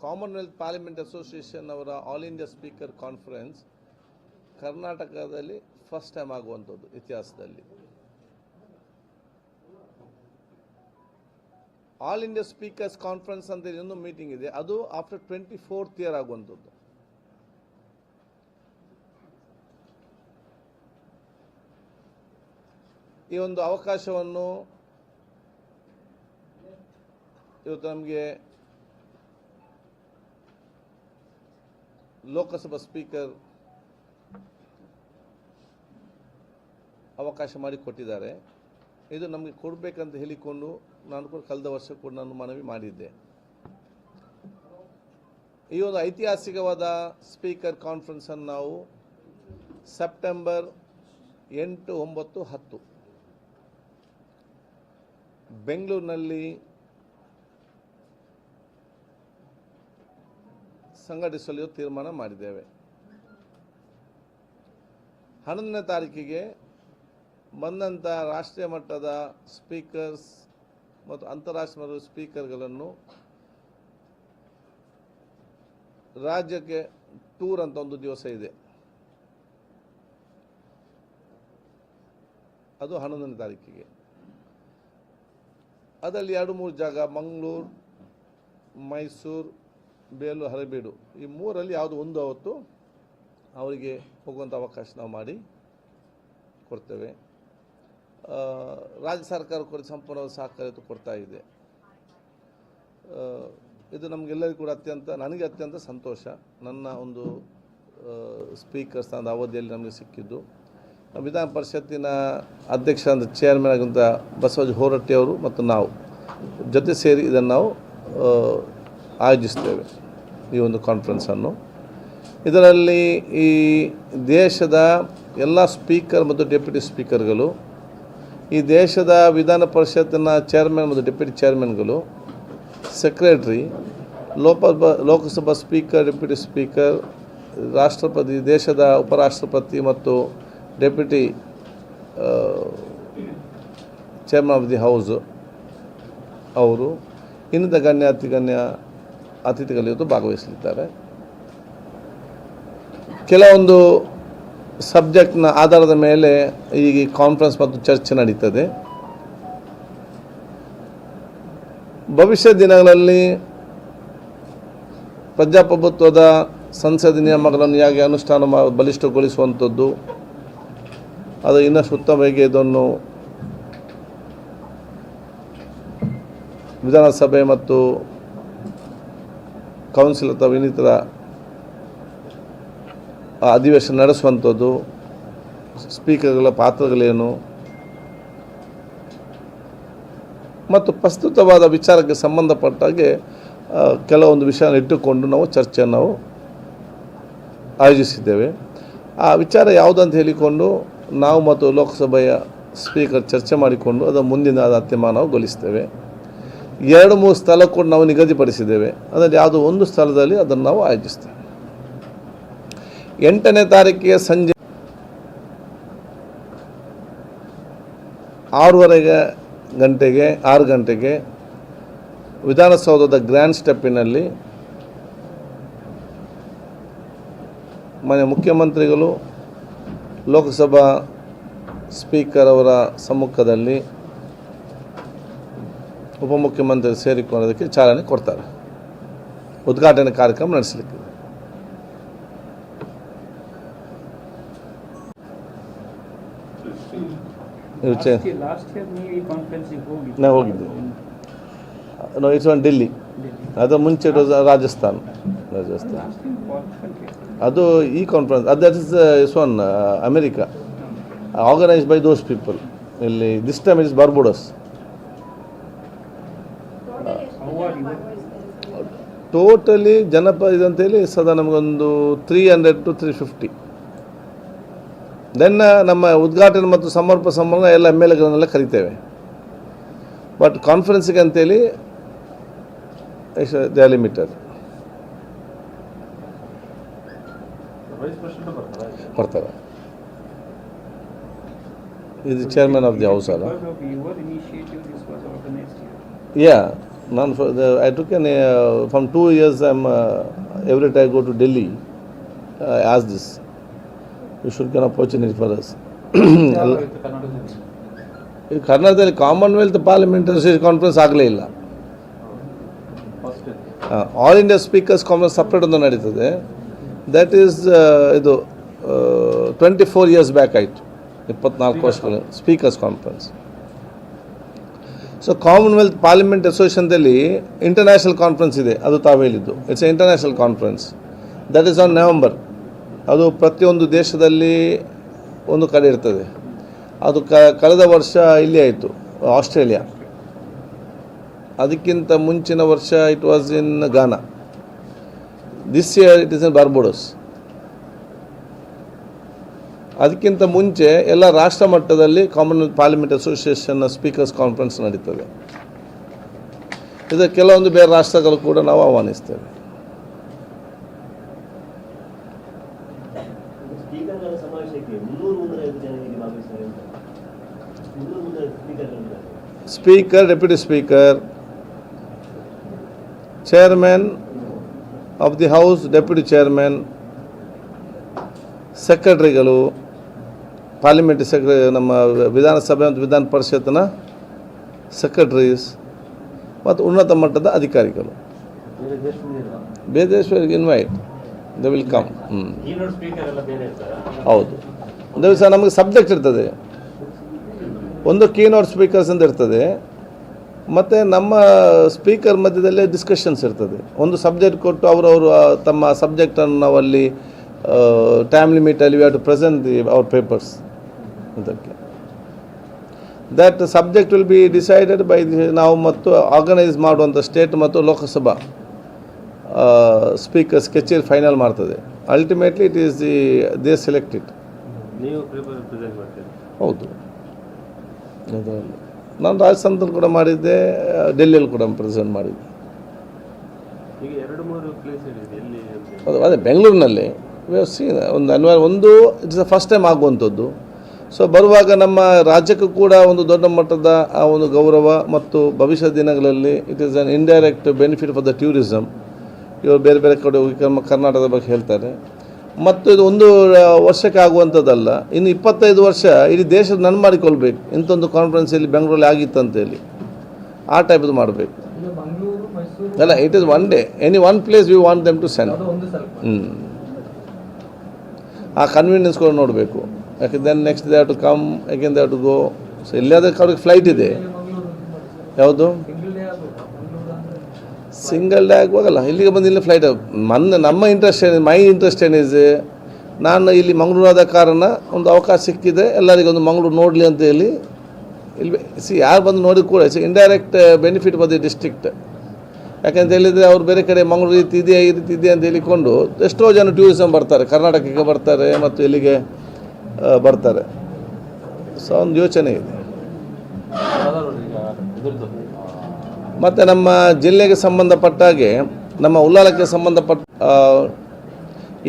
Commonwealth parliament association ಅವರ all India speaker conference ಕರ್ನಾಟಕದಲ್ಲಿ first time ಆಗುವಂಥದ್ದು ಇತಿಹಾಸದಲ್ಲಿ. ಆಲ್ ಇಂಡಿಯಾ ಸ್ಪೀಕರ್ಸ್ ಕಾನ್ಫರೆನ್ಸ್ ಅಂತ ಇನ್ನೊಂದು ಮೀಟಿಂಗ್ ಇದೆ, ಅದು ಆಫ್ಟರ್ 24th ಇಯರ್ ಆಗುವಂಥದ್ದು. ಈ ಒಂದು ಅವಕಾಶವನ್ನು ಇವತ್ತು ನಮಗೆ ಲೋಕಸಭಾ ಸ್ಪೀಕರ್ ಅವಕಾಶ ಮಾಡಿಕೊಟ್ಟಿದ್ದಾರೆ. ಇದು ನಮಗೆ ಕೊಡಬೇಕಂತ ಹೇಳಿಕೊಂಡು ನಾನು ಕೂಡ ಕಳೆದ ವರ್ಷ ಕೂಡ ನಾನು ಮನವಿ ಮಾಡಿದ್ದೆ. ಈ ಒಂದು ಐತಿಹಾಸಿಕವಾದ ಸ್ಪೀಕರ್ ಕಾನ್ಫರೆನ್ಸನ್ನು ನಾವು ಸೆಪ್ಟೆಂಬರ್ 8, 9, 10 ಬೆಂಗಳೂರಿನಲ್ಲಿ ಸಂಘಟಿಸಲು ತೀರ್ಮಾನ ಮಾಡಿದ್ದೇವೆ. 11ನೇ ತಾರೀಕಿಗೆ ಬಂದಂಥ ರಾಷ್ಟ್ರೀಯ ಮಟ್ಟದ ಸ್ಪೀಕರ್ಸ್ ಮತ್ತು ಅಂತಾರಾಷ್ಟ್ರೀಯ ಸ್ಪೀಕರ್ಗಳನ್ನು ರಾಜ್ಯಕ್ಕೆ ಟೂರ್ ಅಂತ ಒಂದು ದಿವಸ ಇದೆ, ಅದು 11ನೇ ತಾರೀಕಿಗೆ. ಅದರಲ್ಲಿ 2-3 ಜಾಗ, ಮಂಗಳೂರು, ಮೈಸೂರು, ಬೇಲೂರು, ಹಳೆಬೀಡು, ಈ 3ರಲ್ಲಿ ಯಾವುದು ಒಂದು ಅವತ್ತು ಅವರಿಗೆ ಹೋಗುವಂಥ ಅವಕಾಶ ನಾವು ಮಾಡಿ ಕೊಡ್ತೇವೆ. ರಾಜ್ಯ ಸರ್ಕಾರ ಕೂಡ ಸಂಪೂರ್ಣ ಸಹಕಾರ ಕೊಡ್ತಾ ಇದೆ. ಇದು ನಮಗೆಲ್ಲರಿಗೂ ಕೂಡ ನನಗೆ ಅತ್ಯಂತ ಸಂತೋಷ. ನನ್ನ ಒಂದು ಸ್ಪೀಕರ್ ಸ್ಥಾನದ ಅವಧಿಯಲ್ಲಿ ನಮಗೆ ಸಿಕ್ಕಿದ್ದು. ವಿಧಾನ ಪರಿಷತ್ತಿನ ಅಧ್ಯಕ್ಷ ಅಂತ ಚೇರ್ಮನ್ ಆಗಿದ್ದ ಬಸವರಾಜ ಹೊರಟ್ಟಿ ಅವರು ಮತ್ತು ನಾವು ಜೊತೆ ಸೇರಿ ಇದನ್ನು ನಾವು ಆಯೋಜಿಸ್ತೇವೆ, ಈ ಒಂದು ಕಾನ್ಫರೆನ್ಸನ್ನು. ಇದರಲ್ಲಿ ಈ ದೇಶದ ಎಲ್ಲ ಸ್ಪೀಕರ್ ಮತ್ತು ಡೆಪ್ಯೂಟಿ ಸ್ಪೀಕರ್ಗಳು, ಈ ದೇಶದ ವಿಧಾನ ಪರಿಷತ್ತಿನ ಚೇರ್ಮನ್ ಮತ್ತು ಡೆಪ್ಯೂಟಿ ಚೇರ್ಮನ್ಗಳು, secretary, Lok Sabha speaker, deputy speaker, ರಾಷ್ಟ್ರಪತಿ, ದೇಶದ ಉಪರಾಷ್ಟ್ರಪತಿ ಮತ್ತು deputy chairman of the house ಅವರು, ಇನ್ನಿತ ಗಣ್ಯ ಅತಿಥಿಗಳು ಇವತ್ತು ಭಾಗವಹಿಸಲಿದ್ದಾರೆ. ಕೆಲವೊಂದು ಸಬ್ಜೆಕ್ಟ್ನ ಆಧಾರದ ಮೇಲೆ ಈ ಕಾನ್ಫರೆನ್ಸ್ ಮತ್ತು ಚರ್ಚೆ ನಡೀತದೆ. ಭವಿಷ್ಯ ದಿನಗಳಲ್ಲಿ ಪ್ರಜಾಪ್ರಭುತ್ವದ ಸಂಸದೀಯ ನಿಯಮಗಳನ್ನು ಹೇಗೆ ಅನುಷ್ಠಾನ ಬಲಿಷ್ಠಗೊಳಿಸುವಂಥದ್ದು, ಅದು ಇನ್ನಷ್ಟು ಉತ್ತಮವಾಗಿ ಇದನ್ನು ವಿಧಾನಸಭೆ ಮತ್ತು ಕೌನ್ಸಿಲ್ ಅಥವಾ ಇನ್ನಿತರ ಅಧಿವೇಶನ ನಡೆಸುವಂಥದ್ದು, ಸ್ಪೀಕರ್ಗಳ ಪಾತ್ರಗಳೇನು ಮತ್ತು ಪ್ರಸ್ತುತವಾದ ವಿಚಾರಕ್ಕೆ ಸಂಬಂಧಪಟ್ಟಾಗೆ ಕೆಲವೊಂದು ವಿಷಯನ ಇಟ್ಟುಕೊಂಡು ನಾವು ಚರ್ಚೆಯನ್ನು ಆಯೋಜಿಸಿದ್ದೇವೆ. ಆ ವಿಚಾರ ಯಾವುದಂತ ಹೇಳಿಕೊಂಡು ನಾವು ಮತ್ತು ಲೋಕಸಭೆಯ ಸ್ಪೀಕರ್ ಚರ್ಚೆ ಮಾಡಿಕೊಂಡು ಅದರ ಮುಂದಿನ ತೀರ್ಮಾನಗೊಳಿಸ್ತೇವೆ. 2-3 ಸ್ಥಳ ಕೂಡ ನಾವು ನಿಗದಿಪಡಿಸಿದ್ದೇವೆ. ಅದರಲ್ಲಿ ಯಾವುದೋ ಒಂದು ಸ್ಥಳದಲ್ಲಿ ಅದನ್ನು ನಾವು ಆಯೋಜಿಸ್ತೇವೆ. 8ನೇ ತಾರೀಕಿಗೆ ಸಂಜೆ 6 ಗಂಟೆಗೆ ವಿಧಾನಸೌಧದ ಗ್ರ್ಯಾಂಡ್ ಸ್ಟೆಪ್ಪಿನಲ್ಲಿ ಮಾನ್ಯ ಮುಖ್ಯಮಂತ್ರಿಗಳು, ಲೋಕಸಭಾ ಸ್ಪೀಕರ್ ಅವರ ಸಮ್ಮುಖದಲ್ಲಿ ಉಪಮುಖ್ಯಮಂತ್ರಿ ಸೇರಿಕೊಳ್ಳೋದಕ್ಕೆ ಚಾಲನೆ ಕೊಡ್ತಾರೆ. ಉದ್ಘಾಟನೆ ಕಾರ್ಯಕ್ರಮ ನಡೆಸಲಿಕ್ಕೆ ನಾವು ಹೋಗಿದ್ದೆ. ಇಟ್ಸ್ ಒನ್ ಡೆಲ್ಲಿ, ಅದು ಮುಂಚೆ ರಾಜಸ್ಥಾನ್. ಅದು ಈ conference that is one America, organised by those people. ಇಲ್ಲಿ this time is Barbados. Totally ಇದಂತೇಳಿ ಸದಾ ನಮಗೊಂದು 300 to 350. ದೆನ್ ನಮ್ಮ ಉದ್ಘಾಟನೆ ಮತ್ತು ಸಮರ್ಪಣಾ ಸಮಾರಂಭ ಎಲ್ಲ MLAಗಳನ್ನೆಲ್ಲ ಕರಿತೇವೆ. ಬಟ್ ಕಾನ್ಫರೆನ್ಸಿಗೆ ಅಂತೇಳಿ ದೇ ಆರ್ ಲಿಮಿಟೆಡ್. ಬರ್ತಾರೆ. Is the chairman of the house, Because of your initiative, this was organized here. Yeah. I took from 2 years. Every time I go to Delhi, I ask this. You should get an opportunity for us. ಈ ಕರ್ನಾಟಕದಲ್ಲಿ commonwealth parliamentary conference ಆಗಲೇ ಇಲ್ಲ. All India speakers conference separate ಒಂದು ನಡೀತದೆ. That is ಇದು 24 years back ಆಯಿತು, 24 ವರ್ಷಗಳು speakers conference. So Commonwealth parliament ಅಸೋಸಿಯೇಷನ್ದಲ್ಲಿ ಇಂಟರ್ನ್ಯಾಷನಲ್ ಕಾನ್ಫರೆನ್ಸ್ ಇದೆ, ಅದು ತಾವು ಹೇಳಿದ್ದು. It's a international conference. That is on November. ಅದು ಪ್ರತಿಯೊಂದು ದೇಶದಲ್ಲಿ ಒಂದು ಕಡೆ ಇರ್ತದೆ. ಅದು ಕಳೆದ ವರ್ಷ ಇಲ್ಲಿ ಆಯಿತು, ಆಸ್ಟ್ರೇಲಿಯಾ. ಅದಕ್ಕಿಂತ ಮುಂಚಿನ ವರ್ಷ it was in Ghana. This year it is in Barbados. ಅದಕ್ಕಿಂತ ಮುಂಚೆ ಎಲ್ಲ ರಾಷ್ಟ್ರ ಮಟ್ಟದಲ್ಲಿ ಕಾಮನ್ವೆಲ್ತ್ ಪಾರ್ಲಿಮೆಂಟ್ ಅಸೋಸಿಯೇಷನ್ನ ಸ್ಪೀಕರ್ಸ್ ಕಾನ್ಫರೆನ್ಸ್ ನಡೀತದೆ. ಇದು ಕೆಲವೊಂದು ಬೇರೆ ರಾಷ್ಟ್ರಗಳು ಕೂಡ ನಾವು ಆಹ್ವಾನಿಸ್ತೇವೆ. Speaker, deputy speaker, chairman of the house, deputy chairman, ಸೆಕ್ರೆಟರಿಗಳು, ಪಾರ್ಲಿಮೆಂಟ್ರಿ ಸೆಕ್ರೆಟರಿ, ನಮ್ಮ ವಿಧಾನಸಭೆ ಮತ್ತು ವಿಧಾನ ಪರಿಷತ್ನ ಸೆಕ್ರೆಟರೀಸ್ ಮತ್ತು ಉನ್ನತ ಮಟ್ಟದ ಅಧಿಕಾರಿಗಳು. ಬೇರೆ ದೇಶಗಳಿಗೆ ಇನ್ವೈಟ್, ದೇ ವಿಲ್ ಕಮ್. ಹೌದು, ಒಂದು ದಿವಸ ನಮಗೆ ಸಬ್ಜೆಕ್ಟ್ ಇರ್ತದೆ. ಒಂದು ಕೀನೋಟ್ ಸ್ಪೀಕರ್ಸ್ ಅಂತ ಇರ್ತದೆ, ಮತ್ತು ನಮ್ಮ ಸ್ಪೀಕರ್ ಮಧ್ಯದಲ್ಲೇ ಡಿಸ್ಕಷನ್ಸ್ ಇರ್ತದೆ. ಒಂದು ಸಬ್ಜೆಕ್ಟ್ ಕೊಟ್ಟು ಅವರವರು ತಮ್ಮ ಸಬ್ಜೆಕ್ಟನ್ನು ನಾವು ಅಲ್ಲಿ ಟೈಮ್ ಲಿಮಿಟಲ್ಲಿ we have to present our papers. ಅದಕ್ಕೆ that subject will be decided by ನಾವು ಮತ್ತು ಆರ್ಗನೈಸ್ ಮಾಡುವಂಥ ಸ್ಟೇಟ್ ಮತ್ತು ಲೋಕಸಭಾ ಸ್ಪೀಕರ್ಸ್ ಕಚೇರಿ ಫೈನಲ್ ಮಾಡ್ತದೆ. Ultimately it is they selected. ಹೌದು, ನಾನು ರಾಜಸ್ಥಾನದಲ್ಲಿ ಕೂಡ ಮಾಡಿದ್ದೆ, ಡೆಲ್ಲಿಯಲ್ಲಿ ಕೂಡ ಪ್ರೆಸೆಂಟ್ ಮಾಡಿದ್ದೆ. ಅದೇ ಬೆಂಗಳೂರಿನಲ್ಲಿ ಒಂದು ಇಟ್ಸ್ ದ ಫಸ್ಟ್ ಟೈಮ್ ಆಗುವಂಥದ್ದು. ಸೊ ಬರುವಾಗ ನಮ್ಮ ರಾಜ್ಯಕ್ಕೂ ಕೂಡ ಒಂದು ದೊಡ್ಡ ಮಟ್ಟದ ಆ ಒಂದು ಗೌರವ ಮತ್ತು ಭವಿಷ್ಯದ ದಿನಗಳಲ್ಲಿ it is an indirect benefit for the tourism. ಇವರು ಬೇರೆ ಬೇರೆ ಕಡೆ ಹೋಗಿ ಕರ್ನಾಟಕದ ಬಗ್ಗೆ ಹೇಳ್ತಾರೆ. ಮತ್ತು ಇದು ಒಂದು ವರ್ಷಕ್ಕೆ ಆಗುವಂಥದ್ದಲ್ಲ, ಇನ್ನು 25 ವರ್ಷ ಇಡೀ ದೇಶದ ನನ್ನ ಮಾಡಿಕೊಳ್ಬೇಕು. ಇಂಥೊಂದು ಕಾನ್ಫರೆನ್ಸ್ ಇಲ್ಲಿ ಬೆಂಗಳೂರಲ್ಲಿ ಆಗಿತ್ತು ಅಂತೇಳಿ ಆ ಟೈಪದು ಮಾಡಬೇಕು. ಅಲ್ಲ, it is one day, any one place we want them to send. ಆ ಕನ್ವೀನಿಯನ್ಸ್ ಕೂಡ ನೋಡಬೇಕು. ಯಾಕೆ then next they have to come, again they have to go. So ಇಲ್ಲಾದಕ್ಕೆ ಅವ್ರಿಗೆ ಫ್ಲೈಟ್ ಇದೆ. ಯಾವುದು ಸಿಂಗಲ್ ಡೇ ಆಗುವಾಗಲ್ಲ, ಇಲ್ಲಿಗೆ ಬಂದು ಇಲ್ಲಿ ಫ್ಲೈಟ್. ನಮ್ಮ ಇಂಟ್ರೆಸ್ಟ್ ಮೈ ಇಂಟ್ರೆಸ್ಟ್ ಏನಿದೆ, ನಾನು ಇಲ್ಲಿ ಮಂಗಳೂರಾದ ಕಾರಣ ಒಂದು ಅವಕಾಶ ಸಿಕ್ಕಿದೆ, ಎಲ್ಲರಿಗೊಂದು ಮಂಗಳೂರು ನೋಡಲಿ ಅಂತ ಹೇಳಿ ಇಲ್ಲಿ ಯಾರು ಬಂದು ನೋಡಿ ಕೂಡ it's indirect benefit for the district. ಯಾಕೆಂತ ಹೇಳಿದರೆ ಅವ್ರು ಬೇರೆ ಕಡೆ ಮಂಗಳೂರು ಈ ರೀತಿ ಇದೆ ಅಂತ ಹೇಳಿಕೊಂಡು ಎಷ್ಟೋ ಜನ ಟೂರಿಸಮ್ ಬರ್ತಾರೆ, ಕರ್ನಾಟಕಕ್ಕೆ ಬರ್ತಾರೆ ಮತ್ತು ಇಲ್ಲಿಗೆ ಬರ್ತಾರೆ. ಸೊ ಒಂದು ಯೋಚನೆ ಇದೆ. ಮತ್ತು ನಮ್ಮ ಜಿಲ್ಲೆಗೆ ಸಂಬಂಧಪಟ್ಟ ಹಾಗೆ, ನಮ್ಮ ಉಳ್ಳಾಲಕ್ಕೆ ಸಂಬಂಧಪಟ್ಟ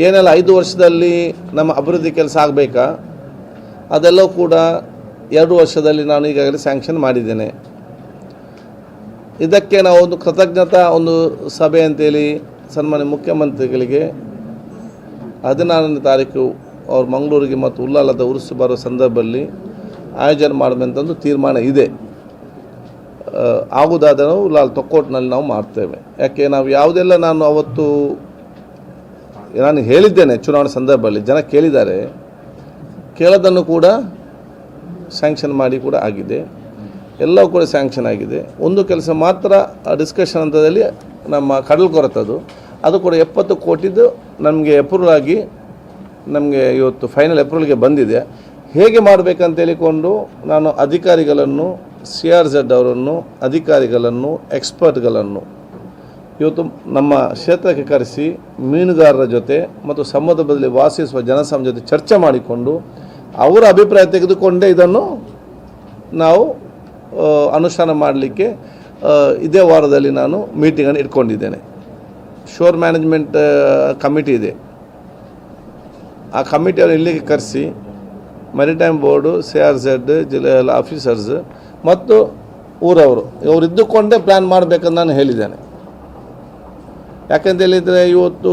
ಏನೆಲ್ಲ 5 ವರ್ಷದಲ್ಲಿ ನಮ್ಮ ಅಭಿವೃದ್ಧಿ ಕೆಲಸ ಆಗಬೇಕಾ ಅದೆಲ್ಲವೂ ಕೂಡ 2 ವರ್ಷದಲ್ಲಿ ನಾನು ಈಗಾಗಲೇ ಸ್ಯಾಂಕ್ಷನ್ ಮಾಡಿದ್ದೇನೆ. ಇದಕ್ಕೆ ನಾವು ಒಂದು ಕೃತಜ್ಞತಾ ಒಂದು ಸಭೆ ಅಂತೇಳಿ ಸನ್ಮಾನ್ಯ ಮುಖ್ಯಮಂತ್ರಿಗಳಿಗೆ 16ನೇ ತಾರೀಕು ಅವ್ರು ಮಂಗಳೂರಿಗೆ ಮತ್ತು ಉಳ್ಳಾಲದ ಉರುಸು ಬರೋ ಸಂದರ್ಭದಲ್ಲಿ ಆಯೋಜನೆ ಮಾಡಬೇಕಂತಂದು ತೀರ್ಮಾನ ಇದೆ. ಆಗುವುದಾದರೆ ಉಳ್ಳಾಲ ತೊಕ್ಕೋಟ್ನಲ್ಲಿ ನಾವು ಮಾಡ್ತೇವೆ. ಯಾಕೆ ನಾವು ಯಾವುದೆಲ್ಲ ನಾನು ಅವತ್ತು ನಾನು ಹೇಳಿದ್ದೇನೆ ಚುನಾವಣೆ ಸಂದರ್ಭದಲ್ಲಿ, ಜನ ಕೇಳಿದ್ದಾರೆ, ಕೇಳೋದನ್ನು ಕೂಡ ಸ್ಯಾಂಕ್ಷನ್ ಮಾಡಿ ಕೂಡ ಆಗಿದೆ. ಎಲ್ಲವೂ ಕೂಡ ಸ್ಯಾಂಕ್ಷನ್ ಆಗಿದೆ. ಒಂದು ಕೆಲಸ ಮಾತ್ರ ಡಿಸ್ಕಷನ್ ಹಂತದಲ್ಲಿ ನಮ್ಮ ಕಡಲ್ಕೊರತದು, ಅದು ಕೂಡ 70 ಕೋಟಿದು ನಮಗೆ ಅಪ್ರೂವಲ್ ಆಗಿ ನಮಗೆ ಇವತ್ತು ಫೈನಲ್ ಅಪ್ರೂವಲ್ಗೆ ಬಂದಿದೆ. ಹೇಗೆ ಮಾಡಬೇಕಂತ ಹೇಳಿಕೊಂಡು ನಾನು ಅಧಿಕಾರಿಗಳನ್ನು, CRZ ಅವರನ್ನು, ಅಧಿಕಾರಿಗಳನ್ನು, ಎಕ್ಸ್ಪರ್ಟ್ಗಳನ್ನು ಇವತ್ತು ನಮ್ಮ ಕ್ಷೇತ್ರಕ್ಕೆ ಕರೆಸಿ ಮೀನುಗಾರರ ಜೊತೆ ಮತ್ತು ಸಮುದ್ರದಲ್ಲಿ ವಾಸಿಸುವ ಜನಸಮ ಜೊತೆ ಚರ್ಚೆ ಮಾಡಿಕೊಂಡು ಅವರ ಅಭಿಪ್ರಾಯ ತೆಗೆದುಕೊಂಡೇ ಇದನ್ನು ನಾವು ಅನುಷ್ಠಾನ ಮಾಡಲಿಕ್ಕೆ ಇದೇ ವಾರದಲ್ಲಿ ನಾನು ಮೀಟಿಂಗನ್ನು ಇಟ್ಕೊಂಡಿದ್ದೇನೆ. ಶೋರ್ ಮ್ಯಾನೇಜ್ಮೆಂಟ್ ಕಮಿಟಿ ಇದೆ, ಆ ಕಮಿಟಿಯನ್ನು ಇಲ್ಲಿಗೆ ಕರೆಸಿ ಮೆರಿಟೈಮ್ ಬೋರ್ಡು, CRZ ಜಿಲ್ಲೆಯ ಆಫೀಸರ್ಸ್ ಮತ್ತು ಊರವರು ಇವರು ಇದ್ದುಕೊಂಡೇ ಪ್ಲ್ಯಾನ್ ಮಾಡಬೇಕಂತ ನಾನು ಹೇಳಿದ್ದೇನೆ. ಯಾಕೆಂತ ಹೇಳಿದರೆ ಇವತ್ತು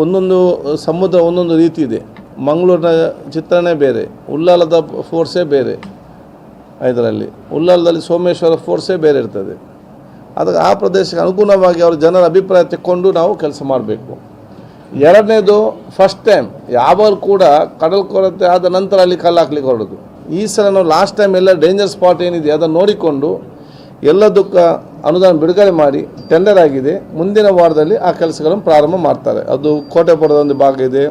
ಒಂದೊಂದು ಸಮುದ್ರ ಒಂದೊಂದು ರೀತಿ ಇದೆ. ಮಂಗಳೂರಿನ ಚಿತ್ರನೇ ಬೇರೆ, ಉಳ್ಳಾಲದ ಫೋರ್ಸೇ ಬೇರೆ, ಇದರಲ್ಲಿ ಉಳ್ಳಾಲದಲ್ಲಿ ಸೋಮೇಶ್ವರ ಫೋರ್ಸೇ ಬೇರೆ ಇರ್ತದೆ. ಅದಕ್ಕೆ ಆ ಪ್ರದೇಶಕ್ಕೆ ಅನುಗುಣವಾಗಿ ಅವರ ಜನರ ಅಭಿಪ್ರಾಯ ತೆಕ್ಕೊಂಡು ನಾವು ಕೆಲಸ ಮಾಡಬೇಕು. ಎರಡನೇದು, ಫಸ್ಟ್ ಟೈಮ್ ಯಾವಾಗಲೂ ಕೂಡ ಕಡಲ್ ಕೊರತೆ ಆದ ನಂತರ ಅಲ್ಲಿ ಕಲ್ಲು ಹಾಕ್ಲಿಕ್ಕೆ ಹೊರಡೋದು. ಈ ಸಲ ನಾವು ಲಾಸ್ಟ್ ಟೈಮ್ ಎಲ್ಲ ಡೇಂಜರ್ ಸ್ಪಾಟ್ ಏನಿದೆ ಅದನ್ನು ನೋಡಿಕೊಂಡು ಎಲ್ಲದಕ್ಕೆ ಅನುದಾನ ಬಿಡುಗಡೆ ಮಾಡಿ ಟೆಂಡರ್ ಆಗಿದೆ. ಮುಂದಿನ ವಾರದಲ್ಲಿ ಆ ಕೆಲಸಗಳನ್ನು ಪ್ರಾರಂಭ ಮಾಡ್ತಾರೆ. ಅದು ಕೋಟೆಪುರದ ಒಂದು ಭಾಗ ಇದೆ,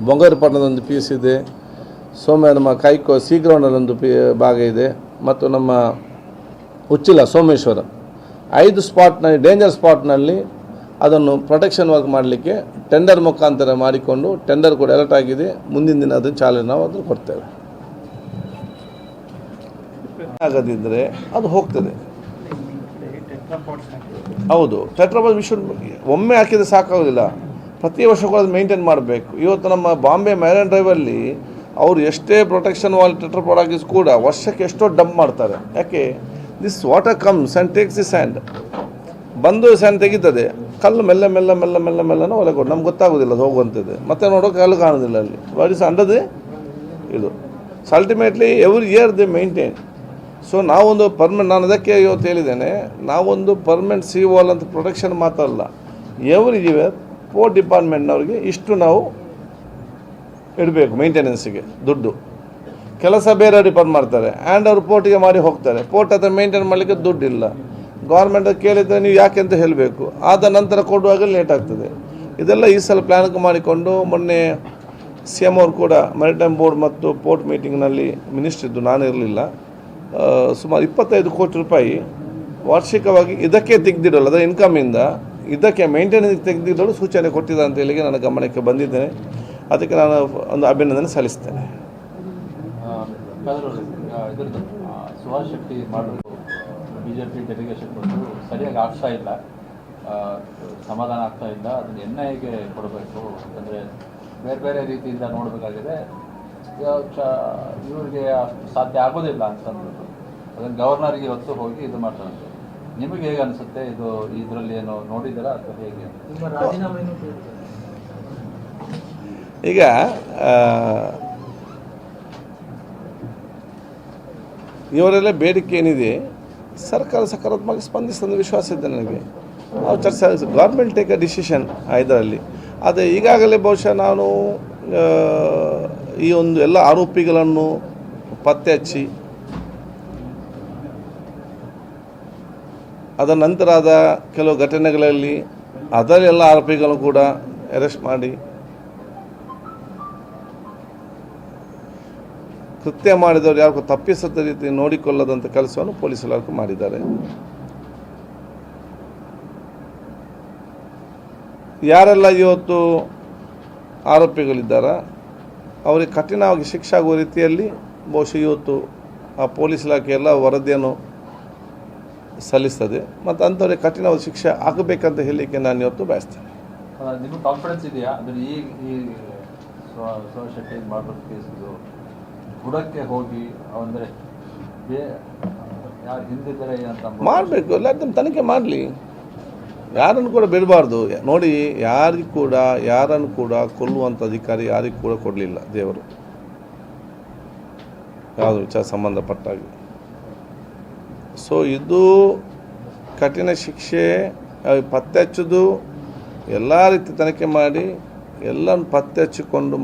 ಬೊಂಗೇರಿಪಟ್ಟಣದ ಒಂದು ಪೀಸ್ ಇದೆ, ನಮ್ಮ ಕೈಕೋ ಸೀಗ್ರೌಂಡಲ್ಲೊಂದು ಭಾಗ ಇದೆ, ಮತ್ತು ನಮ್ಮ ಉಚ್ಚಿಲ ಸೋಮೇಶ್ವರ 5 ಸ್ಪಾಟ್ನಲ್ಲಿ ಡೇಂಜರ್ ಸ್ಪಾಟ್ನಲ್ಲಿ ಅದನ್ನು ಪ್ರೊಟೆಕ್ಷನ್ ವರ್ಕ್ ಮಾಡಲಿಕ್ಕೆ ಟೆಂಡರ್ ಮುಖಾಂತರ ಮಾಡಿಕೊಂಡು ಟೆಂಡರ್ ಕೂಡ ಅಲರ್ಟ್ ಆಗಿದೆ. ಮುಂದಿನ ದಿನ ಅದನ್ನು ಚಾಲನೆ ನಾವು ಅದನ್ನು ಕೊಡ್ತೇವೆ. ಆಗದಿದ್ದರೆ ಅದು ಹೋಗ್ತದೆ. ಹೌದು, ಟೆಟ್ರಾಪಾಡ್ ಒಮ್ಮೆ ಹಾಕಿದರೆ ಸಾಕಾಗೋದಿಲ್ಲ, ಪ್ರತಿ ವರ್ಷ ಕೂಡ ಅದು ಮೇಂಟೈನ್ ಮಾಡಬೇಕು. ಇವತ್ತು ನಮ್ಮ ಬಾಂಬೆ ಮ್ಯಾರೈನ್ ಡ್ರೈವಲ್ಲಿ ಅವರು ಎಷ್ಟೇ ಪ್ರೊಟೆಕ್ಷನ್ ವಾಲ್ ಟೆಟ್ರಾಪಾಡ್ ಹಾಕಿಸ್ ಕೂಡ ವರ್ಷಕ್ಕೆ ಎಷ್ಟೋ ಡಂಪ್ ಮಾಡ್ತಾರೆ. ಯಾಕೆ? This water comes and takes the sand. ಬಂದು ಸ್ಯಾಂಡ್ ತೆಗಿತದೆ, ಕಲ್ಲು ಮೆಲ್ಲ ಮೆಲ್ಲ ಮೆಲ್ಲ ಮೆಲ್ಲ ಮೆಲ್ಲನೂ ಒಳಗೆ ಕೊಡು, ನಮ್ಗೆ ಗೊತ್ತಾಗೋದಿಲ್ಲ ಅದು ಹೋಗುವಂಥದ್ದು. ಮತ್ತೆ ನೋಡೋಕೆ ಕಲ್ಲು ಕಾಣೋದಿಲ್ಲ ಅಲ್ಲಿ. ವಾಟ್ ಇಸ್ ಅಂಡರ್ ಇದು. So ultimately every year they maintain. So ನಾವೊಂದು ನಾನು ಅದಕ್ಕೆ ಇವತ್ತು ಹೇಳಿದ್ದೇನೆ, ನಾವೊಂದು ಪರ್ಮನೆಂಟ್ ಸಿ ವಾಲ್ ಅಂತ ಪ್ರೊಟೆಕ್ಷನ್ ಮಾತ್ರಲ್ಲ, ಎವ್ರಿ ಇಯರ್ ಪೋರ್ಟ್ ಡಿಪಾರ್ಟ್ಮೆಂಟ್ನವ್ರಿಗೆ ಇಷ್ಟು ನಾವು ಇಡಬೇಕು ಮೇಂಟೆನೆನ್ಸಿಗೆ ದುಡ್ಡು. ಕೆಲಸ ಬೇರೆ ಡಿಪಾರ್ಟ್ ಮಾಡ್ತಾರೆ ಆ್ಯಂಡ್ ಅವರು ಪೋರ್ಟಿಗೆ ಮಾಡಿ ಹೋಗ್ತಾರೆ. ಪೋರ್ಟ್ ಹತ್ರ ಮೇಂಟೈನ್ ಮಾಡಲಿಕ್ಕೆ ದುಡ್ಡಿಲ್ಲ. ಗೌರ್ಮೆಂಟ್ ಕೇಳಿದರೆ ನೀವು ಯಾಕೆ ಅಂತ ಹೇಳಬೇಕು, ಆದ ನಂತರ ಕೊಡುವಾಗ ಲೇಟ್ ಆಗ್ತದೆ. ಇದೆಲ್ಲ ಈ ಸಲ ಪ್ಲ್ಯಾನ್ ಮಾಡಿಕೊಂಡು ಮೊನ್ನೆ CM ಅವರು ಕೂಡ ಮ್ಯಾರಿಟೈಮ್ ಬೋರ್ಡ್ ಮತ್ತು ಪೋರ್ಟ್ ಮೀಟಿಂಗ್ನಲ್ಲಿ ಮಿನಿಸ್ಟರ್ ಇದ್ದು, ನಾನು ಇರಲಿಲ್ಲ, ಸುಮಾರು 25 ಕೋಟಿ ರೂಪಾಯಿ ವಾರ್ಷಿಕವಾಗಿ ಇದಕ್ಕೆ ತೆಗೆದಿಡಲು, ಅದರ ಇನ್ಕಮಿಂದ ಇದಕ್ಕೆ ಮೇಂಟೆನೆನ್ಸ್ ತೆಗೆದಿಡಲು ಸೂಚನೆ ಕೊಟ್ಟಿದ್ದಾರೆ ಅಂತ ಹೇಳಿ ನನ್ನ ಗಮನಕ್ಕೆ ಬಂದಿದ್ದೇನೆ. ಅದಕ್ಕೆ ನಾನು ಒಂದು ಅಭಿನಂದನೆ ಸಲ್ಲಿಸ್ತೇನೆ. ಸುಭಾಷ್ ಶೆಟ್ಟಿ ಮಾಡಬೇಕು BJP ಡೆಲಿಗೇಷನ್ ಬಂದು ಸರಿಯಾಗಿ ಆಗ್ತಾ ಇಲ್ಲ, ಸಮಾಧಾನ ಆಗ್ತಾ ಇಲ್ಲ. ಅದನ್ನು NIAಗೆ ಕೊಡಬೇಕು, ಯಾಕಂದರೆ ಬೇರೆ ಬೇರೆ ರೀತಿಯಿಂದ ನೋಡಬೇಕಾಗಿದೆ. ಇವ್ರಿಗೆ ಸಾಧ್ಯ ಆಗೋದಿಲ್ಲ ಅಂತಂದ್ಬಿಟ್ಟು ಅದನ್ನು ಗವರ್ನರ್ಗೆ ಇವತ್ತು ಹೋಗಿ ಇದು ಮಾಡ್ತಾರೆ. ನಿಮಗೆ ಹೇಗೆ ಅನಿಸುತ್ತೆ ಇದು? ಇದರಲ್ಲಿ ಏನು ನೋಡಿದ್ದೀರಾ ಅಥವಾ ಹೇಗೆ? ಈಗ ಇವರೆಲ್ಲ ಬೇಡಿಕೆ ಏನಿದೆ ಸರ್ಕಾರ ಸಕಾರಾತ್ಮಕವಾಗಿ ಸ್ಪಂದಿಸ್ತದೆ ವಿಶ್ವಾಸ ಇದೆ ನನಗೆ. ನಾವು ಚರ್ಚೆ ಗೌರ್ಮೆಂಟ್ ಟೇಕ್ ಅ ಡಿಸಿಷನ್ ಇದರಲ್ಲಿ. ಆದರೆ ಈಗಾಗಲೇ ಬಹುಶಃ ನಾನು ಈ ಒಂದು ಎಲ್ಲ ಆರೋಪಿಗಳನ್ನು ಪತ್ತೆ ಹಚ್ಚಿ ಅದರ ನಂತರ ಆದ ಕೆಲವು ಘಟನೆಗಳಲ್ಲಿ ಅದರೆಲ್ಲ ಆರೋಪಿಗಳನ್ನು ಕೂಡ ಅರೆಸ್ಟ್ ಮಾಡಿ ಕೃತ್ಯ ಮಾಡಿದವರು ಯಾರಿಗೂ ತಪ್ಪಿಸದ ರೀತಿ ನೋಡಿಕೊಳ್ಳದಂಥ ಕೆಲಸವನ್ನು ಪೊಲೀಸ್ ಇಲಾಖೆ ಮಾಡಿದ್ದಾರೆ. ಯಾರೆಲ್ಲ ಇವತ್ತು ಆರೋಪಿಗಳಿದ್ದಾರ ಅವರಿಗೆ ಕಠಿಣವಾಗಿ ಶಿಕ್ಷೆ ಆಗುವ ರೀತಿಯಲ್ಲಿ ಬಹುಶಃ ಇವತ್ತು ಆ ಪೊಲೀಸ್ ಇಲಾಖೆ ಎಲ್ಲ ವರದಿಯನ್ನು ಸಲ್ಲಿಸ್ತದೆ ಮತ್ತು ಅಂಥವ್ರಿಗೆ ಕಠಿಣವಾದ ಶಿಕ್ಷೆ ಆಗಬೇಕಂತ ಹೇಳಲಿಕ್ಕೆ ನಾನು ಇವತ್ತು ಬಯಸ್ತೇನೆ. ನಿಮಗೆ ಕಾನ್ಫಿಡೆನ್ಸ್ ಇದೆಯಾ ಅದನ್ನು ಈ ಸುಭಾಷ್ ಶೆಟ್ಟಿ ಮಾಡೋ ಕೇಸಿದು ಬುಡಕ್ಕೆ ಹೋಗಿ ಅಂದರೆ ಯಾರು ಹಿಂದಿದ್ದಾರೆ ಅಂತ ಮಾಡಬೇಕು, ಎಲ್ಲ ತನಿಖೆ ಮಾಡಲಿ, ಯಾರನ್ನು ಕೂಡ ಬಿಡಬಾರ್ದು. ನೋಡಿ, ಯಾರನ್ನು ಕೂಡ ಕೊಲ್ಲುವಂಥ ಅಧಿಕಾರಿ ಯಾರಿಗೂ ಕೂಡ ಕೊಡಲಿಲ್ಲ ದೇವರು, ಯಾವುದು ವಿಚಾರ ಸಂಬಂಧಪಟ್ಟಾಗಿ. ಸೊ ಇದು ಕಠಿಣ ಶಿಕ್ಷೆ, ಪತ್ತೆ ಹಚ್ಚೋದು ಎಲ್ಲ ರೀತಿ ತನಿಖೆ ಮಾಡಿ ಎಲ್ಲನೂ ಪತ್ತೆ ಹಚ್ಚಿಕೊಂಡು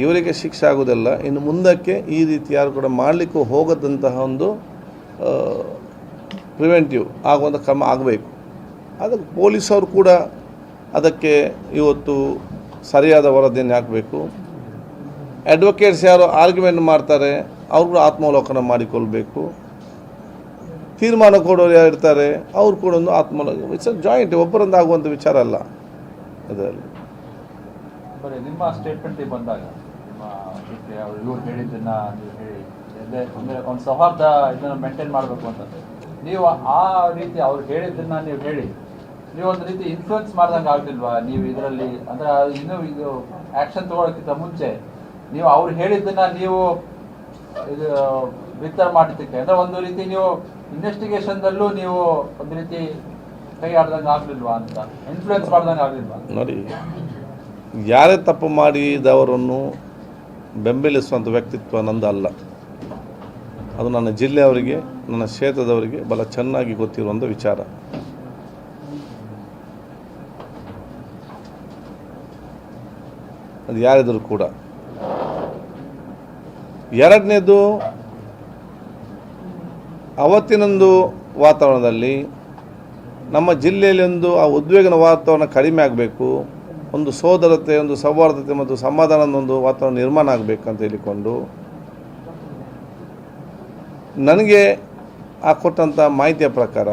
ಇವರಿಗೆ ಶಿಕ್ಷೆ ಆಗೋದಿಲ್ಲ. ಇನ್ನು ಮುಂದಕ್ಕೆ ಈ ರೀತಿ ಯಾರು ಕೂಡ ಮಾಡಲಿಕ್ಕೂ ಹೋಗದಂತಹ ಒಂದು ಪ್ರಿವೆಂಟಿವ್ ಆಗುವಂಥ ಕ್ರಮ ಆಗಬೇಕು. ಅದಕ್ಕೆ ಪೊಲೀಸವರು ಕೂಡ ಅದಕ್ಕೆ ಇವತ್ತು ಸರಿಯಾದ ವರದಿಯನ್ನು ಹಾಕಬೇಕು. ಅಡ್ವೊಕೇಟ್ಸ್ ಯಾರು ಆರ್ಗ್ಯುಮೆಂಟ್ ಮಾಡ್ತಾರೆ ಅವರು ಕೂಡ ಆತ್ಮಾವಲೋಕನ ಮಾಡಿಕೊಳ್ಬೇಕು. ತೀರ್ಮಾನ ಕೊಡೋರು ಯಾರು ಇರ್ತಾರೆ ಅವ್ರು ಕೂಡ ಒಂದು ಆತ್ಮಾವಲೋಕನ, ಇಟ್ಸ್ ಜಾಯಿಂಟ್, ಒಬ್ಬರಿಂದ ಆಗುವಂಥ ವಿಚಾರ ಅಲ್ಲ ಅದರಲ್ಲಿ. ನಿಮ್ಮ ಸ್ಟೇಟ್ಮೆಂಟಿಗೆ ಬಂದಾಗ ಇವ್ರು ಹೇಳಿದ್ದನ್ನು ನೀವು ಹೇಳಿ ಅಂದರೆ ಒಂದು ಸೌಹಾರ್ದ ಇದನ್ನು ಮೇಂಟೈನ್ ಮಾಡಬೇಕು ಅಂತಂದರೆ ನೀವು ಆ ರೀತಿ ಅವ್ರು ಹೇಳಿದ್ದನ್ನು ನೀವು ಹೇಳಿ ನೀವು ಒಂದು ರೀತಿ ಇನ್ಫ್ಲೂಯೆನ್ಸ್ ಮಾಡ್ದಂಗೆ ಆಗ್ತಿಲ್ವಾ ನೀವು ಇದರಲ್ಲಿ? ಅಂದರೆ ಇನ್ನೂ ಇದು ಆ್ಯಕ್ಷನ್ ತೊಗೊಳೋಕ್ಕಿಂತ ಮುಂಚೆ ನೀವು ಅವ್ರು ಹೇಳಿದ್ದನ್ನು ನೀವು ಇದು ಬಿತ್ತರ ಮಾಡಿದ್ದಕ್ಕೆ ಅಂದರೆ ಒಂದು ರೀತಿ ನೀವು ಇನ್ವೆಸ್ಟಿಗೇಷನ್ದಲ್ಲೂ ನೀವು ಒಂದು ರೀತಿ ಕೈ ಆಡ್ದಂಗೆ ಆಗಲಿಲ್ವಾ ಅಂತ, ಇನ್ಫ್ಲೂಯೆನ್ಸ್ ಮಾಡ್ದಂಗೆ ಆಗಲಿಲ್ವಾ? ನೋಡಿ, ಯಾರೇ ತಪ್ಪು ಮಾಡಿದವರನ್ನು ಬೆಂಬಲಿಸುವಂಥ ವ್ಯಕ್ತಿತ್ವ ನಂದು ಅಲ್ಲ. ಅದು ನನ್ನ ಜಿಲ್ಲೆಯವರಿಗೆ, ನನ್ನ ಕ್ಷೇತ್ರದವರಿಗೆ ಬಹಳ ಚೆನ್ನಾಗಿ ಗೊತ್ತಿರುವಂಥ ವಿಚಾರ. ಅದು ಯಾರಿದ್ರು ಕೂಡ. ಎರಡನೇದು, ಅವತ್ತಿನೊಂದು ವಾತಾವರಣದಲ್ಲಿ ನಮ್ಮ ಜಿಲ್ಲೆಯಲ್ಲಿ ಆ ಉದ್ವೇಗನ ವಾತಾವರಣ ಕಡಿಮೆ ಆಗಬೇಕು, ಒಂದು ಸೋದರತೆ, ಒಂದು ಸೌಹಾರ್ದತೆ ಮತ್ತು ಸಮಾಧಾನದ ಒಂದು ವಾತಾವರಣ ನಿರ್ಮಾಣ ಆಗಬೇಕಂತ ಹೇಳಿಕೊಂಡು ನನಗೆ ಕೊಟ್ಟಂಥ ಮಾಹಿತಿಯ ಪ್ರಕಾರ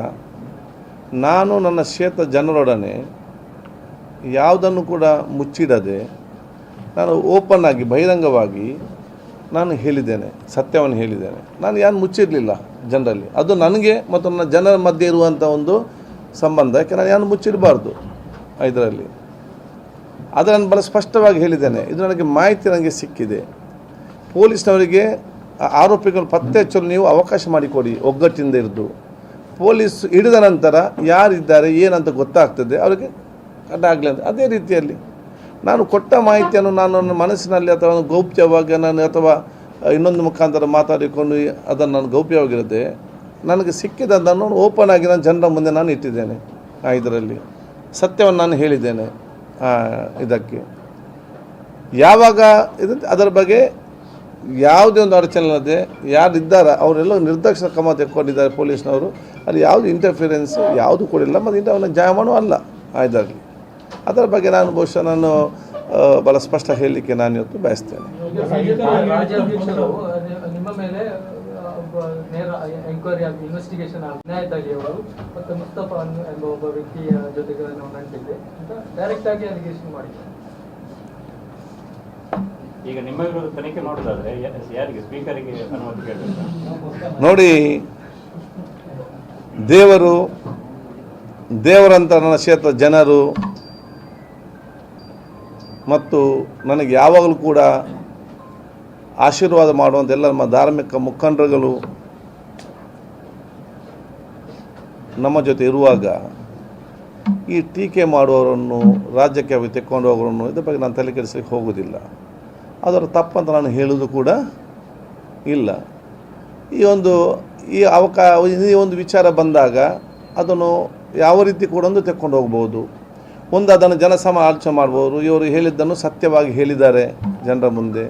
ನಾನು ನನ್ನ ಕ್ಷೇತ್ರ ಜನರೊಡನೆ ಯಾವುದನ್ನು ಕೂಡ ಮುಚ್ಚಿಡದೆ ನಾನು ಓಪನ್ ಆಗಿ ಬಹಿರಂಗವಾಗಿ ನಾನು ಹೇಳಿದ್ದೇನೆ, ಸತ್ಯವನ್ನು ಹೇಳಿದ್ದೇನೆ. ನಾನು ಯಾರು ಮುಚ್ಚಿರಲಿಲ್ಲ ಜನರಲ್ಲಿ. ಅದು ನನಗೆ ಮತ್ತು ನನ್ನ ಜನರ ಮಧ್ಯೆ ಇರುವಂಥ ಒಂದು ಸಂಬಂಧ. ಯಾಕೆ ನಾನು ಯಾರು ಮುಚ್ಚಿರಬಾರ್ದು ಇದರಲ್ಲಿ. ಆದರೆ ನಾನು ಭಾಳ ಸ್ಪಷ್ಟವಾಗಿ ಹೇಳಿದ್ದೇನೆ. ಇದು ನನಗೆ ಮಾಹಿತಿ ನನಗೆ ಸಿಕ್ಕಿದೆ. ಪೊಲೀಸ್ನವರಿಗೆ ಆರೋಪಿಗಳು ಪತ್ತೆ ಹಚ್ಚಲು ನೀವು ಅವಕಾಶ ಮಾಡಿಕೊಡಿ, ಒಗ್ಗಟ್ಟಿಂದ ಇದ್ದು. ಪೊಲೀಸ್ ಹಿಡಿದ ನಂತರ ಯಾರಿದ್ದಾರೆ ಏನಂತ ಗೊತ್ತಾಗ್ತದೆ, ಅವರಿಗೆ ಅಡ್ಡಾಗಲಿ ಅಂತ. ಅದೇ ರೀತಿಯಲ್ಲಿ ನಾನು ಕೊಟ್ಟ ಮಾಹಿತಿಯನ್ನು ನಾನು ನನ್ನ ಮನಸ್ಸಿನಲ್ಲಿ ಅಥವಾ ಗೌಪ್ಯವಾಗಿ ನಾನು ಅಥವಾ ಇನ್ನೊಂದು ಮುಖಾಂತರ ಮಾತಾಡಿಕೊಂಡು ಅದನ್ನು ನಾನು ಗೌಪ್ಯವಾಗಿರುತ್ತೆ. ನನಗೆ ಸಿಕ್ಕಿದ್ದನ್ನು ಓಪನ್ ಆಗಿ ನಾನು ಜನರ ಮುಂದೆ ನಾನು ಇಟ್ಟಿದ್ದೇನೆ. ಇದರಲ್ಲಿ ಸತ್ಯವನ್ನು ನಾನು ಹೇಳಿದ್ದೇನೆ. ಇದಕ್ಕೆ ಯಾವಾಗ ಅದರ ಬಗ್ಗೆ ಯಾವುದೇ ಒಂದು ಅಡಚಣೆ ಇಲ್ಲದೆ ಯಾರಿದ್ದಾರೆ ಅವರೆಲ್ಲ ನಿರ್ದಾಕ್ಷಿಣ್ಯ ಕ್ರಮ ತೆಗೆದುಕೊಂಡಿದ್ದಾರೆ ಪೊಲೀಸ್ನವರು. ಅಲ್ಲಿ ಯಾವುದು ಇಂಟರ್ಫಿರೆನ್ಸ್ ಯಾವುದು ಕೊಡಿಲ್ಲ ಮತ್ತು ಅವನ ಜಾಮೀನು ಅಲ್ಲ ಇದರಲ್ಲಿ. ಅದರ ಬಗ್ಗೆ ನಾನು ಬಹುಶಃ ನಾನು ಭಾಳ ಸ್ಪಷ್ಟ ಹೇಳಲಿಕ್ಕೆ ನಾನು ಇವತ್ತು ಬಯಸ್ತೇನೆ. ನಿಮ್ಮ ಮೇಲೆ ನೇರ ಎಂಕ್ವೈರಿ ಆಗಿ ಇನ್ವೆಸ್ಟಿಗೇಷನ್ ನ್ಯಾಯದಾಗಿ ಅವರು ಮತ್ತು ಮುಸ್ತಫಾ ಎಂಬ ಒಬ್ಬ ವ್ಯಕ್ತಿಯ ಜೊತೆಗೆ ನಾವು ನಂಟಿದ್ದೆ ಅಂತ ಡೈರೆಕ್ಟ್ ಆಗಿ ಅಲಿಗೇಷನ್ ಮಾಡಿದ್ದಾರೆ. ಈಗ ನಿಮ್ಮ ವಿರುದ್ಧ ತನಿಖೆ ಮಾಡೋದಾದ್ರೆ ಯಾರಿಗೆ, ಸ್ಪೀಕರಿಗೆ ಅನುಮತಿ ಕೇಳಬೇಕು? ನೋಡಿ, ದೇವರಂತ ನನ್ನ ಕ್ಷೇತ್ರ ಜನರು ಮತ್ತು ನನಗೆ ಯಾವಾಗಲೂ ಕೂಡ ಆಶೀರ್ವಾದ ಮಾಡುವಂಥ ಎಲ್ಲ ನಮ್ಮ ಧಾರ್ಮಿಕ ಮುಖಂಡರುಗಳು ನಮ್ಮ ಜೊತೆ ಇರುವಾಗ ಈ ಟೀಕೆ ಮಾಡುವವರನ್ನು, ರಾಜ್ಯಕ್ಕೆ ತೆಕ್ಕೊಂಡು ಹೋಗೋರನ್ನು ಇದ್ರ ಬಗ್ಗೆ ನಾನು ತಲೆ ಕೆಡಿಸಲಿಕ್ಕೆ ಹೋಗೋದಿಲ್ಲ. ಅದರ ತಪ್ಪಂತ ನಾನು ಹೇಳೋದು ಕೂಡ ಇಲ್ಲ. ಈ ಒಂದು ವಿಚಾರ ಬಂದಾಗ ಅದನ್ನು ಯಾವ ರೀತಿ ಕೂಡ ತೆಕ್ಕೊಂಡು ಹೋಗ್ಬೋದು. ಅದನ್ನು ಜನಸಮಾಲೋಚನೆ ಮಾಡ್ಬೋದು. ಇವರು ಹೇಳಿದ್ದನ್ನು ಸತ್ಯವಾಗಿ ಹೇಳಿದ್ದಾರೆ ಜನರ ಮುಂದೆ,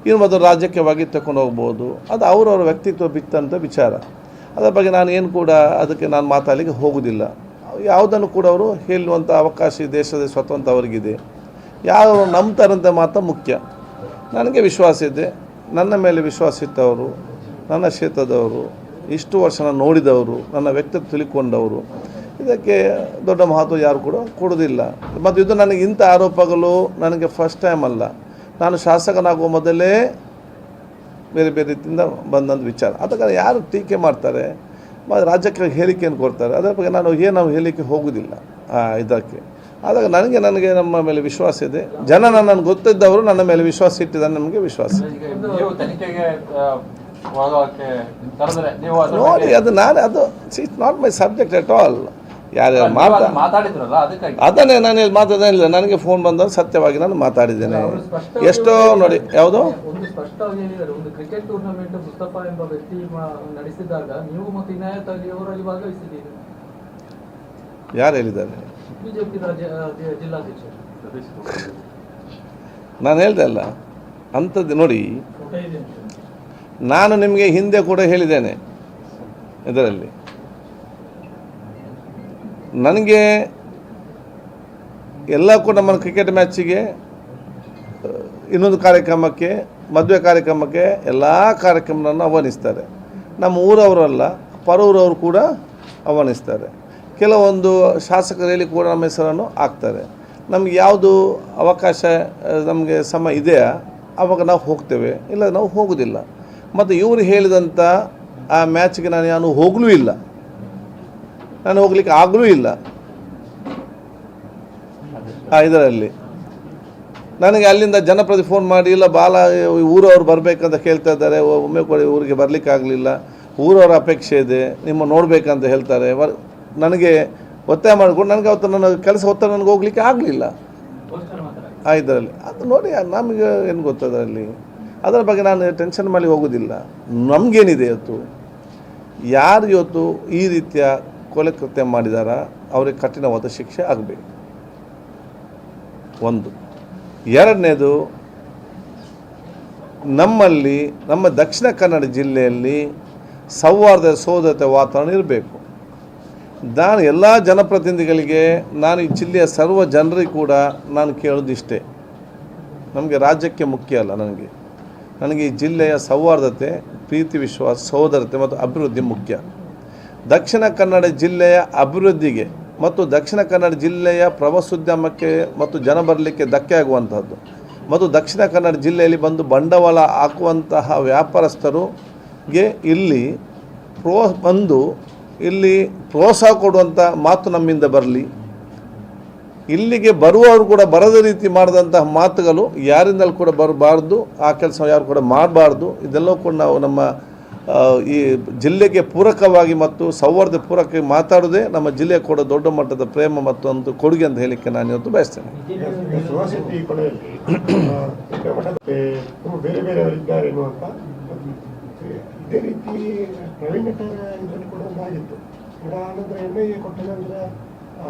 ಇನ್ನು ಮೊದಲು ರಾಜಕೀಯವಾಗಿ ತಗೊಂಡು ಹೋಗ್ಬೋದು. ಅದು ಅವರವರ ವ್ಯಕ್ತಿತ್ವ ಬಿತ್ತಂಥ ವಿಚಾರ. ಅದರ ಬಗ್ಗೆ ನಾನು ಏನು ಕೂಡ ಅದಕ್ಕೆ ನಾನು ಮಾತಾಡಲಿಕ್ಕೆ ಹೋಗೋದಿಲ್ಲ. ಯಾವುದನ್ನು ಕೂಡ ಅವರು ಹೇಳುವಂಥ ಅವಕಾಶ ಈ ದೇಶದ ಸ್ವತಂತ್ರ ಅವರಿಗಿದೆ. ಯಾರು ನಂಬ್ತಾರಂತ ಮಾತ್ರ ಮುಖ್ಯ. ನನಗೆ ವಿಶ್ವಾಸ ಇದೆ, ನನ್ನ ಮೇಲೆ ವಿಶ್ವಾಸ ಇಟ್ಟವರು, ನನ್ನ ಕ್ಷೇತ್ರದವರು, ಇಷ್ಟು ವರ್ಷ ನಾನು ನೋಡಿದವರು, ನನ್ನ ವ್ಯಕ್ತಿತ್ವ ತಿಳ್ಕೊಂಡವರು, ಇದಕ್ಕೆ ದೊಡ್ಡ ಮಹತ್ವ ಯಾರು ಕೂಡ ಕೊಡೋದಿಲ್ಲ. ಮತ್ತು ಇದು ನನಗೆ ಇಂಥ ಆರೋಪಗಳು ನನಗೆ ಫಸ್ಟ್ ಟೈಮ್ ಅಲ್ಲ. ನಾನು ಶಾಸಕನಾಗುವ ಮೊದಲೇ ಬೇರೆ ಬೇರೆ ರೀತಿಯಿಂದ ಬಂದಂಥ ವಿಚಾರ. ಅದಕ್ಕೆ ಯಾರು ಟೀಕೆ ಮಾಡ್ತಾರೆ, ರಾಜ್ಯಕ್ಕೆ ಹೇಳಿಕೆಯನ್ನು ಕೊಡ್ತಾರೆ, ಅದರ ಬಗ್ಗೆ ನಾವು ಹೇಳಿಕೆ ಹೋಗೋದಿಲ್ಲ ಇದಕ್ಕೆ. ಆದಾಗ ನನಗೆ ನಮ್ಮ ಮೇಲೆ ವಿಶ್ವಾಸ ಇದೆ. ಜನ ನನ್ನನ್ನು ಗೊತ್ತಿದ್ದವರು ನನ್ನ ಮೇಲೆ ವಿಶ್ವಾಸ ಇಟ್ಟಿದ್ದಾರೆ, ನಮಗೆ ವಿಶ್ವಾಸ. ನೋಡಿ, ಅದು it's not my subject at all. ಯಾರ್ಯಾರು ಮಾತಾಡಿದ್ರಲ್ಲ ಅದನ್ನೇ ನಾನು ಮಾತಾಡಿಲ್ಲ. ನನಗೆ ಫೋನ್ ಬಂದಾಗ ಸತ್ಯವಾಗಿ ನಾನು ಮಾತಾಡಿದ್ದೇನೆ. ಎಷ್ಟೋ ನೋಡಿ, ಯಾವುದೋ ಒಂದು ಸ್ಪಷ್ಟವಾಗಿ ಹೇಳಿದ್ದಾರೆ, ಒಂದು ಕ್ರಿಕೆಟ್ ಟೂರ್ನಮೆಂಟ್ ಮುಸ್ತಫಾ ಎಂಬ ವ್ಯಕ್ತಿ ನಡೆಸಿದಾಗ ನೀವು ಮತ್ತು ಇನಾಯತ್ ಅಲಿ ಅವರಲ್ಲಿ ಭಾಗವಹಿಸಿದ್ದೀರಿ. ಯಾರು ಹೇಳಿದ್ದಾರೆ? ಬಿಜೆಪಿ ಜಿಲ್ಲಾಧ್ಯಕ್ಷರು. ನಾನು ಹೇಳ್ದೆ ಅಲ್ಲ ಅಂಥದ್ದು. ನೋಡಿ, ನಾನು ನಿಮಗೆ ಹಿಂದೆ ಕೂಡ ಹೇಳಿದ್ದೇನೆ, ಇದರಲ್ಲಿ ನನಗೆ ಎಲ್ಲ ಕೂಡ ನಮ್ಮ ಕ್ರಿಕೆಟ್ ಮ್ಯಾಚಿಗೆ, ಇನ್ನೊಂದು ಕಾರ್ಯಕ್ರಮಕ್ಕೆ, ಮದುವೆ ಕಾರ್ಯಕ್ರಮಕ್ಕೆ ಎಲ್ಲ ಕಾರ್ಯಕ್ರಮವನ್ನು ಆಹ್ವಾನಿಸ್ತಾರೆ. ನಮ್ಮ ಊರವರಲ್ಲ, ಪರೂರವರು ಕೂಡ ಆಹ್ವಾನಿಸ್ತಾರೆ. ಕೆಲವೊಂದು ಶಾಸಕರಲ್ಲಿ ಕೂಡ ನಮ್ಮ ಹೆಸರನ್ನು ಹಾಕ್ತಾರೆ. ನಮಗೆ ಯಾವುದು ಅವಕಾಶ ನಮಗೆ ಸಮಯ ಇದೆಯಾ ಆವಾಗ ನಾವು ಹೋಗ್ತೇವೆ, ಇಲ್ಲ ನಾವು ಹೋಗೋದಿಲ್ಲ. ಮತ್ತು ಇವರು ಹೇಳಿದಂಥ ಆ ಮ್ಯಾಚ್ಗೆ ನಾನು ಹೋಗಲೂ ಇಲ್ಲ, ನಾನು ಹೋಗ್ಲಿಕ್ಕೆ ಆಗಲೂ ಇಲ್ಲ. ಇದರಲ್ಲಿ ನನಗೆ ಅಲ್ಲಿಂದ ಜನಪ್ರತಿ ಫೋನ್ ಮಾಡಿ, ಇಲ್ಲ ಊರವ್ರು ಬರಬೇಕಂತ ಕೇಳ್ತಾ ಇದ್ದಾರೆ, ಒಮ್ಮೆ ಕೂಡ ಊರಿಗೆ ಬರಲಿಕ್ಕೆ ಆಗಲಿಲ್ಲ, ಊರವರ ಅಪೇಕ್ಷೆ ಇದೆ, ನಿಮ್ಮ ನೋಡಬೇಕಂತ ಹೇಳ್ತಾರೆ. ನನಗೆ ಒತ್ತಾಯ ಮಾಡಿಕೊಂಡು ನನಗೆ ಅವತ್ತು ನನ್ನ ಕೆಲಸ ಒತ್ತಡ ನನಗೆ ಹೋಗ್ಲಿಕ್ಕೆ ಆಗಲಿಲ್ಲ ಇದರಲ್ಲಿ. ಅದು ನೋಡಿ ನಮಗೆ ಏನು ಗೊತ್ತದರಲ್ಲಿ, ಅದರ ಬಗ್ಗೆ ನಾನು ಟೆನ್ಷನ್ ಮಾಡಿ ಹೋಗೋದಿಲ್ಲ. ನಮಗೇನಿದೆ ಇವತ್ತು, ಯಾರು ಇವತ್ತು ಈ ರೀತಿಯ ಕೊಲೆ ಕೃತ್ಯ ಮಾಡಿದಾರ ಅವರಿಗೆ ಕಠಿಣವಾದ ಶಿಕ್ಷೆ ಆಗಬೇಕು. ಒಂದು. ಎರಡನೇದು, ನಮ್ಮಲ್ಲಿ ನಮ್ಮ ದಕ್ಷಿಣ ಕನ್ನಡ ಜಿಲ್ಲೆಯಲ್ಲಿ ಸೌಹಾರ್ದ ಸೋದರತೆ ವಾತಾವರಣ ಇರಬೇಕು. ನಾನು ಎಲ್ಲ ಜನಪ್ರತಿನಿಧಿಗಳಿಗೆ, ನಾನು ಈ ಜಿಲ್ಲೆಯ ಸರ್ವ ಜನರಿಗೆ ಕೂಡ ನಾನು ಕೇಳೋದಿಷ್ಟೇ, ನಮಗೆ ರಾಜ್ಯಕ್ಕೆ ಮುಖ್ಯ ಅಲ್ಲ, ನನಗೆ ಈ ಜಿಲ್ಲೆಯ ಸೌಹಾರ್ದತೆ, ಪ್ರೀತಿ, ವಿಶ್ವಾಸ, ಸಹೋದರತೆ ಮತ್ತು ಅಭಿವೃದ್ಧಿ ಮುಖ್ಯ. ದಕ್ಷಿಣ ಕನ್ನಡ ಜಿಲ್ಲೆಯ ಅಭಿವೃದ್ಧಿಗೆ ಮತ್ತು ದಕ್ಷಿಣ ಕನ್ನಡ ಜಿಲ್ಲೆಯ ಪ್ರವಾಸೋದ್ಯಮಕ್ಕೆ ಮತ್ತು ಜನ ಬರಲಿಕ್ಕೆ ಧಕ್ಕೆ ಆಗುವಂಥದ್ದು ಮತ್ತು ದಕ್ಷಿಣ ಕನ್ನಡ ಜಿಲ್ಲೆಯಲ್ಲಿ ಬಂದು ಬಂಡವಾಳ ಹಾಕುವಂತಹ ವ್ಯಾಪಾರಸ್ಥರಿಗೆ ಇಲ್ಲಿ ಪ್ರೋತ್ಸಾಹ ಕೊಡುವಂಥ ಮಾತು ನಮ್ಮಿಂದ ಬರಲಿ. ಇಲ್ಲಿಗೆ ಬರುವವರು ಕೂಡ ಬರದ ರೀತಿ ಮಾಡಿದಂತಹ ಮಾತುಗಳು ಯಾರಿಂದಲೂ ಕೂಡ ಬರಬಾರ್ದು, ಆ ಕೆಲಸ ಯಾರು ಕೂಡ ಮಾಡಬಾರ್ದು. ಇದೆಲ್ಲವೂ ಕೂಡ ನಾವು ನಮ್ಮ ಈ ಜಿಲ್ಲೆಗೆ ಪೂರಕವಾಗಿ ಮತ್ತು ಸೌಹಾರ್ದ ಪೂರಕವಾಗಿ ಮಾತಾಡೋದೇ ನಮ್ಮ ಜಿಲ್ಲೆಗೆ ಕೂಡ ದೊಡ್ಡ ಮಟ್ಟದ ಪ್ರೇಮ ಮತ್ತು ಒಂದು ಕೊಡುಗೆ ಅಂತ ಹೇಳಲಿಕ್ಕೆ ನಾನು ಇವತ್ತು ಬಯಸ್ತೇನೆ. ಬೇರೆ ಬೇರೆಯವರಿದ್ದಾರೆ ಎನ್ನುವಂತ ಇದೇ ರೀತಿ ಪ್ರವೀಣ್ ಇದರಲ್ಲಿ ಕೂಡ ಒಂದಾಗಿತ್ತು. ಆನಂತರ NIA ಕೊಟ್ಟ ನಂತರ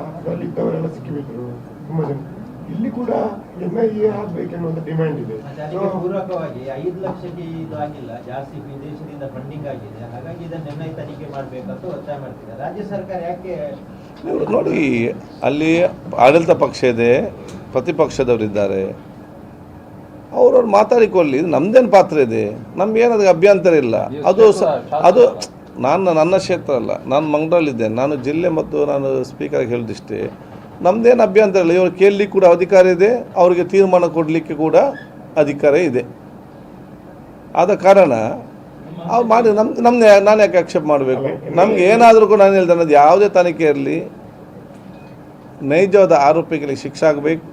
ಅದರಲ್ಲಿದ್ದವರೆಲ್ಲ ಸಿಕ್ಕಿಬಿಟ್ರು ತುಂಬ ಜನ. ಇಲ್ಲಿ ಕೂಡ NIA ಆಗ್ಬೇಕೆನ್ನುವಂತ ಡಿಮ್ಯಾಂಡ್ ಇದೆ. ಪೂರಕವಾಗಿ 5 ಲಕ್ಷಕ್ಕೆ ಇದು ಆಗಿಲ್ಲ, ಜಾಸ್ತಿ ವಿದೇಶದಿಂದ ಫಂಡಿಂಗ್ ಆಗಿದೆ, ಹಾಗಾಗಿ ಇದನ್ನು NIA ತನಿಖೆ ಮಾಡಬೇಕಂತ ಒತ್ತಾಯ ಮಾಡ್ತಿದ್ದಾರೆ. ರಾಜ್ಯ ಸರ್ಕಾರ ಯಾಕೆ ನೋಡಿ, ಅಲ್ಲಿ ಆಡಳಿತ ಪಕ್ಷ ಇದೆ, ಪ್ರತಿಪಕ್ಷದವರಿದ್ದಾರೆ, ಅವ್ರವ್ರು ಮಾತಾಡಿಕೊಳ್ಳಿ, ನಮ್ದೇನು ಪಾತ್ರ ಇದೆ, ನಮ್ಗೇನದಕ್ಕೆ ಅಭ್ಯಂತರ ಇಲ್ಲ. ಅದು ನನ್ನ ಕ್ಷೇತ್ರ ಅಲ್ಲ, ನಾನು ಮಂಗಳೂರಲ್ಲಿದ್ದೇನೆ, ನಾನು ಜಿಲ್ಲೆ ಮತ್ತು ನಾನು ಸ್ಪೀಕರ್ಗೆ ಹೇಳಿದಿಷ್ಟೇ, ನಮ್ಮದೇನು ಅಭ್ಯಂತರ ಇಲ್ಲ. ಇವರು ಕೇಳಲಿಕ್ಕೆ ಕೂಡ ಅಧಿಕಾರ ಇದೆ, ಅವರಿಗೆ ತೀರ್ಮಾನ ಕೊಡಲಿಕ್ಕೆ ಕೂಡ ಅಧಿಕಾರ ಇದೆ. ಆದ ಕಾರಣ ಅವ್ರು ಮಾಡಿ ನಾನು ಯಾಕೆ ಆಕ್ಷೇಪ ಮಾಡಬೇಕು? ನಮ್ಗೆ ಏನಾದರೂ ಕೂಡ ನಾನು ಹೇಳ್ದೆ, ಅನ್ನೋದು ಯಾವುದೇ ತನಿಖೆ ಇರಲಿ, ನೈಜವಾದ ಆರೋಪಿಗಳಿಗೆ ಶಿಕ್ಷೆ ಆಗಬೇಕು.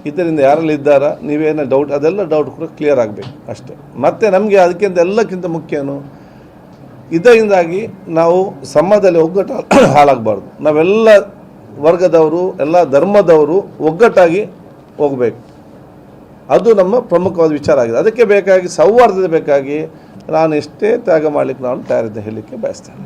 ಇದರಿಂದ ಯಾರಲ್ಲಿ ಇದ್ದಾರಾ, ನೀವೇನೋ ಡೌಟ್, ಅದೆಲ್ಲ ಡೌಟ್ ಕೂಡ ಕ್ಲಿಯರ್ ಆಗಬೇಕು ಅಷ್ಟೇ. ಮತ್ತು ನಮಗೆ ಅದಕ್ಕಿಂತ ಎಲ್ಲಕ್ಕಿಂತ ಮುಖ್ಯನು, ಇದರಿಂದಾಗಿ ನಾವು ಸಮಾಜದಲ್ಲಿ ಒಗ್ಗಟ್ಟು ಹಾಳಾಗಬಾರ್ದು. ನಾವೆಲ್ಲ ವರ್ಗದವರು, ಎಲ್ಲ ಧರ್ಮದವರು ಒಗ್ಗಟ್ಟಾಗಿ ಹೋಗಬೇಕು. ಅದು ನಮ್ಮ ಪ್ರಮುಖವಾದ ವಿಚಾರ ಆಗಿದೆ. ಅದಕ್ಕೆ ಬೇಕಾಗಿ ಸೌಹಾರ್ದತೆ ಬೇಕಾಗಿ ನಾನು ಎಷ್ಟೇ ತ್ಯಾಗ ಮಾಡಲಿಕ್ಕೆ ನಾನು ತಯಾರಿದ್ದೆ ಹೇಳಲಿಕ್ಕೆ ಬಯಸ್ತೇನೆ.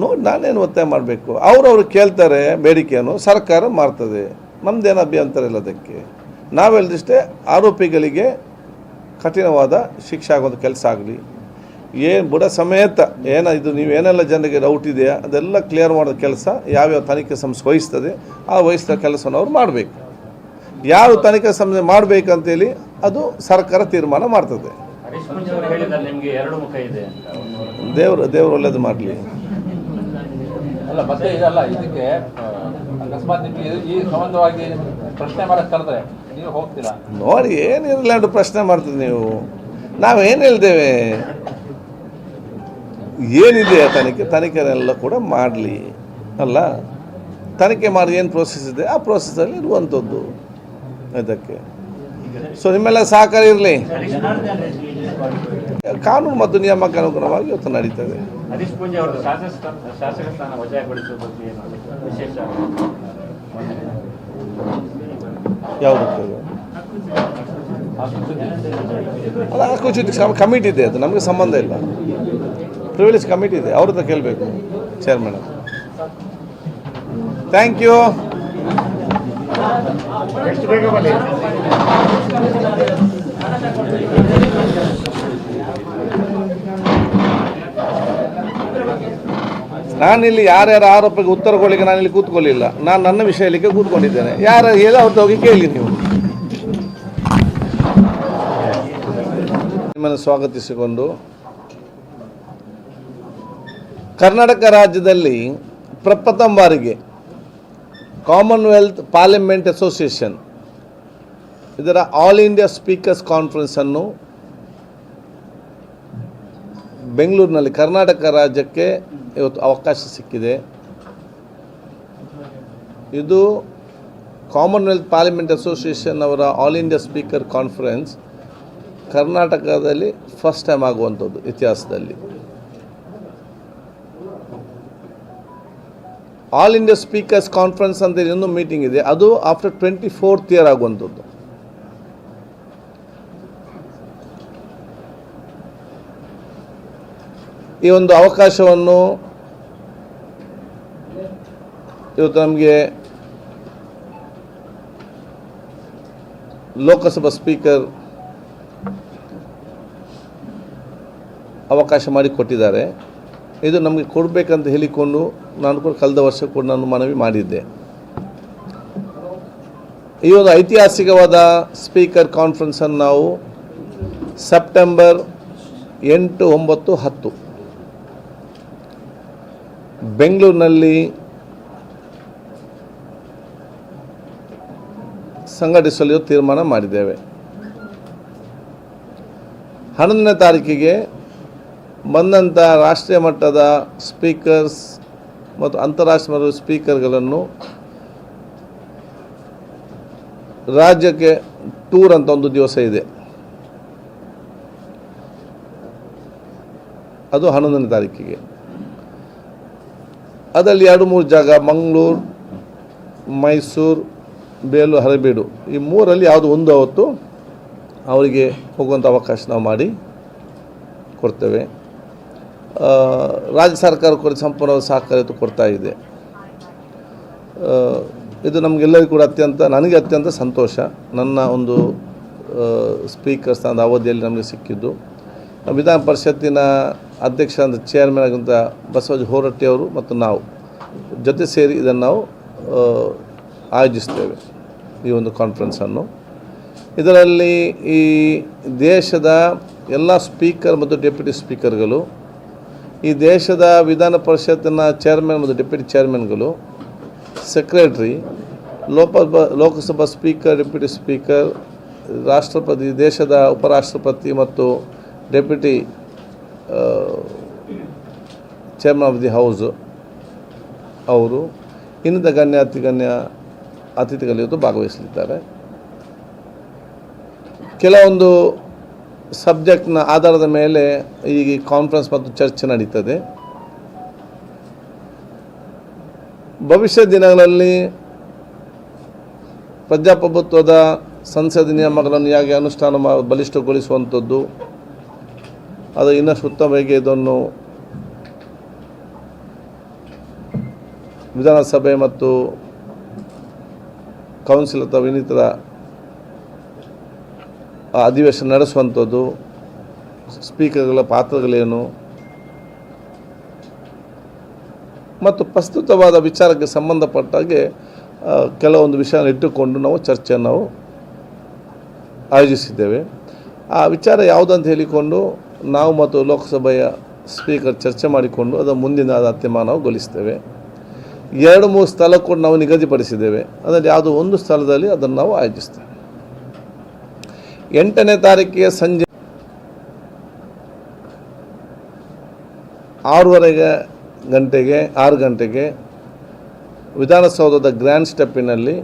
ನೋಡಿ, ನಾನೇನು ಒತ್ತಾಯ ಮಾಡಬೇಕು? ಅವ್ರವ್ರು ಕೇಳ್ತಾರೆ ಬೇಡಿಕೆಯನ್ನು, ಸರ್ಕಾರ ಮಾಡ್ತದೆ, ನಮ್ಮದೇನು ಅಭ್ಯಂತರ ಇಲ್ಲ. ಅದಕ್ಕೆ ನಾವು ಹೇಳಿದಷ್ಟೇ, ಆರೋಪಿಗಳಿಗೆ ಕಠಿಣವಾದ ಶಿಕ್ಷೆ ಆಗೋದು ಕೆಲಸ ಆಗಲಿ. ಬುಡ ಸಮೇತ ಇದು ನೀವೇನೆಲ್ಲ ಜನರಿಗೆ ಡೌಟ್ ಇದೆಯಾ ಅದೆಲ್ಲ ಕ್ಲಿಯರ್ ಮಾಡೋ ಕೆಲಸ ಯಾವ್ಯಾವ ತನಿಖೆ ಸಂಸ್ಥೆ ವಹಿಸ್ತದೆ ಆ ವಹಿಸಿದ ಕೆಲಸವನ್ನು ಅವ್ರು ಮಾಡಬೇಕು. ಯಾರು ತನಿಖೆ ಸಂಸ್ಥೆ ಮಾಡಬೇಕಂತೇಳಿ ಅದು ಸರ್ಕಾರ ತೀರ್ಮಾನ ಮಾಡ್ತದೆ. ದೇವರು ಒಳ್ಳೇದು ಮಾಡಲಿ. ಅಲ್ಲ, ಮತ್ತೆ ಇದಲ್ಲ, ಇದಕ್ಕೆ ಅಕಸ್ಮಾತ್ ನಿಮಗೆ ಈ ಸಂಬಂಧವಾಗಿ ಪ್ರಶ್ನೆ ಮಾಡಕ್ಕೆ ಕರೆದ್ರೆ ನೀವು ಹೋಗ್ತೀರಾ? ನೋಡಿ, ಏನಿರಲ್ಲ ಅಂತ ಪ್ರಶ್ನೆ ಮಾಡ್ತೀವಿ ನೀವು. ನಾವೇನು ಹೇಳ್ತೇವೆ, ಏನಿದೆ ತನಿಖೆನೆಲ್ಲ ಕೂಡ ಮಾಡಲಿ ಅಲ್ಲ. ತನಿಖೆ ಮಾಡಿ ಏನು ಪ್ರೋಸೆಸ್ ಇದೆ ಆ ಪ್ರೋಸೆಸ್ಸಲ್ಲಿ ಇರುವಂಥದ್ದು ಇದಕ್ಕೆ. ಸೊ ನಿಮ್ಮೆಲ್ಲ ಸಹಕಾರ ಇರಲಿ. ಕಾನೂನು ಮತ್ತು ನಿಯಮಕ್ಕೆ ಅನುಗುಣವಾಗಿ ಇವತ್ತು ನಡೀತದೆ. ಹರೀಶ್ ಪೂಂಜೆ ಅವರು ಶಾಸಕ ಸ್ಥಾನ ವಜಾಗೊಳಿಸುವ ಬಗ್ಗೆ ವಿಶೇಷ ಯಾವುದಕ್ಕೆ ಅಲ್ಲ, ಹಕ್ಕುಚ್ಯುತಿ ಕಮಿಟಿ ಇದೆ, ಅದು ನಮಗೆ ಸಂಬಂಧ ಇಲ್ಲ. ಪ್ರಿವಿಲೇಜ್ ಕಮಿಟಿ ಇದೆ, ಅವ್ರ ಹತ್ರ ಕೇಳಬೇಕು ಚೇರ್ಮನ್. Thank you. ಎಷ್ಟು ಬೇಗ ಬನ್ನಿ. ನಾನಿಲ್ಲಿ ಯಾರ್ಯಾರ ಆರೋಪಕ್ಕೆ ಉತ್ತರ ಕೊಡಲಿಕ್ಕೆ ನಾನಿಲ್ಲಿ ಕೂತ್ಕೊಳ್ಳಿಲ್ಲ. ನಾನು ನನ್ನ ವಿಷಯಕ್ಕೆ ಕೂತ್ಕೊಂಡಿದ್ದೇನೆ. ಯಾರು ಹೇಳಿ ಅವ್ರದ್ದು ಹೋಗಿ ಕೇಳಿ. ನೀವು ನಿಮ್ಮನ್ನು ಸ್ವಾಗತಿಸಿಕೊಂಡು, ಕರ್ನಾಟಕ ರಾಜ್ಯದಲ್ಲಿ ಪ್ರಪ್ರಥಮ ಬಾರಿಗೆ ಕಾಮನ್ವೆಲ್ತ್ ಪಾರ್ಲಿಮೆಂಟ್ ಅಸೋಸಿಯೇಷನ್ ಇದರ ಆಲ್ ಇಂಡಿಯಾ ಸ್ಪೀಕರ್ಸ್ ಕಾನ್ಫರೆನ್ಸನ್ನು ಬೆಂಗಳೂರಿನಲ್ಲಿ ಕರ್ನಾಟಕ ರಾಜ್ಯಕ್ಕೆ ಇವತ್ತು ಅವಕಾಶ ಸಿಕ್ಕಿದೆ. ಇದು ಕಾಮನ್ವೆಲ್ತ್ ಪಾರ್ಲಿಮೆಂಟ್ ಅಸೋಸಿಯೇಷನ್ ಅವರ ಆಲ್ ಇಂಡಿಯಾ ಸ್ಪೀಕರ್ ಕಾನ್ಫರೆನ್ಸ್ ಕರ್ನಾಟಕದಲ್ಲಿ ಫಸ್ಟ್ ಟೈಮ್ ಆಗುವಂಥದ್ದು ಇತಿಹಾಸದಲ್ಲಿ. ಆಲ್ ಇಂಡಿಯಾ ಸ್ಪೀಕರ್ಸ್ ಕಾನ್ಫರೆನ್ಸ್ ಅಂತ ಇನ್ನೊಂದು ಮೀಟಿಂಗ್ ಇದೆ, ಅದು ಆಫ್ಟರ್ 24th ಇಯರ್ ಆಗುವಂಥದ್ದು. ಈ ಒಂದು ಅವಕಾಶವನ್ನು ಇವತ್ತು ನಮಗೆ ಲೋಕಸಭಾ ಸ್ಪೀಕರ್ ಅವಕಾಶ ಮಾಡಿಕೊಟ್ಟಿದ್ದಾರೆ. ಇದು ನಮಗೆ ಕೊಡಬೇಕಂತ ಹೇಳಿಕೊಂಡು ನಾನು ಕೂಡ ಕಳೆದ ವರ್ಷ ಕೂಡ ನಾನು ಮನವಿ ಮಾಡಿದ್ದೆ. ಈ ಒಂದು ಐತಿಹಾಸಿಕವಾದ ಸ್ಪೀಕರ್ ಕಾನ್ಫರೆನ್ಸನ್ನು ನಾವು ಸೆಪ್ಟೆಂಬರ್ 8, 9, 10 ಬೆಂಗಳೂರಿನಲ್ಲಿ ಸಂಘಟಿಸಲು ತೀರ್ಮಾನ ಮಾಡಿದ್ದೇವೆ. 11ನೇ ತಾರೀಕಿಗೆ ಬಂದಂಥ ರಾಷ್ಟ್ರೀಯ ಮಟ್ಟದ ಸ್ಪೀಕರ್ಸ್ ಮತ್ತು ಅಂತಾರಾಷ್ಟ್ರೀಯ ಮಟ್ಟದ ಸ್ಪೀಕರ್ಗಳನ್ನು ರಾಜ್ಯಕ್ಕೆ ಟೂರ್ ಅಂತ ಒಂದು ದಿವಸ ಇದೆ, ಅದು 11ನೇ ತಾರೀಕಿಗೆ. ಅದರಲ್ಲಿ 2-3 ಜಾಗ, ಮಂಗಳೂರು, ಮೈಸೂರು, ಬೇಲೂರು, ಹಳೆಬೀಡು, ಈ 3ರಲ್ಲಿ ಯಾವುದು ಒಂದು ಅವತ್ತು ಅವರಿಗೆ ಹೋಗುವಂಥ ಅವಕಾಶ ನಾವು ಮಾಡಿ ಕೊಡ್ತೇವೆ. ರಾಜ್ಯ ಸರ್ಕಾರ ಕೂಡ ಸಂಪೂರ್ಣ ಸಹಕಾರ ಕೊಡ್ತಾ ಇದೆ. ಇದು ನಮಗೆಲ್ಲರಿಗೂ ಕೂಡ ನನಗೆ ಅತ್ಯಂತ ಸಂತೋಷ. ನನ್ನ ಒಂದು ಸ್ಪೀಕರ್ ಸ್ಥಾನದ ಅವಧಿಯಲ್ಲಿ ನಮಗೆ ಸಿಕ್ಕಿದ್ದು. ವಿಧಾನ ಪರಿಷತ್ತಿನ ಅಧ್ಯಕ್ಷ ಅಂತ ಚೇರ್ಮನ್ ಆಗಿಂತ ಬಸವರಾಜ ಹೊರಟ್ಟಿ ಅವರು ಮತ್ತು ನಾವು ಜೊತೆ ಸೇರಿ ಇದನ್ನು ನಾವು ಆಯೋಜಿಸ್ತೇವೆ, ಈ ಒಂದು ಕಾನ್ಫರೆನ್ಸನ್ನು. ಇದರಲ್ಲಿ ಈ ದೇಶದ ಎಲ್ಲ ಸ್ಪೀಕರ್ ಮತ್ತು ಡೆಪ್ಯೂಟಿ ಸ್ಪೀಕರ್ಗಳು, ಈ ದೇಶದ ವಿಧಾನ ಪರಿಷತ್ತಿನ ಚೇರ್ಮನ್ ಮತ್ತು ಡೆಪ್ಯೂಟಿ ಚೇರ್ಮನ್ಗಳು, secretary, Lok Sabha speaker, deputy speaker, ರಾಷ್ಟ್ರಪತಿ, ದೇಶದ ಉಪರಾಷ್ಟ್ರಪತಿ ಮತ್ತು deputy chairman of the house ಅವರು, ಇನ್ನಿತ ಗಣ್ಯ ಅತಿಥಿಗಳು ಇವತ್ತು ಭಾಗವಹಿಸಲಿದ್ದಾರೆ. ಕೆಲವೊಂದು ಸಬ್ಜೆಕ್ಟ್ನ ಆಧಾರದ ಮೇಲೆ ಈ ಕಾನ್ಫರೆನ್ಸ್ ಮತ್ತು ಚರ್ಚೆ ನಡೀತದೆ. ಭವಿಷ್ಯ ದಿನಗಳಲ್ಲಿ ಪ್ರಜಾಪ್ರಭುತ್ವದ ಸಂಸದೀಯ ನಿಯಮಗಳನ್ನು ಹೇಗೆ ಅನುಷ್ಠಾನ ಬಲಿಷ್ಠಗೊಳಿಸುವಂಥದ್ದು, ಅದು ಇನ್ನಷ್ಟು ಉತ್ತಮವಾಗಿ ಇದನ್ನು ವಿಧಾನಸಭೆ ಮತ್ತು ಕೌನ್ಸಿಲ್ ಅಥವಾ ಇನ್ನಿತರ ಅಧಿವೇಶನ ನಡೆಸುವಂಥದ್ದು, ಸ್ಪೀಕರ್ಗಳ ಪಾತ್ರಗಳೇನು ಮತ್ತು ಪ್ರಸ್ತುತವಾದ ವಿಚಾರಕ್ಕೆ ಸಂಬಂಧಪಟ್ಟಾಗೆ ಕೆಲವೊಂದು ವಿಷಯವನ್ನು ಇಟ್ಟುಕೊಂಡು ನಾವು ಚರ್ಚೆಯನ್ನು ನಾವು ಆಯೋಜಿಸಿದ್ದೇವೆ. ಆ ವಿಚಾರ ಯಾವುದಂತ ಹೇಳಿಕೊಂಡು ನಾವು ಮತ್ತು ಲೋಕಸಭೆಯ ಸ್ಪೀಕರ್ ಚರ್ಚೆ ಮಾಡಿಕೊಂಡು ಅದರ ಮುಂದಿನ ತೀರ್ಮಾನ ನಾವು ಗೊಳಿಸ್ತೇವೆ. 2-3 ಸ್ಥಳ ಕೂಡ ನಾವು ನಿಗದಿಪಡಿಸಿದ್ದೇವೆ. ಅದರಲ್ಲಿ ಯಾವುದೋ ಒಂದು ಸ್ಥಳದಲ್ಲಿ ಅದನ್ನು ನಾವು ಆಯೋಜಿಸ್ತೇವೆ. 8ನೇ ತಾರೀಕಿಗೆ ಸಂಜೆ 6 ಗಂಟೆಗೆ ವಿಧಾನಸೌಧದ ಗ್ರ್ಯಾಂಡ್ ಸ್ಟೆಪ್ಪಿನಲ್ಲಿ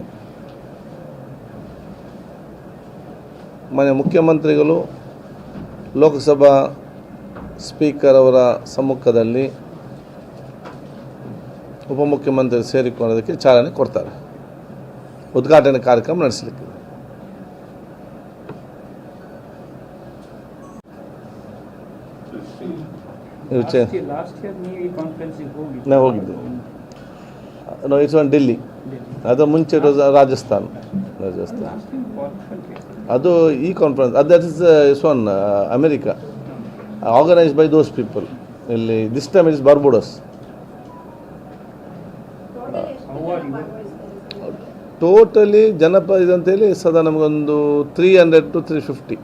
ಮುಖ್ಯಮಂತ್ರಿಗಳು, ಲೋಕಸಭಾ ಸ್ಪೀಕರ್ ಅವರ ಸಮ್ಮುಖದಲ್ಲಿ ಉಪಮುಖ್ಯಮಂತ್ರಿ ಸೇರಿಕೊಳ್ಳೋದಕ್ಕೆ ಚಾಲನೆ ಕೊಡ್ತಾರೆ. ಉದ್ಘಾಟನೆ ಕಾರ್ಯಕ್ರಮ ನಡೆಸಲಿಕ್ಕೆ ನಾವು ಹೋಗಿದ್ದೆ. ಇಟ್ಸ್ ಒನ್ ಡೆಲ್ಲಿ, ಅದರ ಮುಂಚೆ ರಾಜಸ್ಥಾನ್. ಅದು ಈ conference that is one America, organised by those people. ಇಲ್ಲಿ this time is Barbados. Totally ಜನಪ್ರತಿನಿಧಿ ಅಂತೇಳಿ ಸದಾ ನಮಗೊಂದು 300 to 350.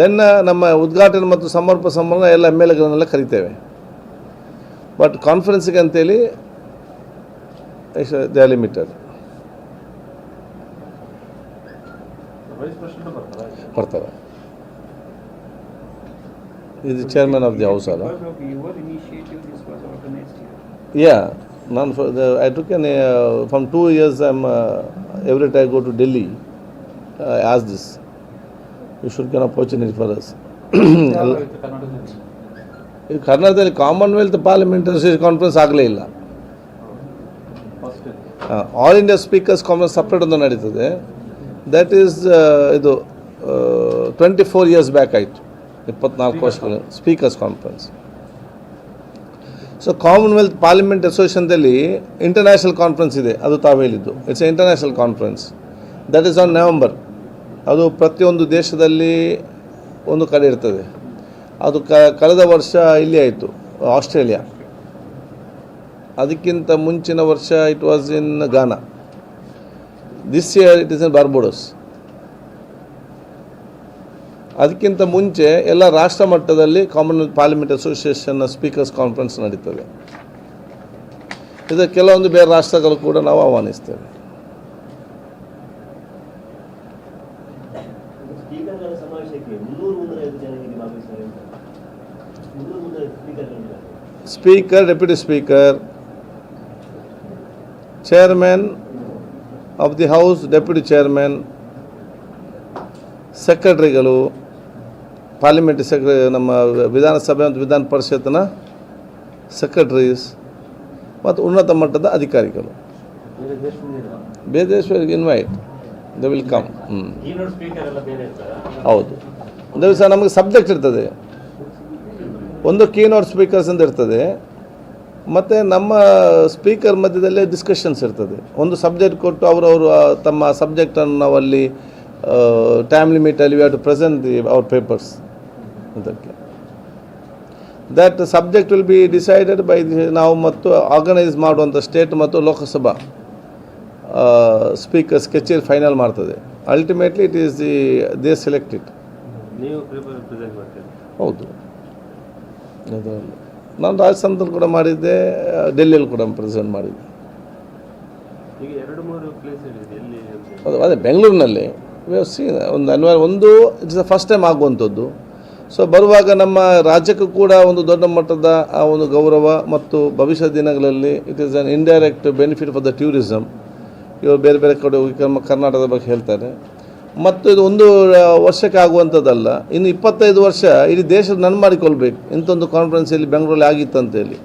ದೆನ್ ನಮ್ಮ ಉದ್ಘಾಟನೆ ಮತ್ತು ಸಮರ್ಪಣಾ ಸಮಾರಂಭ ಎಲ್ಲ MLAಗಳನ್ನೆಲ್ಲ ಕರಿತೇವೆ. ಬಟ್ ಕಾನ್ಫರೆನ್ಸಿಗೆ ಅಂತೇಳಿ ದೇ ಆರ್ ಲಿಮಿಟೆಡ್. ಬರ್ತಾರೆ. ಇದು ಚೇರ್ಮನ್ ಆಫ್ ದಿ ಹೌಸ್ ಅಲ್ಲ. ಯಾ, ನಾನು I took from 2 years every time I go to Delhi, I ask this. You should get opportunity for us. ಕರ್ನಾಟಕದಲ್ಲಿ ಈ ಕರ್ನಾಟಕದಲ್ಲಿ ಕಾಮನ್ವೆಲ್ತ್ ಪಾರ್ಲಿಮೆಂಟರಿ ಕಾನ್ಫರೆನ್ಸ್ ಆಗಲೇ ಇಲ್ಲ. First all India speakers conference separate ಒಂದು ನಡೀತದೆ. That is ಇದು 24 years ಬ್ಯಾಕ್ ಆಯಿತು, 24 ವರ್ಷಗಳು speakers conference. So Commonwealth parliament ಅಸೋಸಿಯೇಷನ್ದಲ್ಲಿ ಇಂಟರ್ನ್ಯಾಷನಲ್ ಕಾನ್ಫರೆನ್ಸ್ ಇದೆ, ಅದು ತಾವು ಹೇಳಿದ್ದು. It's a international conference, that is on November. ಅದು ಪ್ರತಿಯೊಂದು ದೇಶದಲ್ಲಿ ಒಂದು ಕಡೆ ಇರ್ತದೆ. ಅದು ಕಳೆದ ವರ್ಷ ಇಲ್ಲಿ ಆಯಿತು, ಆಸ್ಟ್ರೇಲಿಯಾ. ಅದಕ್ಕಿಂತ ಮುಂಚಿನ ವರ್ಷ it was in Ghana. This year it is in Barbados. ಅದಕ್ಕಿಂತ ಮುಂಚೆ ಎಲ್ಲ ರಾಷ್ಟ್ರ ಮಟ್ಟದಲ್ಲಿ ಕಾಮನ್ವೆಲ್ತ್ ಪಾರ್ಲಿಮೆಂಟ್ ಅಸೋಸಿಯೇಷನ್ನ ಸ್ಪೀಕರ್ಸ್ ಕಾನ್ಫರೆನ್ಸ್ ನಡೀತದೆ. ಇದು ಕೆಲವೊಂದು ಬೇರೆ ರಾಷ್ಟ್ರಗಳು ಕೂಡ ನಾವು ಆಹ್ವಾನಿಸ್ತೇವೆ. ಸ್ಪೀಕರ್ಗಳ ಸಮಾವೇಶಕ್ಕೆ 300-305 ಜನ ಹೀಗೆ ಭಾಗವಹಿಸ್ತಾರೆ. 300-305 ಸ್ಪೀಕರ್ಗಳಿದ್ದಾರೆ. Speaker, deputy speaker, chairman of the house, deputy chairman, ಸೆಕ್ರೆಟರಿಗಳು, ಪಾರ್ಲಿಮೆಂಟ್ರಿ ಸೆಕ್ರೆಟರಿ, ನಮ್ಮ ವಿಧಾನಸಭೆ ಮತ್ತು ವಿಧಾನ ಪರಿಷತ್ನ ಸೆಕ್ರೆಟರೀಸ್ ಮತ್ತು ಉನ್ನತ ಮಟ್ಟದ ಅಧಿಕಾರಿಗಳು. ಬೇರೆ ದೇಶದಿಂದ ಬೇರೆ ದೇಶಗಳಿಗೆ invite, they will come. Keynote speaker ಎಲ್ಲ ಬೇರೆ ಇರ್ತಾರೆ. ಹೌದು, ಒಂದು ದಿವಸ ನಮಗೆ ಸಬ್ಜೆಕ್ಟ್ ಇರ್ತದೆ. ಒಂದು ಕೀನೋಟ್ ಸ್ಪೀಕರ್ಸ್ ಅಂತ ಇರ್ತದೆ, ಮತ್ತು ನಮ್ಮ ಸ್ಪೀಕರ್ ಮಧ್ಯದಲ್ಲೇ ಡಿಸ್ಕಷನ್ಸ್ ಇರ್ತದೆ. ಒಂದು ಸಬ್ಜೆಕ್ಟ್ ಕೊಟ್ಟು ಅವರವರು ತಮ್ಮ ಸಬ್ಜೆಕ್ಟನ್ನು ನಾವು ಅಲ್ಲಿ ಟೈಮ್ ಲಿಮಿಟಲ್ಲಿ we have to present the our papers. ಅದಕ್ಕೆ that subject will be decided by ನಾವು ಮತ್ತು ಆರ್ಗನೈಸ್ ಮಾಡುವಂಥ ಸ್ಟೇಟ್ ಮತ್ತು ಲೋಕಸಭಾ ಸ್ಪೀಕರ್ಸ್ ಕಚೇರಿ ಫೈನಲ್ ಮಾಡ್ತದೆ. Ultimately it is they selected. ನೀವು ಪೇಪರ್ ಪ್ರೆಸೆಂಟ್ ಮಾಡ್ತೀರಿ? ಹೌದು, ಅದು ನಾನು ರಾಜಸ್ಥಾನದಲ್ಲಿ ಕೂಡ ಮಾಡಿದ್ದೆ, ಡೆಲ್ಲಿಯಲ್ಲಿ ಕೂಡ ಪ್ರೆಸೆಂಟ್ ಮಾಡಿದ್ದೆ. ಈಗ 2-3 ಪ್ಲೇಸ್ ಹೇಳಿದೆ, ಎಲ್ಲಿ ಅಂತ? ಅದು ಅದೇ ಬೆಂಗಳೂರಿನಲ್ಲಿ ಒಂದು ಇಟ್ಸ್ ದ ಫಸ್ಟ್ ಟೈಮ್ ಆಗುವಂಥದ್ದು. ಸೊ ಬರುವಾಗ ನಮ್ಮ ರಾಜ್ಯಕ್ಕೂ ಕೂಡ ಒಂದು ದೊಡ್ಡ ಮಟ್ಟದ ಆ ಒಂದು ಗೌರವ ಮತ್ತು ಭವಿಷ್ಯದ ದಿನಗಳಲ್ಲಿ it is an indirect benefit for the tourism. ಇವರು ಬೇರೆ ಬೇರೆ ಕಡೆ ಹೋಗಿ ಕರ್ನಾಟಕದ ಬಗ್ಗೆ ಹೇಳ್ತಾರೆ. ಮತ್ತು ಇದು ಒಂದು ವರ್ಷಕ್ಕೆ ಆಗುವಂಥದ್ದಲ್ಲ, ಇನ್ನು 25 ವರ್ಷ ಇಡೀ ದೇಶದ ನನ್ನ ಮಾಡಿಕೊಳ್ಬೇಕು. ಇಂಥೊಂದು ಕಾನ್ಫರೆನ್ಸ್ ಇಲ್ಲಿ ಬೆಂಗಳೂರಲ್ಲಿ ಆಗಿತ್ತು ಅಂತೇಳಿ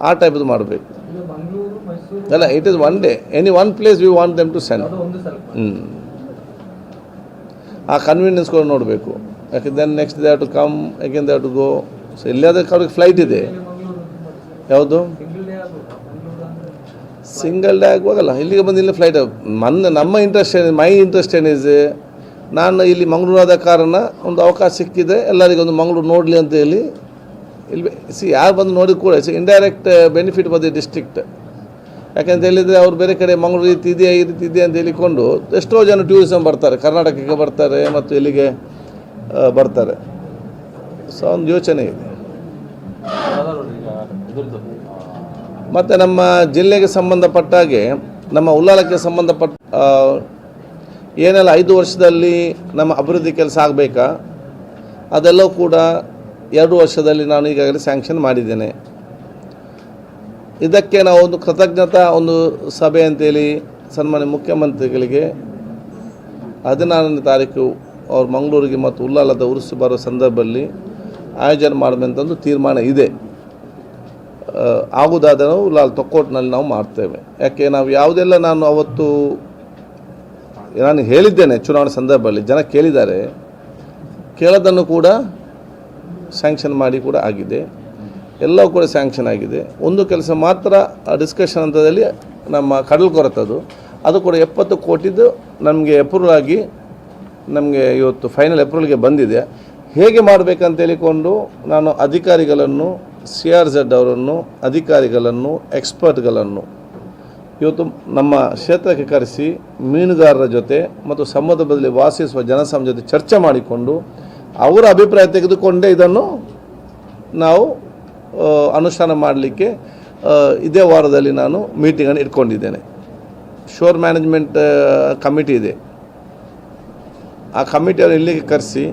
ಆ ಟೈಪದು ಮಾಡಬೇಕು. ಇದು ಮಂಗಳೂರು, ಮೈಸೂರು ಅಲ್ಲ, it is one day, any one place we want them to send. ಅದು ಒಂದು ಸಲ. ಆ ಕನ್ವೀನಿಯನ್ಸ್ ಕೂಡ ನೋಡಬೇಕು. ಯಾಕೆ then next they have to come again, they have to go. So ಎಲ್ಲದಕ್ಕೆ ಅವ್ರಿಗೆ ಫ್ಲೈಟ್ ಇದೆ. ಮಂಗಳೂರು ಯಾವುದು ಸಿಂಗಲ್ ಡೇ ಆಗ್ಬೋದು. ಮಂಗಳೂರು ಅಂದರೆ ಸಿಂಗಲ್ ಡೇ ಆಗುವಾಗಲ್ಲ, ಇಲ್ಲಿಗೆ ಬಂದು ಇಲ್ಲಿ ಫ್ಲೈಟ್. ನಮ್ಮ ಇಂಟ್ರೆಸ್ಟ್ ಮೈ ಇಂಟ್ರೆಸ್ಟ್ ಏನಿದೆ, ನಾನು ಇಲ್ಲಿ ಮಂಗಳೂರು ಆದ ಕಾರಣ ಒಂದು ಅವಕಾಶ ಸಿಕ್ಕಿದೆ ಎಲ್ಲರಿಗೊಂದು ಮಂಗಳೂರು ನೋಡಲಿ ಅಂತ ಹೇಳಿ ಇಲ್ಲಿ ಯಾರು ಬಂದು ನೋಡಿ ಕೂಡ it's indirect benefit for the district. ಯಾಕೆಂತ ಹೇಳಿದರೆ ಅವ್ರು ಬೇರೆ ಕಡೆ ಮಂಗಳೂರು ರೀತಿ ಇದೆ, ಈ ರೀತಿ ಇದೆ ಅಂತ ಹೇಳಿಕೊಂಡು ಎಷ್ಟೋ ಜನ ಟೂರಿಸಮ್ ಬರ್ತಾರೆ, ಕರ್ನಾಟಕಕ್ಕೆ ಬರ್ತಾರೆ ಮತ್ತು ಇಲ್ಲಿಗೆ ಬರ್ತಾರೆ. ಸೊ ಒಂದು ಯೋಚನೆ ಇದೆ. ಈಗ ಇದ್ರದ್ದು ಮತ್ತು ನಮ್ಮ ಜಿಲ್ಲೆಗೆ ಸಂಬಂಧಪಟ್ಟ ಹಾಗೆ, ನಮ್ಮ ಉಲ್ಲಾಲಕ್ಕೆ ಸಂಬಂಧಪಟ್ಟ ಏನೆಲ್ಲ 5 ವರ್ಷದಲ್ಲಿ ನಮ್ಮ ಅಭಿವೃದ್ಧಿ ಕೆಲಸ ಆಗಬೇಕಾ ಅದೆಲ್ಲವೂ ಕೂಡ 2 ವರ್ಷದಲ್ಲಿ ನಾನು ಈಗಾಗಲೇ ಸ್ಯಾಂಕ್ಷನ್ ಮಾಡಿದ್ದೇನೆ. ಇದಕ್ಕೆ ನಾವು ಒಂದು ಕೃತಜ್ಞತಾ ಒಂದು ಸಭೆ ಅಂತೇಳಿ ಸನ್ಮಾನ್ಯ ಮುಖ್ಯಮಂತ್ರಿಗಳಿಗೆ 16ನೇ ತಾರೀಕು ಅವ್ರು ಮಂಗಳೂರಿಗೆ ಮತ್ತು ಉಲ್ಲಾಲದ ಉರುಸು ಬರೋ ಸಂದರ್ಭದಲ್ಲಿ ಆಯೋಜನೆ ಮಾಡಬೇಕಂತಂದು ತೀರ್ಮಾನ ಇದೆ. ಆಗುವುದಾದರೆ ನಾವು ಉಲ್ಲಾಲ್ ತೊಕ್ಕೋಟ್ನಲ್ಲಿ ನಾವು ಮಾಡ್ತೇವೆ. ಯಾಕೆ ನಾವು ಯಾವುದೆಲ್ಲ ನಾನು ಅವತ್ತು ನಾನು ಹೇಳಿದ್ದೇನೆ ಚುನಾವಣೆ ಸಂದರ್ಭದಲ್ಲಿ, ಜನ ಕೇಳಿದ್ದಾರೆ, ಕೇಳೋದನ್ನು ಕೂಡ ಸ್ಯಾಂಕ್ಷನ್ ಮಾಡಿ ಕೂಡ ಆಗಿದೆ. ಎಲ್ಲವೂ ಕೂಡ ಸ್ಯಾಂಕ್ಷನ್ ಆಗಿದೆ. ಒಂದು ಕೆಲಸ ಮಾತ್ರ ಡಿಸ್ಕಷನ್ ಹಂತದಲ್ಲಿ ನಮ್ಮ ಕಡಲ್ಕೊರತದು, ಅದು ಕೂಡ 70 ಕೋಟಿದು ನಮಗೆ ಅಪ್ರೂವಲ್ ಆಗಿ ನಮಗೆ ಇವತ್ತು ಫೈನಲ್ ಅಪ್ರೂವಲ್ಗೆ ಬಂದಿದೆ. ಹೇಗೆ ಮಾಡಬೇಕಂತ ಹೇಳಿಕೊಂಡು ನಾನು ಅಧಿಕಾರಿಗಳನ್ನು, CRZ ಅವರನ್ನು, ಅಧಿಕಾರಿಗಳನ್ನು, ಎಕ್ಸ್ಪರ್ಟ್ಗಳನ್ನು ಇವತ್ತು ನಮ್ಮ ಕ್ಷೇತ್ರಕ್ಕೆ ಕರೆಸಿ ಮೀನುಗಾರರ ಜೊತೆ ಮತ್ತು ಸಮುದ್ರದಲ್ಲಿ ವಾಸಿಸುವ ಜನಸಮ ಜೊತೆ ಚರ್ಚೆ ಮಾಡಿಕೊಂಡು ಅವರ ಅಭಿಪ್ರಾಯ ತೆಗೆದುಕೊಂಡೇ ಇದನ್ನು ನಾವು ಅನುಷ್ಠಾನ ಮಾಡಲಿಕ್ಕೆ ಇದೇ ವಾರದಲ್ಲಿ ನಾನು ಮೀಟಿಂಗನ್ನು ಇಟ್ಕೊಂಡಿದ್ದೇನೆ. ಶೋರ್ ಮ್ಯಾನೇಜ್ಮೆಂಟ್ ಕಮಿಟಿ ಇದೆ, ಆ ಕಮಿಟಿಯವರು ಇಲ್ಲಿಗೆ ಕರೆಸಿ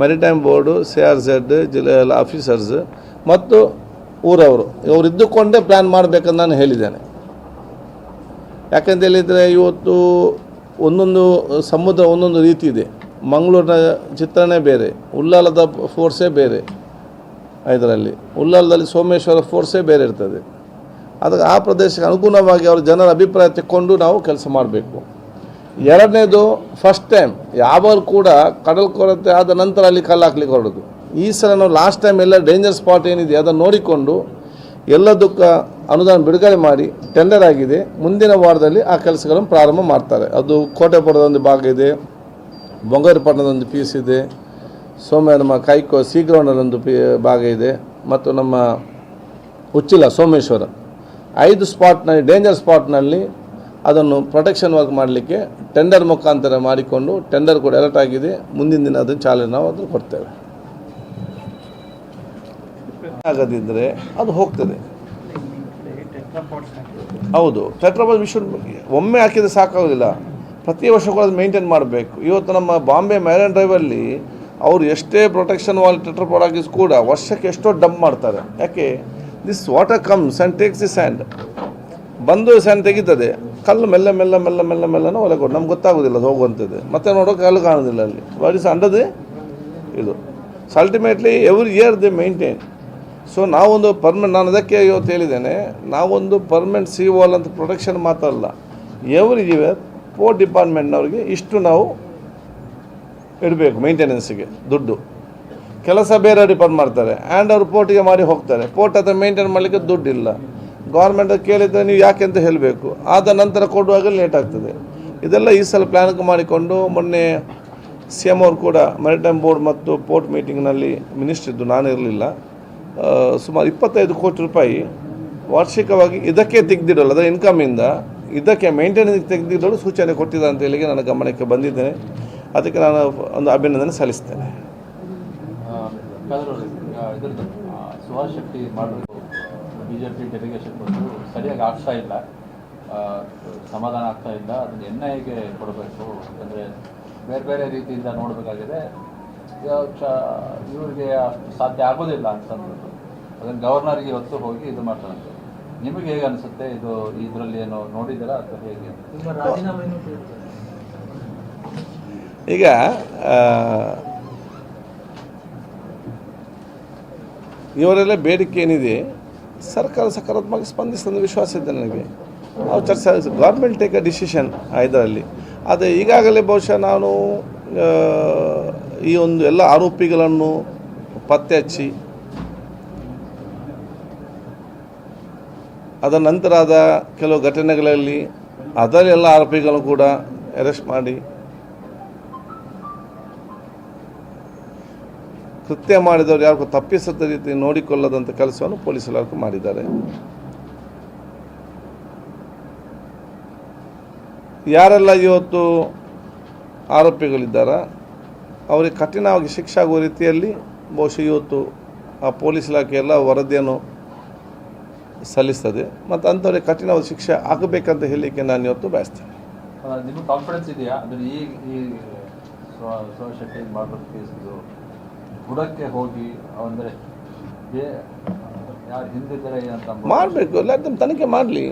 ಮೆರಿಟೈಮ್ ಬೋರ್ಡು, CRZ, ಜಿಲ್ಲೆಯ ಆಫೀಸರ್ಸ್ ಮತ್ತು ಊರವರು ಇವರು ಇದ್ದುಕೊಂಡೇ ಪ್ಲ್ಯಾನ್ ಮಾಡಬೇಕಂತ ನಾನು ಹೇಳಿದ್ದೇನೆ. ಯಾಕೆಂತ ಹೇಳಿದರೆ ಇವತ್ತು ಒಂದೊಂದು ಸಮುದ್ರ ಒಂದೊಂದು ರೀತಿ ಇದೆ. ಮಂಗಳೂರಿನ ಚಿತ್ರನೇ ಬೇರೆ, ಉಳ್ಳಾಲದ ಫೋರ್ಸೇ ಬೇರೆ. ಇದರಲ್ಲಿ ಉಳ್ಳಾಲದಲ್ಲಿ ಸೋಮೇಶ್ವರ ಫೋರ್ಸೇ ಬೇರೆ ಇರ್ತದೆ. ಅದಕ್ಕೆ ಆ ಪ್ರದೇಶಕ್ಕೆ ಅನುಗುಣವಾಗಿ ಅವರ ಜನರ ಅಭಿಪ್ರಾಯ ತೆಕ್ಕೊಂಡು ನಾವು ಕೆಲಸ ಮಾಡಬೇಕು. ಎರಡನೇದು, ಫಸ್ಟ್ ಟೈಮ್ ಯಾವಾಗ ಕೂಡ ಕಡಲ್ ಕೊರತೆ ಆದ ನಂತರ ಅಲ್ಲಿ ಕಲ್ಲು ಹಾಕ್ಲಿಕ್ಕೆ ಹೊರಡೋದು. ಈ ಸಲ ನಾವು ಲಾಸ್ಟ್ ಟೈಮ್ ಎಲ್ಲ ಡೇಂಜರ್ ಸ್ಪಾಟ್ ಏನಿದೆ ಅದನ್ನು ನೋಡಿಕೊಂಡು ಎಲ್ಲದಕ್ಕೆ ಅನುದಾನ ಬಿಡುಗಡೆ ಮಾಡಿ ಟೆಂಡರ್ ಆಗಿದೆ. ಮುಂದಿನ ವಾರದಲ್ಲಿ ಆ ಕೆಲಸಗಳನ್ನು ಪ್ರಾರಂಭ ಮಾಡ್ತಾರೆ. ಅದು ಕೋಟೆಪುರದ ಒಂದು ಭಾಗ ಇದೆ, ಬೊಂಗೇರಿಪಟ್ಟಣದ ಒಂದು ಪೀಸ್ ಇದೆ, ನಮ್ಮ ಕೈಕೋ ಸೀಗ್ರೌಂಡಲ್ಲೊಂದು ಭಾಗ ಇದೆ, ಮತ್ತು ನಮ್ಮ ಉಚ್ಚಿಲ ಸೋಮೇಶ್ವರ 5 ಸ್ಪಾಟ್ನಲ್ಲಿ ಡೇಂಜರ್ ಸ್ಪಾಟ್ನಲ್ಲಿ ಅದನ್ನು ಪ್ರೊಟೆಕ್ಷನ್ ವರ್ಕ್ ಮಾಡಲಿಕ್ಕೆ ಟೆಂಡರ್ ಮುಖಾಂತರ ಮಾಡಿಕೊಂಡು ಟೆಂಡರ್ ಕೂಡ ಅಲರ್ಟ್ ಆಗಿದೆ. ಮುಂದಿನ ದಿನ ಅದನ್ನು ಚಾಲನೆ ನಾವು ಅದನ್ನು ಕೊಡ್ತೇವೆ. ಆಗದಿದ್ದರೆ ಅದು ಹೋಗ್ತದೆ. ಹೌದು, ಟೆಟ್ರಾಪಾಡ್ ಒಮ್ಮೆ ಹಾಕಿದರೆ ಸಾಕಾಗೋದಿಲ್ಲ, ಪ್ರತಿ ವರ್ಷ ಕೂಡ ಅದು ಮೇಂಟೈನ್ ಮಾಡಬೇಕು. ಇವತ್ತು ನಮ್ಮ ಬಾಂಬೆ ಮ್ಯಾರೈನ್ ಡ್ರೈವಲ್ಲಿ ಅವರು ಎಷ್ಟೇ ಪ್ರೊಟೆಕ್ಷನ್ ವಾಲ್ ಟೆಟ್ರಾಪಾಡ್ ಆಗಿಸ್ ಕೂಡ ವರ್ಷಕ್ಕೆ ಎಷ್ಟೋ ಡಂಪ್ ಮಾಡ್ತಾರೆ. ಯಾಕೆ? This water comes and takes the sand. ಬಂದು ಸ್ಯಾಂಡ್ ತೆಗಿತದೆ, ಕಲ್ಲು ಮೆಲ್ಲ ಮೆಲ್ಲ ಮೆಲ್ಲ ಮೆಲ್ಲ ಮೆಲ್ಲನೂ ಒಳಗೆ ಕೊಡು, ನಮ್ಗೆ ಗೊತ್ತಾಗೋದಿಲ್ಲ ಅದು ಹೋಗುವಂಥದ್ದು. ಮತ್ತೆ ನೋಡೋಕೆ ಕಲ್ಲು ಕಾಣೋದಿಲ್ಲ ಅಲ್ಲಿ. ವಾಟ್ ಇಸ್ ಅಂಡರ್ ದಿ ಇದು. So ultimately every year they maintain. So ನಾವೊಂದು ನಾನು ಅದಕ್ಕೆ ಇವತ್ತು ಹೇಳಿದ್ದೇನೆ, ನಾವೊಂದು ಪರ್ಮನೆಂಟ್ ಸಿ ವಾಲ್ ಅಂತ ಪ್ರೊಟೆಕ್ಷನ್ ಮಾತ್ರಲ್ಲ, ಎವ್ರಿ ಇಯರ್ ಪೋರ್ಟ್ ಡಿಪಾರ್ಟ್ಮೆಂಟ್ನವ್ರಿಗೆ ಇಷ್ಟು ನಾವು ಇಡಬೇಕು ಮೇಂಟೆನೆನ್ಸಿಗೆ ದುಡ್ಡು. ಕೆಲಸ ಬೇರೆ ಡಿಪಾರ್ಟ್ ಮಾಡ್ತಾರೆ ಆ್ಯಂಡ್ ಅವರು ಪೋರ್ಟಿಗೆ ಮಾಡಿ ಹೋಗ್ತಾರೆ. ಪೋರ್ಟ್ ಹತ್ರ ಮೇಂಟೈನ್ ಮಾಡಲಿಕ್ಕೆ ದುಡ್ಡಿಲ್ಲ. ಗೌರ್ಮೆಂಟ್ ಕೇಳಿದರೆ ನೀವು ಯಾಕೆ ಅಂತ ಹೇಳಬೇಕು, ಆದ ನಂತರ ಕೊಡುವಾಗ ಲೇಟ್ ಆಗ್ತದೆ. ಇದೆಲ್ಲ ಈ ಸಲ ಪ್ಲ್ಯಾನ್ ಮಾಡಿಕೊಂಡು ಮೊನ್ನೆ ಸಿ ಎಮ್ ಅವರು ಕೂಡ ಮ್ಯಾರಿಟೈಮ್ ಬೋರ್ಡ್ ಮತ್ತು ಪೋರ್ಟ್ ಮೀಟಿಂಗ್ನಲ್ಲಿ ಮಿನಿಸ್ಟರ್ ಇದ್ದು, ನಾನು ಇರಲಿಲ್ಲ, ಸುಮಾರು 25 ಕೋಟಿ ರೂಪಾಯಿ ವಾರ್ಷಿಕವಾಗಿ ಇದಕ್ಕೆ ತೆಗೆದಿಡಲು, ಅದರ ಇನ್ಕಮಿಂದ ಇದಕ್ಕೆ ಮೇಂಟೆನೆನ್ಸ್ ತೆಗೆದಿಡಲು ಸೂಚನೆ ಕೊಟ್ಟಿದ್ದಾರೆ ಅಂತ ಹೇಳಿ ನನ್ನ ಗಮನಕ್ಕೆ ಬಂದಿದ್ದೇನೆ. ಅದಕ್ಕೆ ನಾನು ಒಂದು ಅಭಿನಂದನೆ ಸಲ್ಲಿಸ್ತೇನೆ. ಇದ್ರದ್ದು ಸುಭಾಷ್ ಶೆಟ್ಟಿ ಮಾಡಬೇಕು BJP ಡೆಲಿಗೇಷನ್ ಬಂದು ಸರಿಯಾಗಿ ಆಗ್ತಾ ಇಲ್ಲ, ಸಮಾಧಾನ ಆಗ್ತಾ ಇಲ್ಲ. ಅದನ್ನು NIAಗೆ ಕೊಡಬೇಕು, ಯಾಕಂದರೆ ಬೇರೆ ಬೇರೆ ರೀತಿಯಿಂದ ನೋಡಬೇಕಾಗಿದೆ. ಇವ್ರಿಗೆ ಅಷ್ಟು ಸಾಧ್ಯ ಆಗೋದಿಲ್ಲ ಅಂತಂದ್ಬಿಟ್ಟು ಅದನ್ನು ಗವರ್ನರ್ಗೆ ಹೊತ್ತು ಹೋಗಿ ಇದು ಮಾಡ್ತಾರಂತೆ. ನಿಮಗೆ ಹೇಗೆ ಅನಿಸುತ್ತೆ ಇದು? ಇದರಲ್ಲಿ ಏನು ನೋಡಿದ್ದೀರಾ ಅಥವಾ ಹೇಗೆ? ನಿಮ್ಮ ರಾಜೀನಾಮೆಯನ್ನು ಈಗ ಇವರೆಲ್ಲ ಬೇಡಿಕೆ ಏನಿದೆ ಸರ್ಕಾರ ಸಕಾರಾತ್ಮಕವಾಗಿ ಸ್ಪಂದಿಸ್ತದೆ ವಿಶ್ವಾಸ ಇದೆ ನನಗೆ. ನಾವು ಚರ್ಚೆ ಗೌರ್ಮೆಂಟ್ ಟೇಕ್ ಅ ಡಿಸಿಷನ್ ಇದರಲ್ಲಿ. ಆದರೆ ಈಗಾಗಲೇ ಬಹುಶಃ ನಾನು ಈ ಒಂದು ಎಲ್ಲ ಆರೋಪಿಗಳನ್ನು ಪತ್ತೆ ಹಚ್ಚಿ ಅದರ ನಂತರದ ಕೆಲವು ಘಟನೆಗಳಲ್ಲಿ ಅದರೆಲ್ಲ ಆರೋಪಿಗಳನ್ನು ಕೂಡ ಅರೆಸ್ಟ್ ಮಾಡಿ ಕೃತ್ಯ ಮಾಡಿದವರು ಯಾರಿಗೂ ತಪ್ಪಿಸದ ರೀತಿ ನೋಡಿಕೊಳ್ಳದಂಥ ಕೆಲಸವನ್ನು ಪೊಲೀಸ್ ಇಲಾಖೆ ಮಾಡಿದ್ದಾರೆ. ಯಾರೆಲ್ಲ ಇವತ್ತು ಆರೋಪಿಗಳಿದ್ದಾರ ಅವರಿಗೆ ಕಠಿಣವಾಗಿ ಶಿಕ್ಷೆ ಆಗುವ ರೀತಿಯಲ್ಲಿ ಬಹುಶಃ ಇವತ್ತು ಆ ಪೊಲೀಸ್ ಇಲಾಖೆ ಎಲ್ಲ ವರದಿಯನ್ನು ಸಲ್ಲಿಸ್ತದೆ ಮತ್ತು ಅಂಥವ್ರಿಗೆ ಕಠಿಣವಾದ ಶಿಕ್ಷೆ ಆಗಬೇಕಂತ ಹೇಳಲಿಕ್ಕೆ ನಾನು ಇವತ್ತು ಬಯಸ್ತೇನೆ. ನಿಮಗೆ ಕಾನ್ಫಿಡೆನ್ಸ್ ಇದೆಯಾ ಅದನ್ನು ಈ ಸುಭಾಷ್ ಶೆಟ್ಟಿ ಮಾಡೋ ಕೇಸಿದು ಬುಡಕ್ಕೆ ಹೋಗಿ ಅಂದರೆ ಯಾರು ಹಿಂದಿದ್ದಾರೆ ಅಂತ ಮಾಡಬೇಕು, ಎಲ್ಲ ತನಿಖೆ ಮಾಡಲಿ,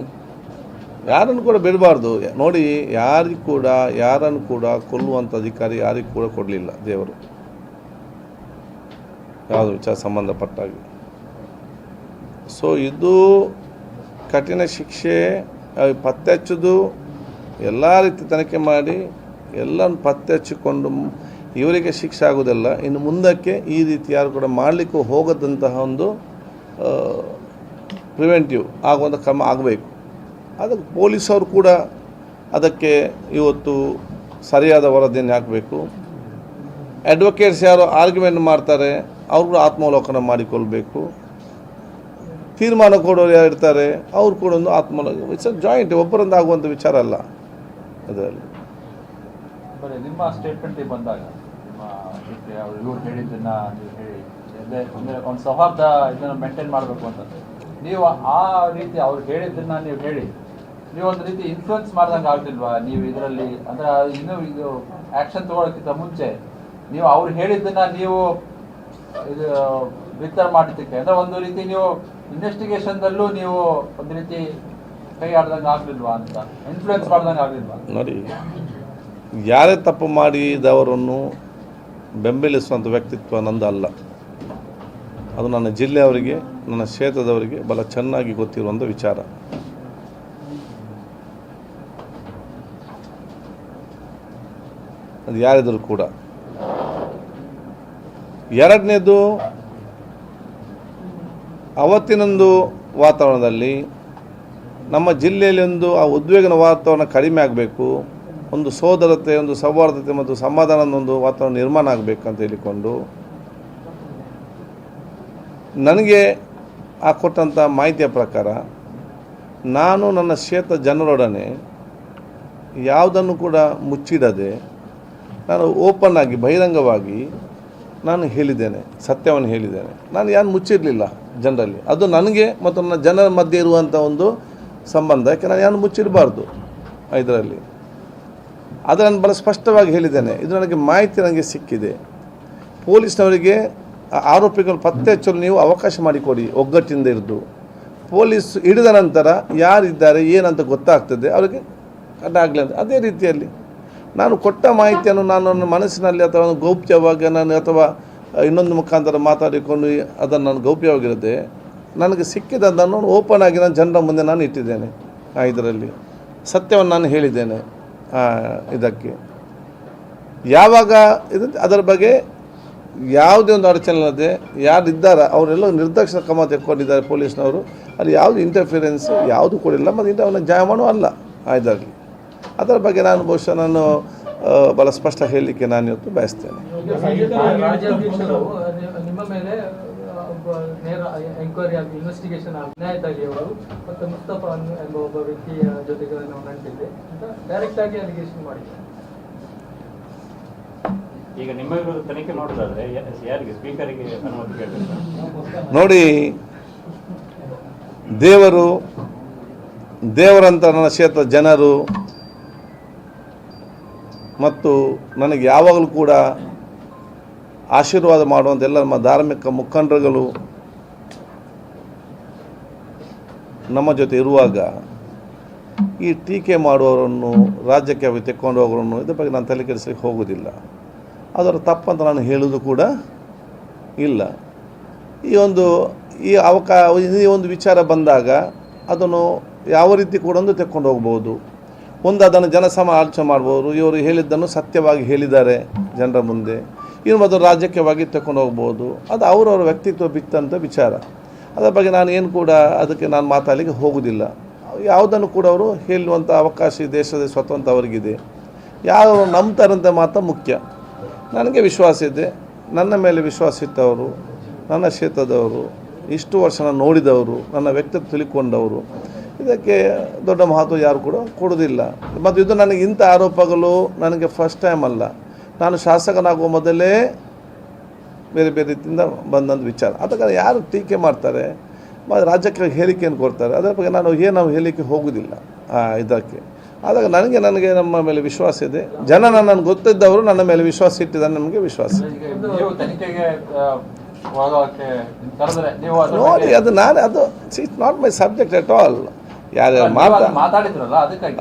ಯಾರನ್ನು ಕೂಡ ಬಿಡಬಾರ್ದು. ನೋಡಿ, ಯಾರನ್ನು ಕೂಡ ಕೊಲ್ಲುವಂಥ ಅಧಿಕಾರಿ ಯಾರಿಗೂ ಕೂಡ ಕೊಡಲಿಲ್ಲ ದೇವರು, ಯಾವುದು ವಿಚಾರ ಸಂಬಂಧಪಟ್ಟಾಗಿ. ಸೊ ಇದು ಕಠಿಣ ಶಿಕ್ಷೆ, ಪತ್ತೆ ಹಚ್ಚೋದು ಎಲ್ಲ ರೀತಿ ತನಿಖೆ ಮಾಡಿ ಎಲ್ಲನೂ ಪತ್ತೆ ಹಚ್ಚಿಕೊಂಡು ಇವರಿಗೆ ಶಿಕ್ಷೆ ಆಗೋದಿಲ್ಲ. ಇನ್ನು ಮುಂದಕ್ಕೆ ಈ ರೀತಿ ಯಾರು ಕೂಡ ಮಾಡಲಿಕ್ಕೂ ಹೋಗದಂತಹ ಒಂದು ಪ್ರಿವೆಂಟಿವ್ ಆಗುವಂಥ ಕ್ರಮ ಆಗಬೇಕು. ಅದಕ್ಕೆ ಪೊಲೀಸವರು ಕೂಡ ಅದಕ್ಕೆ ಇವತ್ತು ಸರಿಯಾದ ವರದಿಯನ್ನು ಹಾಕಬೇಕು. ಅಡ್ವೊಕೇಟ್ಸ್ ಯಾರು ಆರ್ಗ್ಯುಮೆಂಟ್ ಮಾಡ್ತಾರೆ ಅವರು ಕೂಡ ಆತ್ಮಾವಲೋಕನ ಮಾಡಿಕೊಳ್ಬೇಕು. ತೀರ್ಮಾನ ಕೊಡೋರು ಯಾರು ಇರ್ತಾರೆ ಅವ್ರು ಕೂಡ ಒಂದು ಆತ್ಮಾವಲೋಕನ, ಇಟ್ಸ್ ಜಾಯಿಂಟ್, ಒಬ್ಬರಿಂದ ಆಗುವಂಥ ವಿಚಾರ ಅಲ್ಲ ಅದರಲ್ಲಿ. ಬರೀ ನಿಮ್ಮ ಸ್ಟೇಟ್ಮೆಂಟಿಗೆ ಬಂದಾಗ ನಿಮ್ಮ ಇವ್ರು ಹೇಳಿದ್ದನ್ನು ನೀವು ಹೇಳಿ ಅಂದರೆ ಒಂದು ಸೌಹಾರ್ದ ಇದನ್ನು ಮೇಂಟೈನ್ ಮಾಡಬೇಕು ಅಂತಂದರೆ ನೀವು ಆ ರೀತಿ ಅವ್ರು ಹೇಳಿದ್ದನ್ನು ನೀವು ಹೇಳಿ ನೀವು ಒಂದು ರೀತಿ ಇನ್ಫ್ಲುಯೆನ್ಸ್ ಮಾಡ್ದಂಗೆ ಆಗ್ತಿಲ್ವಾ ನೀವು ಇದರಲ್ಲಿ? ಅಂದರೆ ಇನ್ನೂ ಇದು ಆ್ಯಕ್ಷನ್ ತೊಗೊಳೋಕ್ಕಿಂತ ಮುಂಚೆ ನೀವು ಅವ್ರು ಹೇಳಿದ್ದನ್ನು ನೀವು ಇದು ಬಿತ್ತರ ಮಾಡಿದ್ದಕ್ಕೆ ಅಂದರೆ ಒಂದು ರೀತಿ ನೀವು ಇನ್ವೆಸ್ಟಿಗೇಷನ್ದಲ್ಲೂ ನೀವು ಒಂದು ರೀತಿ ಕೈ ಆಡ್ದಂಗೆ ಆಗಲಿಲ್ವಾ ಅಂತ, ಇನ್ಫ್ಲುಯೆನ್ಸ್ ಮಾಡ್ದಂಗೆ ಆಗಲಿಲ್ವಾ? ನೋಡಿ, ಯಾರೇ ತಪ್ಪು ಮಾಡಿದವರನ್ನು ಬೆಂಬಲಿಸುವಂಥ ವ್ಯಕ್ತಿತ್ವ ನಂದು ಅಲ್ಲ. ಅದು ನನ್ನ ಜಿಲ್ಲೆಯವರಿಗೆ, ನನ್ನ ಕ್ಷೇತ್ರದವರಿಗೆ ಬಹಳ ಚೆನ್ನಾಗಿ ಗೊತ್ತಿರುವಂಥ ವಿಚಾರ. ಅದು ಯಾರಿದ್ದರೂ ಕೂಡ. ಎರಡನೇದು, ಅವತ್ತಿನೊಂದು ವಾತಾವರಣದಲ್ಲಿ ನಮ್ಮ ಜಿಲ್ಲೆಯಲ್ಲಿ ಆ ಉದ್ವೇಗನ ವಾತಾವರಣ ಕಡಿಮೆ ಆಗಬೇಕು, ಒಂದು ಸೋದರತೆ, ಒಂದು ಸೌಹಾರ್ದತೆ ಮತ್ತು ಸಮಾಧಾನದ ಒಂದು ವಾತಾವರಣ ನಿರ್ಮಾಣ ಆಗಬೇಕಂತ ಹೇಳಿಕೊಂಡು ನನಗೆ ಕೊಟ್ಟಂಥ ಮಾಹಿತಿಯ ಪ್ರಕಾರ ನಾನು ನನ್ನ ಕ್ಷೇತ್ರ ಜನರೊಡನೆ ಯಾವುದನ್ನು ಕೂಡ ಮುಚ್ಚಿಡದೆ ನಾನು ಓಪನ್ ಆಗಿ ಬಹಿರಂಗವಾಗಿ ನಾನು ಹೇಳಿದ್ದೇನೆ, ಸತ್ಯವನ್ನು ಹೇಳಿದ್ದೇನೆ. ನಾನು ಯಾರು ಮುಚ್ಚಿರಲಿಲ್ಲ ಜನರಲ್ಲಿ. ಅದು ನನಗೆ ಮತ್ತು ನನ್ನ ಜನರ ಮಧ್ಯೆ ಇರುವಂಥ ಒಂದು ಸಂಬಂಧ. ಯಾಕೆ ನಾನು ಯಾರು ಮುಚ್ಚಿರಬಾರ್ದು ಇದರಲ್ಲಿ. ಅದು ನಾನು ಭಾಳ ಸ್ಪಷ್ಟವಾಗಿ ಹೇಳಿದ್ದೇನೆ. ಇದು ನನಗೆ ಮಾಹಿತಿ ನನಗೆ ಸಿಕ್ಕಿದೆ. ಪೊಲೀಸ್ನವರಿಗೆ ಆರೋಪಿಗಳು ಪತ್ತೆ ಹಚ್ಚಲು ನೀವು ಅವಕಾಶ ಮಾಡಿಕೊಡಿ, ಒಗ್ಗಟ್ಟಿಂದ ಇದ್ದು. ಪೊಲೀಸ್ ಹಿಡಿದ ನಂತರ ಯಾರಿದ್ದಾರೆ ಏನಂತ ಗೊತ್ತಾಗ್ತದೆ, ಅವರಿಗೆ ಅಡ್ಡಾಗಲಿ ಅಂತ. ಅದೇ ರೀತಿಯಲ್ಲಿ ನಾನು ಕೊಟ್ಟ ಮಾಹಿತಿಯನ್ನು ನಾನು ನನ್ನ ಮನಸ್ಸಿನಲ್ಲಿ ಅಥವಾ ಗೌಪ್ಯವಾಗಿ ನಾನು ಅಥವಾ ಇನ್ನೊಂದು ಮುಖಾಂತರ ಮಾತಾಡಿಕೊಂಡು ಅದನ್ನು ನಾನು ಗೌಪ್ಯವಾಗಿರದೆ ನನಗೆ ಸಿಕ್ಕಿದ್ದನ್ನು ಓಪನ್ ಆಗಿ ನಾನು ಜನರ ಮುಂದೆ ನಾನು ಇಟ್ಟಿದ್ದೇನೆ. ಇದರಲ್ಲಿ ಸತ್ಯವನ್ನು ನಾನು ಹೇಳಿದ್ದೇನೆ. ಇದಕ್ಕೆ ಯಾವಾಗ ಅದರ ಬಗ್ಗೆ ಯಾವುದೇ ಒಂದು ಅಡಚಣೆ ಇಲ್ಲದೆ ಯಾರಿದ್ದಾರೆ ಅವರೆಲ್ಲ ನಿರ್ದಾಕ್ಷಿಣ್ಯ ಕ್ರಮ ತೆಗೆದುಕೊಂಡಿದ್ದಾರೆ ಪೊಲೀಸ್ನವರು. ಅಲ್ಲಿ ಯಾವುದು ಇಂಟರ್ಫಿರೆನ್ಸ್ ಯಾವುದು ಕೊಡಿಲ್ಲ ಮತ್ತು ಅವನ ಜಾಮೀನು ಅಲ್ಲ ಇದರಲ್ಲಿ. ಅದರ ಬಗ್ಗೆ ನಾನು ಬಹುಶಃ ನಾನು ಭಾಳ ಸ್ಪಷ್ಟ ಹೇಳಲಿಕ್ಕೆ ನಾನು ಇವತ್ತು ಬಯಸ್ತೇನೆ. ರಾಜ್ಯಾಧ್ಯಕ್ಷರು ನಿಮ್ಮ ಮೇಲೆ ನೇರ ಎಂಕ್ವೈರಿ ಆಗಿ ಇನ್ವೆಸ್ಟಿಗೇಷನ್ ಆಗಿ ವಿನಾಯಕ್ ಅವರು ಮತ್ತು ಮುಸ್ತಫಾ ಎಂಬ ಒಬ್ಬ ವ್ಯಕ್ತಿಯ ಜೊತೆಗೆ ನಾವು ನಂಟಿದ್ದೆ ಅಂತ ಡೈರೆಕ್ಟ್ ಆಗಿ ಅಲಿಗೇಷನ್ ಮಾಡಿದ್ದಾರೆ. ಈಗ ನಿಮ್ಮ ವಿರುದ್ಧ ತನಿಖೆ ಮಾಡೋದಾದ್ರೆ ಯಾರಿಗೆ, ಸ್ಪೀಕರಿಗೆ ಅನುಮತಿ ಕೇಳಬೇಕು? ನೋಡಿ, ದೇವರಂತ ನನ್ನ ಕ್ಷೇತ್ರ ಜನರು ಮತ್ತು ನನಗೆ ಯಾವಾಗಲೂ ಕೂಡ ಆಶೀರ್ವಾದ ಮಾಡುವಂಥ ಎಲ್ಲ ನಮ್ಮ ಧಾರ್ಮಿಕ ಮುಖಂಡರುಗಳು ನಮ್ಮ ಜೊತೆ ಇರುವಾಗ ಈ ಟೀಕೆ ಮಾಡುವವರನ್ನು, ರಾಜ್ಯಕ್ಕೆ ತೆಕ್ಕೊಂಡು ಹೋಗೋರನ್ನು ಇದ್ರ ಬಗ್ಗೆ ನಾನು ತಲೆ ಕೆಡಿಸಲಿಕ್ಕೆ ಹೋಗೋದಿಲ್ಲ. ಅದರ ತಪ್ಪಂತ ನಾನು ಹೇಳೋದು ಕೂಡ ಇಲ್ಲ. ಈ ಒಂದು ವಿಚಾರ ಬಂದಾಗ ಅದನ್ನು ಯಾವ ರೀತಿ ಕೂಡ ತೆಕ್ಕೊಂಡು ಹೋಗ್ಬೋದು. ಅದನ್ನು ಆಲೋಚನೆ ಮಾಡ್ಬೋದು. ಇವರು ಹೇಳಿದ್ದನ್ನು ಸತ್ಯವಾಗಿ ಹೇಳಿದ್ದಾರೆ ಜನರ ಮುಂದೆ, ಇನ್ನು ಮೊದಲು ರಾಜಕೀಯವಾಗಿ ತಗೊಂಡು ಹೋಗ್ಬೋದು. ಅದು ಅವರವರ ವ್ಯಕ್ತಿತ್ವ ಬಿತ್ತಂಥ ವಿಚಾರ. ಅದರ ಬಗ್ಗೆ ನಾನು ಏನು ಕೂಡ ಅದಕ್ಕೆ ನಾನು ಮಾತಾಡಲಿಕ್ಕೆ ಹೋಗೋದಿಲ್ಲ. ಯಾವುದನ್ನು ಕೂಡ ಅವರು ಹೇಳುವಂಥ ಅವಕಾಶ ಈ ದೇಶದ ಸ್ವತಂತ್ರ ಅವರಿಗಿದೆ. ಯಾರು ನಂಬ್ತಾರಂತ ಮಾತ್ರ ಮುಖ್ಯ. ನನಗೆ ವಿಶ್ವಾಸ ಇದೆ, ನನ್ನ ಮೇಲೆ ವಿಶ್ವಾಸ ಇಟ್ಟವರು, ನನ್ನ ಕ್ಷೇತ್ರದವರು, ಇಷ್ಟು ವರ್ಷ ನಾನು ನೋಡಿದವರು, ನನ್ನ ವ್ಯಕ್ತಿತ್ವ ತಿಳ್ಕೊಂಡವರು, ಇದಕ್ಕೆ ದೊಡ್ಡ ಮಹತ್ವ ಯಾರು ಕೂಡ ಕೊಡೋದಿಲ್ಲ. ಮತ್ತು ಇದು ನನಗೆ ಇಂಥ ಆರೋಪಗಳು ನನಗೆ ಫಸ್ಟ್ ಟೈಮ್ ಅಲ್ಲ. ನಾನು ಶಾಸಕನಾಗುವ ಮೊದಲೇ ಬೇರೆ ಬೇರೆ ರೀತಿಯಿಂದ ಬಂದಂಥ ವಿಚಾರ. ಅದಕ್ಕೆ ಯಾರು ಟೀಕೆ ಮಾಡ್ತಾರೆ, ರಾಜ್ಯಕ್ಕೆ ಹೇಳಿಕೆಯನ್ನು ಕೊಡ್ತಾರೆ, ಅದರ ಬಗ್ಗೆ ನಾವು ಹೇಳಿಕೆ ಹೋಗೋದಿಲ್ಲ ಇದಕ್ಕೆ. ಆದಾಗ ನನಗೆ ನಮ್ಮ ಮೇಲೆ ವಿಶ್ವಾಸ ಇದೆ. ಜನ ನನ್ನನ್ನು ಗೊತ್ತಿದ್ದವರು ನನ್ನ ಮೇಲೆ ವಿಶ್ವಾಸ ಇಟ್ಟಿದ್ದಾರೆ, ನಮಗೆ ವಿಶ್ವಾಸ. ನೋಡಿ, ಅದು it's not my subject at all. ಯಾರ್ಯಾರು ಮಾತಾಡಿದ್ರಲ್ಲ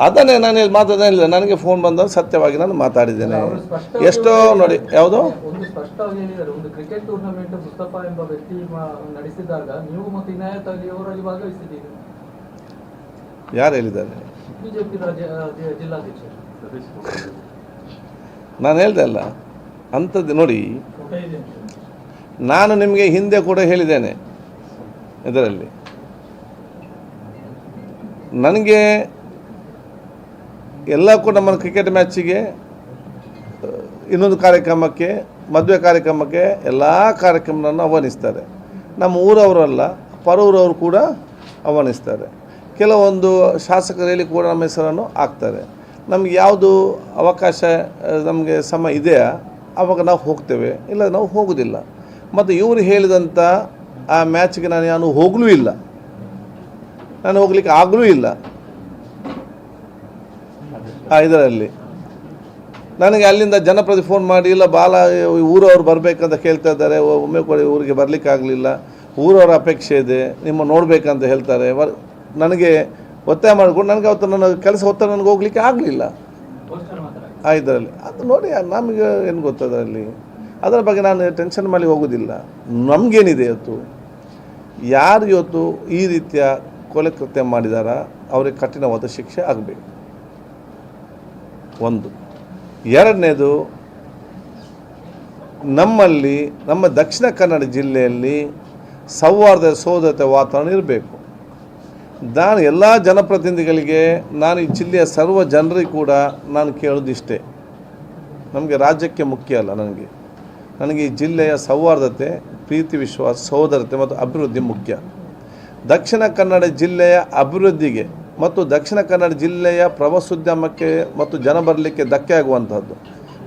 ಅದನ್ನೇ ನಾನು ಇಲ್ಲಿ ಮಾತಾಡೋದಿಲ್ಲ. ನನಗೆ ಫೋನ್ ಬಂದಾಗ ಸತ್ಯವಾಗಿ ನಾನು ಮಾತಾಡಿದ್ದೇನೆ. ಎಷ್ಟೋ ನೋಡಿ, ಯಾವುದೋ ಒಂದು ಸ್ಪಷ್ಟವಾಗಿ ಹೇಳಿದ್ದಾರೆ, ಒಂದು ಕ್ರಿಕೆಟ್ ಟೂರ್ನಮೆಂಟ್ ಮುಸ್ತಫಾ ಎಂಬ ವ್ಯಕ್ತಿ ನಡೆಸಿದಾಗ ನೀವು ಮತ್ತು ಇನಾಯತ್ ಅಲಿ ಅವರಲ್ಲಿ ಭಾಗವಹಿಸಿದ್ದೀರಿ. ಯಾರು ಹೇಳಿದ್ದಾರೆ? ಬಿಜೆಪಿ ಜಿಲ್ಲಾಧ್ಯಕ್ಷರು. ನಾನು ಹೇಳ್ದೆ ಅಲ್ಲ ಅಂಥದ್ದು. ನೋಡಿ, ನಾನು ನಿಮಗೆ ಹಿಂದೆ ಕೂಡ ಹೇಳಿದ್ದೇನೆ, ಇದರಲ್ಲಿ ನನಗೆ ಎಲ್ಲ ಕೂಡ ನಮ್ಮ ಕ್ರಿಕೆಟ್ ಮ್ಯಾಚಿಗೆ, ಇನ್ನೊಂದು ಕಾರ್ಯಕ್ರಮಕ್ಕೆ, ಮದುವೆ ಕಾರ್ಯಕ್ರಮಕ್ಕೆ ಎಲ್ಲ ಕಾರ್ಯಕ್ರಮವನ್ನು ಆಹ್ವಾನಿಸ್ತಾರೆ. ನಮ್ಮ ಊರವರಲ್ಲ, ಪರೂರವರು ಕೂಡ ಆಹ್ವಾನಿಸ್ತಾರೆ. ಕೆಲವೊಂದು ಶಾಸಕರಲ್ಲಿ ಕೂಡ ನಮ್ಮ ಹೆಸರನ್ನು ಹಾಕ್ತಾರೆ. ನಮಗೆ ಯಾವುದು ಅವಕಾಶ ನಮಗೆ ಸಮಯ ಇದೆಯಾ ಆವಾಗ ನಾವು ಹೋಗ್ತೇವೆ, ಇಲ್ಲ ನಾವು ಹೋಗೋದಿಲ್ಲ. ಮತ್ತು ಇವರು ಹೇಳಿದಂಥ ಆ ಮ್ಯಾಚ್ಗೆ ನಾನು ಹೋಗಲೂ ಇಲ್ಲ, ನಾನು ಹೋಗ್ಲಿಕ್ಕೆ ಆಗಲೂ ಇಲ್ಲ. ಇದರಲ್ಲಿ ನನಗೆ ಅಲ್ಲಿಂದ ಜನಪ್ರತಿ ಫೋನ್ ಮಾಡಿ, ಇಲ್ಲ ಊರವ್ರು ಬರಬೇಕಂತ ಕೇಳ್ತಾ ಇದ್ದಾರೆ, ಒಮ್ಮೆ ಕೂಡ ಊರಿಗೆ ಬರಲಿಕ್ಕೆ ಆಗಲಿಲ್ಲ, ಊರವರ ಅಪೇಕ್ಷೆ ಇದೆ, ನಿಮ್ಮ ನೋಡಬೇಕಂತ ಹೇಳ್ತಾರೆ. ನನಗೆ ಒತ್ತಾಯ ಮಾಡಿಕೊಂಡು ನನಗೆ ಅವತ್ತು ನನ್ನ ಕೆಲಸ ಹೊತ್ತ ನನಗೆ ಹೋಗ್ಲಿಕ್ಕೆ ಆಗಲಿಲ್ಲ. ಇದರಲ್ಲಿ ಅದು ನೋಡಿ ನಮಗೆ ಏನು ಗೊತ್ತದರಲ್ಲಿ ಅದರ ಬಗ್ಗೆ ನಾನು ಟೆನ್ಷನ್ ಮಾಡಿ ಹೋಗೋದಿಲ್ಲ. ನಮಗೇನಿದೆ ಇವತ್ತು ಯಾರು ಇವತ್ತು ಈ ರೀತಿಯ ಕೊಲೆ ಕೃತ್ಯ ಮಾಡಿದಾರ ಅವರಿಗೆ ಕಠಿಣವಾದ ಶಿಕ್ಷೆ ಆಗಬೇಕು. ಒಂದು. ಎರಡನೇದು, ನಮ್ಮಲ್ಲಿ ನಮ್ಮ ದಕ್ಷಿಣ ಕನ್ನಡ ಜಿಲ್ಲೆಯಲ್ಲಿ ಸೌಹಾರ್ದ ಸೋದರತೆ ವಾತಾವರಣ ಇರಬೇಕು. ನಾನು ಎಲ್ಲ ಜನಪ್ರತಿನಿಧಿಗಳಿಗೆ, ನಾನು ಈ ಜಿಲ್ಲೆಯ ಸರ್ವ ಜನರಿಗೆ ಕೂಡ ನಾನು ಕೇಳೋದಿಷ್ಟೇ, ನಮಗೆ ರಾಜ್ಯಕ್ಕೆ ಮುಖ್ಯ ಅಲ್ಲ, ನನಗೆ ಈ ಜಿಲ್ಲೆಯ ಸೌಹಾರ್ದತೆ, ಪ್ರೀತಿ, ವಿಶ್ವಾಸ, ಸಹೋದರತೆ ಮತ್ತು ಅಭಿವೃದ್ಧಿ ಮುಖ್ಯ. ದಕ್ಷಿಣ ಕನ್ನಡ ಜಿಲ್ಲೆಯ ಅಭಿವೃದ್ಧಿಗೆ ಮತ್ತು ದಕ್ಷಿಣ ಕನ್ನಡ ಜಿಲ್ಲೆಯ ಪ್ರವಾಸೋದ್ಯಮಕ್ಕೆ ಮತ್ತು ಜನ ಬರಲಿಕ್ಕೆ ಧಕ್ಕೆ ಆಗುವಂಥದ್ದು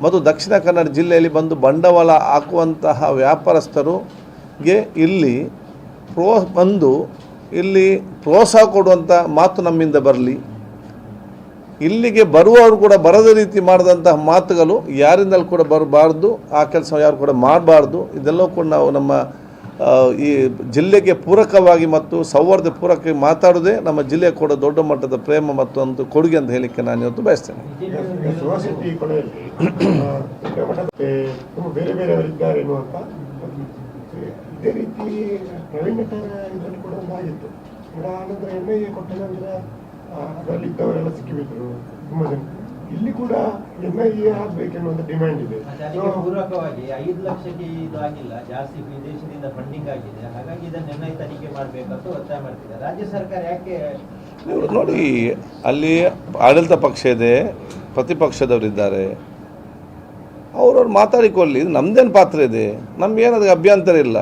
ಮತ್ತು ದಕ್ಷಿಣ ಕನ್ನಡ ಜಿಲ್ಲೆಯಲ್ಲಿ ಬಂದು ಬಂಡವಾಳ ಹಾಕುವಂತಹ ವ್ಯಾಪಾರಸ್ಥರಿಗೆ ಇಲ್ಲಿ ಪ್ರೋತ್ಸಾಹ ಕೊಡುವಂಥ ಮಾತು ನಮ್ಮಿಂದ ಬರಲಿ. ಇಲ್ಲಿಗೆ ಬರುವವರು ಕೂಡ ಬರದ ರೀತಿ ಮಾಡಿದಂತಹ ಮಾತುಗಳು ಯಾರಿಂದಲೂ ಕೂಡ ಬರಬಾರ್ದು, ಆ ಕೆಲಸ ಯಾರು ಕೂಡ ಮಾಡಬಾರ್ದು. ಇದೆಲ್ಲವೂ ಕೂಡ ನಾವು ನಮ್ಮ ಈ ಜಿಲ್ಲೆಗೆ ಪೂರಕವಾಗಿ ಮತ್ತು ಸೌಹಾರ್ದ ಪೂರಕವಾಗಿ ಮಾತಾಡೋದೇ ನಮ್ಮ ಜಿಲ್ಲೆಗೆ ಕೂಡ ದೊಡ್ಡ ಮಟ್ಟದ ಪ್ರೇಮ ಮತ್ತು ಒಂದು ಕೊಡುಗೆ ಅಂತ ಹೇಳಲಿಕ್ಕೆ ನಾನು ಇವತ್ತು ಬಯಸ್ತೇನೆ. ಶಿವಶೆಟ್ಟಿ ಕೊಲೆಯಲ್ಲಿ ತುಂಬ ಬೇರೆ ಬೇರೆಯವರಿದ್ದಾರೆ ಎನ್ನುವಂತ ಇದೇ ರೀತಿ ಪ್ರವೀಣ್ ಇದರಲ್ಲಿ ಕೂಡ ಒಂದಾಗಿತ್ತು. ಆನಂತರ NIA ಕೊಟ್ಟ ನಂತರ ಅದರಲ್ಲಿ ಇದ್ದವರೆಲ್ಲ ಸಿಕ್ಕಿಬಿದ್ರು ತುಂಬ ಜನ. ಇಲ್ಲಿ ಕೂಡ NIA ಆಗ್ಬೇಕೆನ್ನುವಂತ ಡಿಮ್ಯಾಂಡ್ ಇದೆ. ಅದಕ್ಕೆ ಪೂರಕವಾಗಿ 5 ಲಕ್ಷಕ್ಕೆ ಇದು ಆಗಿಲ್ಲ, ಜಾಸ್ತಿ ವಿದೇಶದಿಂದ ಫಂಡಿಂಗ್ ಆಗಿದೆ, ಹಾಗಾಗಿ ಇದನ್ನು NIA ತನಿಖೆ ಮಾಡಬೇಕಂತ ಒತ್ತಾಯ ಮಾಡ್ತಿದ್ದಾರೆ. ರಾಜ್ಯ ಸರ್ಕಾರ ಯಾಕೆ ನೋಡಿ, ಅಲ್ಲಿ ಆಡಳಿತ ಪಕ್ಷ ಇದೆ, ಪ್ರತಿಪಕ್ಷದವರಿದ್ದಾರೆ, ಅವ್ರವ್ರು ಮಾತಾಡಿಕೊಳ್ಳಿ. ನಮ್ದೇನು ಪಾತ್ರ ಇದೆ, ನಮ್ಗೇನದು ಅಭ್ಯಂತರ ಇಲ್ಲ.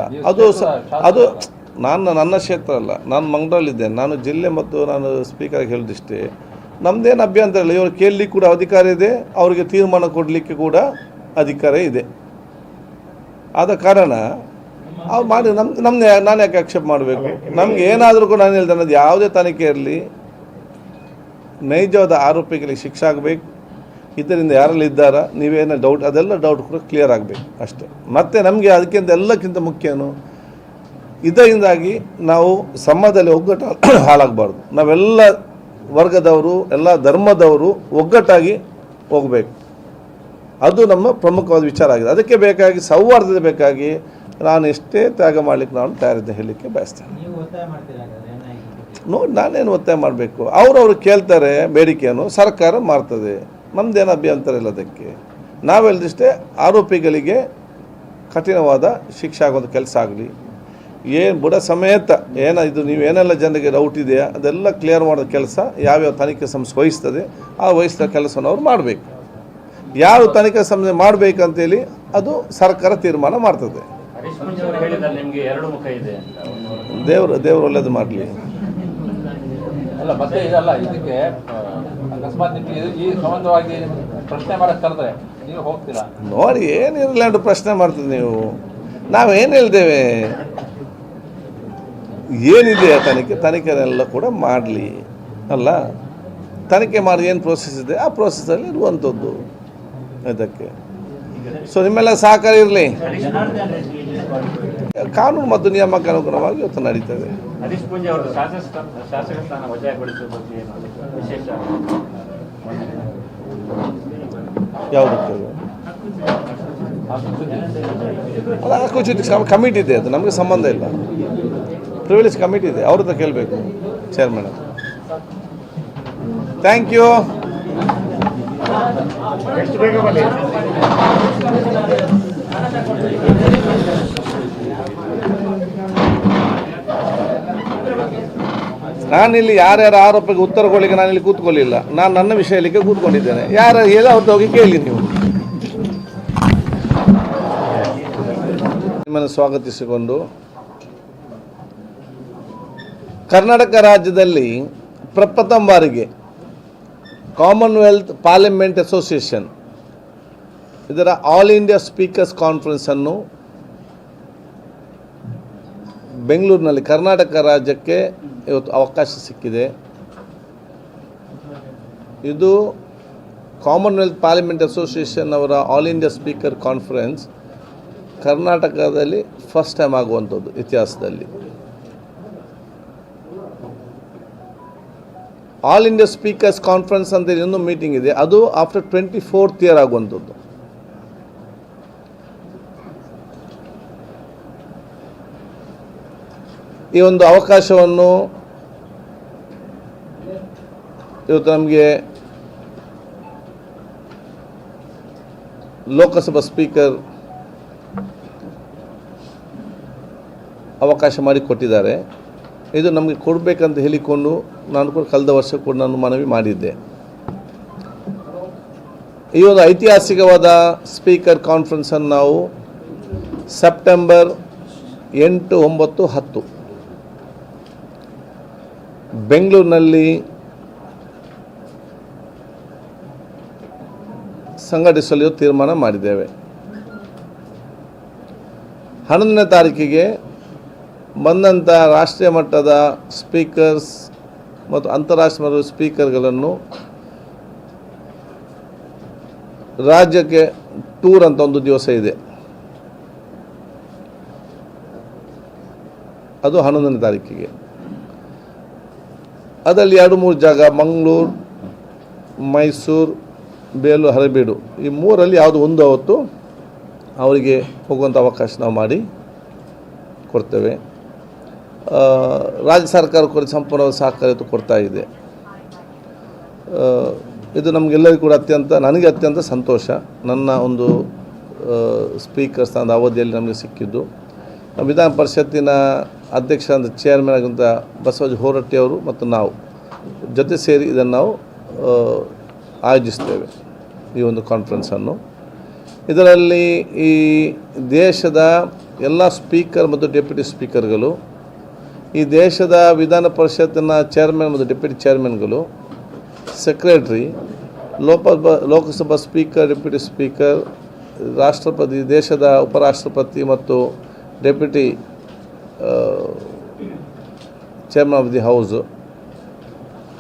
ಅದು ನನ್ನ ಕ್ಷೇತ್ರ ಅಲ್ಲ, ನಾನು ಮಂಗಳೂರಲ್ಲಿದ್ದೇನೆ, ನಾನು ಜಿಲ್ಲೆ ಮತ್ತು ನಾನು ಸ್ಪೀಕರ್ಗೆ ಹೇಳಿದಿಷ್ಟೇ, ನಮ್ಮದೇನು ಅಭ್ಯಂತರ ಇಲ್ಲ. ಇವರು ಕೇಳಲಿಕ್ಕೆ ಕೂಡ ಅಧಿಕಾರ ಇದೆ, ಅವರಿಗೆ ತೀರ್ಮಾನ ಕೊಡಲಿಕ್ಕೆ ಕೂಡ ಅಧಿಕಾರ ಇದೆ. ಆದ ಕಾರಣ ಅವ್ರು ಮಾಡಿ ನಾನು ಯಾಕೆ ಆಕ್ಷೇಪ ಮಾಡಬೇಕು? ನಮ್ಗೆ ಏನಾದರೂ ಕೂಡ ನಾನು ಹೇಳ್ದೆ, ಅನ್ನೋದು ಯಾವುದೇ ತನಿಖೆ ಇರಲಿ, ನೈಜವಾದ ಆರೋಪಿಗಳಿಗೆ ಶಿಕ್ಷೆ ಆಗಬೇಕು. ಇದರಿಂದ ಯಾರೆಲ್ಲ ಇದ್ದಾರಾ, ನೀವೇನೋ ಡೌಟ್, ಅದೆಲ್ಲ ಡೌಟ್ ಕೂಡ ಕ್ಲಿಯರ್ ಆಗಬೇಕು ಅಷ್ಟೇ. ಮತ್ತು ನಮಗೆ ಅದಕ್ಕಿಂತ ಎಲ್ಲಕ್ಕಿಂತ ಮುಖ್ಯನು, ಇದರಿಂದಾಗಿ ನಾವು ಸಮಾಜದಲ್ಲಿ ಒಗ್ಗಟ್ಟು ಹಾಳಾಗಬಾರ್ದು. ನಾವೆಲ್ಲ ವರ್ಗದವರು, ಎಲ್ಲ ಧರ್ಮದವರು ಒಗ್ಗಟ್ಟಾಗಿ ಹೋಗಬೇಕು. ಅದು ನಮ್ಮ ಪ್ರಮುಖವಾದ ವಿಚಾರ ಆಗಿದೆ. ಅದಕ್ಕೆ ಬೇಕಾಗಿ ಸೌಹಾರ್ದತೆ ಬೇಕಾಗಿ ನಾನು ಎಷ್ಟೇ ತ್ಯಾಗ ಮಾಡಲಿಕ್ಕೆ ನಾನು ತಯಾರಿದ್ದೆ ಹೇಳಲಿಕ್ಕೆ ಬಯಸ್ತೇನೆ. ನೀವು ಒತ್ತಾಯ ಮಾಡ್ತೀರಾ ನೋಡಿ, ನಾನೇನು ಒತ್ತಾಯ ಮಾಡಬೇಕು? ಅವ್ರವ್ರು ಕೇಳ್ತಾರೆ ಬೇಡಿಕೆಯನ್ನು, ಸರ್ಕಾರ ಮಾಡ್ತದೆ, ನಮ್ಮದೇನು ಅಭ್ಯಂತರ ಇಲ್ಲ. ಅದಕ್ಕೆ ನಾವು ಹೇಳಿದಷ್ಟೇ, ಆರೋಪಿಗಳಿಗೆ ಕಠಿಣವಾದ ಶಿಕ್ಷೆ ಆಗುವಂಥ ಕೆಲಸ ಆಗಲಿ. ಏನು ಬುಡ ಸಮೇತ ಇದು ನೀವೇನೆಲ್ಲ ಜನರಿಗೆ ಡೌಟ್ ಇದೆಯಾ ಅದೆಲ್ಲ ಕ್ಲಿಯರ್ ಮಾಡೋ ಕೆಲಸ ಯಾವ್ಯಾವ ತನಿಖೆ ಸಂಸ್ಥೆ ವಹಿಸ್ತದೆ ಆ ವಹಿಸಿದ ಕೆಲಸವನ್ನು ಅವ್ರು ಮಾಡಬೇಕು. ಯಾರು ತನಿಖೆ ಸಂಸ್ಥೆ ಮಾಡಬೇಕಂತೇಳಿ ಅದು ಸರ್ಕಾರ ತೀರ್ಮಾನ ಮಾಡ್ತದೆ. ದೇವರು ಒಳ್ಳೇದು ಮಾಡಲಿ. ಅಲ್ಲ, ಮತ್ತೆ ಇದಲ್ಲ, ಇದಕ್ಕೆ ಅಕಸ್ಮಾತ್ ನಿಮಗೆ ಈ ಸಂಬಂಧವಾಗಿ ಪ್ರಶ್ನೆ ಮಾಡಕ್ಕೆ ಕರೆದ್ರೆ ನೀವು ಹೋಗ್ತೀರಾ? ನೋಡಿ, ಏನಿರಲ್ಲ ಅಂತ ಪ್ರಶ್ನೆ ಮಾಡ್ತೀವಿ ನೀವು. ನಾವೇನು ಹೇಳ್ತೇವೆ, ಏನಿದೆ ತನಿಖೆನೆಲ್ಲ ಕೂಡ ಮಾಡಲಿ ಅಲ್ಲ. ತನಿಖೆ ಮಾಡಿ ಏನು ಪ್ರೋಸೆಸ್ ಇದೆ ಆ ಪ್ರೋಸೆಸ್ಸಲ್ಲಿ ಇರುವಂಥದ್ದು ಇದಕ್ಕೆ. ಸೊ ನಿಮ್ಮೆಲ್ಲ ಸಹಕಾರ ಇರಲಿ. ಕಾನೂನು ಮತ್ತು ನಿಯಮಕ್ಕೆ ಅನುಗುಣವಾಗಿ ಇವತ್ತು ನಡೀತದೆ. ಹರೀಶ್ ಪೂಂಜೆ ಅವರು ಶಾಸಕ ಸ್ಥಾನ ವಜಾಗೊಳಿಸುವ ಬಗ್ಗೆ ವಿಶೇಷ ಯಾವುದಕ್ಕೆ ಅಲ್ಲ, ಹಕ್ಕುಚ್ಯುತಿ ಕಮಿಟಿ ಇದೆ, ಅದು ನಮಗೆ ಸಂಬಂಧ ಇಲ್ಲ. ಪ್ರಿವಿಲೇಜ್ ಕಮಿಟಿ ಇದೆ, ಅವ್ರ ಹತ್ರ ಕೇಳಬೇಕು ಚೇರ್ಮನ್. Thank you. ಎಷ್ಟು ಬೇಗ ಬನ್ನಿ. ನಾನಿಲ್ಲಿ ಯಾರ್ಯಾರ ಆರೋಪಕ್ಕೆ ಉತ್ತರ ಕೊಡಲಿಕ್ಕೆ ನಾನಿಲ್ಲಿ ಕೂತ್ಕೊಳ್ಳಿಲ್ಲ. ನಾನು ನನ್ನ ವಿಷಯಕ್ಕೆ ಕೂತ್ಕೊಂಡಿದ್ದೇನೆ. ಯಾರು ಹೇಳಿ ಅವ್ರದ್ದು ಹೋಗಿ ಕೇಳಿ ನೀವು. ನಿಮ್ಮನ್ನು ಸ್ವಾಗತಿಸಿಕೊಂಡು, ಕರ್ನಾಟಕ ರಾಜ್ಯದಲ್ಲಿ ಪ್ರಪ್ರಥಮ ಬಾರಿಗೆ ಕಾಮನ್ವೆಲ್ತ್ ಪಾರ್ಲಿಮೆಂಟ್ ಅಸೋಸಿಯೇಷನ್ ಇದರ ಆಲ್ ಇಂಡಿಯಾ ಸ್ಪೀಕರ್ಸ್ ಕಾನ್ಫರೆನ್ಸನ್ನು ಬೆಂಗಳೂರಿನಲ್ಲಿ ಕರ್ನಾಟಕ ರಾಜ್ಯಕ್ಕೆ ಇವತ್ತು ಅವಕಾಶ ಸಿಕ್ಕಿದೆ. ಇದು ಕಾಮನ್ವೆಲ್ತ್ ಪಾರ್ಲಿಮೆಂಟ್ ಅಸೋಸಿಯೇಷನ್ ಅವರ ಆಲ್ ಇಂಡಿಯಾ ಸ್ಪೀಕರ್ ಕಾನ್ಫರೆನ್ಸ್ ಕರ್ನಾಟಕದಲ್ಲಿ ಫಸ್ಟ್ ಟೈಮ್ ಆಗುವಂಥದ್ದು ಇತಿಹಾಸದಲ್ಲಿ. ಆಲ್ ಇಂಡಿಯಾ ಸ್ಪೀಕರ್ಸ್ ಕಾನ್ಫರೆನ್ಸ್ ಅಂತ ಇನ್ನೊಂದು ಮೀಟಿಂಗ್ ಇದೆ, ಅದು ಆಫ್ಟರ್ 24th ಇಯರ್ ಆಗುವಂಥದ್ದು. ಈ ಒಂದು ಅವಕಾಶವನ್ನು ಇವತ್ತು ನಮಗೆ ಲೋಕಸಭಾ ಸ್ಪೀಕರ್ ಅವಕಾಶ ಮಾಡಿಕೊಟ್ಟಿದ್ದಾರೆ. ಇದು ನಮಗೆ ಕೊಡಬೇಕಂತ ಹೇಳಿಕೊಂಡು ನಾನು ಕೂಡ ಕಳೆದ ವರ್ಷ ಕೂಡ ನಾನು ಮನವಿ ಮಾಡಿದ್ದೆ. ಈ ಒಂದು ಐತಿಹಾಸಿಕವಾದ ಸ್ಪೀಕರ್ ಕಾನ್ಫರೆನ್ಸನ್ನು ನಾವು ಸೆಪ್ಟೆಂಬರ್ 8, 9, 10 ಬೆಂಗಳೂರಿನಲ್ಲಿ ಸಂಘಟಿಸಲು ತೀರ್ಮಾನ ಮಾಡಿದ್ದೇವೆ. 11ನೇ ತಾರೀಕಿಗೆ ಬಂದಂಥ ರಾಷ್ಟ್ರೀಯ ಮಟ್ಟದ ಸ್ಪೀಕರ್ಸ್ ಮತ್ತು ಅಂತಾರಾಷ್ಟ್ರೀಯ ಮಟ್ಟದ ಸ್ಪೀಕರ್ಗಳನ್ನು ರಾಜ್ಯಕ್ಕೆ ಟೂರ್ ಅಂತ ಒಂದು ದಿವಸ ಇದೆ, ಅದು 11ನೇ ತಾರೀಕಿಗೆ. ಅದರಲ್ಲಿ 2-3 ಜಾಗ, ಮಂಗಳೂರು, ಮೈಸೂರು, ಬೇಲೂರು, ಹಳೆಬೀಡು, ಈ 3ರಲ್ಲಿ ಯಾವುದು ಒಂದು ಅವತ್ತು ಅವರಿಗೆ ಹೋಗುವಂಥ ಅವಕಾಶ ನಾವು ಮಾಡಿ ಕೊಡ್ತೇವೆ. ರಾಜ್ಯ ಸರ್ಕಾರ ಕೂಡ ಸಂಪೂರ್ಣ ಸಹಕಾರ ಕೊಡ್ತಾ ಇದೆ. ಇದು ನಮಗೆಲ್ಲರಿಗೂ ಕೂಡ ನನಗೆ ಅತ್ಯಂತ ಸಂತೋಷ. ನನ್ನ ಒಂದು ಸ್ಪೀಕರ್ ಸ್ಥಾನದ ಅವಧಿಯಲ್ಲಿ ನಮಗೆ ಸಿಕ್ಕಿದ್ದು. ವಿಧಾನ ಪರಿಷತ್ತಿನ ಅಧ್ಯಕ್ಷ ಅಂತ ಚೇರ್ಮನ್ ಆಗಿಂತ ಬಸವರಾಜ ಹೊರಟ್ಟಿ ಅವರು ಮತ್ತು ನಾವು ಜೊತೆ ಸೇರಿ ಇದನ್ನು ನಾವು ಆಯೋಜಿಸ್ತೇವೆ, ಈ ಒಂದು ಕಾನ್ಫರೆನ್ಸನ್ನು. ಇದರಲ್ಲಿ ಈ ದೇಶದ ಎಲ್ಲ ಸ್ಪೀಕರ್ ಮತ್ತು ಡೆಪ್ಯೂಟಿ ಸ್ಪೀಕರ್ಗಳು, ಈ ದೇಶದ ವಿಧಾನ ಪರಿಷತ್ತಿನ ಚೇರ್ಮನ್ ಮತ್ತು ಡೆಪ್ಯೂಟಿ ಚೇರ್ಮನ್ಗಳು, secretary, Lok Sabha speaker, deputy speaker, ರಾಷ್ಟ್ರಪತಿ, ದೇಶದ ಉಪರಾಷ್ಟ್ರಪತಿ ಮತ್ತು deputy chairman of the house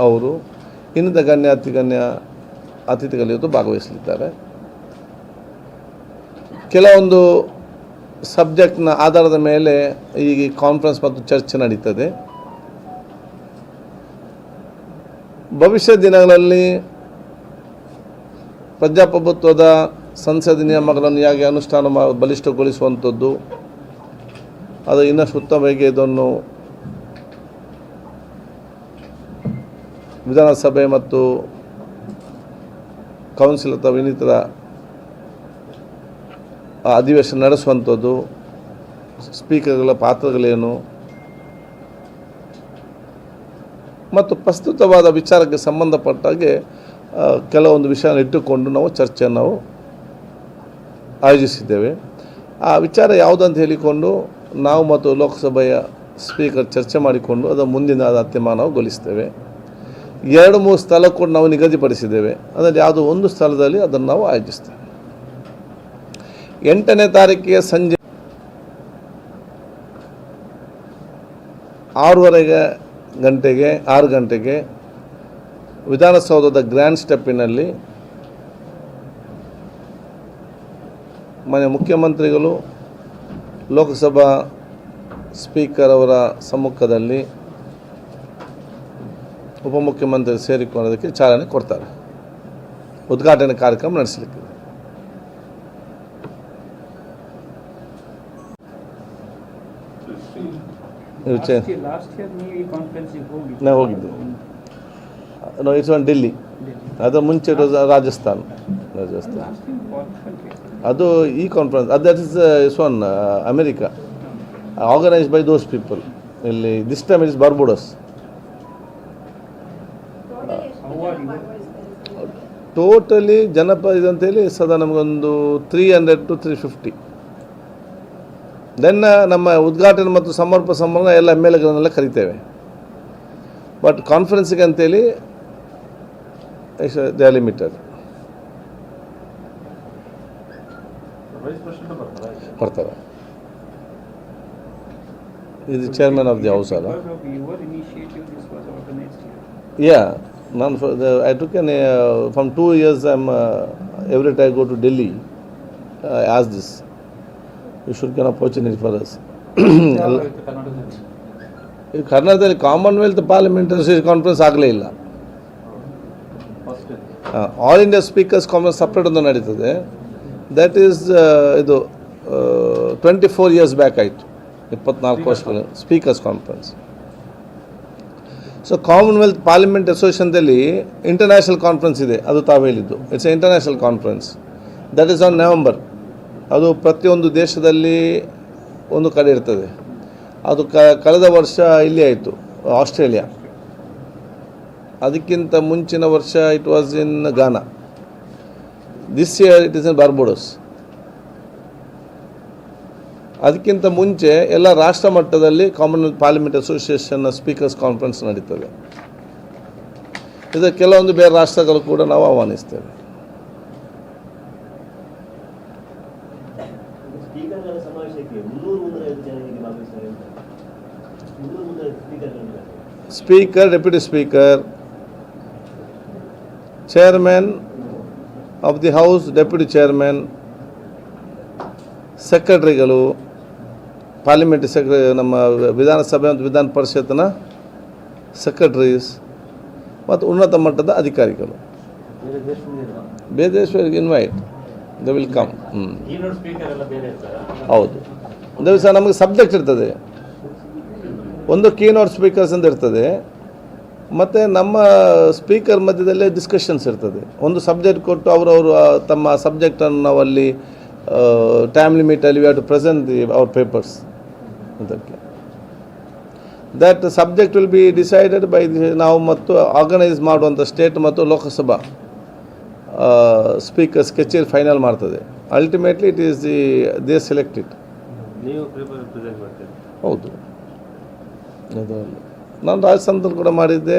ಅವರು, ಇನ್ನಿತ ಗಣ್ಯ ಅತಿಥಿಗಳು ಇವತ್ತು ಭಾಗವಹಿಸಲಿದ್ದಾರೆ. ಕೆಲವೊಂದು ಸಬ್ಜೆಕ್ಟ್ನ ಆಧಾರದ ಮೇಲೆ ಈ ಕಾನ್ಫರೆನ್ಸ್ ಮತ್ತು ಚರ್ಚೆ ನಡೀತದೆ. ಭವಿಷ್ಯ ದಿನಗಳಲ್ಲಿ ಪ್ರಜಾಪ್ರಭುತ್ವದ ಸಂಸದೀಯ ನಿಯಮಗಳನ್ನು ಹೇಗೆ ಅನುಷ್ಠಾನ ಬಲಿಷ್ಠಗೊಳಿಸುವಂಥದ್ದು, ಅದು ಇನ್ನಷ್ಟು ಉತ್ತಮವಾಗಿ ಇದನ್ನು ವಿಧಾನಸಭೆ ಮತ್ತು ಕೌನ್ಸಿಲ್ ಅಥವಾ ಇನ್ನಿತರ ಅಧಿವೇಶನ ನಡೆಸುವಂಥದ್ದು, ಸ್ಪೀಕರ್ಗಳ ಪಾತ್ರಗಳೇನು ಮತ್ತು ಪ್ರಸ್ತುತವಾದ ವಿಚಾರಕ್ಕೆ ಸಂಬಂಧಪಟ್ಟಾಗೆ ಕೆಲವೊಂದು ವಿಷಯವನ್ನು ಇಟ್ಟುಕೊಂಡು ನಾವು ಚರ್ಚೆಯನ್ನು ನಾವು ಆಯೋಜಿಸಿದ್ದೇವೆ. ಆ ವಿಚಾರ ಯಾವುದಂತ ಹೇಳಿಕೊಂಡು ನಾವು ಮತ್ತು ಲೋಕಸಭೆಯ ಸ್ಪೀಕರ್ ಚರ್ಚೆ ಮಾಡಿಕೊಂಡು ಅದರ ಮುಂದಿನ ತೀರ್ಮಾನಗೊಳಿಸ್ತೇವೆ. 2-3 ಸ್ಥಳ ಕೂಡ ನಾವು ನಿಗದಿಪಡಿಸಿದ್ದೇವೆ. ಅದರಲ್ಲಿ ಯಾವುದೋ ಒಂದು ಸ್ಥಳದಲ್ಲಿ ಅದನ್ನು ನಾವು ಆಯೋಜಿಸ್ತೇವೆ. 8ನೇ ತಾರೀಕಿಗೆ ಸಂಜೆ 6 ಗಂಟೆಗೆ ವಿಧಾನಸೌಧದ ಗ್ರ್ಯಾಂಡ್ ಸ್ಟೆಪ್ಪಿನಲ್ಲಿ ಮಾನ್ಯ ಮುಖ್ಯಮಂತ್ರಿಗಳು, ಲೋಕಸಭಾ ಸ್ಪೀಕರ್ ಅವರ ಸಮ್ಮುಖದಲ್ಲಿ ಉಪಮುಖ್ಯಮಂತ್ರಿ ಸೇರಿಕೊಳ್ಳೋದಕ್ಕೆ ಚಾಲನೆ ಕೊಡ್ತಾರೆ. ಉದ್ಘಾಟನೆ ಕಾರ್ಯಕ್ರಮ ನಡೆಸಲಿಕ್ಕೆ ನಾವು ಹೋಗಿದ್ದೆ. ಇಟ್ಸ್ ಆನ್ ಡೆಲ್ಲಿ, ಅದರ ಮುಂಚೆ ರಾಜಸ್ಥಾನ್. ಅದು ಈ conference that is one America, organised by those people. ಇಲ್ಲಿ this time it is Barbados. Totally ಇದಂತೇಳಿ ಸದಾ ನಮಗೊಂದು 300 to 350. ದೆನ್ ನಮ್ಮ ಉದ್ಘಾಟನೆ ಮತ್ತು ಸಮರ್ಪಣಾ ಸಮಾರಂಭ ಎಲ್ಲ MLAಗಳನ್ನೆಲ್ಲ ಕರಿತೇವೆ. ಬಟ್ ಕಾನ್ಫರೆನ್ಸಿಗೆ ಅಂತೇಳಿ ದೇ ಆರ್ ಲಿಮಿಟೆಡ್ ಬರ್ತಾರೆ. ಇದು ಚೇರ್ಮನ್ ಆಫ್ ದಿ ಹೌಸ್ ಅಲ್ಲ. ನಾನು I took from 2 years every time I go to Delhi, I ask this. You should get an opportunity for us. ಕರ್ನಾಟಕದಲ್ಲಿ ಕಾಮನ್ವೆಲ್ತ್ ಪಾರ್ಲಿಮೆಂಟರಿ ಕಾನ್ಫರೆನ್ಸ್ ಆಗಲೇ ಇಲ್ಲ. All India speakers conference separate ಒಂದು ನಡೀತದೆ. That is ಇದು 24 years back ಆಯಿತು, 24 ವರ್ಷಗಳು speakers conference. So Commonwealth parliament ಅಸೋಸಿಯೇಷನ್ದಲ್ಲಿ international conference ಇದೆ, ಅದು ತಾವು ಹೇಳಿದ್ದು. It's a international conference, that is on November. ಅದು ಪ್ರತಿಯೊಂದು ದೇಶದಲ್ಲಿ ಒಂದು ಕಡೆ ಇರ್ತದೆ. ಅದು ಕಳೆದ ವರ್ಷ ಇಲ್ಲಿ ಆಯಿತು, ಆಸ್ಟ್ರೇಲಿಯಾ. ಅದಕ್ಕಿಂತ ಮುಂಚಿನ ವರ್ಷ it was in Ghana. This year it is in Barbados. ಅದಕ್ಕಿಂತ ಮುಂಚೆ ಎಲ್ಲ ರಾಷ್ಟ್ರ ಮಟ್ಟದಲ್ಲಿ ಕಾಮನ್ವೆಲ್ತ್ ಪಾರ್ಲಿಮೆಂಟ್ ಅಸೋಸಿಯೇಷನ್ನ ಸ್ಪೀಕರ್ಸ್ ಕಾನ್ಫರೆನ್ಸ್ ನಡೀತದೆ. ಇದು ಕೆಲವೊಂದು ಬೇರೆ ರಾಷ್ಟ್ರಗಳು ಕೂಡ ನಾವು ಆಹ್ವಾನಿಸ್ತೇವೆ. ಸ್ಪೀಕರ್ಗಳ ಸಮಾವೇಶಕ್ಕೆ 300-350 ಜನ ಹೀಗೆ ಭಾಗವಹಿಸ್ತಾರೆ ಅಂತ. 300-350 ಸ್ಪೀಕರ್ಗಳಿದ್ದಾರೆ. Speaker, deputy speaker, chairman of the house, deputy chairman, ಸೆಕ್ರೆಟರಿಗಳು, ಪಾರ್ಲಿಮೆಂಟ್ರಿ ಸೆಕ್ರೆಟರಿ, ನಮ್ಮ ವಿಧಾನಸಭೆ ಮತ್ತು ವಿಧಾನ ಪರಿಷತ್ನ ಸೆಕ್ರೆಟರೀಸ್ ಮತ್ತು ಉನ್ನತ ಮಟ್ಟದ ಅಧಿಕಾರಿಗಳು. ಬೇರೆ ದೇಶಗಳಿಗೆ invite, they will come. Keynote speaker ಎಲ್ಲ ಬೇರೆ ಇರ್ತಾರಾ? ಹೌದು, ದಿವಸ ನಮಗೆ ಸಬ್ಜೆಕ್ಟ್ ಇರ್ತದೆ. ಒಂದು ಕೀನೋಟ್ ಸ್ಪೀಕರ್ಸ್ ಅಂತ ಇರ್ತದೆ, ಮತ್ತು ನಮ್ಮ ಸ್ಪೀಕರ್ ಮಧ್ಯದಲ್ಲೇ ಡಿಸ್ಕಷನ್ಸ್ ಇರ್ತದೆ. ಒಂದು ಸಬ್ಜೆಕ್ಟ್ ಕೊಟ್ಟು ಅವರವರು ತಮ್ಮ ಸಬ್ಜೆಕ್ಟನ್ನು ನಾವು ಅಲ್ಲಿ ಟೈಮ್ ಲಿಮಿಟಲ್ಲಿ we have to present our papers. ಅದಕ್ಕೆ that subject will be decided by ನಾವು ಮತ್ತು ಆರ್ಗನೈಸ್ ಮಾಡುವಂಥ ಸ್ಟೇಟ್ ಮತ್ತು ಲೋಕಸಭಾ ಸ್ಪೀಕರ್ಸ್ ಕಚೇರಿ ಫೈನಲ್ ಮಾಡ್ತದೆ. Ultimately it is they selected. ನೀವು ಪೇಪರ್ ಪ್ರೆಸೆಂಟ್ ಮಾಡ್ತೀರಿ? ಹೌದು, ಅದು ನಾನು ರಾಜಸ್ಥಾನದಲ್ಲಿ ಕೂಡ ಮಾಡಿದ್ದೆ,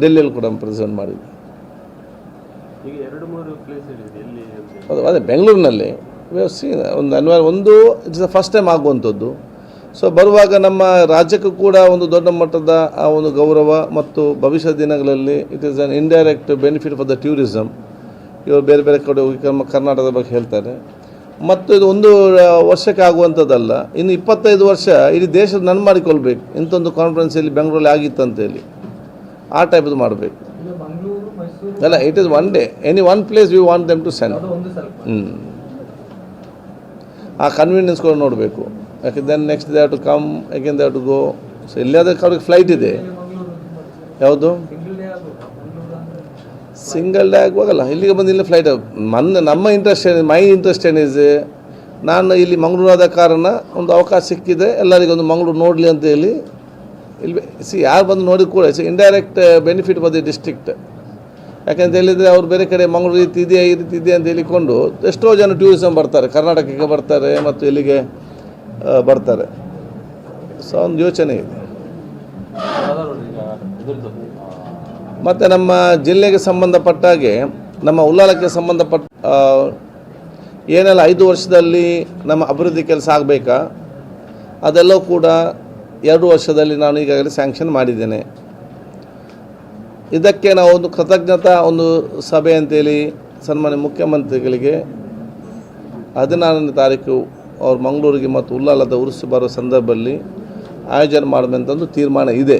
ಡೆಲ್ಲಿಯಲ್ಲಿ ಕೂಡ ಪ್ರೆಸೆಂಟ್ ಮಾಡಿದ್ದೆ. ಈಗ 2-3 ಪ್ಲೇಸ್ ಇದೆ ಎಲ್ಲಿ ಅಂತ? ಅದು ಅದೇ ಬೆಂಗಳೂರಿನಲ್ಲಿ ಒಂದು ಇಟ್ಸ್ ದ ಫಸ್ಟ್ ಟೈಮ್ ಆಗುವಂಥದ್ದು. ಸೊ ಬರುವಾಗ ನಮ್ಮ ರಾಜ್ಯಕ್ಕೂ ಕೂಡ ಒಂದು ದೊಡ್ಡ ಮಟ್ಟದ ಆ ಒಂದು ಗೌರವ ಮತ್ತು ಭವಿಷ್ಯದ ದಿನಗಳಲ್ಲಿ it is an indirect benefit for the tourism. ಇವರು ಬೇರೆ ಬೇರೆ ಕಡೆ ಹೋಗಿ ಕರ್ನಾಟಕದ ಬಗ್ಗೆ ಹೇಳ್ತಾರೆ. ಮತ್ತು ಇದು ಒಂದು ವರ್ಷಕ್ಕೆ ಆಗುವಂಥದ್ದಲ್ಲ, ಇನ್ನು 25 ವರ್ಷ ಇಡೀ ದೇಶದ ನನ್ನ ಮಾಡಿಕೊಳ್ಬೇಕು. ಇಂಥೊಂದು ಕಾನ್ಫರೆನ್ಸ್ ಇಲ್ಲಿ ಬೆಂಗಳೂರಲ್ಲಿ ಆಗಿತ್ತಂತೇಳಿ ಆ ಟೈಪದು ಮಾಡಬೇಕು. ಮಂಗಳೂರು, ಮೈಸೂರು ಅಲ್ಲ, it is one day, any one place we want them to send. ಒಂದು ಸ್ವಲ್ಪ ಆ ಕನ್ವೀನಿಯನ್ಸ್ ಕೂಡ ನೋಡಬೇಕು. ಯಾಕೆ then next they have to come again, they have to go. So ಎಲ್ಲದಕ್ಕೆ ಅವ್ರಿಗೆ ಫ್ಲೈಟ್ ಇದೆ. ಯಾವುದು ಸಿಂಗಲ್ ಡೇ ಆಗುವಾಗಲ್ಲ, ಇಲ್ಲಿಗೆ ಬಂದು ಇಲ್ಲಿ ಫ್ಲೈಟ್. ನಮ್ಮ ಇಂಟ್ರೆಸ್ಟ್ ಏನಿದೆ, ಮೈ ಇಂಟ್ರೆಸ್ಟ್ ಏನಿದೆ, ನಾನು ಇಲ್ಲಿ ಮಂಗಳೂರು ಆದ ಕಾರಣ ಒಂದು ಅವಕಾಶ ಸಿಕ್ಕಿದೆ ಎಲ್ಲರಿಗೊಂದು ಮಂಗಳೂರು ನೋಡಲಿ ಅಂತ ಹೇಳಿ ಇಲ್ಲಿ ಯಾರು ಬಂದು ನೋಡಿದ್ರು ಕೂಡ it's indirect benefit for the district. ಯಾಕೆಂತ ಹೇಳಿದರೆ ಅವ್ರು ಬೇರೆ ಕಡೆ ಮಂಗಳೂರು ರೀತಿ ಇದೆ, ಈ ರೀತಿ ಇದೆ ಅಂತ ಹೇಳಿಕೊಂಡು ಎಷ್ಟೋ ಜನ ಟೂರಿಸಮ್ ಬರ್ತಾರೆ, ಕರ್ನಾಟಕಕ್ಕೆ ಬರ್ತಾರೆ ಮತ್ತು ಇಲ್ಲಿಗೆ ಬರ್ತಾರೆ. ಸೊ ಒಂದು ಯೋಚನೆ ಇದೆ. ಮತ್ತು ನಮ್ಮ ಜಿಲ್ಲೆಗೆ ಸಂಬಂಧಪಟ್ಟ ಹಾಗೆ ನಮ್ಮ ಉಲ್ಲಾಲಕ್ಕೆ ಸಂಬಂಧಪಟ್ಟ ಏನೆಲ್ಲ 5 ವರ್ಷದಲ್ಲಿ ನಮ್ಮ ಅಭಿವೃದ್ಧಿ ಕೆಲಸ ಆಗಬೇಕಾ ಅದೆಲ್ಲವೂ ಕೂಡ 2 ವರ್ಷದಲ್ಲಿ ನಾನು ಈಗಾಗಲೇ ಸ್ಯಾಂಕ್ಷನ್ ಮಾಡಿದ್ದೇನೆ. ಇದಕ್ಕೆ ನಾವು ಒಂದು ಕೃತಜ್ಞತಾ ಒಂದು ಸಭೆ ಅಂತೇಳಿ ಸನ್ಮಾನ್ಯ ಮುಖ್ಯಮಂತ್ರಿಗಳಿಗೆ 14ನೇ ತಾರೀಕು ಅವ್ರು ಮಂಗಳೂರಿಗೆ ಮತ್ತು ಉಲ್ಲಾಲದ ಉರುಸು ಬರೋ ಸಂದರ್ಭದಲ್ಲಿ ಆಯೋಜನೆ ಮಾಡಬೇಕಂತಂದು ತೀರ್ಮಾನ ಇದೆ.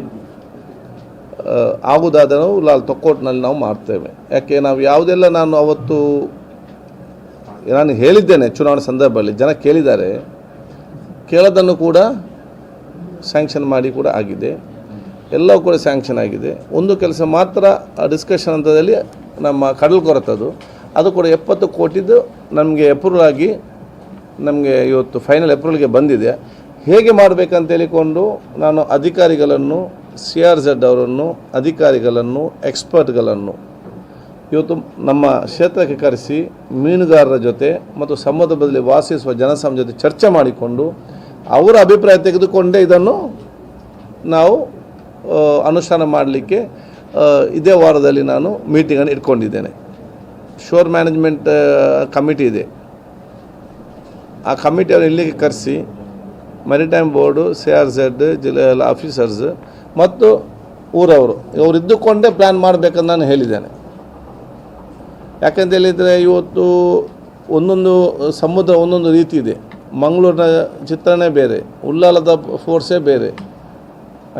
ಆಗುವುದಾದರೆ ನಾವು ಉಲ್ಲಾಲ್ ತೊಕ್ಕೋಟ್ನಲ್ಲಿ ನಾವು ಮಾಡ್ತೇವೆ. ಯಾಕೆ ನಾವು ಯಾವುದೆಲ್ಲ ನಾನು ಅವತ್ತು ನಾನು ಹೇಳಿದ್ದೇನೆ ಚುನಾವಣೆ ಸಂದರ್ಭದಲ್ಲಿ, ಜನ ಕೇಳಿದ್ದಾರೆ, ಕೇಳೋದನ್ನು ಕೂಡ ಸ್ಯಾಂಕ್ಷನ್ ಮಾಡಿ ಕೂಡ ಆಗಿದೆ. ಎಲ್ಲವೂ ಕೂಡ ಸ್ಯಾಂಕ್ಷನ್ ಆಗಿದೆ. ಒಂದು ಕೆಲಸ ಮಾತ್ರ ಡಿಸ್ಕಷನ್ ಹಂತದಲ್ಲಿ ನಮ್ಮ ಕಡಲ್ಕೊರತದು, ಅದು ಕೂಡ 70 ಕೋಟಿದು ನಮಗೆ ಅಪ್ರೂವಲ್ ಆಗಿ ನಮಗೆ ಇವತ್ತು ಫೈನಲ್ ಅಪ್ರೂವಲ್ಗೆ ಬಂದಿದೆ. ಹೇಗೆ ಮಾಡಬೇಕಂತ ಹೇಳಿಕೊಂಡು ನಾನು ಅಧಿಕಾರಿಗಳನ್ನು, CRZ ಅವರನ್ನು, ಅಧಿಕಾರಿಗಳನ್ನು, ಎಕ್ಸ್ಪರ್ಟ್ಗಳನ್ನು ಇವತ್ತು ನಮ್ಮ ಕ್ಷೇತ್ರಕ್ಕೆ ಕರೆಸಿ ಮೀನುಗಾರರ ಜೊತೆ ಮತ್ತು ಸಮುದ್ರ ಬದಲಿ ವಾಸಿಸುವ ಜನಸಂಘ ಜೊತೆ ಚರ್ಚೆ ಮಾಡಿಕೊಂಡು ಅವರ ಅಭಿಪ್ರಾಯ ತೆಗೆದುಕೊಂಡೇ ಇದನ್ನು ನಾವು ಅನುಷ್ಠಾನ ಮಾಡಲಿಕ್ಕೆ ಇದೇ ವಾರದಲ್ಲಿ ನಾನು ಮೀಟಿಂಗನ್ನು ಇಟ್ಕೊಂಡಿದ್ದೇನೆ. ಶೋರ್ ಮ್ಯಾನೇಜ್ಮೆಂಟ್ ಕಮಿಟಿ ಇದೆ, ಆ ಕಮಿಟಿಯವರು ಇಲ್ಲಿಗೆ ಕರೆಸಿ ಮೆರಿಟೈಮ್ ಬೋರ್ಡು, CRZ, ಜಿಲ್ಲೆಯ ಆಫೀಸರ್ಸ್ ಮತ್ತು ಊರವರು ಇವರು ಇದ್ದುಕೊಂಡೇ ಪ್ಲ್ಯಾನ್ ಮಾಡಬೇಕಂತ ನಾನು ಹೇಳಿದ್ದೇನೆ. ಯಾಕೆಂತ ಹೇಳಿದರೆ ಇವತ್ತು ಒಂದೊಂದು ಸಮುದ್ರ ಒಂದೊಂದು ರೀತಿ ಇದೆ. ಮಂಗಳೂರಿನ ಚಿತ್ರಣ ಬೇರೆ, ಉಲ್ಲಾಲದ ಫೋರ್ಸೇ ಬೇರೆ.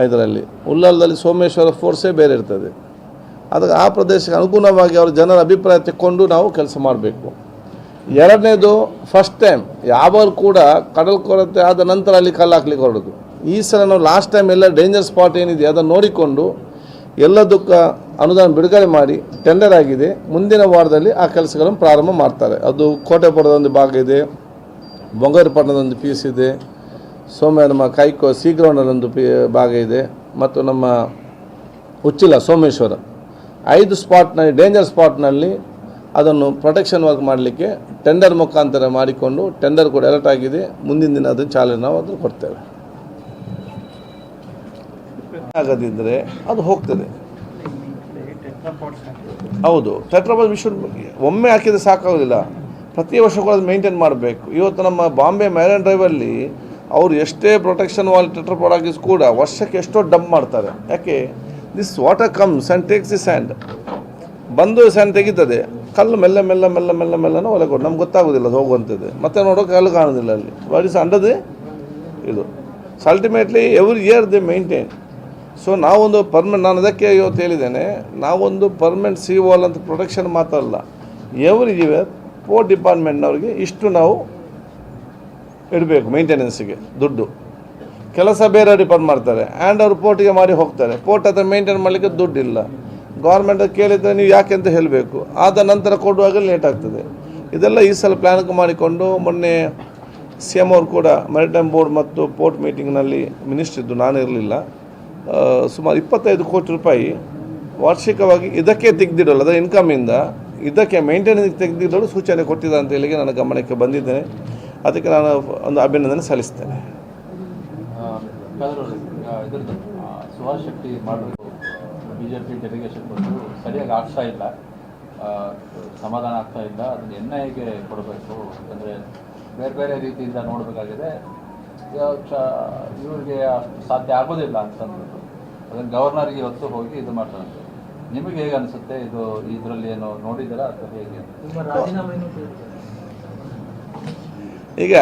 ಇದರಲ್ಲಿ ಉಲ್ಲಾಲದಲ್ಲಿ ಸೋಮೇಶ್ವರ ಫೋರ್ಸೇ ಬೇರೆ ಇರ್ತದೆ. ಅದಕ್ಕೆ ಆ ಪ್ರದೇಶಕ್ಕೆ ಅನುಗುಣವಾಗಿ ಅವರ ಜನರ ಅಭಿಪ್ರಾಯ ತೆಕ್ಕೊಂಡು ನಾವು ಕೆಲಸ ಮಾಡಬೇಕು. ಎರಡನೇದು, ಫಸ್ಟ್ ಟೈಮ್ ಯಾವಾಗ ಕೂಡ ಕಡಲ್ ಕೊರತೆ ಆದ ನಂತರ ಅಲ್ಲಿ ಕಲ್ಲು ಹಾಕ್ಲಿಕ್ಕೆ ಹೊರಡೋದು. ಈ ಸಲ ನಾವು ಲಾಸ್ಟ್ ಟೈಮ್ ಎಲ್ಲ ಡೇಂಜರ್ ಸ್ಪಾಟ್ ಏನಿದೆ ಅದನ್ನು ನೋಡಿಕೊಂಡು ಎಲ್ಲದಕ್ಕೆ ಅನುದಾನ ಬಿಡುಗಡೆ ಮಾಡಿ ಟೆಂಡರ್ ಆಗಿದೆ. ಮುಂದಿನ ವಾರದಲ್ಲಿ ಆ ಕೆಲಸಗಳನ್ನು ಪ್ರಾರಂಭ ಮಾಡ್ತಾರೆ. ಅದು ಕೋಟೆಪುರದ ಒಂದು ಭಾಗ ಇದೆ, ಬೊಂಗೇರಪಟ್ಟಣದ ಒಂದು ಪೀಸ್ ಇದೆ, ನಮ್ಮ ಕೈಕೋ ಸೀಗ್ರೌಂಡಲ್ಲೊಂದು ಭಾಗ ಇದೆ, ಮತ್ತು ನಮ್ಮ ಉಚ್ಚಿಲ ಸೋಮೇಶ್ವರ 5 ಸ್ಪಾಟ್ನಲ್ಲಿ ಡೇಂಜರ್ ಸ್ಪಾಟ್ನಲ್ಲಿ ಅದನ್ನು ಪ್ರೊಟೆಕ್ಷನ್ ವರ್ಕ್ ಮಾಡಲಿಕ್ಕೆ ಟೆಂಡರ್ ಮುಖಾಂತರ ಮಾಡಿಕೊಂಡು ಟೆಂಡರ್ ಕೂಡ ಅಲರ್ಟ್ ಆಗಿದೆ. ಮುಂದಿನ ದಿನ ಅದನ್ನು ಚಾಲನೆ ನಾವು ಅದನ್ನು ಕೊಡ್ತೇವೆ. ಆಗದಿದ್ದರೆ ಅದು ಹೋಗ್ತದೆ. ಹೌದು, ಟೆಟ್ರಾಪಾಡ್ ಒಮ್ಮೆ ಹಾಕಿದರೆ ಸಾಕಾಗೋದಿಲ್ಲ, ಪ್ರತಿ ವರ್ಷ ಕೂಡ ಅದು ಮೇಂಟೈನ್ ಮಾಡಬೇಕು. ಇವತ್ತು ನಮ್ಮ ಬಾಂಬೆ ಮ್ಯಾರಿನ್ ಡ್ರೈವಲ್ಲಿ ಅವರು ಎಷ್ಟೇ ಪ್ರೊಟೆಕ್ಷನ್ ವಾಲ್ ಟೆಟ್ರಾಪಾಡ್ ಹಾಕಿಸ್ ಕೂಡ ವರ್ಷಕ್ಕೆ ಎಷ್ಟೋ ಡಂಪ್ ಮಾಡ್ತಾರೆ. ಯಾಕೆ? This water comes and takes the sand. ಬಂದು ಸ್ಯಾಂಡ್ ತೆಗಿತದೆ, ಕಲ್ಲು ಮೆಲ್ಲ ಮೆಲ್ಲ ಮೆಲ್ಲ ಮೆಲ್ಲ ಮೆಲ್ಲನೂ ಒಲೆ ಕೊಡು, ನಮ್ಗೆ ಗೊತ್ತಾಗೋದಿಲ್ಲ ಅದು ಹೋಗುವಂಥದ್ದು. ಮತ್ತೆ ನೋಡೋಕೆ ಕಲ್ಲು ಕಾಣೋದಿಲ್ಲ ಅಲ್ಲಿ. ವಾಟ್ ಇಸ್ ಅಂಡರ್ ದಿ ಇದು. So ultimately every year they maintain. So ನಾವೊಂದು ನಾನು ಅದಕ್ಕೆ ಇವತ್ತು ಹೇಳಿದ್ದೇನೆ, ನಾವೊಂದು ಪರ್ಮನೆಂಟ್ ಸಿ ವಾಲ್ ಅಂತ ಪ್ರೊಟೆಕ್ಷನ್ ಮಾತ್ರ ಅಲ್ಲ, ಎವ್ರಿ ಇಯರ್ ಪೋರ್ಟ್ ಡಿಪಾರ್ಟ್ಮೆಂಟ್ನವ್ರಿಗೆ ಇಷ್ಟು ನಾವು ಇಡಬೇಕು ಮೇಂಟೆನೆನ್ಸಿಗೆ ದುಡ್ಡು. ಕೆಲಸ ಬೇರೆ ಡಿಪಾರ್ಟ್ ಮಾಡ್ತಾರೆ ಆ್ಯಂಡ್ ಅವರು ಪೋರ್ಟಿಗೆ ಮಾಡಿ ಹೋಗ್ತಾರೆ. ಪೋರ್ಟ್ ಹತ್ರ ಮೇಂಟೈನ್ ಮಾಡಲಿಕ್ಕೆ ದುಡ್ಡಿಲ್ಲ. ಗೌರ್ಮೆಂಟ್ ಕೇಳಿದರೆ ನೀವು ಯಾಕೆ ಅಂತ ಹೇಳಬೇಕು, ಆದ ನಂತರ ಕೊಡುವಾಗ ಲೇಟ್ ಆಗ್ತದೆ. ಇದೆಲ್ಲ ಈ ಸಲ ಪ್ಲ್ಯಾನ್ ಮಾಡಿಕೊಂಡು ಮೊನ್ನೆ CM ಅವರು ಕೂಡ ಮ್ಯಾರಿಟೈಮ್ ಬೋರ್ಡ್ ಮತ್ತು ಪೋರ್ಟ್ ಮೀಟಿಂಗ್ನಲ್ಲಿ ಮಿನಿಸ್ಟರ್ ಇದ್ದು, ನಾನು ಇರಲಿಲ್ಲ, ಸುಮಾರು 25 ಕೋಟಿ ರೂಪಾಯಿ ವಾರ್ಷಿಕವಾಗಿ ಇದಕ್ಕೆ ತೆಗೆದಿಡಲು, ಅದರ ಇನ್ಕಮಿಂದ ಇದಕ್ಕೆ ಮೇಂಟೆನೆನ್ಸ್ ತೆಗೆದಿಡಲು ಸೂಚನೆ ಕೊಟ್ಟಿದ್ದಾರೆ ಅಂತ ಹೇಳಿಗೆ ನನ್ನ ಗಮನಕ್ಕೆ ಬಂದಿದ್ದೇನೆ. ಅದಕ್ಕೆ ನಾನು ಒಂದು ಅಭಿನಂದನೆ ಸಲ್ಲಿಸ್ತೇನೆ. ಇದ್ರದ್ದು ಸುಹಾಸ್ ಶೆಟ್ಟಿ ಮಾಡಬೇಕು BJP ಡೆಲಿಗೇಷನ್ ಬಂದು ಸರಿಯಾಗಿ ಆಗ್ತಾ ಇಲ್ಲ, ಸಮಾಧಾನ ಆಗ್ತಾ ಇಲ್ಲ. ಅದನ್ನು NIAಗೆ ಕೊಡಬೇಕು, ಯಾಕಂದರೆ ಬೇರೆ ಬೇರೆ ರೀತಿಯಿಂದ ನೋಡಬೇಕಾಗಿದೆ. ಇವ್ರಿಗೆ ಸಾಧ್ಯ ಆಗೋದಿಲ್ಲ ಅಂತಂದ್ಬಿಟ್ಟು ಅದನ್ನು ಗವರ್ನರ್ಗೆ ಇವತ್ತು ಹೋಗಿ ಇದು ಮಾಡ್ತಾರಂತೆ. ನಿಮಗೆ ಹೇಗೆ ಅನಿಸುತ್ತೆ ಇದು? ಇದರಲ್ಲಿ ಏನು ನೋಡಿದ್ದೀರಾ ಅಥವಾ ಹೇಗೆ? ನಿಮ್ಮ ರಾಜೀನಾಮೆಯನ್ನು ಈಗ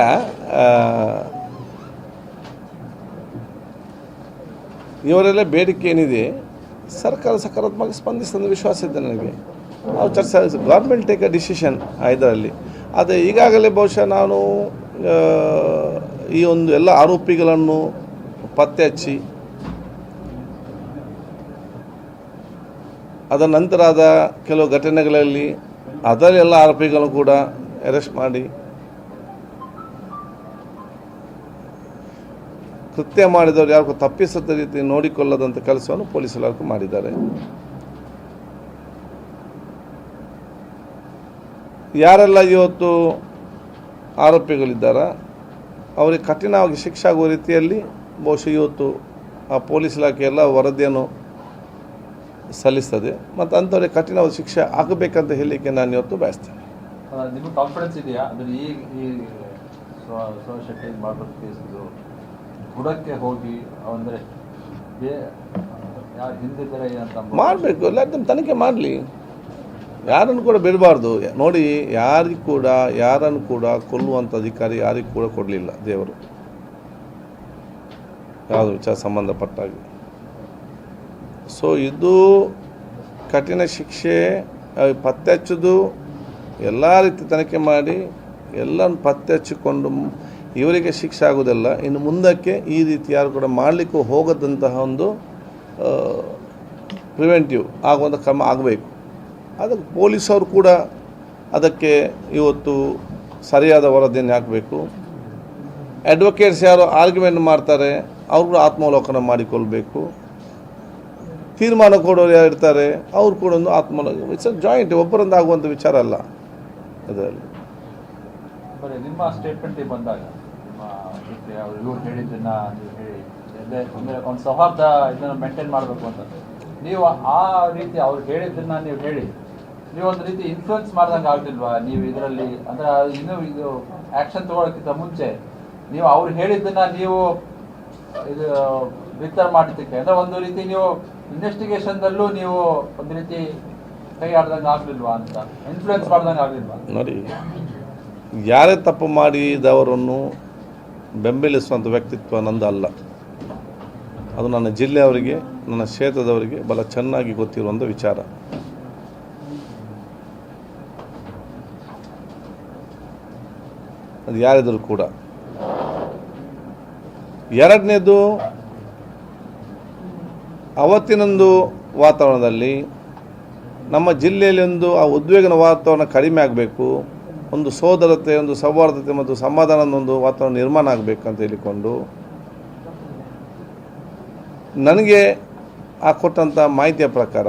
ಇವರೆಲ್ಲ ಬೇಡಿಕೆ ಏನಿದೆ ಸರ್ಕಾರ ಸಕಾರಾತ್ಮಕ ಸ್ಪಂದಿಸಿದ ವಿಶ್ವಾಸ ಇದೆ ನನಗೆ. ನಾವು ಚರ್ಚೆ ಗೌರ್ಮೆಂಟ್ ಟೇಕ್ ಅ ಡಿಸಿಷನ್ ಇದರಲ್ಲಿ. ಆದರೆ ಈಗಾಗಲೇ ಬಹುಶಃ ನಾನು ಈ ಒಂದು ಎಲ್ಲ ಆರೋಪಿಗಳನ್ನು ಪತ್ತೆ ಹಚ್ಚಿ ಅದರ ನಂತರದ ಕೆಲವು ಘಟನೆಗಳಲ್ಲಿ ಅದರೆಲ್ಲ ಆರೋಪಿಗಳನ್ನು ಕೂಡ ಅರೆಸ್ಟ್ ಮಾಡಿ ಕೃತ್ಯ ಮಾಡಿದವರು ಯಾರಿಗೂ ತಪ್ಪಿಸದ ರೀತಿ ನೋಡಿಕೊಳ್ಳದಂಥ ಕೆಲಸವನ್ನು ಪೊಲೀಸ್ ಇಲಾಖೆ ಮಾಡಿದ್ದಾರೆ. ಯಾರೆಲ್ಲ ಇವತ್ತು ಆರೋಪಿಗಳಿದ್ದಾರ ಅವರಿಗೆ ಕಠಿಣವಾಗಿ ಶಿಕ್ಷೆ ಆಗುವ ರೀತಿಯಲ್ಲಿ ಬಹುಶಃ ಇವತ್ತು ಆ ಪೊಲೀಸ್ ಇಲಾಖೆ ಎಲ್ಲ ವರದಿಯನ್ನು ಸಲ್ಲಿಸ್ತದೆ ಮತ್ತು ಅಂಥವ್ರಿಗೆ ಕಠಿಣವಾದ ಶಿಕ್ಷೆ ಆಗಬೇಕಂತ ಹೇಳಲಿಕ್ಕೆ ನಾನು ಇವತ್ತು ಬಯಸ್ತೇನೆ. ನಿಮಗೆ ಕಾನ್ಫಿಡೆನ್ಸ್ ಇದೆಯಾ ಅದನ್ನು ಈ ಸುಹಾಸ್ ಶೆಟ್ಟಿ ಮಾಡಬೇಕು ಕೇಸಿದ್ದು ಬುಡಕ್ಕೆ ಹೋಗಿ ಅಂದರೆ ಯಾರು ಹಿಂದಿದ್ದಾರೆ ಅಂತ ಮಾಡಬೇಕು, ಎಲ್ಲ ತನಿಖೆ ಮಾಡಲಿ, ಯಾರನ್ನು ಕೂಡ ಬಿಡಬಾರ್ದು. ನೋಡಿ, ಯಾರನ್ನು ಕೂಡ ಕೊಲ್ಲುವಂಥ ಅಧಿಕಾರಿ ಯಾರಿಗೂ ಕೂಡ ಕೊಡಲಿಲ್ಲ ದೇವರು, ಯಾವುದೋ ವಿಚಾರ ಸಂಬಂಧಪಟ್ಟಾಗಿ. ಸೊ ಇದು ಕಠಿಣ ಶಿಕ್ಷೆ, ಪತ್ತೆ ಹಚ್ಚೋದು ಎಲ್ಲ ರೀತಿ ತನಿಖೆ ಮಾಡಿ ಎಲ್ಲವನ್ನು ಪತ್ತೆ ಹಚ್ಚಿಕೊಂಡು ಇವರಿಗೆ ಶಿಕ್ಷೆ ಆಗೋದಿಲ್ಲ. ಇನ್ನು ಮುಂದಕ್ಕೆ ಈ ರೀತಿ ಯಾರು ಕೂಡ ಮಾಡಲಿಕ್ಕೂ ಹೋಗದಂತಹ ಒಂದು ಪ್ರಿವೆಂಟಿವ್ ಆಗುವಂಥ ಕ್ರಮ ಆಗಬೇಕು. ಅದಕ್ಕೆ ಪೊಲೀಸವರು ಕೂಡ ಅದಕ್ಕೆ ಇವತ್ತು ಸರಿಯಾದ ವರದಿಯನ್ನು ಹಾಕಬೇಕು. ಅಡ್ವೊಕೇಟ್ಸ್ ಯಾರು ಆರ್ಗ್ಯುಮೆಂಟ್ ಮಾಡ್ತಾರೆ ಅವರು ಕೂಡ ಆತ್ಮಾವಲೋಕನ ಮಾಡಿಕೊಳ್ಬೇಕು. ತೀರ್ಮಾನ ಕೊಡೋರು ಯಾರು ಇರ್ತಾರೆ ಅವ್ರು ಕೂಡ ಒಂದು ಆತ್ಮಾವಲೋಕನ, ಇಟ್ಸ್ ಅ ಜಾಯಿಂಟ್, ಒಬ್ಬರಿಂದ ಆಗುವಂಥ ವಿಚಾರ ಅಲ್ಲ ಅದರಲ್ಲಿ. ಬರೀ ನಿಮ್ಮ ಸ್ಟೇಟ್ಮೆಂಟಿಗೆ ಬಂದಾಗ ಇವ್ರು ಹೇಳಿದ್ದನ್ನು ನೀವು ಹೇಳಿ ಅಂದರೆ ಒಂದು ಸೌಹಾರ್ದ ಇದನ್ನು ಮೇಂಟೈನ್ ಮಾಡಬೇಕು ಅಂತ ನೀವು ಆ ರೀತಿ ಅವ್ರು ಹೇಳಿದ್ದನ್ನು ನೀವು ಹೇಳಿ ನೀವು ಒಂದು ರೀತಿ ಇನ್ಫ್ಲೂಯೆನ್ಸ್ ಮಾಡ್ದಂಗೆ ಆಗಲಿಲ್ವಾ ನೀವು ಇದರಲ್ಲಿ? ಅಂದರೆ ಇನ್ನೂ ಇದು ಆ್ಯಕ್ಷನ್ ತೊಗೊಳೋಕ್ಕಿಂತ ಮುಂಚೆ ನೀವು ಅವ್ರು ಹೇಳಿದ್ದನ್ನು ನೀವು ಇದು ಬಿತ್ತರ ಮಾಡಿದ್ದಕ್ಕೆ ಅಂದರೆ ಒಂದು ರೀತಿ ನೀವು ಇನ್ವೆಸ್ಟಿಗೇಷನ್ದಲ್ಲೂ ನೀವು ಒಂದು ರೀತಿ ಕೈ ಆಡ್ದಂಗೆ ಆಗಲಿಲ್ವಾ ಅಂತ, ಇನ್ಫ್ಲೂಯೆನ್ಸ್ ಮಾಡ್ದಂಗೆ ಆಗಲಿಲ್ವಾ? ನೋಡಿ, ಯಾರೇ ತಪ್ಪು ಮಾಡಿದವರನ್ನು ಬೆಂಬಲಿಸುವಂಥ ವ್ಯಕ್ತಿತ್ವ ನಂದು ಅಲ್ಲ. ಅದು ನನ್ನ ಜಿಲ್ಲೆಯವರಿಗೆ, ನನ್ನ ಕ್ಷೇತ್ರದವರಿಗೆ ಬಹಳ ಚೆನ್ನಾಗಿ ಗೊತ್ತಿರುವಂಥ ವಿಚಾರ. ಅದು ಯಾರಿದ್ದರೂ ಕೂಡ. ಎರಡನೇದು, ಅವತ್ತಿನೊಂದು ವಾತಾವರಣದಲ್ಲಿ ನಮ್ಮ ಜಿಲ್ಲೆಯಲ್ಲಿ ಆ ಉದ್ವೇಗನ ವಾತಾವರಣ ಕಡಿಮೆ ಆಗಬೇಕು, ಒಂದು ಸೋದರತೆ, ಒಂದು ಸೌಹಾರ್ದತೆ ಮತ್ತು ಸಮಾಧಾನದ ಒಂದು ವಾತಾವರಣ ನಿರ್ಮಾಣ ಆಗಬೇಕಂತ ಹೇಳಿಕೊಂಡು ನನಗೆ ಕೊಟ್ಟಂಥ ಮಾಹಿತಿಯ ಪ್ರಕಾರ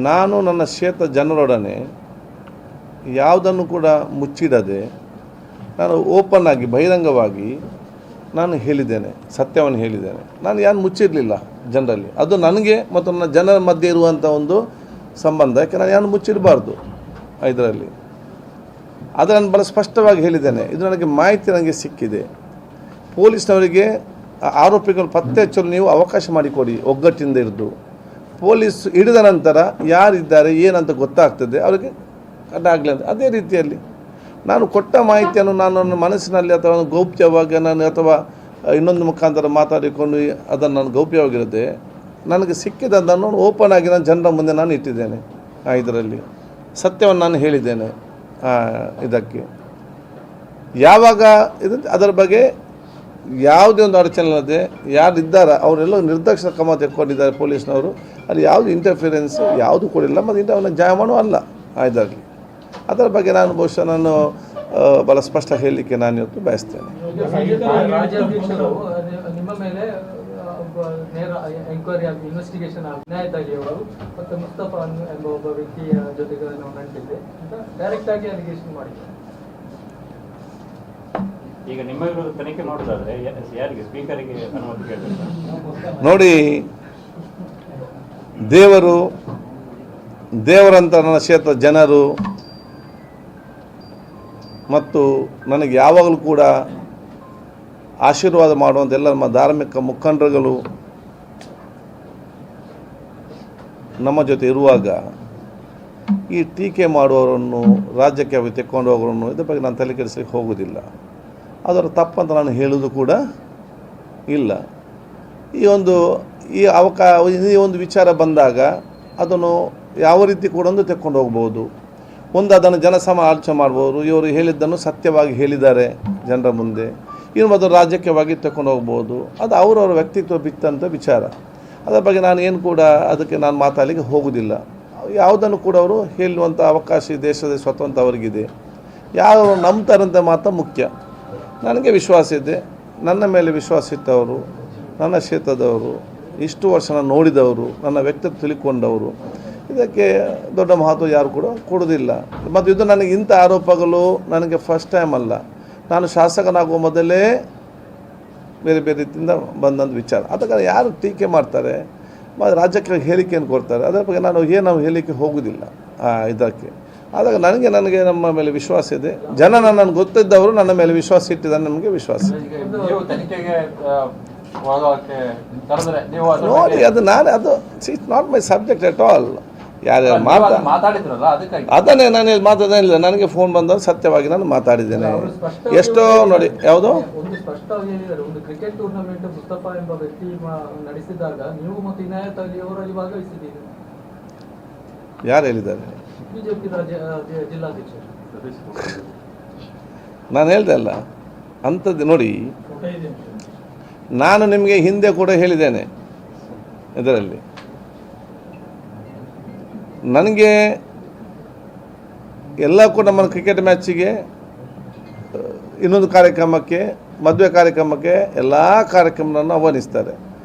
ನಾನು ನನ್ನ ಕ್ಷೇತ್ರ ಜನರೊಡನೆ ಯಾವುದನ್ನು ಕೂಡ ಮುಚ್ಚಿಡದೆ ನಾನು ಓಪನ್ ಆಗಿ ಬಹಿರಂಗವಾಗಿ ನಾನು ಹೇಳಿದ್ದೇನೆ, ಸತ್ಯವನ್ನು ಹೇಳಿದ್ದೇನೆ. ನಾನು ಯಾರು ಮುಚ್ಚಿರಲಿಲ್ಲ ಜನರಲ್ಲಿ. ಅದು ನನಗೆ ಮತ್ತು ನನ್ನ ಜನರ ಮಧ್ಯೆ ಇರುವಂಥ ಒಂದು ಸಂಬಂಧ. ಯಾಕೆ ನಾನು ಯಾರು ಮುಚ್ಚಿಡಬಾರ್ದು ಇದರಲ್ಲಿ. ಅದು ನಾನು ಭಾಳ ಸ್ಪಷ್ಟವಾಗಿ ಹೇಳಿದ್ದೇನೆ. ಇದು ನನಗೆ ಮಾಹಿತಿ ನನಗೆ ಸಿಕ್ಕಿದೆ. ಪೊಲೀಸ್ನವರಿಗೆ ಆರೋಪಿಗಳು ಪತ್ತೆ ಹಚ್ಚಲು ನೀವು ಅವಕಾಶ ಮಾಡಿಕೊಡಿ, ಒಗ್ಗಟ್ಟಿಂದ ಇದ್ದು. ಪೊಲೀಸ್ ಹಿಡಿದ ನಂತರ ಯಾರಿದ್ದಾರೆ ಏನಂತ ಗೊತ್ತಾಗ್ತದೆ, ಅವರಿಗೆ ಅಡ್ಡಾಗಲಿ ಅಂತ. ಅದೇ ರೀತಿಯಲ್ಲಿ ನಾನು ಕೊಟ್ಟ ಮಾಹಿತಿಯನ್ನು ನಾನು ನನ್ನ ಮನಸ್ಸಿನಲ್ಲಿ ಅಥವಾ ಗೌಪ್ಯವಾಗಿ ನಾನು ಅಥವಾ ಇನ್ನೊಂದು ಮುಖಾಂತರ ಮಾತಾಡಿಕೊಂಡು ಅದನ್ನು ನಾನು ಗೌಪ್ಯವಾಗಿರುತ್ತೆ, ನನಗೆ ಸಿಕ್ಕಿದ್ದನ್ನು ಓಪನ್ ಆಗಿ ನಾನು ಜನರ ಮುಂದೆ ನಾನು ಇಟ್ಟಿದ್ದೇನೆ. ಇದರಲ್ಲಿ ಸತ್ಯವನ್ನು ನಾನು ಹೇಳಿದ್ದೇನೆ. ಇದಕ್ಕೆ ಯಾವಾಗ ಅದರ ಬಗ್ಗೆ ಯಾವುದೇ ಒಂದು ಅಡಚಣೆ ಇಲ್ಲದೆ ಯಾರಿದ್ದಾರೆ ಅವರೆಲ್ಲ ನಿರ್ದಾಕ್ಷಿಣ್ಯ ಕ್ರಮ ತೆಗೆದುಕೊಂಡಿದ್ದಾರೆ ಪೊಲೀಸ್ನವರು. ಅಲ್ಲಿ ಯಾವುದು ಇಂಟರ್ಫಿರೆನ್ಸ್ ಯಾವುದು ಕೊಡಿಲ್ಲ ಮತ್ತು ಇಂಥವನ್ನ ಜಾಮೀನು ಅಲ್ಲ ಇದರಲ್ಲಿ. ಅದರ ಬಗ್ಗೆ ನಾನು ಬಹುಶಃ ನಾನು ಭಾಳ ಸ್ಪಷ್ಟ ಹೇಳಲಿಕ್ಕೆ ನಾನು ಇವತ್ತು ಬಯಸ್ತೇನೆ. ರಾಜ್ಯಾಧ್ಯಕ್ಷರು ನಿಮ್ಮ ಮೇಲೆ ನೇರ ಎಂಕ್ವೈರಿ ಆಗಿ ಇನ್ವೆಸ್ಟಿಗೇಷನ್ ಆಗಿ ನ್ಯಾಯದಾಗಿ ಅವರು ಮತ್ತು ಮುಸ್ತಫಾ ಎಂಬ ಒಬ್ಬ ವ್ಯಕ್ತಿಯ ಜೊತೆಗೆ ನಾವು ನಂಟಿದ್ದೆ ಅಂತ ಡೈರೆಕ್ಟ್ ಆಗಿ ಅಲಿಗೇಷನ್ ಮಾಡಿದ್ದಾರೆ. ಈಗ ನಿಮ್ಮ ವಿರುದ್ಧ ತನಿಖೆ ಮಾಡೋದಾದ್ರೆ ಯಾರಿಗೆ, ಸ್ಪೀಕರಿಗೆ ಅನುಮತಿ ಕೇಳಬೇಕು? ನೋಡಿ, ದೇವರಂತ ನನ್ನ ಕ್ಷೇತ್ರ ಜನರು ಮತ್ತು ನನಗೆ ಯಾವಾಗಲೂ ಕೂಡ ಆಶೀರ್ವಾದ ಮಾಡುವಂಥ ಎಲ್ಲ ನಮ್ಮ ಧಾರ್ಮಿಕ ಮುಖಂಡರುಗಳು ನಮ್ಮ ಜೊತೆ ಇರುವಾಗ ಈ ಟೀಕೆ ಮಾಡುವವರನ್ನು, ರಾಜ್ಯಕ್ಕೆ ತೆಕ್ಕೊಂಡು ಹೋಗೋರನ್ನು ಇದ್ರ ಬಗ್ಗೆ ನಾನು ತಲೆ ಕೆಡಿಸಲಿಕ್ಕೆ ಹೋಗೋದಿಲ್ಲ. ಅದರ ತಪ್ಪಂತ ನಾನು ಹೇಳೋದು ಕೂಡ ಇಲ್ಲ. ಈ ಒಂದು ವಿಚಾರ ಬಂದಾಗ ಅದನ್ನು ಯಾವ ರೀತಿ ಕೂಡ ತೆಕ್ಕೊಂಡು ಹೋಗ್ಬೋದು. ಅದನ್ನು ಆಲೋಚನೆ ಮಾಡ್ಬೋದು, ಇವರು ಹೇಳಿದ್ದನ್ನು ಸತ್ಯವಾಗಿ ಹೇಳಿದ್ದಾರೆ ಜನರ ಮುಂದೆ, ಇನ್ನು ಮೊದಲು ರಾಜಕೀಯವಾಗಿ ತಗೊಂಡು ಹೋಗ್ಬೋದು. ಅದು ಅವರವರ ವ್ಯಕ್ತಿತ್ವ ಬಿತ್ತಂಥ ವಿಚಾರ. ಅದರ ಬಗ್ಗೆ ನಾನು ಏನು ಕೂಡ ಅದಕ್ಕೆ ನಾನು ಮಾತಾಡಲಿಕ್ಕೆ ಹೋಗೋದಿಲ್ಲ. ಯಾವುದನ್ನು ಕೂಡ ಅವರು ಹೇಳುವಂಥ ಅವಕಾಶ ದೇಶದ ಸ್ವತಂತ್ರ ಅವರಿಗಿದೆ. ಯಾರು ನಂಬ್ತಾರಂತ ಮಾತ್ರ ಮುಖ್ಯ. ನನಗೆ ವಿಶ್ವಾಸ ಇದೆ, ನನ್ನ ಮೇಲೆ ವಿಶ್ವಾಸ ಇಟ್ಟವರು, ನನ್ನ ಕ್ಷೇತ್ರದವರು, ಇಷ್ಟು ವರ್ಷ ನಾನು ನೋಡಿದವರು, ನನ್ನ ವ್ಯಕ್ತಿತ್ವ ತಿಳ್ಕೊಂಡವರು, ಇದಕ್ಕೆ ದೊಡ್ಡ ಮಹತ್ವ ಯಾರು ಕೂಡ ಕೊಡೋದಿಲ್ಲ. ಮತ್ತು ಇದು ನನಗೆ ಇಂಥ ಆರೋಪಗಳು ನನಗೆ ಫಸ್ಟ್ ಟೈಮ್ ಅಲ್ಲ. ನಾನು ಶಾಸಕನಾಗುವ ಮೊದಲೇ ಬೇರೆ ಬೇರೆ ರೀತಿಯಿಂದ ಬಂದಂಥ ವಿಚಾರ. ಅದಕ್ಕೆ ಯಾರು ಟೀಕೆ ಮಾಡ್ತಾರೆ, ರಾಜ್ಯಕ್ಕೆ ಹೇಳಿಕೆಯನ್ನು ಕೊಡ್ತಾರೆ, ಅದರ ಬಗ್ಗೆ ನಾವು ಹೇಳಿಕೆ ಹೋಗೋದಿಲ್ಲ ಇದಕ್ಕೆ. ಆದಾಗ ನನಗೆ ನಮ್ಮ ಮೇಲೆ ವಿಶ್ವಾಸ ಇದೆ. ಜನ ನನ್ನನ್ನು ಗೊತ್ತಿದ್ದವರು ನನ್ನ ಮೇಲೆ ವಿಶ್ವಾಸ ಇಟ್ಟಿದ್ದಾರೆ, ನಮಗೆ ವಿಶ್ವಾಸ. ನೋಡಿ, ಅದು it's not my subject at all. ಯಾರ್ಯಾರು ಮಾತಾಡಿದ್ರಲ್ಲ ಅದನ್ನೇ ನಾನು ಮಾತಾಡಿಲ್ಲ. ನನಗೆ ಫೋನ್ ಬಂದಾಗ ಸತ್ಯವಾಗಿ ನಾನು ಮಾತಾಡಿದ್ದೇನೆ. ಎಷ್ಟೋ ನೋಡಿ, ಯಾವುದೋ ಒಂದು ಸ್ಪಷ್ಟವಾಗಿ ಹೇಳಿದ್ದಾರೆ, ಒಂದು ಕ್ರಿಕೆಟ್ ಟೂರ್ನಮೆಂಟ್ ಮುಸ್ತಫಾ ಎಂಬ ವ್ಯಕ್ತಿ ನಡೆಸಿದಾಗ ನೀವು ಮತ್ತು ಇನಾಯತ್ ಅಲಿ ಅವರಲ್ಲಿ ಭಾಗವಹಿಸಿದ್ದೀರಿ. ಯಾರು ಹೇಳಿದ್ದಾರೆ? ಬಿಜೆಪಿ ಜಿಲ್ಲಾಧ್ಯಕ್ಷರು. ನಾನು ಹೇಳ್ದೆ ಅಲ್ಲ ಅಂಥದ್ದು. ನೋಡಿ, ನಾನು ನಿಮಗೆ ಹಿಂದೆ ಕೂಡ ಹೇಳಿದ್ದೇನೆ, ಇದರಲ್ಲಿ ನನಗೆ ಎಲ್ಲ ಕೂಡ ನಮ್ಮ ಕ್ರಿಕೆಟ್ ಮ್ಯಾಚಿಗೆ, ಇನ್ನೊಂದು ಕಾರ್ಯಕ್ರಮಕ್ಕೆ, ಮದುವೆ ಕಾರ್ಯಕ್ರಮಕ್ಕೆ ಎಲ್ಲ ಕಾರ್ಯಕ್ರಮವನ್ನು ಆಹ್ವಾನಿಸ್ತಾರೆ.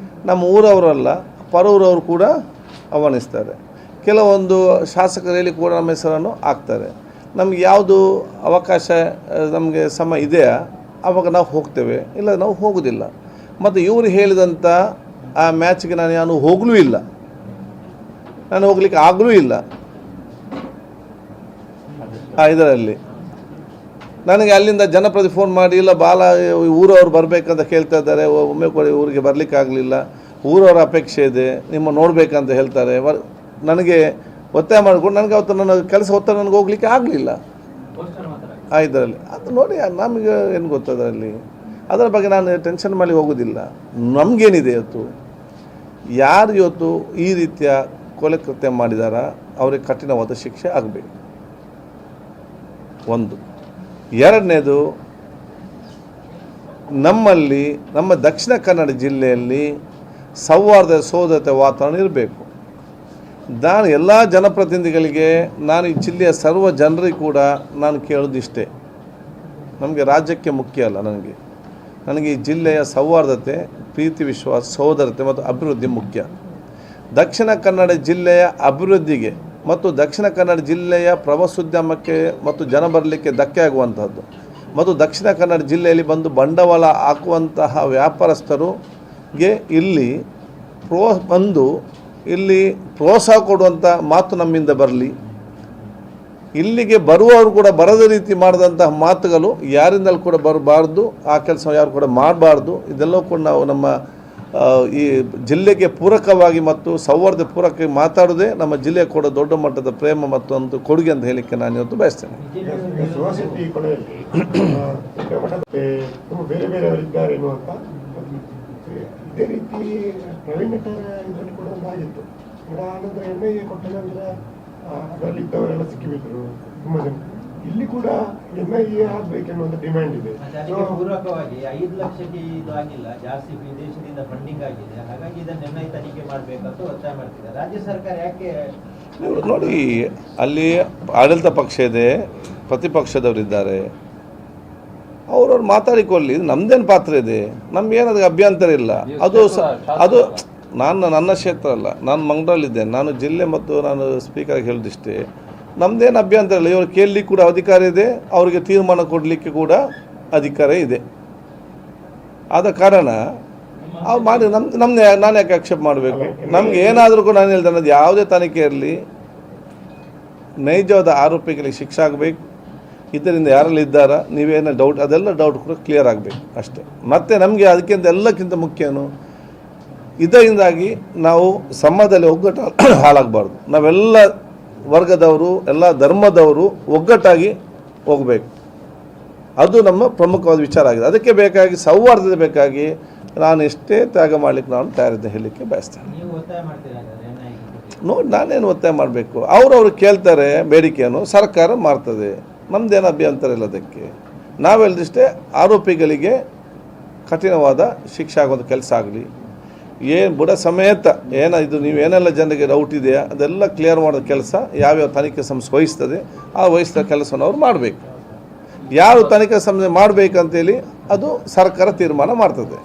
ನಮ್ಮ ಊರವರಲ್ಲ, ಪರೂರವರು ಕೂಡ ಆಹ್ವಾನಿಸ್ತಾರೆ. ಕೆಲವೊಂದು ಶಾಸಕರಲ್ಲಿ ಕೂಡ ನಮ್ಮ ಹೆಸರನ್ನು ಹಾಕ್ತಾರೆ. ನಮಗೆ ಯಾವುದು ಅವಕಾಶ ನಮಗೆ ಸಮಯ ಇದೆಯಾ ಆವಾಗ ನಾವು ಹೋಗ್ತೇವೆ, ಇಲ್ಲ ನಾವು ಹೋಗೋದಿಲ್ಲ. ಮತ್ತು ಇವರು ಹೇಳಿದಂಥ ಆ ಮ್ಯಾಚ್ಗೆ ನಾನು ಹೋಗಲೂ ಇಲ್ಲ, ನಾನು ಹೋಗ್ಲಿಕ್ಕೆ ಆಗಲೂ ಇಲ್ಲ. ಇದರಲ್ಲಿ ನನಗೆ ಅಲ್ಲಿಂದ ಜನಪ್ರತಿ ಫೋನ್ ಮಾಡಿ, ಇಲ್ಲ ಊರವ್ರು ಬರಬೇಕಂತ ಕೇಳ್ತಾ ಇದ್ದಾರೆ, ಒಮ್ಮೆ ಕೂಡ ಊರಿಗೆ ಬರಲಿಕ್ಕೆ ಆಗಲಿಲ್ಲ, ಊರವರ ಅಪೇಕ್ಷೆ ಇದೆ, ನಿಮ್ಮ ನೋಡಬೇಕಂತ ಹೇಳ್ತಾರೆ. ನನಗೆ ಒತ್ತಾಯ ಮಾಡಿಕೊಂಡು ನನಗೆ ಅವತ್ತು ನನ್ನ ಕೆಲಸ ಒತ್ತಡ ನನಗೆ ಹೋಗ್ಲಿಕ್ಕೆ ಆಗಲಿಲ್ಲ ಇದರಲ್ಲಿ. ಅದು ನೋಡಿ, ನಮಗೆ ಏನು ಗೊತ್ತದರಲ್ಲಿ ಅದರ ಬಗ್ಗೆ ನಾನು ಟೆನ್ಷನ್ ಮಾಡಿ ಹೋಗೋದಿಲ್ಲ. ನಮಗೇನಿದೆ ಇವತ್ತು, ಯಾರು ಇವತ್ತು ಈ ರೀತಿಯ ಕೊಲೆ ಕೃತ್ಯ ಮಾಡಿದಾರ ಅವರಿಗೆ ಕಠಿಣವಾದ ಶಿಕ್ಷೆ ಆಗಬೇಕು. ಒಂದು. ಎರಡನೇದು, ನಮ್ಮಲ್ಲಿ ನಮ್ಮ ದಕ್ಷಿಣ ಕನ್ನಡ ಜಿಲ್ಲೆಯಲ್ಲಿ ಸೌಹಾರ್ದ ಸೋದರತೆ ವಾತಾವರಣ ಇರಬೇಕು. ನಾನು ಎಲ್ಲ ಜನಪ್ರತಿನಿಧಿಗಳಿಗೆ, ನಾನು ಈ ಜಿಲ್ಲೆಯ ಸರ್ವ ಜನರಿಗೆ ಕೂಡ ನಾನು ಕೇಳೋದಿಷ್ಟೇ, ನಮಗೆ ರಾಜ್ಯಕ್ಕೆ ಮುಖ್ಯ ಅಲ್ಲ, ನನಗೆ ಈ ಜಿಲ್ಲೆಯ ಸೌಹಾರ್ದತೆ, ಪ್ರೀತಿ, ವಿಶ್ವಾಸ, ಸಹೋದರತೆ ಮತ್ತು ಅಭಿವೃದ್ಧಿ ಮುಖ್ಯ. ದಕ್ಷಿಣ ಕನ್ನಡ ಜಿಲ್ಲೆಯ ಅಭಿವೃದ್ಧಿಗೆ ಮತ್ತು ದಕ್ಷಿಣ ಕನ್ನಡ ಜಿಲ್ಲೆಯ ಪ್ರವಾಸೋದ್ಯಮಕ್ಕೆ ಮತ್ತು ಜನ ಬರಲಿಕ್ಕೆ ಧಕ್ಕೆ ಆಗುವಂಥದ್ದು ಮತ್ತು ದಕ್ಷಿಣ ಕನ್ನಡ ಜಿಲ್ಲೆಯಲ್ಲಿ ಬಂದು ಬಂಡವಾಳ ಹಾಕುವಂತಹ ವ್ಯಾಪಾರಸ್ಥರಿಗೆ ಇಲ್ಲಿ ಪ್ರೋತ್ಸಾಹ ಕೊಡುವಂಥ ಮಾತು ನಮ್ಮಿಂದ ಬರಲಿ. ಇಲ್ಲಿಗೆ ಬರುವವರು ಕೂಡ ಬರದ ರೀತಿ ಮಾಡಿದಂತಹ ಮಾತುಗಳು ಯಾರಿಂದಲೂ ಕೂಡ ಬರಬಾರ್ದು, ಆ ಕೆಲಸ ಯಾರು ಕೂಡ ಮಾಡಬಾರ್ದು. ಇದೆಲ್ಲವೂ ಕೂಡ ನಾವು ನಮ್ಮ ಈ ಜಿಲ್ಲೆಗೆ ಪೂರಕವಾಗಿ ಮತ್ತು ಸೌಹಾರ್ದ ಪೂರಕವಾಗಿ ಮಾತಾಡೋದೇ ನಮ್ಮ ಜಿಲ್ಲೆಗೆ ಕೂಡ ದೊಡ್ಡ ಮಟ್ಟದ ಪ್ರೇಮ ಮತ್ತು ಒಂದು ಕೊಡುಗೆ ಅಂತ ಹೇಳಲಿಕ್ಕೆ ನಾನು ಇವತ್ತು ಬಯಸ್ತೇನೆ. ಶಿವಶೆಟ್ಟಿ ಕೊಲೆಯಲ್ಲಿ ತುಂಬ ಬೇರೆ ಬೇರೆಯವರಿದ್ದಾರೆ ಎನ್ನುವಂತ ಇದೇ ರೀತಿ ಪ್ರವೀಣ್ ನಟರ ಇದರಲ್ಲಿ ಕೂಡ ಒಂದಾಗಿತ್ತು. ಆನಂತರ NIA ಕೊಟ್ಟ ನಂತರ ಅದರಲ್ಲಿದ್ದವರೆಲ್ಲ ಸಿಕ್ಕಿಬಿದ್ರು ತುಂಬ ಜನ. ಇಲ್ಲಿ ಕೂಡ NIA ಆಗ್ಬೇಕೆನ್ನುವಂತ ಡಿಮ್ಯಾಂಡ್ ಇದೆ. ಅದಕ್ಕೆ ಪೂರಕವಾಗಿ 5 ಲಕ್ಷಕ್ಕೆ ಇದು ಆಗಿಲ್ಲ, ಜಾಸ್ತಿ ವಿದೇಶದಿಂದ ಫಂಡಿಂಗ್ ಆಗಿದೆ, ಹಾಗಾಗಿ ಇದನ್ನು NIA ತನಿಖೆ ಮಾಡಬೇಕಂತ ಒತ್ತಾಯ ಮಾಡ್ತಿದ್ದಾರೆ. ರಾಜ್ಯ ಸರ್ಕಾರ ಯಾಕೆ ನೋಡಿ, ಅಲ್ಲಿ ಆಡಳಿತ ಪಕ್ಷ ಇದೆ, ಪ್ರತಿಪಕ್ಷದವರಿದ್ದಾರೆ, ಅವ್ರವ್ರು ಮಾತಾಡಿಕೊಳ್ಳಿ, ನಮ್ದೇನು ಪಾತ್ರ ಇದೆ, ನಮ್ಗೇನದು ಅಭ್ಯಂತರ ಇಲ್ಲ. ಅದು ನನ್ನ ಕ್ಷೇತ್ರ ಅಲ್ಲ, ನಾನು ಮಂಗಳೂರಲ್ಲಿದ್ದೇನೆ, ನಾನು ಜಿಲ್ಲೆ ಮತ್ತು ನಾನು ಸ್ಪೀಕರ್ಗೆ ಹೇಳಿದಿಷ್ಟೇ, ನಮ್ಮದೇನು ಅಭ್ಯಂತರ ಇಲ್ಲ. ಇವರು ಕೇಳಲಿಕ್ಕೆ ಕೂಡ ಅಧಿಕಾರ ಇದೆ, ಅವರಿಗೆ ತೀರ್ಮಾನ ಕೊಡಲಿಕ್ಕೆ ಕೂಡ ಅಧಿಕಾರ ಇದೆ. ಆದ ಕಾರಣ ಅವ್ರು ಮಾಡಿ ನಮ್ದು ನಾನು ಯಾಕೆ ಆಕ್ಷೇಪ ಮಾಡಬೇಕು? ನಮ್ಗೆ ಏನಾದರೂ ಕೂಡ ನಾನು ಹೇಳ್ದೆ, ಅನ್ನೋದು ಯಾವುದೇ ತನಿಖೆ ಇರಲಿ, ನೈಜವಾದ ಆರೋಪಿಗಳಿಗೆ ಶಿಕ್ಷೆ ಆಗಬೇಕು. ಇದರಿಂದ ಯಾರೆಲ್ಲ ಇದ್ದಾರಾ, ನೀವೇನೋ ಡೌಟ್, ಅದೆಲ್ಲ ಡೌಟ್ ಕೂಡ ಕ್ಲಿಯರ್ ಆಗಬೇಕು ಅಷ್ಟೇ. ಮತ್ತು ನಮಗೆ ಅದಕ್ಕಿಂತ ಎಲ್ಲಕ್ಕಿಂತ ಮುಖ್ಯನು, ಇದರಿಂದಾಗಿ ನಾವು ಸಮಾಜದಲ್ಲಿ ಒಗ್ಗಟ್ಟು ಹಾಳಾಗಬಾರ್ದು. ನಾವೆಲ್ಲ ವರ್ಗದವರು, ಎಲ್ಲ ಧರ್ಮದವರು ಒಗ್ಗಟ್ಟಾಗಿ ಹೋಗಬೇಕು. ಅದು ನಮ್ಮ ಪ್ರಮುಖವಾದ ವಿಚಾರ ಆಗಿದೆ. ಅದಕ್ಕೆ ಬೇಕಾಗಿ ಸೌಹಾರ್ದತೆ ಬೇಕಾಗಿ ನಾನು ಎಷ್ಟೇ ತ್ಯಾಗ ಮಾಡಲಿಕ್ಕೆ ನಾನು ತಯಾರಿದ್ದೆ ಹೇಳಲಿಕ್ಕೆ ಬಯಸ್ತೇನೆ. ನೀವು ಒತ್ತಾಯ ಮಾಡ್ತೀರಾ ನೋಡಿ, ನಾನೇನು ಒತ್ತಾಯ ಮಾಡಬೇಕು? ಅವ್ರು ಕೇಳ್ತಾರೆ ಬೇಡಿಕೆಯನ್ನು, ಸರ್ಕಾರ ಮಾಡ್ತದೆ, ನಮ್ಮದೇನು ಅಭ್ಯಂತರ ಇಲ್ಲ. ಅದಕ್ಕೆ ನಾವು ಹೇಳಿದಷ್ಟೇ, ಆರೋಪಿಗಳಿಗೆ ಕಠಿಣವಾದ ಶಿಕ್ಷೆ ಆಗೋದು ಕೆಲಸ ಆಗಲಿ. ಏನು ಬುಡ ಸಮೇತ ಇದು ನೀವೇನೆಲ್ಲ ಜನರಿಗೆ ಡೌಟ್ ಇದೆಯಾ ಅದೆಲ್ಲ ಕ್ಲಿಯರ್ ಮಾಡೋ ಕೆಲಸ ಯಾವ್ಯಾವ ತನಿಖೆ ಸಂಸ್ಥೆ ವಹಿಸ್ತದೆ, ಆ ವಹಿಸಿದ ಕೆಲಸವನ್ನು ಅವ್ರು ಮಾಡಬೇಕು. ಯಾರು ತನಿಖೆ ಸಂಸ್ಥೆ ಮಾಡಬೇಕಂತೇಳಿ ಅದು ಸರ್ಕಾರ ತೀರ್ಮಾನ ಮಾಡ್ತದೆ.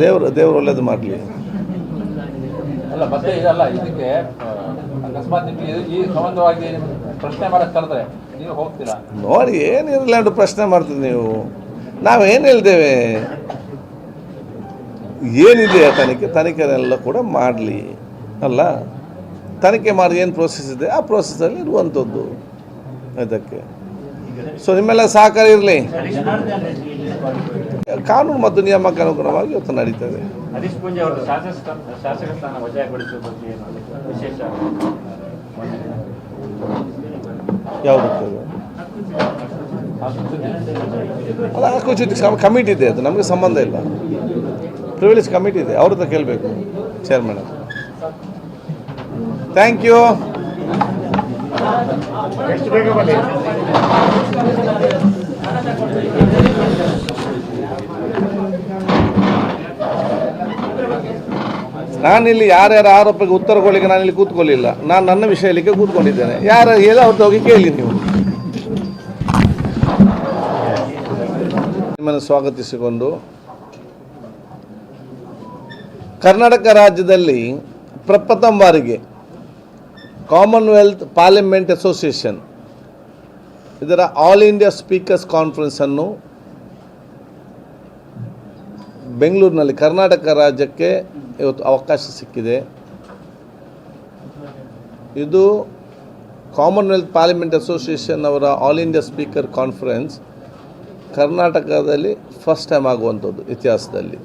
ದೇವರು ಒಳ್ಳೇದು ಮಾಡಲಿ. ಅಲ್ಲ, ಮತ್ತೆ ಇದಲ್ಲ, ಇದಕ್ಕೆ ಅಕಸ್ಮಾತ್ ನಿಮಗೆ ಈ ಸಂಬಂಧವಾಗಿ ಪ್ರಶ್ನೆ ಮಾಡಕ್ಕೆ ಕರೆದ್ರೆ ನೀವು ಹೋಗ್ತೀರಾ? ನೋಡಿ, ಏನಿರಲ್ಲ ಅಂತ ಪ್ರಶ್ನೆ ಮಾಡ್ತೀವಿ ನೀವು. ನಾವೇನು ಹೇಳ್ತೇವೆ, ಏನಿದೆ ತನಿಖೆನೆಲ್ಲ ಕೂಡ ಮಾಡಲಿ ಅಲ್ಲ. ತನಿಖೆ ಮಾಡಿ ಏನು ಪ್ರೋಸೆಸ್ ಇದೆ ಆ ಪ್ರೋಸೆಸ್ಸಲ್ಲಿ ಇರುವಂಥದ್ದು ಇದಕ್ಕೆ. ಸೊ ನಿಮ್ಮೆಲ್ಲ ಸಹಕಾರ ಇರಲಿ. ಕಾನೂನು ಮತ್ತು ನಿಯಮಕ್ಕೆ ಅನುಗುಣವಾಗಿ ಇವತ್ತು ನಡೀತದೆ. ಹರೀಶ್ ಪೂಂಜೆ ಅವರು ಶಾಸಕ ಸ್ಥಾನ ವಜಾಗೊಳಿಸುವ ಬಗ್ಗೆ ವಿಶೇಷ ಯಾವುದಕ್ಕೆ ಅಲ್ಲ, ಹಕ್ಕುಚ್ಯುತಿ ಕಮಿಟಿ ಇದೆ, ಅದು ನಮಗೆ ಸಂಬಂಧ ಇಲ್ಲ. ಪ್ರಿವಿಲೇಜ್ ಕಮಿಟಿ ಇದೆ, ಅವ್ರ ಹತ್ರ ಕೇಳಬೇಕು ಚೇರ್ಮನ್. Thank you. ಎಷ್ಟು ಬೇಗ ಬನ್ನಿ. ನಾನಿಲ್ಲಿ ಯಾರ್ಯಾರ ಆರೋಪಕ್ಕೆ ಉತ್ತರ ಕೊಡಲಿಕ್ಕೆ ನಾನಿಲ್ಲಿ ಕೂತ್ಕೊಳ್ಳಿಲ್ಲ. ನಾನು ನನ್ನ ವಿಷಯಕ್ಕೆ ಕೂತ್ಕೊಂಡಿದ್ದೇನೆ. ಯಾರು ಎಲ್ಲ ಅವ್ರದ್ದು ಹೋಗಿ ಕೇಳಿ ನೀವು. ನಿಮ್ಮನ್ನು ಸ್ವಾಗತಿಸಿಕೊಂಡು, ಕರ್ನಾಟಕ ರಾಜ್ಯದಲ್ಲಿ ಪ್ರಪ್ರಥಮ ಬಾರಿಗೆ ಕಾಮನ್ವೆಲ್ತ್ ಪಾರ್ಲಿಮೆಂಟ್ ಅಸೋಸಿಯೇಷನ್ ಇದರ ಆಲ್ ಇಂಡಿಯಾ ಸ್ಪೀಕರ್ಸ್ ಕಾನ್ಫರೆನ್ಸನ್ನು ಬೆಂಗಳೂರಿನಲ್ಲಿ ಕರ್ನಾಟಕ ರಾಜ್ಯಕ್ಕೆ ಇವತ್ತು ಅವಕಾಶ ಸಿಕ್ಕಿದೆ. ಇದು ಕಾಮನ್ವೆಲ್ತ್ ಪಾರ್ಲಿಮೆಂಟ್ ಅಸೋಸಿಯೇಷನ್ ಅವರ ಆಲ್ ಇಂಡಿಯಾ ಸ್ಪೀಕರ್ ಕಾನ್ಫರೆನ್ಸ್ ಕರ್ನಾಟಕದಲ್ಲಿ ಫಸ್ಟ್ ಟೈಮ್ ಆಗುವಂಥದ್ದು ಇತಿಹಾಸದಲ್ಲಿ.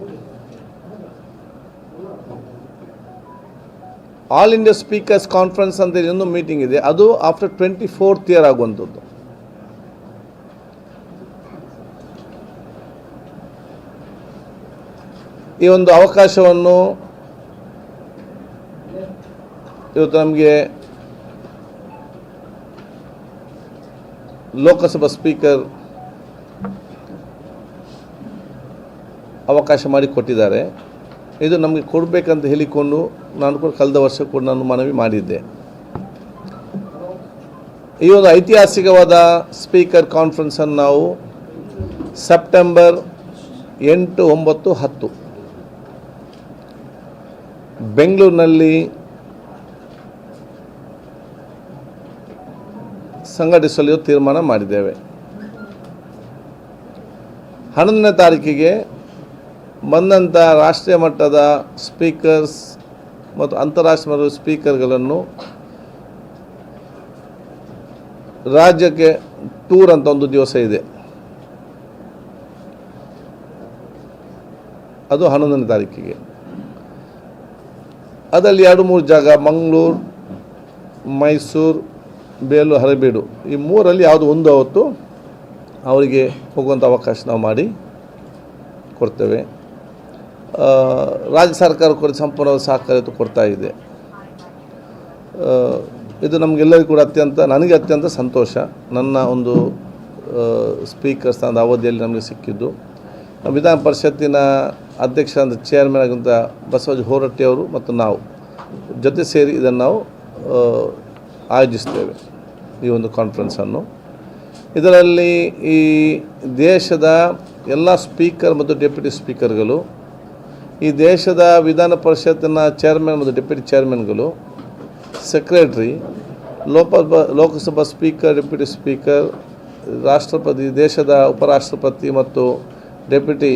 ಆಲ್ ಇಂಡಿಯಾ ಸ್ಪೀಕರ್ಸ್ ಕಾನ್ಫರೆನ್ಸ್ ಅಂತ ಇನ್ನೂ ಮೀಟಿಂಗ್ ಇದೆ, ಅದು ಆಫ್ಟರ್ 24th ಇಯರ್ ಆಗುವಂಥದ್ದು. ಈ ಒಂದು ಅವಕಾಶವನ್ನು ಇವತ್ತು ನಮಗೆ ಲೋಕಸಭಾ ಸ್ಪೀಕರ್ ಅವಕಾಶ ಮಾಡಿಕೊಟ್ಟಿದ್ದಾರೆ. ಇದು ನಮಗೆ ಕೊಡಬೇಕಂತ ಹೇಳಿಕೊಂಡು ನಾನು ಕೂಡ ಕಳೆದ ವರ್ಷ ಕೂಡ ನಾನು ಮನವಿ ಮಾಡಿದ್ದೆ. ಈ ಒಂದು ಐತಿಹಾಸಿಕವಾದ ಸ್ಪೀಕರ್ ಕಾನ್ಫರೆನ್ಸನ್ನು ನಾವು ಸೆಪ್ಟೆಂಬರ್ 8, 9, 10 ಬೆಂಗಳೂರಿನಲ್ಲಿ ಸಂಘಟಿಸಲು ತೀರ್ಮಾನ ಮಾಡಿದ್ದೇವೆ. 11ನೇ ತಾರೀಕಿಗೆ ಬಂದಂಥ ರಾಷ್ಟ್ರೀಯ ಮಟ್ಟದ ಸ್ಪೀಕರ್ಸ್ ಮತ್ತು ಅಂತಾರಾಷ್ಟ್ರೀಯ ಮಟ್ಟದ ಸ್ಪೀಕರ್ಗಳನ್ನು ರಾಜ್ಯಕ್ಕೆ ಟೂರ್ ಅಂತ ಒಂದು ದಿವಸ ಇದೆ. ಅದು 11ನೇ ತಾರೀಕಿಗೆ. ಅದರಲ್ಲಿ 2-3 ಜಾಗ, ಮಂಗಳೂರು, ಮೈಸೂರು, ಬೇಲೂರು, ಹಳೆಬೀಡು, ಈ 3ರಲ್ಲಿ ಯಾವುದು ಒಂದು ಅವತ್ತು ಅವರಿಗೆ ಹೋಗುವಂಥ ಅವಕಾಶ ನಾವು ಮಾಡಿ ಕೊಡ್ತೇವೆ. ರಾಜ್ಯ ಸರ್ಕಾರ ಕೂಡ ಸಂಪೂರ್ಣವಾದ ಸಹಕಾರ ಕೊಡ್ತಾ ಇದೆ. ಇದು ನಮಗೆಲ್ಲರಿಗೂ ಕೂಡ ನನಗೆ ಅತ್ಯಂತ ಸಂತೋಷ. ನನ್ನ ಒಂದು ಸ್ಪೀಕರ್ ಸ್ಥಾನದ ಅವಧಿಯಲ್ಲಿ ನಮಗೆ ಸಿಕ್ಕಿದ್ದು. ವಿಧಾನ ಪರಿಷತ್ತಿನ ಅಧ್ಯಕ್ಷ ಅಂತ ಚೇರ್ಮನ್ ಆಗಿದ್ದ ಬಸವರಾಜ ಹೊರಟ್ಟಿ ಅವರು ಮತ್ತು ನಾವು ಜೊತೆ ಸೇರಿ ಇದನ್ನು ನಾವು ಆಯೋಜಿಸ್ತೇವೆ, ಈ ಒಂದು ಕಾನ್ಫರೆನ್ಸನ್ನು. ಇದರಲ್ಲಿ ಈ ದೇಶದ ಎಲ್ಲ ಸ್ಪೀಕರ್ ಮತ್ತು ಡೆಪ್ಯೂಟಿ ಸ್ಪೀಕರ್ಗಳು, ಈ ದೇಶದ ವಿಧಾನ ಪರಿಷತ್ತಿನ ಚೇರ್ಮನ್ ಮತ್ತು ಡೆಪ್ಯೂಟಿ ಚೇರ್ಮನ್ಗಳು, secretary, Lok Sabha speaker, deputy speaker, ರಾಷ್ಟ್ರಪತಿ, ದೇಶದ ಉಪರಾಷ್ಟ್ರಪತಿ ಮತ್ತು deputy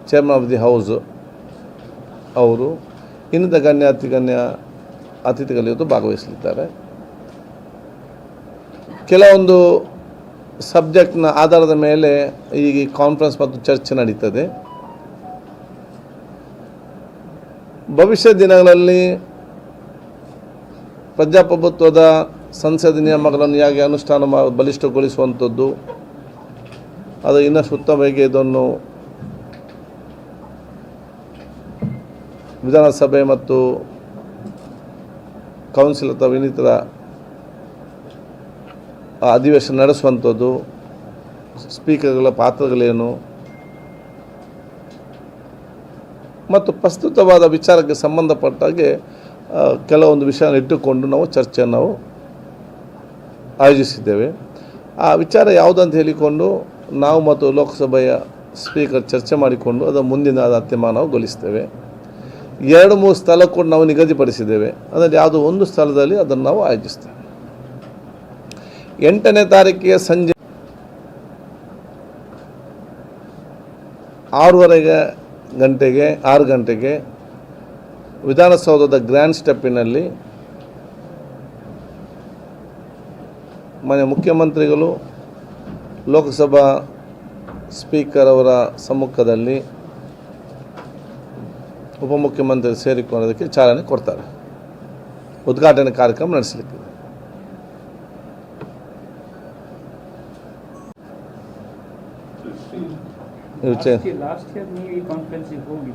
chairman of the house ಅವರು, ಇನ್ನಿತ ಗಣ್ಯ ಅತಿಥಿಗಳು ಇವತ್ತು ಭಾಗವಹಿಸಲಿದ್ದಾರೆ. ಕೆಲವೊಂದು ಸಬ್ಜೆಕ್ಟ್ನ ಆಧಾರದ ಮೇಲೆ ಈ ಕಾನ್ಫರೆನ್ಸ್ ಮತ್ತು ಚರ್ಚೆ ನಡೀತದೆ. ಭವಿಷ್ಯ ದಿನಗಳಲ್ಲಿ ಪ್ರಜಾಪ್ರಭುತ್ವದ ಸಂಸದೀಯ ನಿಯಮಗಳನ್ನು ಹೇಗೆ ಅನುಷ್ಠಾನ ಬಲಿಷ್ಠಗೊಳಿಸುವಂಥದ್ದು, ಅದು ಇನ್ನಷ್ಟು ಉತ್ತಮವಾಗಿ ಇದನ್ನು ವಿಧಾನಸಭೆ ಮತ್ತು ಕೌನ್ಸಿಲ್ ಅಥವಾ ಇನ್ನಿತರ ಅಧಿವೇಶನ ನಡೆಸುವಂಥದ್ದು, ಸ್ಪೀಕರ್ಗಳ ಪಾತ್ರಗಳೇನು ಮತ್ತು ಪ್ರಸ್ತುತವಾದ ವಿಚಾರಕ್ಕೆ ಸಂಬಂಧಪಟ್ಟಾಗೆ ಕೆಲವೊಂದು ವಿಷಯ ಇಟ್ಟುಕೊಂಡು ನಾವು ಚರ್ಚೆಯನ್ನು ನಾವು ಆಯೋಜಿಸಿದ್ದೇವೆ. ಆ ವಿಚಾರ ಯಾವುದಂತ ಹೇಳಿಕೊಂಡು ನಾವು ಮತ್ತು ಲೋಕಸಭೆಯ ಸ್ಪೀಕರ್ ಚರ್ಚೆ ಮಾಡಿಕೊಂಡು ಅದರ ಮುಂದಿನ ತೀರ್ಮಾನ ನಾವು ಗೊಳಿಸ್ತೇವೆ. 2-3 ಸ್ಥಳ ಕೂಡ ನಾವು ನಿಗದಿಪಡಿಸಿದ್ದೇವೆ. ಅದರಲ್ಲಿ ಯಾವುದೋ ಒಂದು ಸ್ಥಳದಲ್ಲಿ ಅದನ್ನು ನಾವು ಆಯೋಜಿಸ್ತೇವೆ. 8ನೇ ತಾರೀಕಿಗೆ ಸಂಜೆ 6 ಗಂಟೆಗೆ ವಿಧಾನಸೌಧದ ಗ್ರ್ಯಾಂಡ್ ಸ್ಟೆಪ್ಪಿನಲ್ಲಿ ಮಾನ್ಯ ಮುಖ್ಯಮಂತ್ರಿಗಳು, ಲೋಕಸಭಾ ಸ್ಪೀಕರ್ ಅವರ ಸಮ್ಮುಖದಲ್ಲಿ ಉಪಮುಖ್ಯಮಂತ್ರಿ ಸೇರಿಕೊಳ್ಳೋದಕ್ಕೆ ಚಾಲನೆ ಕೊಡ್ತಾರೆ. ಉದ್ಘಾಟನೆ ಕಾರ್ಯಕ್ರಮ ನಡೆಸಲಿಕ್ಕೆ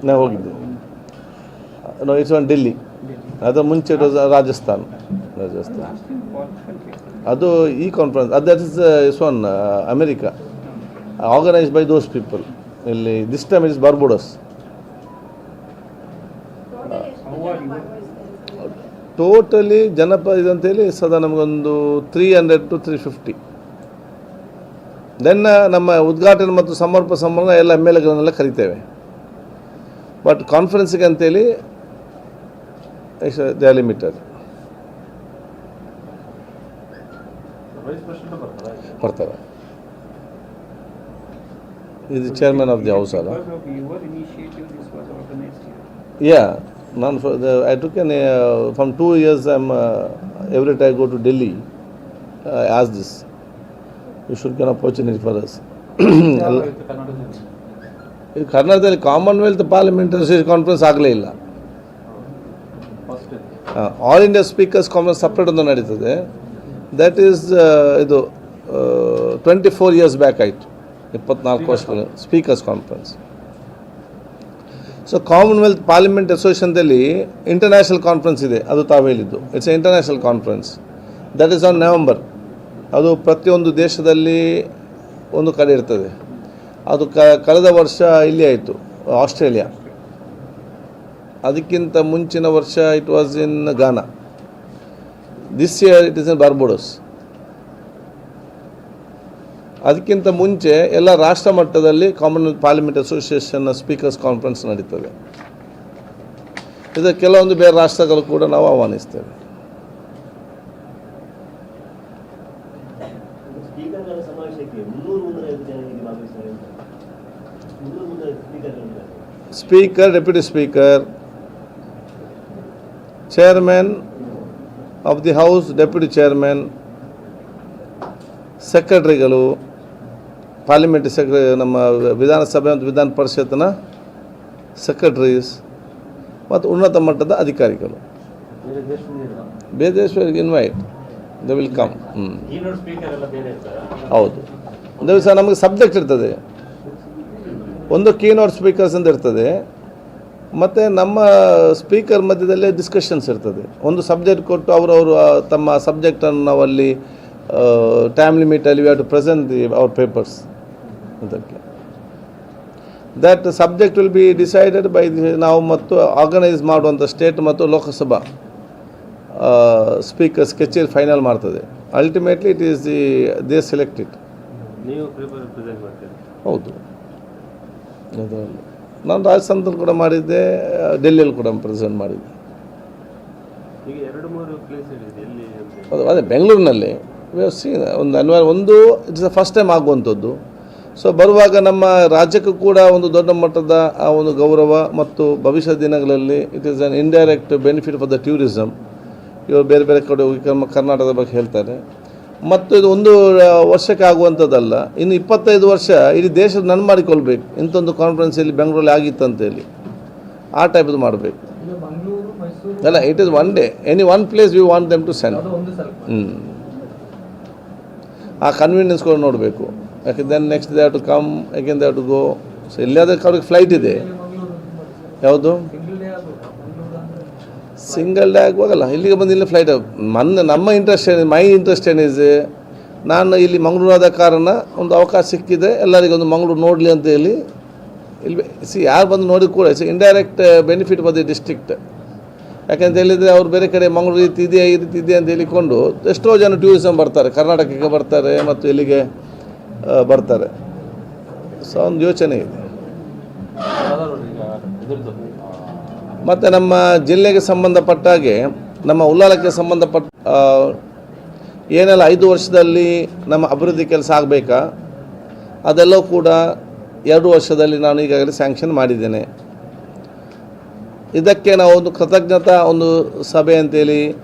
ನಾವು ಹೋಗಿದ್ದೆ. ಇಟ್ಸ್ ಒನ್ ಡೆಲ್ಲಿ, ಅದರ ಮುಂಚೆ ರಾಜಸ್ಥಾನ್. ಅದು ಈ conference that is one America, organised by those people. ಇಲ್ಲಿ this time it is Barbados. Totally ಇದಂತೇಳಿ ಸದಾ ನಮಗೊಂದು 300 to 350. ದೆನ್ ನಮ್ಮ ಉದ್ಘಾಟನೆ ಮತ್ತು ಸಮರ್ಪಣಾ ಸಮಾರಂಭ ಎಲ್ಲ MLAಗಳನ್ನೆಲ್ಲ ಕರಿತೇವೆ. ಬಟ್ ಕಾನ್ಫರೆನ್ಸಿಗೆ ಅಂತೇಳಿ ದೇ ಆರ್ ಲಿಮಿಟೆಡ್. ಬರ್ತಾರೆ. ಇದು ಚೇರ್ಮನ್ ಆಫ್ ದಿ ಹೌಸ್ ಅಲ್ಲ. ನಾನು I took from 2 years every time I go to Delhi, I ask this. You should get an opportunity for us. ಕರ್ನಾಟಕದಲ್ಲಿ ಕಾಮನ್ವೆಲ್ತ್ ಪಾರ್ಲಿಮೆಂಟರಿ ಕಾನ್ಫರೆನ್ಸ್ ಆಗಲೇ ಇಲ್ಲ. All India speakers conference separate ಒಂದು ನಡೀತದೆ. That is ಇದು 24 years back ಆಯಿತು. 24 ವರ್ಷಗಳು speakers conference. So Commonwealth parliament ಅಸೋಸಿಯೇಷನ್ದಲ್ಲಿ international conference ಇದೆ, ಅದು ತಾವು ಹೇಳಿದ್ದು. It's a international conference that is on November. ಅದು ಪ್ರತಿಯೊಂದು ದೇಶದಲ್ಲಿ ಒಂದು ಕಡೆ ಇರ್ತದೆ. ಅದು ಕಳೆದ ವರ್ಷ ಇಲ್ಲಿ ಆಯಿತು, ಆಸ್ಟ್ರೇಲಿಯಾ. ಅದಕ್ಕಿಂತ ಮುಂಚಿನ ವರ್ಷ it was in Ghana. This year it is in Barbados. ಅದಕ್ಕಿಂತ ಮುಂಚೆ ಎಲ್ಲ ರಾಷ್ಟ್ರ ಮಟ್ಟದಲ್ಲಿ ಕಾಮನ್ವೆಲ್ತ್ ಪಾರ್ಲಿಮೆಂಟ್ ಅಸೋಸಿಯೇಷನ್ನ ಸ್ಪೀಕರ್ಸ್ ಕಾನ್ಫರೆನ್ಸ್ ನಡೀತದೆ. ಇದು ಕೆಲವೊಂದು ಬೇರೆ ರಾಷ್ಟ್ರಗಳು ಕೂಡ ನಾವು ಆಹ್ವಾನಿಸ್ತೇವೆ. ಸ್ಪೀಕರ್ಗಳ ಸಮಾವೇಶಕ್ಕೆ 300 ಜನರಿಗೆ ಭಾಗವಹಿಸ್ತಾರೆ ಅಂತ. 300 ಸ್ಪೀಕರ್ಗಳಿದ್ದಾರೆ. Speaker, deputy speaker, chairman of the house, deputy chairman, ಸೆಕ್ರೆಟರಿಗಳು, ಪಾರ್ಲಿಮೆಂಟ್ರಿ ಸೆಕ್ರೆಟರಿ, ನಮ್ಮ ವಿಧಾನಸಭೆ ಮತ್ತು ವಿಧಾನ ಪರಿಷತ್ನ ಸೆಕ್ರೆಟರೀಸ್ ಮತ್ತು ಉನ್ನತ ಮಟ್ಟದ ಅಧಿಕಾರಿಗಳು. ಬೇರೆ ದೇಶಗಳಿಗೆ invite, they will come. Keynote speaker ಎಲ್ಲ ಬೇರೆ ಇರ್ತಾರೆ. ಹೌದು, ಒಂದು ದಿವಸ ನಮಗೆ ಸಬ್ಜೆಕ್ಟ್ ಇರ್ತದೆ. ಒಂದು ಕೀನೋಟ್ ಸ್ಪೀಕರ್ಸ್ ಅಂತ ಇರ್ತದೆ, ಮತ್ತು ನಮ್ಮ ಸ್ಪೀಕರ್ ಮಧ್ಯದಲ್ಲೇ ಡಿಸ್ಕಷನ್ಸ್ ಇರ್ತದೆ. ಒಂದು ಸಬ್ಜೆಕ್ಟ್ ಕೊಟ್ಟು ಅವರವರು ತಮ್ಮ ಸಬ್ಜೆಕ್ಟನ್ನು ನಾವಲ್ಲಿ ಟೈಮ್ ಲಿಮಿಟಲ್ಲಿ we have to present our papers. ಅದಕ್ಕೆ that subject will be decided by ನಾವು ಮತ್ತು ಆರ್ಗನೈಸ್ ಮಾಡುವಂಥ ಸ್ಟೇಟ್ ಮತ್ತು ಲೋಕಸಭಾ ಸ್ಪೀಕರ್ಸ್ ಕಚೇರಿ ಫೈನಲ್ ಮಾಡ್ತದೆ. Ultimately it is they selected. ನೀವು ಪ್ರೆಸೆಂಟ್ ಮಾಡ್ತೀರಿ? ಹೌದು, ಅದರಲ್ಲಿ ನಾನು ರಾಜಸ್ಥಾನದಲ್ಲಿ ಕೂಡ ಮಾಡಿದ್ದೆ, ಡೆಲ್ಲಿಯಲ್ಲಿ ಕೂಡ ಪ್ರೆಸೆಂಟ್ ಮಾಡಿದ್ದೆ. ಈಗ 2-3 ಪ್ಲೇಸ್ ಇದೆ ಎಲ್ಲಿ ಅಂತ? ಅದು ಅದೇ ಬೆಂಗಳೂರಿನಲ್ಲಿ ಒಂದು ಇಟ್ಸ್ ಫಸ್ಟ್ ಟೈಮ್ ಆಗುವಂಥದ್ದು. ಸೊ ಬರುವಾಗ ನಮ್ಮ ರಾಜ್ಯಕ್ಕೂ ಕೂಡ ಒಂದು ದೊಡ್ಡ ಮಟ್ಟದ ಆ ಒಂದು ಗೌರವ ಮತ್ತು ಭವಿಷ್ಯದ ದಿನಗಳಲ್ಲಿ it is an indirect benefit for the tourism. ಇವರು ಬೇರೆ ಬೇರೆ ಕಡೆ ಹೋಗಿ ಕರ್ನಾಟಕದ ಬಗ್ಗೆ ಹೇಳ್ತಾರೆ. ಮತ್ತು ಇದು ಒಂದು ವರ್ಷಕ್ಕೆ ಆಗುವಂಥದ್ದಲ್ಲ, ಇನ್ನು 25 ವರ್ಷ ಇಡೀ ದೇಶದ ನನ್ನ ಮಾಡಿಕೊಳ್ಬೇಕು. ಇಂಥೊಂದು ಕಾನ್ಫರೆನ್ಸ್ ಇಲ್ಲಿ ಬೆಂಗಳೂರಲ್ಲಿ ಆಗಿತ್ತು ಅಂತೇಳಿ ಆ ಟೈಪದು ಮಾಡಬೇಕು. ಇದು ಮಂಗಳೂರು, ಮೈಸೂರು ಅಲ್ಲ, it is one day, any one place we want them to send. ಅದು ಒಂದು ಸಲ. ಆ ಕನ್ವೀನಿಯನ್ಸ್ಗಳು ನೋಡಬೇಕು. ಯಾಕೆ then next they have to come, again they have to go. So ಎಲ್ಲದಕ್ಕೆ ಅವ್ರಿಗೆ ಫ್ಲೈಟ್ ಇದೆ. ಯಾವುದು ಸಿಂಗಲ್ ಡೇ ಅದು ಮಂಗಳೂರು ಅಂದರೆ ಸಿಂಗಲ್ ಡೇ ಆಗುವಾಗಲ್ಲ, ಇಲ್ಲಿಗೆ ಬಂದು ಇಲ್ಲಿ ಫ್ಲೈಟ್. ನಮ್ಮ ಇಂಟ್ರೆಸ್ಟ್ ಏನಿದೆ, ಮೈ ಇಂಟ್ರೆಸ್ಟ್ ಏನಿದೆ, ನಾನು ಇಲ್ಲಿ ಮಂಗಳೂರಾದ ಕಾರಣ ಒಂದು ಅವಕಾಶ ಸಿಕ್ಕಿದೆ ಎಲ್ಲರಿಗೂ ಒಂದು ಮಂಗಳೂರು ನೋಡಲಿ ಅಂತ ಹೇಳಿ ಇಲ್ಲಿ ಯಾರು ಬಂದು ನೋಡಿ ಕೂಡ it's indirect benefit for the district. ಯಾಕೆಂತ ಹೇಳಿದರೆ ಅವ್ರು ಬೇರೆ ಕಡೆ ಮಂಗಳೂರು ರೀತಿ ಇದೆ, ಈ ರೀತಿ ಇದೆ ಅಂತ ಹೇಳಿಕೊಂಡು ಎಷ್ಟೋ ಜನ ಟೂರಿಸಮ್ ಬರ್ತಾರೆ, ಕರ್ನಾಟಕಕ್ಕೆ ಬರ್ತಾರೆ ಮತ್ತು ಇಲ್ಲಿಗೆ ಬರ್ತಾರೆ. ಸೊ ಒಂದು ಯೋಚನೆ ಇದೆ. ಮತ್ತು ನಮ್ಮ ಜಿಲ್ಲೆಗೆ ಸಂಬಂಧಪಟ್ಟ ಹಾಗೆ ನಮ್ಮ ಉಲ್ಲಾಲಕ್ಕೆ ಸಂಬಂಧಪಟ್ಟ ಏನೆಲ್ಲ 5 ವರ್ಷದಲ್ಲಿ ನಮ್ಮ ಅಭಿವೃದ್ಧಿ ಕೆಲಸ ಆಗಬೇಕಾ ಅದೆಲ್ಲವೂ ಕೂಡ 2 ವರ್ಷದಲ್ಲಿ ನಾನು ಈಗಾಗಲೇ ಸ್ಯಾಂಕ್ಷನ್ ಮಾಡಿದ್ದೇನೆ. ಇದಕ್ಕೆ ನಾವು ಒಂದು ಕೃತಜ್ಞತಾ ಒಂದು ಸಭೆ ಅಂತೇಳಿ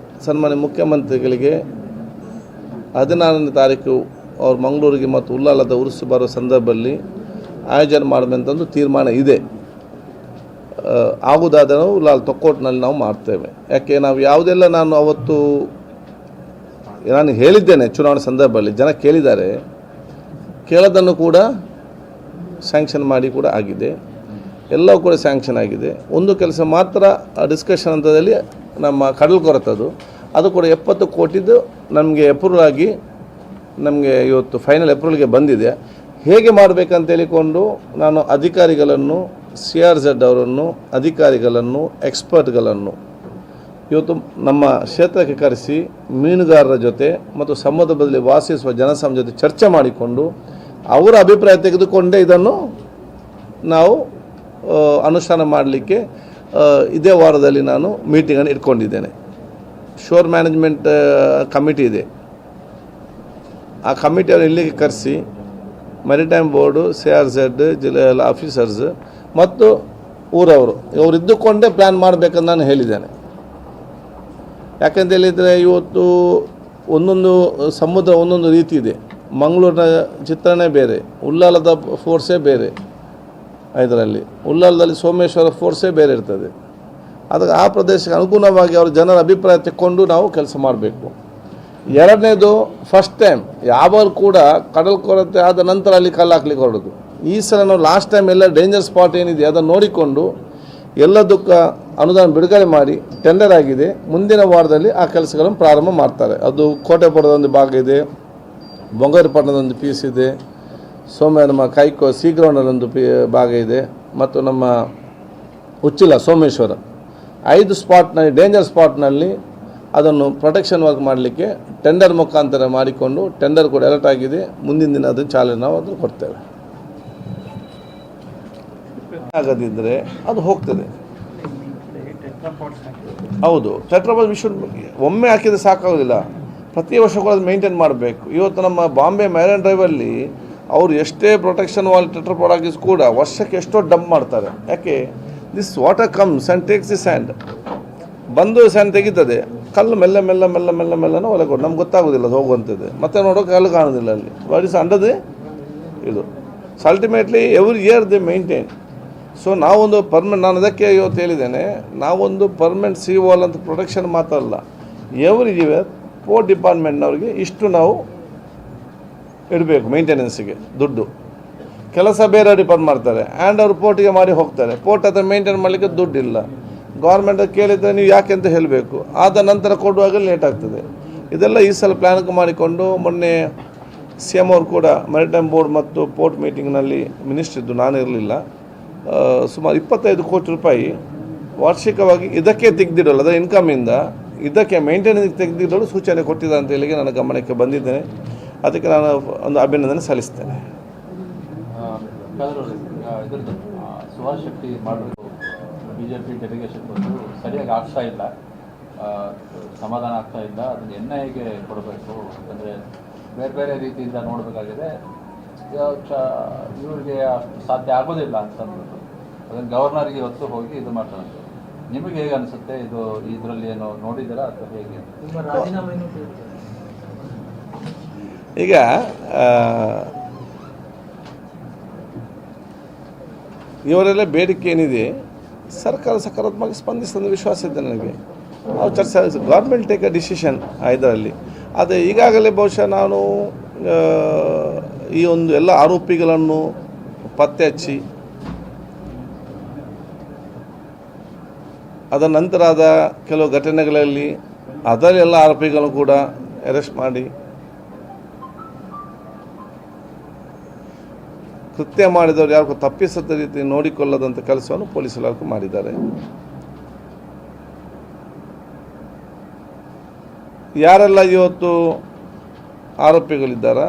ಸನ್ಮಾನ್ಯ ಮುಖ್ಯಮಂತ್ರಿಗಳಿಗೆ 16ನೇ ತಾರೀಕು ಅವ್ರು ಮಂಗಳೂರಿಗೆ ಮತ್ತು ಉಲ್ಲಾಲದ ಉರುಸು ಬರೋ ಸಂದರ್ಭದಲ್ಲಿ ಆಯೋಜನೆ ಮಾಡಬೇಕಂತಂದು ತೀರ್ಮಾನ ಇದೆ. ಆಗುವುದಾದರೆ ನಾವು ಉಲ್ಲಾಲ ತೊಕ್ಕೋಟ್ನಲ್ಲಿ ನಾವು ಮಾಡ್ತೇವೆ. ಯಾಕೆ ನಾವು ಯಾವುದೆಲ್ಲ ನಾನು ಅವತ್ತು ನಾನು ಹೇಳಿದ್ದೇನೆ ಚುನಾವಣೆ ಸಂದರ್ಭದಲ್ಲಿ, ಜನ ಕೇಳಿದ್ದಾರೆ, ಕೇಳೋದನ್ನು ಕೂಡ ಸ್ಯಾಂಕ್ಷನ್ ಮಾಡಿ ಕೂಡ ಆಗಿದೆ. ಎಲ್ಲವೂ ಕೂಡ ಸ್ಯಾಂಕ್ಷನ್ ಆಗಿದೆ. ಒಂದು ಕೆಲಸ ಮಾತ್ರ ಡಿಸ್ಕಷನ್ ಹಂತದಲ್ಲಿ ನಮ್ಮ ಕಡಲ್ಕೊರತದು, ಅದು ಕೂಡ 70 ಕೋಟಿದು ನಮಗೆ ಅಪ್ರೂವಲ್ ಆಗಿ ನಮಗೆ ಇವತ್ತು ಫೈನಲ್ ಅಪ್ರೂವಲ್ಗೆ ಬಂದಿದೆ. ಹೇಗೆ ಮಾಡಬೇಕಂತ ಹೇಳಿಕೊಂಡು ನಾನು ಅಧಿಕಾರಿಗಳನ್ನು, CRZ ಅವರನ್ನು, ಅಧಿಕಾರಿಗಳನ್ನು, ಎಕ್ಸ್ಪರ್ಟ್ಗಳನ್ನು ಇವತ್ತು ನಮ್ಮ ಕ್ಷೇತ್ರಕ್ಕೆ ಕರೆಸಿ ಮೀನುಗಾರರ ಜೊತೆ ಮತ್ತು ಸಮುದ್ರದಲ್ಲಿ ವಾಸಿಸುವ ಜನಸಂಘ ಜೊತೆ ಚರ್ಚೆ ಮಾಡಿಕೊಂಡು ಅವರ ಅಭಿಪ್ರಾಯ ತೆಗೆದುಕೊಂಡೇ ಇದನ್ನು ನಾವು ಅನುಷ್ಠಾನ ಮಾಡಲಿಕ್ಕೆ ಇದೇ ವಾರದಲ್ಲಿ ನಾನು ಮೀಟಿಂಗನ್ನು ಇಟ್ಕೊಂಡಿದ್ದೇನೆ. ಶೋರ್ ಮ್ಯಾನೇಜ್ಮೆಂಟ್ ಕಮಿಟಿ ಇದೆ, ಆ ಕಮಿಟಿಯನ್ನು ಇಲ್ಲಿಗೆ ಕರೆಸಿ ಮೆರಿಟೈಮ್ ಬೋರ್ಡು, CRZ, ಜಿಲ್ಲೆ ಆಫೀಸರ್ಸ್ ಮತ್ತು ಊರವರು ಇವರು ಇದ್ದುಕೊಂಡೇ ಪ್ಲ್ಯಾನ್ ಮಾಡಬೇಕಂತ ನಾನು ಹೇಳಿದ್ದೇನೆ. ಯಾಕೆಂತ ಹೇಳಿದರೆ ಇವತ್ತು ಒಂದೊಂದು ಸಮುದ್ರ ಒಂದೊಂದು ರೀತಿ ಇದೆ. ಮಂಗಳೂರಿನ ಚಿತ್ರಣ ಬೇರೆ, ಉಲ್ಲಾಲದ ಫೋರ್ಸೇ ಬೇರೆ, ಇದರಲ್ಲಿ ಉಲ್ಲಾಲದಲ್ಲಿ ಸೋಮೇಶ್ವರ ಫೋರ್ಸೇ ಬೇರೆ ಇರ್ತದೆ. ಅದಕ್ಕೆ ಆ ಪ್ರದೇಶಕ್ಕೆ ಅನುಗುಣವಾಗಿ ಅವರ ಜನರ ಅಭಿಪ್ರಾಯ ತೆಕ್ಕೊಂಡು ನಾವು ಕೆಲಸ ಮಾಡಬೇಕು. ಎರಡನೇದು ಫಸ್ಟ್ ಟೈಮ್ ಯಾವಾಗ ಕೂಡ ಕಡಲ್ ಕೊರತೆ ಆದ ನಂತರ ಅಲ್ಲಿ ಕಲ್ಲು ಹಾಕ್ಲಿಕ್ಕೆ ಹೊರಡೋದು. ಈ ಸಲ ನಾವು ಲಾಸ್ಟ್ ಟೈಮ್ ಎಲ್ಲ ಡೇಂಜರ್ ಸ್ಪಾಟ್ ಏನಿದೆ ಅದನ್ನು ನೋಡಿಕೊಂಡು ಎಲ್ಲದಕ್ಕೆ ಅನುದಾನ ಬಿಡುಗಡೆ ಮಾಡಿ ಟೆಂಡರ್ ಆಗಿದೆ. ಮುಂದಿನ ವಾರದಲ್ಲಿ ಆ ಕೆಲಸಗಳನ್ನು ಪ್ರಾರಂಭ ಮಾಡ್ತಾರೆ. ಅದು ಕೋಟೆಪುರದೊಂದು ಭಾಗ ಇದೆ, ಬೊಂಗೇರಪಟ್ಟಣದೊಂದು ಪೀಸ್ ಇದೆ, ನಮ್ಮ ಸಿ ಗ್ರೌಂಡಲ್ಲೊಂದು ಭಾಗ ಇದೆ, ಮತ್ತು ನಮ್ಮ ಉಚ್ಚಿಲ ಸೋಮೇಶ್ವರ 5 ಸ್ಪಾಟ್ನಲ್ಲಿ ಡೇಂಜರ್ ಸ್ಪಾಟ್ನಲ್ಲಿ ಅದನ್ನು ಪ್ರೊಟೆಕ್ಷನ್ ವರ್ಕ್ ಮಾಡಲಿಕ್ಕೆ ಟೆಂಡರ್ ಮುಖಾಂತರ ಮಾಡಿಕೊಂಡು ಟೆಂಡರ್ ಕೂಡ ಅಲರ್ಟ್ ಆಗಿದೆ. ಮುಂದಿನ ದಿನ ಅದನ್ನು ಚಾಲನೆ ನಾವು ಅದನ್ನು ಕೊಡ್ತೇವೆ. ಆಗದಿದ್ದರೆ ಅದು ಹೋಗ್ತದೆ. ಹೌದು, ಟೆಟ್ರಾಪಾಡ್ ಒಮ್ಮೆ ಹಾಕಿದರೆ ಸಾಕಾಗೋದಿಲ್ಲ, ಪ್ರತಿ ವರ್ಷ ಕೂಡ ಅದು ಮೇಂಟೈನ್ ಮಾಡಬೇಕು. ಇವತ್ತು ನಮ್ಮ ಬಾಂಬೆ ಮ್ಯಾರಿನ್ ಡ್ರೈವಲ್ಲಿ ಅವರು ಎಷ್ಟೇ ಪ್ರೊಟೆಕ್ಷನ್ ವಾಲ್ ಟೆಟ್ರಾಪಾಡ್ ಹಾಕಿಸ್ ಕೂಡ ವರ್ಷಕ್ಕೆ ಎಷ್ಟೋ ಡಂಪ್ ಮಾಡ್ತಾರೆ. ಯಾಕೆ? This water comes and takes the sand. ಬಂದು ಸ್ಯಾಂಡ್ ತೆಗಿತದೆ, ಕಲ್ಲು ಮೆಲ್ಲ ಮೆಲ್ಲ ಮೆಲ್ಲ ಮೆಲ್ಲ ಮೆಲ್ಲನ ಒಳಗೆ ಕೊಡು, ನಮ್ಗೆ ಗೊತ್ತಾಗೋದಿಲ್ಲ ಅದು ಹೋಗುವಂಥದ್ದು. ಮತ್ತೆ ನೋಡೋಕೆ ಕಲ್ಲು ಕಾಣೋದಿಲ್ಲ ಅಲ್ಲಿ. ವಾಟ್ ಇಸ್ ಅಂಡರ್ ಇದು ultimately every year they maintain. So ನಾವೊಂದು ನಾನು ಅದಕ್ಕೆ ಇವತ್ತು ಹೇಳಿದ್ದೇನೆ, ನಾವೊಂದು ಪರ್ಮನೆಂಟ್ ಸಿ ವಾಲ್ ಅಂತ ಪ್ರೊಟೆಕ್ಷನ್ ಮಾತ್ರ ಅಲ್ಲ, ಎವ್ರಿ ಇಯರ್ ಪೋರ್ಟ್ ಡಿಪಾರ್ಟ್ಮೆಂಟ್ನವ್ರಿಗೆ ಇಷ್ಟು ನಾವು ಇಡಬೇಕು ಮೇಂಟೆನೆನ್ಸಿಗೆ ದುಡ್ಡು. ಕೆಲಸ ಬೇರೆ ಡಿಪಾರ್ಟ್ ಮಾಡ್ತಾರೆ ಆ್ಯಂಡ್ ಅವರು ಪೋರ್ಟಿಗೆ ಮಾಡಿ ಹೋಗ್ತಾರೆ. ಪೋರ್ಟ್ ಹತ್ರ ಮೇಂಟೈನ್ ಮಾಡಲಿಕ್ಕೆ ದುಡ್ಡಿಲ್ಲ. ಗೌರ್ಮೆಂಟ್ ಕೇಳಿದರೆ ನೀವು ಯಾಕೆ ಅಂತ ಹೇಳಬೇಕು, ಆದ ನಂತರ ಕೊಡುವಾಗ ಲೇಟ್ ಆಗ್ತದೆ. ಇದೆಲ್ಲ ಈ ಸಲ ಪ್ಲ್ಯಾನ್ ಮಾಡಿಕೊಂಡು ಮೊನ್ನೆ CM ಅವರು ಕೂಡ ಮ್ಯಾರಿಟೈಮ್ ಬೋರ್ಡ್ ಮತ್ತು ಪೋರ್ಟ್ ಮೀಟಿಂಗ್ನಲ್ಲಿ ಮಿನಿಸ್ಟರ್ ಇದ್ದು, ನಾನು ಇರಲಿಲ್ಲ, ಸುಮಾರು 25 ಕೋಟಿ ರೂಪಾಯಿ ವಾರ್ಷಿಕವಾಗಿ ಇದಕ್ಕೆ ತೆಗೆದಿಡಲು, ಅದರ ಇನ್ಕಮಿಂದ ಇದಕ್ಕೆ ಮೇಂಟೆನೆನ್ಸ್ ತೆಗೆದಿಡಲು ಸೂಚನೆ ಕೊಟ್ಟಿದ್ದಾರೆ ಅಂತ ಹೇಳಿ ನನ್ನ ಗಮನಕ್ಕೆ ಬಂದಿದ್ದೇನೆ. ಅದಕ್ಕೆ ನಾನು ಒಂದು ಅಭಿನಂದನೆ ಸಲ್ಲಿಸ್ತೇನೆ. ಇದ್ರದ್ದು ಸುಭಾಷ್ ಶೆಟ್ಟಿ ಮಾಡಬೇಕು BJP ಡೆಲಿಗೇಷನ್ ಬಂದು ಸರಿಯಾಗಿ ಆಗ್ತಾ ಇಲ್ಲ, ಸಮಾಧಾನ ಆಗ್ತಾ ಇಲ್ಲ. ಅದನ್ನು NIAಗೆ ಕೊಡಬೇಕು, ಯಾಕಂದರೆ ಬೇರೆ ಬೇರೆ ರೀತಿಯಿಂದ ನೋಡಬೇಕಾಗಿದೆ. ಇವ್ರಿಗೆ ಅಷ್ಟು ಸಾಧ್ಯ ಆಗೋದಿಲ್ಲ ಅಂತಂದ್ಬಿಟ್ಟು ಅದನ್ನು ಗವರ್ನರ್ಗೆ ಇವತ್ತು ಹೋಗಿ ಇದು ಮಾಡ್ತಾರೆ. ನಿಮಗೆ ಹೇಗೆ ಅನಿಸುತ್ತೆ ಇದು? ಇದರಲ್ಲಿ ಏನು ನೋಡಿದ್ದೀರಾ ಅಥವಾ ಹೇಗೆ? ನಿಮ್ಮ ರಾಜೀನಾಮೆಯನ್ನು ಈಗ ಇವರೆಲ್ಲ ಬೇಡಿಕೆ ಏನಿದೆ ಸರ್ಕಾರ ಸಕಾರಾತ್ಮಕವಾಗಿ ಸ್ಪಂದಿಸ್ತದೆ ವಿಶ್ವಾಸ ಇದೆ ನನಗೆ. ನಾವು ಚರ್ಚೆ ಗೌರ್ಮೆಂಟ್ ಟೇಕ್ ಅ ಡಿಸಿಷನ್ ಇದರಲ್ಲಿ. ಆದರೆ ಈಗಾಗಲೇ ಬಹುಶಃ ನಾನು ಈ ಒಂದು ಎಲ್ಲ ಆರೋಪಿಗಳನ್ನು ಪತ್ತೆ ಹಚ್ಚಿ ಅದರ ನಂತರ ಆದ ಕೆಲವು ಘಟನೆಗಳಲ್ಲಿ ಅದರಲ್ಲೆಲ್ಲ ಆರೋಪಿಗಳನ್ನು ಕೂಡ ಅರೆಸ್ಟ್ ಮಾಡಿ ಕೃತ್ಯ ಮಾಡಿದವರು ಯಾರಿಗೂ ತಪ್ಪಿಸದ ರೀತಿ ನೋಡಿಕೊಳ್ಳದಂಥ ಕೆಲಸವನ್ನು ಪೊಲೀಸ್ ಇಲಾಖೆ ಮಾಡಿದ್ದಾರೆ. ಯಾರೆಲ್ಲ ಇವತ್ತು ಆರೋಪಿಗಳಿದ್ದಾರ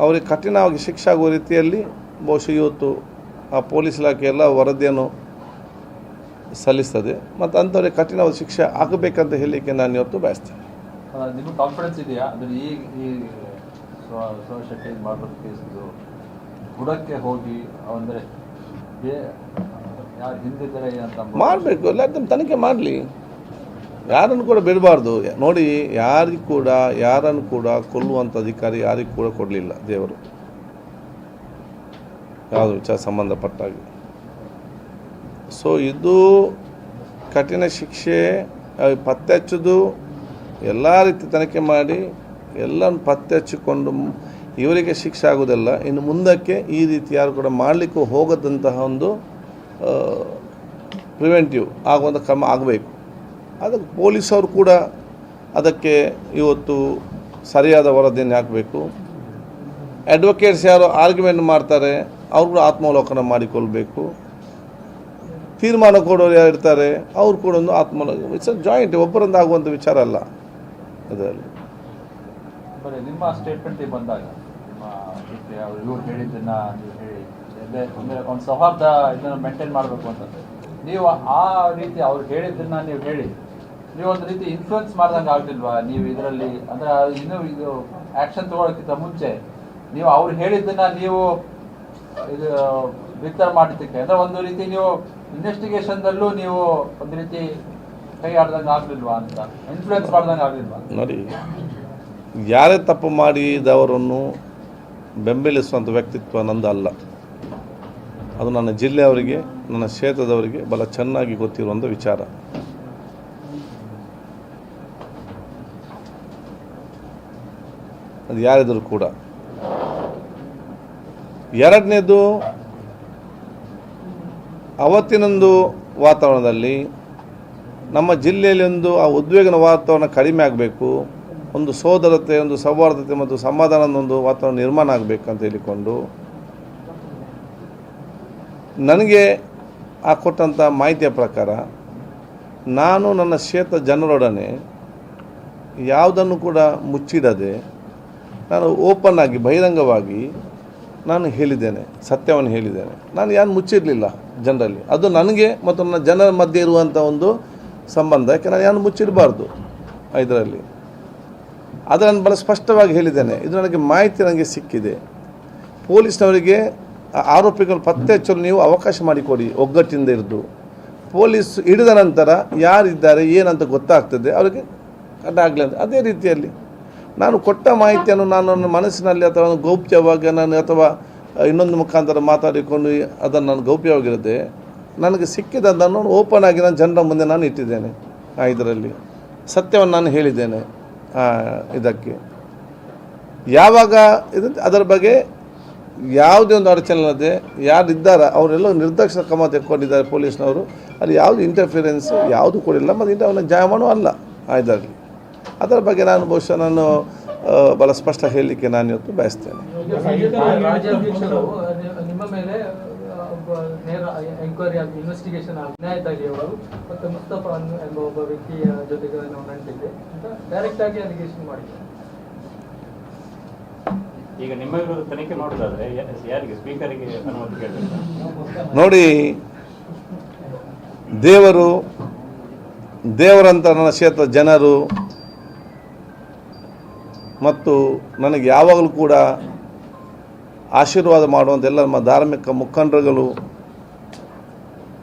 ಅವರಿಗೆ ಕಠಿಣವಾಗಿ ಶಿಕ್ಷೆ ಆಗುವ ರೀತಿಯಲ್ಲಿ ಬಹುಶಃ ಇವತ್ತು ಆ ಪೊಲೀಸ್ ಇಲಾಖೆ ಎಲ್ಲ ವರದಿಯನ್ನು ಸಲ್ಲಿಸ್ತದೆ ಮತ್ತು ಅಂಥವ್ರಿಗೆ ಕಠಿಣವಾದ ಶಿಕ್ಷೆ ಆಗಬೇಕಂತ ಹೇಳಲಿಕ್ಕೆ ನಾನು ಇವತ್ತು ಬಯಸ್ತೇನೆ. ನಿಮಗೆ ಕಾನ್ಫಿಡೆನ್ಸ್ ಇದೆಯಾ ಅದನ್ನು ಈ ಸುಭಾಷ್ ಶೆಟ್ಟಿ ಮಾಡೋದು ಕೇಸಿದ್ದು ಬುಡಕ್ಕೆ ಹೋಗಿ ಅಂದರೆ ಯಾರು ಹಿಂದಿದ್ದಾರೆ ಅಂತ ಮಾಡಬೇಕು, ಎಲ್ಲ ತನಿಖೆ ಮಾಡಲಿ, ಯಾರನ್ನು ಕೂಡ ಬಿಡಬಾರ್ದು. ನೋಡಿ, ಯಾರನ್ನು ಕೂಡ ಕೊಲ್ಲುವಂಥ ಅಧಿಕಾರಿ ಯಾರಿಗೂ ಕೂಡ ಕೊಡಲಿಲ್ಲ ದೇವರು, ಯಾವುದು ವಿಚಾರ ಸಂಬಂಧಪಟ್ಟಾಗಿ. ಸೊ ಇದು ಕಠಿಣ ಶಿಕ್ಷೆ, ಪತ್ತೆ ಹಚ್ಚೋದು ಎಲ್ಲ ರೀತಿ ತನಿಖೆ ಮಾಡಿ ಎಲ್ಲವನ್ನು ಪತ್ತೆ ಹಚ್ಚಿಕೊಂಡು ಇವರಿಗೆ ಶಿಕ್ಷೆ ಆಗೋದಿಲ್ಲ. ಇನ್ನು ಮುಂದಕ್ಕೆ ಈ ರೀತಿ ಯಾರು ಕೂಡ ಮಾಡಲಿಕ್ಕೂ ಹೋಗದಂತಹ ಒಂದು ಪ್ರಿವೆಂಟಿವ್ ಆಗುವಂಥ ಕ್ರಮ ಆಗಬೇಕು. ಅದಕ್ಕೆ ಪೊಲೀಸವರು ಕೂಡ ಅದಕ್ಕೆ ಇವತ್ತು ಸರಿಯಾದ ವರದಿಯನ್ನು ಹಾಕಬೇಕು. ಅಡ್ವೊಕೇಟ್ಸ್ ಯಾರು ಆರ್ಗ್ಯುಮೆಂಟ್ ಮಾಡ್ತಾರೆ ಅವರು ಕೂಡ ಆತ್ಮಾವಲೋಕನ ಮಾಡಿಕೊಳ್ಬೇಕು. ತೀರ್ಮಾನ ಕೊಡೋರು ಯಾರು ಇರ್ತಾರೆ ಅವ್ರು ಕೂಡ ಒಂದು ಆತ್ಮಾವಲೋಕನ, ಇಟ್ಸ್ ಜಾಯಿಂಟ್, ಒಬ್ಬರಿಂದ ಆಗುವಂಥ ವಿಚಾರ ಅಲ್ಲ ಅದರಲ್ಲಿ. ಬರೀ ನಿಮ್ಮ ಸ್ಟೇಟ್ಮೆಂಟಿಗೆ ಬಂದಾಗ ನಿಮ್ಮ ಇವ್ರು ಹೇಳಿದ್ದನ್ನು ನೀವು ಹೇಳಿ ಅಂದರೆ ಒಂದು ಸೌಹಾರ್ದ ಇದನ್ನು ಮೇಂಟೈನ್ ಮಾಡಬೇಕು ಅಂತಂದರೆ ನೀವು ಆ ರೀತಿ ಅವ್ರು ಹೇಳಿದ್ದನ್ನು ನೀವು ಹೇಳಿ ನೀವು ಒಂದು ರೀತಿ ಇನ್ಫ್ಲುಯೆನ್ಸ್ ಮಾಡ್ದಂಗೆ ಆಗಲಿಲ್ವಾ ನೀವು ಇದರಲ್ಲಿ? ಅಂದರೆ ಇನ್ನೂ ಇದು ಆ್ಯಕ್ಷನ್ ತೊಗೊಳೋಕ್ಕಿಂತ ಮುಂಚೆ ನೀವು ಅವ್ರು ಹೇಳಿದ್ದನ್ನು ನೀವು ಇದು ಬಿತ್ತರ ಮಾಡಿದ್ದಕ್ಕೆ ಅಂದರೆ ಒಂದು ರೀತಿ ನೀವು ಇನ್ವೆಸ್ಟಿಗೇಷನ್ದಲ್ಲೂ ನೀವು ಒಂದು ರೀತಿ ಕೈ ಆಡ್ದಂಗೆ ಆಗಲಿಲ್ವಾ ಅಂತ, ಇನ್ಫ್ಲುಯೆನ್ಸ್ ಮಾಡ್ದಂಗೆ ಆಗಲಿಲ್ವಾ? ನೋಡಿ, ಯಾರೇ ತಪ್ಪು ಮಾಡಿದವರನ್ನು ಬೆಂಬಲಿಸುವಂಥ ವ್ಯಕ್ತಿತ್ವ ನಂದು ಅಲ್ಲ. ಅದು ನನ್ನ ಜಿಲ್ಲೆಯವರಿಗೆ, ನನ್ನ ಕ್ಷೇತ್ರದವರಿಗೆ ಬಹಳ ಚೆನ್ನಾಗಿ ಗೊತ್ತಿರುವಂಥ ವಿಚಾರ. ಅದು ಯಾರಿದ್ರು ಕೂಡ. ಎರಡನೇದು, ಅವತ್ತಿನೊಂದು ವಾತಾವರಣದಲ್ಲಿ ನಮ್ಮ ಜಿಲ್ಲೆಯಲ್ಲಿ ಆ ಉದ್ವೇಗನ ವಾತಾವರಣ ಕಡಿಮೆ ಆಗಬೇಕು, ಒಂದು ಸೋದರತೆ, ಒಂದು ಸೌಹಾರ್ದತೆ ಮತ್ತು ಸಮಾಧಾನದ ಒಂದು ವಾತಾವರಣ ನಿರ್ಮಾಣ ಆಗಬೇಕಂತ ಹೇಳಿಕೊಂಡು ನನಗೆ ಕೊಟ್ಟಂಥ ಮಾಹಿತಿಯ ಪ್ರಕಾರ ನಾನು ನನ್ನ ಕ್ಷೇತ್ರ ಜನರೊಡನೆ ಯಾವುದನ್ನು ಕೂಡ ಮುಚ್ಚಿಡದೆ ನಾನು ಓಪನ್ ಆಗಿ ಬಹಿರಂಗವಾಗಿ ನಾನು ಹೇಳಿದ್ದೇನೆ, ಸತ್ಯವನ್ನು ಹೇಳಿದ್ದೇನೆ. ನಾನು ಯಾರು ಮುಚ್ಚಿರಲಿಲ್ಲ ಜನರಲ್ಲಿ. ಅದು ನನಗೆ ಮತ್ತು ನನ್ನ ಜನರ ಮಧ್ಯೆ ಇರುವಂಥ ಒಂದು ಸಂಬಂಧ. ಯಾಕೆ ನಾನು ಯಾರು ಮುಚ್ಚಿಡಬಾರ್ದು ಇದರಲ್ಲಿ. ಅದು ನಾನು ಭಾಳ ಸ್ಪಷ್ಟವಾಗಿ ಹೇಳಿದ್ದೇನೆ. ಇದು ನನಗೆ ಮಾಹಿತಿ ನನಗೆ ಸಿಕ್ಕಿದೆ. ಪೊಲೀಸ್ನವರಿಗೆ ಆರೋಪಿಗಳು ಪತ್ತೆ ಹಚ್ಚಲು ನೀವು ಅವಕಾಶ ಮಾಡಿಕೊಡಿ, ಒಗ್ಗಟ್ಟಿಂದ ಇರೋದು. ಪೊಲೀಸ್ ಹಿಡಿದ ನಂತರ ಯಾರಿದ್ದಾರೆ ಏನಂತ ಗೊತ್ತಾಗ್ತದೆ, ಅವರಿಗೆ ಅಡ್ಡಾಗಲಿ ಅಂತ. ಅದೇ ರೀತಿಯಲ್ಲಿ ನಾನು ಕೊಟ್ಟ ಮಾಹಿತಿಯನ್ನು ನಾನು ನನ್ನ ಮನಸ್ಸಿನಲ್ಲಿ ಅಥವಾ ಗೌಪ್ಯವಾಗಿ ನಾನು ಅಥವಾ ಇನ್ನೊಂದು ಮುಖಾಂತರ ಮಾತಾಡಿಕೊಂಡು ಅದನ್ನು ನಾನು ಗೌಪ್ಯವಾಗಿರುತ್ತೆ. ನನಗೆ ಸಿಕ್ಕಿದ್ದನ್ನು ಓಪನ್ ಆಗಿ ನಾನು ಜನರ ಮುಂದೆ ನಾನು ಇಟ್ಟಿದ್ದೇನೆ. ಇದರಲ್ಲಿ ಸತ್ಯವನ್ನು ನಾನು ಹೇಳಿದ್ದೇನೆ. ಇದಕ್ಕೆ ಯಾವಾಗ ಅದರ ಬಗ್ಗೆ ಯಾವುದೇ ಒಂದು ಅಡಚಣೆ ಇಲ್ಲದೆ ಯಾರಿದ್ದಾರೆ ಅವರೆಲ್ಲ ನಿರ್ದಾಕ್ಷಿಣ್ಯ ಕ್ರಮ ತೆಗೆದುಕೊಂಡಿದ್ದಾರೆ ಪೊಲೀಸ್ನವರು. ಅಲ್ಲಿ ಯಾವುದು ಇಂಟರ್ಫಿರೆನ್ಸ್ ಯಾವುದು ಕೊಡಿಲ್ಲ ಮತ್ತು ಅವನ ಜಾಮೀನು ಅಲ್ಲ ಇದರಲ್ಲಿ. ಅದರ ಬಗ್ಗೆ ನಾನು ಬಹುಶಃ ನಾನು ಭಾಳ ಸ್ಪಷ್ಟ ಹೇಳಲಿಕ್ಕೆ ನಾನು ಇವತ್ತು ಬಯಸ್ತೇನೆ. ರಾಜ್ಯಾಧ್ಯಕ್ಷರು ನಿಮ್ಮ ಮೇಲೆ ನೇರ ಎಂಕ್ವೈರಿ ಆಗಿ ಇನ್ವೆಸ್ಟಿಗೇಷನ್ ಆಗಿ ನ್ಯಾಯದಾಗಿ ಅವರು ಮತ್ತು ಮುಸ್ತಫಾ ಎಂಬ ಒಬ್ಬ ವ್ಯಕ್ತಿಯ ಜೊತೆಗೆ ನಾವು ನಂಟಿದ್ದೆ ಅಂತ ಡೈರೆಕ್ಟ್ ಆಗಿ ಅಲಿಗೇಷನ್ ಮಾಡಿದ್ದಾರೆ. ಈಗ ನಿಮ್ಮ ವಿರುದ್ಧ ತನಿಖೆ ಮಾಡೋದಾದ್ರೆ ಯಾರಿಗೆ, ಸ್ಪೀಕರಿಗೆ ಅನುಮತಿ ಕೇಳಬೇಕು? ನೋಡಿ, ದೇವರಂತ ನನ್ನ ಕ್ಷೇತ್ರ ಜನರು ಮತ್ತು ನನಗೆ ಯಾವಾಗಲೂ ಕೂಡ ಆಶೀರ್ವಾದ ಮಾಡುವಂಥ ಎಲ್ಲ ನಮ್ಮ ಧಾರ್ಮಿಕ ಮುಖಂಡರುಗಳು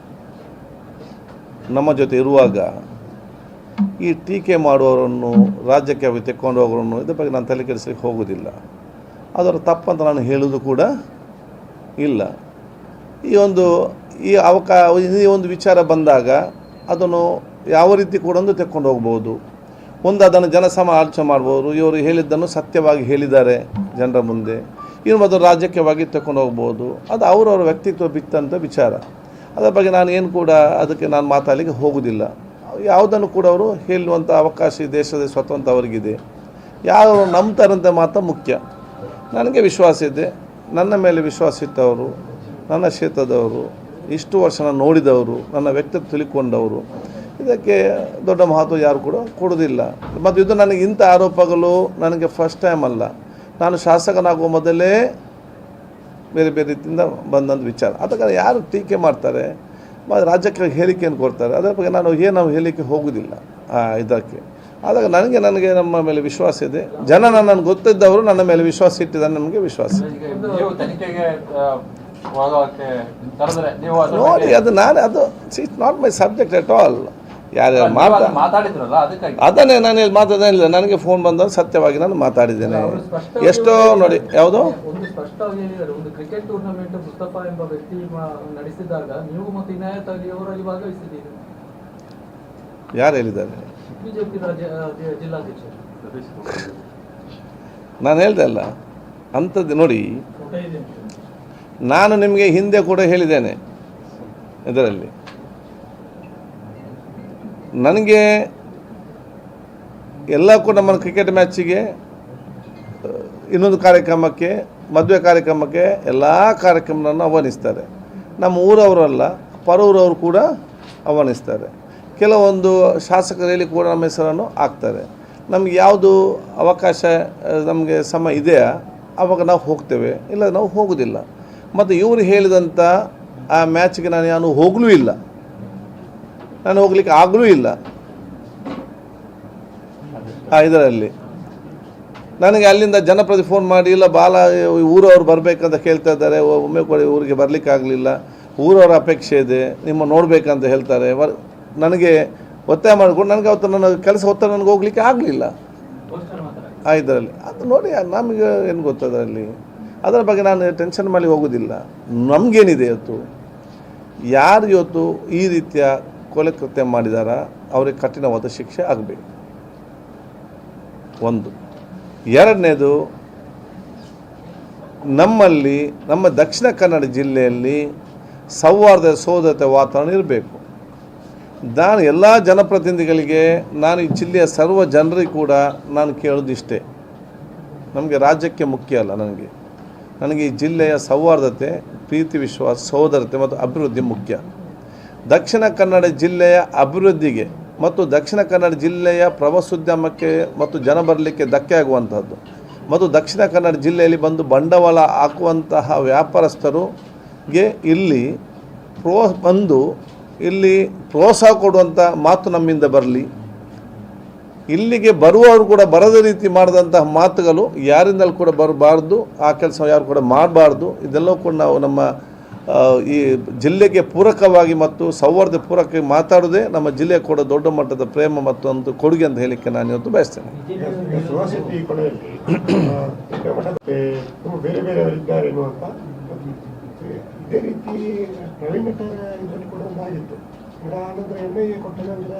ನಮ್ಮ ಜೊತೆ ಇರುವಾಗ ಈ ಟೀಕೆ ಮಾಡುವವರನ್ನು, ರಾಜ್ಯಕ್ಕೆ ತೆಕ್ಕೊಂಡು ಹೋಗೋರನ್ನು ಇದ್ರ ಬಗ್ಗೆ ನಾನು ತಲೆ ಕೆಡಿಸಲಿಕ್ಕೆ ಹೋಗೋದಿಲ್ಲ. ಅದರ ತಪ್ಪಂತ ನಾನು ಹೇಳೋದು ಕೂಡ ಇಲ್ಲ. ಈ ಒಂದು ವಿಚಾರ ಬಂದಾಗ ಅದನ್ನು ಯಾವ ರೀತಿ ಕೂಡ ತೆಕ್ಕೊಂಡು ಹೋಗ್ಬೋದು. ಅದನ್ನು ಆಲೋಚನೆ ಮಾಡ್ಬೋದು. ಇವರು ಹೇಳಿದ್ದನ್ನು ಸತ್ಯವಾಗಿ ಹೇಳಿದ್ದಾರೆ ಜನರ ಮುಂದೆ, ಇನ್ನು ಮೊದಲು ರಾಜಕೀಯವಾಗಿ ತಗೊಂಡು ಹೋಗ್ಬೋದು. ಅದು ಅವರವರ ವ್ಯಕ್ತಿತ್ವ ಬಿತ್ತಂಥ ವಿಚಾರ. ಅದರ ಬಗ್ಗೆ ನಾನು ಏನು ಕೂಡ ಅದಕ್ಕೆ ನಾನು ಮಾತಾಡಲಿಕ್ಕೆ ಹೋಗೋದಿಲ್ಲ. ಯಾವುದನ್ನು ಕೂಡ ಅವರು ಹೇಳುವಂಥ ಅವಕಾಶ ಈ ದೇಶದ ಸ್ವತಂತ್ರ ಅವರಿಗಿದೆ. ಯಾರು ನಂಬ್ತಾರಂತ ಮಾತ್ರ ಮುಖ್ಯ. ನನಗೆ ವಿಶ್ವಾಸ ಇದೆ, ನನ್ನ ಮೇಲೆ ವಿಶ್ವಾಸ ಇಟ್ಟವರು, ನನ್ನ ಕ್ಷೇತ್ರದವರು, ಇಷ್ಟು ವರ್ಷ ನಾನು ನೋಡಿದವರು, ನನ್ನ ವ್ಯಕ್ತಿತ್ವ ತಿಳ್ಕೊಂಡವರು, ಇದಕ್ಕೆ ದೊಡ್ಡ ಮಹತ್ವ ಯಾರು ಕೂಡ ಕೊಡೋದಿಲ್ಲ. ಮತ್ತು ಇದು ನನಗೆ ಇಂಥ ಆರೋಪಗಳು ನನಗೆ ಫಸ್ಟ್ ಟೈಮ್ ಅಲ್ಲ. ನಾನು ಶಾಸಕನಾಗುವ ಮೊದಲೇ ಬೇರೆ ಬೇರೆ ರೀತಿಯಿಂದ ಬಂದಂಥ ವಿಚಾರ. ಅದಕ್ಕೆ ಯಾರು ಟೀಕೆ ಮಾಡ್ತಾರೆ, ರಾಜ್ಯಕ್ಕೆ ಹೇಳಿಕೆಯನ್ನು ಕೊಡ್ತಾರೆ, ಅದರ ಬಗ್ಗೆ ನಾವು ಹೇಳಲಿಕ್ಕೆ ಹೋಗೋದಿಲ್ಲ ಇದಕ್ಕೆ. ಆದಾಗ ನನಗೆ ನಮ್ಮ ಮೇಲೆ ವಿಶ್ವಾಸ ಇದೆ. ಜನ ನನ್ನನ್ನು ಗೊತ್ತಿದ್ದವರು ನನ್ನ ಮೇಲೆ ವಿಶ್ವಾಸ ಇಟ್ಟಿದ್ದಾರೆ, ನಮಗೆ ವಿಶ್ವಾಸ. ನೋಡಿ, ಅದು it's not my subject at all. ಯಾರ್ಯಾರು ಮಾತಾಡಿದ್ರಲ್ಲ ಅದನ್ನೇ ನಾನು ಇಲ್ಲಿ ಮಾತಾಡೋದಿಲ್ಲ. ನನಗೆ ಫೋನ್ ಬಂದಾಗ ಸತ್ಯವಾಗಿ ನಾನು ಮಾತಾಡಿದ್ದೇನೆ. ಎಷ್ಟೋ ನೋಡಿ, ಯಾವುದೋ ಒಂದು ಸ್ಪಷ್ಟವಾಗಿ ಹೇಳಿದ್ದಾರೆ, ಒಂದು ಕ್ರಿಕೆಟ್ ಟೂರ್ನಮೆಂಟ್ ಮುಸ್ತಫಾ ಎಂಬ ವ್ಯಕ್ತಿ ನಡೆಸಿದಾಗ ನೀವು ಮತ್ತು ಇನಾಯತ್ ಅಲಿ ಅವರಲ್ಲಿ ಭಾಗವಹಿಸಿದ್ದೀರಿ. ಯಾರು ಹೇಳಿದ್ದಾರೆ? ಬಿಜೆಪಿ ಜಿಲ್ಲಾಧ್ಯಕ್ಷರು. ನಾನು ಹೇಳ್ದೆ ಅಲ್ಲ ಅಂಥದ್ದು. ನೋಡಿ, ನಾನು ನಿಮಗೆ ಹಿಂದೆ ಕೂಡ ಹೇಳಿದ್ದೇನೆ, ಇದರಲ್ಲಿ ನನಗೆ ಎಲ್ಲ ಕೂಡ ನಮ್ಮ ಕ್ರಿಕೆಟ್ ಮ್ಯಾಚಿಗೆ, ಇನ್ನೊಂದು ಕಾರ್ಯಕ್ರಮಕ್ಕೆ, ಮದುವೆ ಕಾರ್ಯಕ್ರಮಕ್ಕೆ ಎಲ್ಲ ಕಾರ್ಯಕ್ರಮವನ್ನು ಆಹ್ವಾನಿಸ್ತಾರೆ. ನಮ್ಮ ಊರವರಲ್ಲ, ಪರೂರವರು ಕೂಡ ಆಹ್ವಾನಿಸ್ತಾರೆ. ಕೆಲವೊಂದು ಶಾಸಕರಲ್ಲಿ ಕೂಡ ನಮ್ಮ ಹೆಸರನ್ನು ಹಾಕ್ತಾರೆ. ನಮಗೆ ಯಾವುದು ಅವಕಾಶ ನಮಗೆ ಸಮಯ ಇದೆಯಾ ಆವಾಗ ನಾವು ಹೋಗ್ತೇವೆ, ಇಲ್ಲ ನಾವು ಹೋಗೋದಿಲ್ಲ. ಮತ್ತು ಇವರು ಹೇಳಿದಂಥ ಆ ಮ್ಯಾಚ್ಗೆ ನಾನು ಹೋಗಲೂ ಇಲ್ಲ, ನಾನು ಹೋಗ್ಲಿಕ್ಕೆ ಆಗಲೂ ಇಲ್ಲ. ಇದರಲ್ಲಿ ನನಗೆ ಅಲ್ಲಿಂದ ಜನಪ್ರತಿ ಫೋನ್ ಮಾಡಿ, ಇಲ್ಲ ಊರವ್ರು ಬರಬೇಕಂತ ಕೇಳ್ತಾ ಇದ್ದಾರೆ, ಒಮ್ಮೆ ಕೂಡ ಊರಿಗೆ ಬರಲಿಕ್ಕೆ ಆಗಲಿಲ್ಲ, ಊರವ್ರ ಅಪೇಕ್ಷೆ ಇದೆ, ನಿಮ್ಮ ನೋಡಬೇಕಂತ ಹೇಳ್ತಾರೆ. ನನಗೆ ಒತ್ತಾಯ ಮಾಡಿಕೊಂಡು ನನಗೆ ಅವತ್ತು ನನ್ನ ಕೆಲಸ ಒತ್ತಡ ನನಗೆ ಹೋಗ್ಲಿಕ್ಕೆ ಆಗಲಿಲ್ಲ ಇದರಲ್ಲಿ. ಅದು ನೋಡಿ, ನಮಗೆ ಏನು ಗೊತ್ತದರಲ್ಲಿ, ಅದರ ಬಗ್ಗೆ ನಾನು ಟೆನ್ಷನ್ ಮಾಡಿ ಹೋಗೋದಿಲ್ಲ. ನಮಗೇನಿದೆ ಇವತ್ತು, ಯಾರು ಇವತ್ತು ಈ ರೀತಿಯ ಕೊಲೆ ಕೃತ್ಯ ಮಾಡಿದಾರ ಅವರಿಗೆ ಕಠಿಣವಾದ ಶಿಕ್ಷೆ ಆಗಬೇಕು. ಒಂದು ಎರಡನೇದು, ನಮ್ಮಲ್ಲಿ ನಮ್ಮ ದಕ್ಷಿಣ ಕನ್ನಡ ಜಿಲ್ಲೆಯಲ್ಲಿ ಸೌಹಾರ್ದ ಸೋದರತೆ ವಾತಾವರಣ ಇರಬೇಕು. ನಾನು ಎಲ್ಲ ಜನಪ್ರತಿನಿಧಿಗಳಿಗೆ, ನಾನು ಈ ಜಿಲ್ಲೆಯ ಸರ್ವ ಜನರಿಗೆ ಕೂಡ ನಾನು ಕೇಳೋದಿಷ್ಟೇ, ನಮಗೆ ರಾಜ್ಯಕ್ಕೆ ಮುಖ್ಯ ಅಲ್ಲ, ನನಗೆ ಈ ಜಿಲ್ಲೆಯ ಸೌಹಾರ್ದತೆ, ಪ್ರೀತಿ, ವಿಶ್ವಾಸ, ಸಹೋದರತೆ ಮತ್ತು ಅಭಿವೃದ್ಧಿ ಮುಖ್ಯ. ದಕ್ಷಿಣ ಕನ್ನಡ ಜಿಲ್ಲೆಯ ಅಭಿವೃದ್ಧಿಗೆ ಮತ್ತು ದಕ್ಷಿಣ ಕನ್ನಡ ಜಿಲ್ಲೆಯ ಪ್ರವಾಸೋದ್ಯಮಕ್ಕೆ ಮತ್ತು ಜನ ಬರಲಿಕ್ಕೆ ಧಕ್ಕೆ ಆಗುವಂಥದ್ದು ಮತ್ತು ದಕ್ಷಿಣ ಕನ್ನಡ ಜಿಲ್ಲೆಯಲ್ಲಿ ಬಂದು ಬಂಡವಾಳ ಹಾಕುವಂತಹ ವ್ಯಾಪಾರಸ್ಥರಿಗೆ ಇಲ್ಲಿ ಇಲ್ಲಿ ಪ್ರೋತ್ಸಾಹ ಕೊಡುವಂಥ ಮಾತು ನಮ್ಮಿಂದ ಬರಲಿ. ಇಲ್ಲಿಗೆ ಬರುವವರು ಕೂಡ ಬರದ ರೀತಿ ಮಾಡಿದಂತಹ ಮಾತುಗಳು ಯಾರಿಂದಲೂ ಕೂಡ ಬರಬಾರ್ದು, ಆ ಕೆಲಸ ಯಾರು ಕೂಡ ಮಾಡಬಾರ್ದು. ಇದೆಲ್ಲವೂ ಕೂಡ ನಾವು ನಮ್ಮ ಈ ಜಿಲ್ಲೆಗೆ ಪೂರಕವಾಗಿ ಮತ್ತು ಸೌಹಾರ್ದ ಪೂರಕವಾಗಿ ಮಾತಾಡೋದೇ ನಮ್ಮ ಜಿಲ್ಲೆಗೆ ಕೂಡ ದೊಡ್ಡ ಮಟ್ಟದ ಪ್ರೇಮ ಮತ್ತು ಒಂದು ಕೊಡುಗೆ ಅಂತ ಹೇಳಲಿಕ್ಕೆ ನಾನು ಇವತ್ತು ಬಯಸ್ತೇನೆ. ಸುವಾಸಿಟಿ ಕೊನೆಯಲ್ಲಿ ದೊಡ್ಡ ಮಟ್ಟದ ಬೇರೆ ಬೇರೆಯವರಿದ್ದಾರೆ ಎನ್ನುವಂತ ಇದೇ ರೀತಿ ಪ್ರವೀಣ್ ನಟರ ಇದರಲ್ಲಿ ಕೂಡ ಒಂದಾಗಿತ್ತು. ಆನಂತರ NIA ಕೊಟ್ಟ ನಂತರ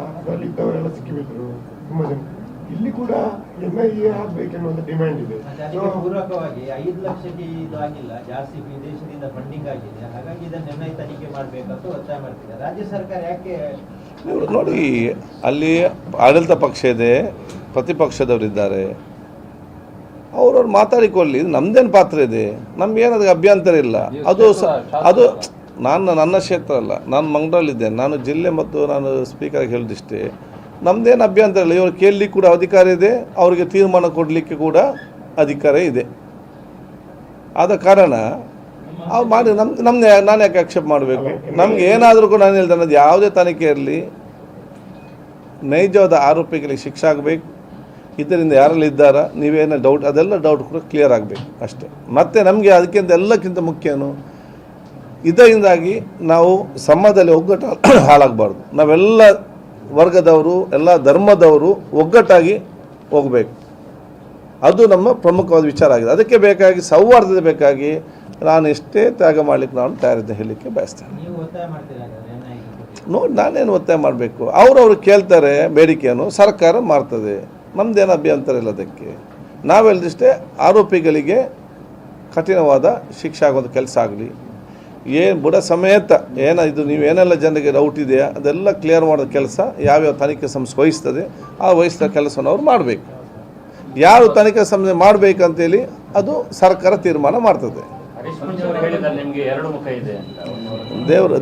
ಅದರಲ್ಲಿದ್ದವರೆಲ್ಲ ಸಿಕ್ಕಿಬಿದ್ರು ತುಂಬ ಜನ. ಇಲ್ಲಿ ಕೂಡ NIA ಆಗ್ಬೇಕೆನ್ನುವಂತ ಡಿಮ್ಯಾಂಡ್ ಇದೆ. ಅದಕ್ಕೆ ಪೂರಕವಾಗಿ 5 ಲಕ್ಷಕ್ಕೆ ಇದು ಆಗಿಲ್ಲ, ಜಾಸ್ತಿ ವಿದೇಶದಿಂದ ಫಂಡಿಂಗ್ ಆಗಿದೆ, ಹಾಗಾಗಿ ಇದನ್ನ NIA ತನಿಖೆ ಮಾಡಬೇಕಂತ ಒತ್ತಾಯ ಮಾಡ್ತಿದ್ದಾರೆ. ರಾಜ್ಯ ಸರ್ಕಾರ ಯಾಕೆ ನೋಡಿ, ಅಲ್ಲಿ ಆಡಳಿತ ಪಕ್ಷ ಇದೆ, ಪ್ರತಿಪಕ್ಷದವರಿದ್ದಾರೆ, ಅವ್ರವ್ರು ಮಾತಾಡಿಕೊಳ್ಳಿ, ನಮ್ದೇನು ಪಾತ್ರ ಇದೆ, ನಮ್ಗೇನದಕ್ಕೆ ಅಭ್ಯಂತರ ಇಲ್ಲ. ಅದು ನನ್ನ ಕ್ಷೇತ್ರ ಅಲ್ಲ, ನಾನು ಮಂಗಳೂರಲ್ಲಿದ್ದೇನೆ, ನಾನು ಜಿಲ್ಲೆ ಮತ್ತು ನಾನು ಸ್ಪೀಕರ್ಗೆ ಹೇಳಿದಿಷ್ಟೇ, ನಮ್ಮದೇನು ಅಭ್ಯಂತರ ಇಲ್ಲ. ಇವರು ಕೇಳಲಿಕ್ಕೆ ಕೂಡ ಅಧಿಕಾರ ಇದೆ, ಅವರಿಗೆ ತೀರ್ಮಾನ ಕೊಡಲಿಕ್ಕೆ ಕೂಡ ಅಧಿಕಾರ ಇದೆ. ಆದ ಕಾರಣ ಅವ್ರು ಮಾಡಿ ನಾನು ಯಾಕೆ ಆಕ್ಷೇಪ ಮಾಡಬೇಕು? ನಮ್ಗೆ ಏನಾದರೂ ಕೂಡ ನಾನು ಹೇಳ್ದೆ, ಅನ್ನೋದು ಯಾವುದೇ ತನಿಖೆ ಇರಲಿ, ನೈಜವಾದ ಆರೋಪಿಗಳಿಗೆ ಶಿಕ್ಷೆ ಆಗಬೇಕು. ಇದರಿಂದ ಯಾರೆಲ್ಲ ಇದ್ದಾರಾ, ನೀವೇನೋ ಡೌಟ್, ಅದೆಲ್ಲ ಡೌಟ್ ಕೂಡ ಕ್ಲಿಯರ್ ಆಗಬೇಕು ಅಷ್ಟೇ. ಮತ್ತು ನಮಗೆ ಅದಕ್ಕಿಂತ ಎಲ್ಲಕ್ಕಿಂತ ಮುಖ್ಯನು, ಇದರಿಂದಾಗಿ ನಾವು ಸಮಾಜದಲ್ಲಿ ಒಗ್ಗಟ್ಟು ಹಾಳಾಗಬಾರ್ದು. ನಾವೆಲ್ಲ ವರ್ಗದವರು, ಎಲ್ಲ ಧರ್ಮದವರು ಒಗ್ಗಟ್ಟಾಗಿ ಹೋಗಬೇಕು. ಅದು ನಮ್ಮ ಪ್ರಮುಖವಾದ ವಿಚಾರ ಆಗಿದೆ. ಅದಕ್ಕೆ ಬೇಕಾಗಿ ಸೌಹಾರ್ದತೆ ಬೇಕಾಗಿ ನಾನು ಎಷ್ಟೇ ತ್ಯಾಗ ಮಾಡಲಿಕ್ಕೆ ನಾನು ತಯಾರಿದ್ದೆ ಹೇಳಲಿಕ್ಕೆ ಬಯಸ್ತೇನೆ. ನೀವು ಒತ್ತಾಯ ಮಾಡ್ತೀರಾ ನೋಡಿ, ನಾನೇನು ಒತ್ತಾಯ ಮಾಡಬೇಕು? ಅವ್ರವ್ರು ಕೇಳ್ತಾರೆ, ಬೇಡಿಕೆಯನ್ನು ಸರ್ಕಾರ ಮಾಡ್ತದೆ, ನಮ್ಮದೇನು ಅಭ್ಯಂತರ ಇಲ್ಲ. ಅದಕ್ಕೆ ನಾವು ಹೇಳಿದಷ್ಟೇ, ಆರೋಪಿಗಳಿಗೆ ಕಠಿಣವಾದ ಶಿಕ್ಷೆ ಆಗೋದು ಕೆಲಸ ಆಗಲಿ, ಏನು ಬುಡ ಸಮೇತ ಇದು ನೀವೇನೆಲ್ಲ ಜನರಿಗೆ ಡೌಟ್ ಇದೆಯಾ ಅದೆಲ್ಲ ಕ್ಲಿಯರ್ ಮಾಡೋ ಕೆಲಸ ಯಾವ್ಯಾವ ತನಿಖೆ ಸಂಸ್ಥೆ ವಹಿಸ್ತದೆ, ಆ ವಹಿಸಿದ ಕೆಲಸನ ಅವ್ರು ಮಾಡಬೇಕು. ಯಾರು ತನಿಖೆ ಸಂಸ್ಥೆ ಮಾಡಬೇಕಂತೇಳಿ ಅದು ಸರ್ಕಾರ ತೀರ್ಮಾನ ಮಾಡ್ತದೆ.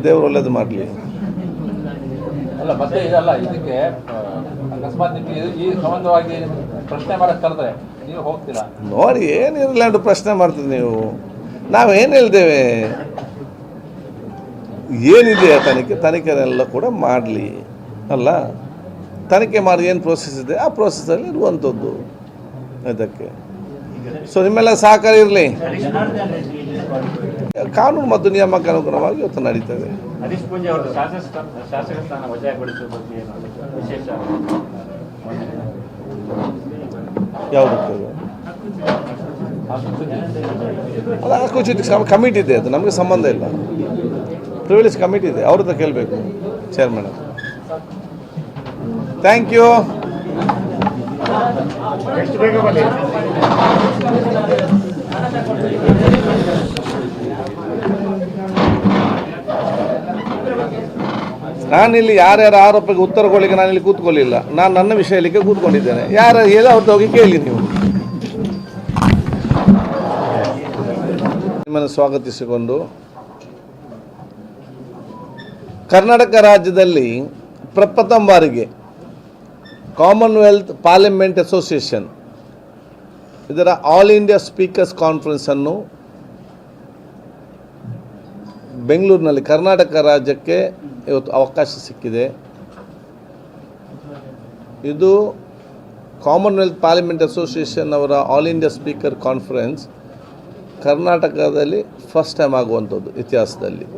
ದೇವರು ಒಳ್ಳೇದು ಮಾಡಲಿ. ಅಲ್ಲ, ಮತ್ತೆ ಇದಲ್ಲ, ಇದಕ್ಕೆ ಅಕಸ್ಮಾತ್ ನಿಮಗೆ ಈ ಸಂಬಂಧವಾಗಿ ಪ್ರಶ್ನೆ ಮಾಡಕ್ಕೆ ಕರೆದ್ರೆ ನೀವು ಹೋಗ್ತೀರಾ? ನೋಡಿ, ಏನಿರಲ್ಲ ಅಂತ ಪ್ರಶ್ನೆ ಮಾಡ್ತೀವಿ ನೀವು. ನಾವೇನು ಹೇಳ್ತೇವೆ, ಏನಿದೆ ತನಿಖೆನೆಲ್ಲ ಕೂಡ ಮಾಡಲಿ ಅಲ್ಲ. ತನಿಖೆ ಮಾಡಿ ಏನು ಪ್ರೋಸೆಸ್ ಇದೆ ಆ ಪ್ರೋಸೆಸ್ಸಲ್ಲಿ ಇರುವಂಥದ್ದು ಇದಕ್ಕೆ. ಸೊ ನಿಮ್ಮೆಲ್ಲ ಸಹಕಾರ ಇರಲಿ. ಕಾನೂನು ಮತ್ತು ನಿಯಮಕ್ಕೆ ಅನುಗುಣವಾಗಿ ಇವತ್ತು ನಡೀತದೆ. ಹರೀಶ್ ಪೂಂಜೆ ಅವರು ಶಾಸಕ ಸ್ಥಾನ ವಜಾಗೊಳಿಸುವ ಬಗ್ಗೆ ವಿಶೇಷ ಯಾವುದಕ್ಕೆ ಅದು ಹಕ್ಕುಚ್ಯುತಿ ಕಮಿಟಿ ಇದೆ, ಅದು ನಮಗೆ ಸಂಬಂಧ ಇಲ್ಲ. ಪ್ರಿವಿಲೇಜ್ ಕಮಿಟಿ ಇದೆ, ಅವ್ರ ಹತ್ರ ಕೇಳಬೇಕು ಚೇರ್ಮನ್. Thank you. ಎಷ್ಟು ಬೇಗ ಬನ್ನಿ. ನಾನಿಲ್ಲಿ ಯಾರ್ಯಾರ ಆರೋಪಕ್ಕೆ ಉತ್ತರ ಕೊಡಲಿಕ್ಕೆ ನಾನಿಲ್ಲಿ ಕೂತ್ಕೊಳ್ಳಿಲ್ಲ. ನಾನು ನನ್ನ ವಿಷಯಕ್ಕೆ ಕೂತ್ಕೊಂಡಿದ್ದೇನೆ. ಯಾರು ಹೇಳಿ ಅವ್ರದ್ದು ಹೋಗಿ ಕೇಳಿ ನೀವು. ನಿಮ್ಮನ್ನು ಸ್ವಾಗತಿಸಿಕೊಂಡು, ಕರ್ನಾಟಕ ರಾಜ್ಯದಲ್ಲಿ ಪ್ರಪ್ರಥಮ ಬಾರಿಗೆ ಕಾಮನ್ವೆಲ್ತ್ ಪಾರ್ಲಿಮೆಂಟ್ ಅಸೋಸಿಯೇಷನ್ ಇದರ ಆಲ್ ಇಂಡಿಯಾ ಸ್ಪೀಕರ್ಸ್ ಕಾನ್ಫರೆನ್ಸನ್ನು ಬೆಂಗಳೂರಿನಲ್ಲಿ ಕರ್ನಾಟಕ ರಾಜ್ಯಕ್ಕೆ ಇವತ್ತು ಅವಕಾಶ ಸಿಕ್ಕಿದೆ. ಇದು ಕಾಮನ್ವೆಲ್ತ್ ಪಾರ್ಲಿಮೆಂಟ್ ಅಸೋಸಿಯೇಷನ್ ಅವರ ಆಲ್ ಇಂಡಿಯಾ ಸ್ಪೀಕರ್ ಕಾನ್ಫರೆನ್ಸ್ ಕರ್ನಾಟಕದಲ್ಲಿ ಫಸ್ಟ್ ಟೈಮ್ ಆಗುವಂಥದ್ದು ಇತಿಹಾಸದಲ್ಲಿ.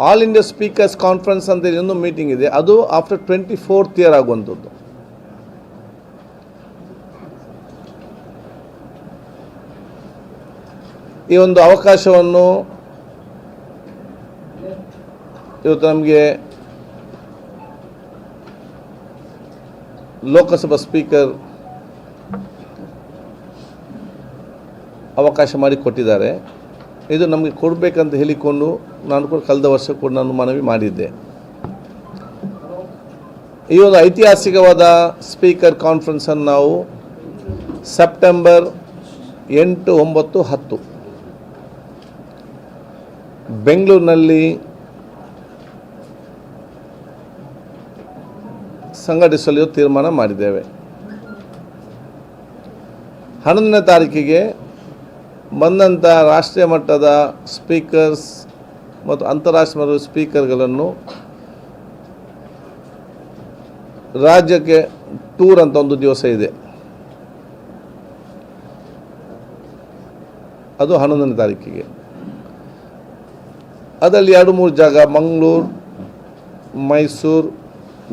ಆಲ್ ಇಂಡಿಯಾ ಸ್ಪೀಕರ್ಸ್ ಕಾನ್ಫರೆನ್ಸ್ ಅಂತ ಇನ್ನೊಂದು ಮೀಟಿಂಗ್ ಇದೆ, ಅದು ಆಫ್ಟರ್ 24th ಇಯರ್ ಆಗುವಂಥದ್ದು. ಈ ಒಂದು ಅವಕಾಶವನ್ನು ಇವತ್ತು ನಮಗೆ ಲೋಕಸಭಾ ಸ್ಪೀಕರ್ ಅವಕಾಶ ಮಾಡಿಕೊಟ್ಟಿದ್ದಾರೆ. ಇದು ನಮಗೆ ಕೊಡಬೇಕಂತ ಹೇಳಿಕೊಂಡು ನಾನು ಕೂಡ ಕಳೆದ ವರ್ಷ ಕೂಡ ನಾನು ಮನವಿ ಮಾಡಿದ್ದೆ. ಈ ಒಂದು ಐತಿಹಾಸಿಕವಾದ ಸ್ಪೀಕರ್ ಕಾನ್ಫರೆನ್ಸನ್ನು ನಾವು ಸೆಪ್ಟೆಂಬರ್ 8, 9, 10 ಬೆಂಗಳೂರಿನಲ್ಲಿ ಸಂಘಟಿಸಲು ತೀರ್ಮಾನ ಮಾಡಿದ್ದೇವೆ. 11ನೇ ತಾರೀಕಿಗೆ ಬಂದಂಥ ರಾಷ್ಟ್ರೀಯ ಮಟ್ಟದ ಸ್ಪೀಕರ್ಸ್ ಮತ್ತು ಅಂತಾರಾಷ್ಟ್ರೀಯ ಮಟ್ಟದ ಸ್ಪೀಕರ್ಗಳನ್ನು ರಾಜ್ಯಕ್ಕೆ ಟೂರ್ ಅಂತ ಒಂದು ದಿವಸ ಇದೆ. ಅದು 11ನೇ ತಾರೀಕಿಗೆ. ಅದರಲ್ಲಿ 2-3 ಜಾಗ ಮಂಗಳೂರು, ಮೈಸೂರು,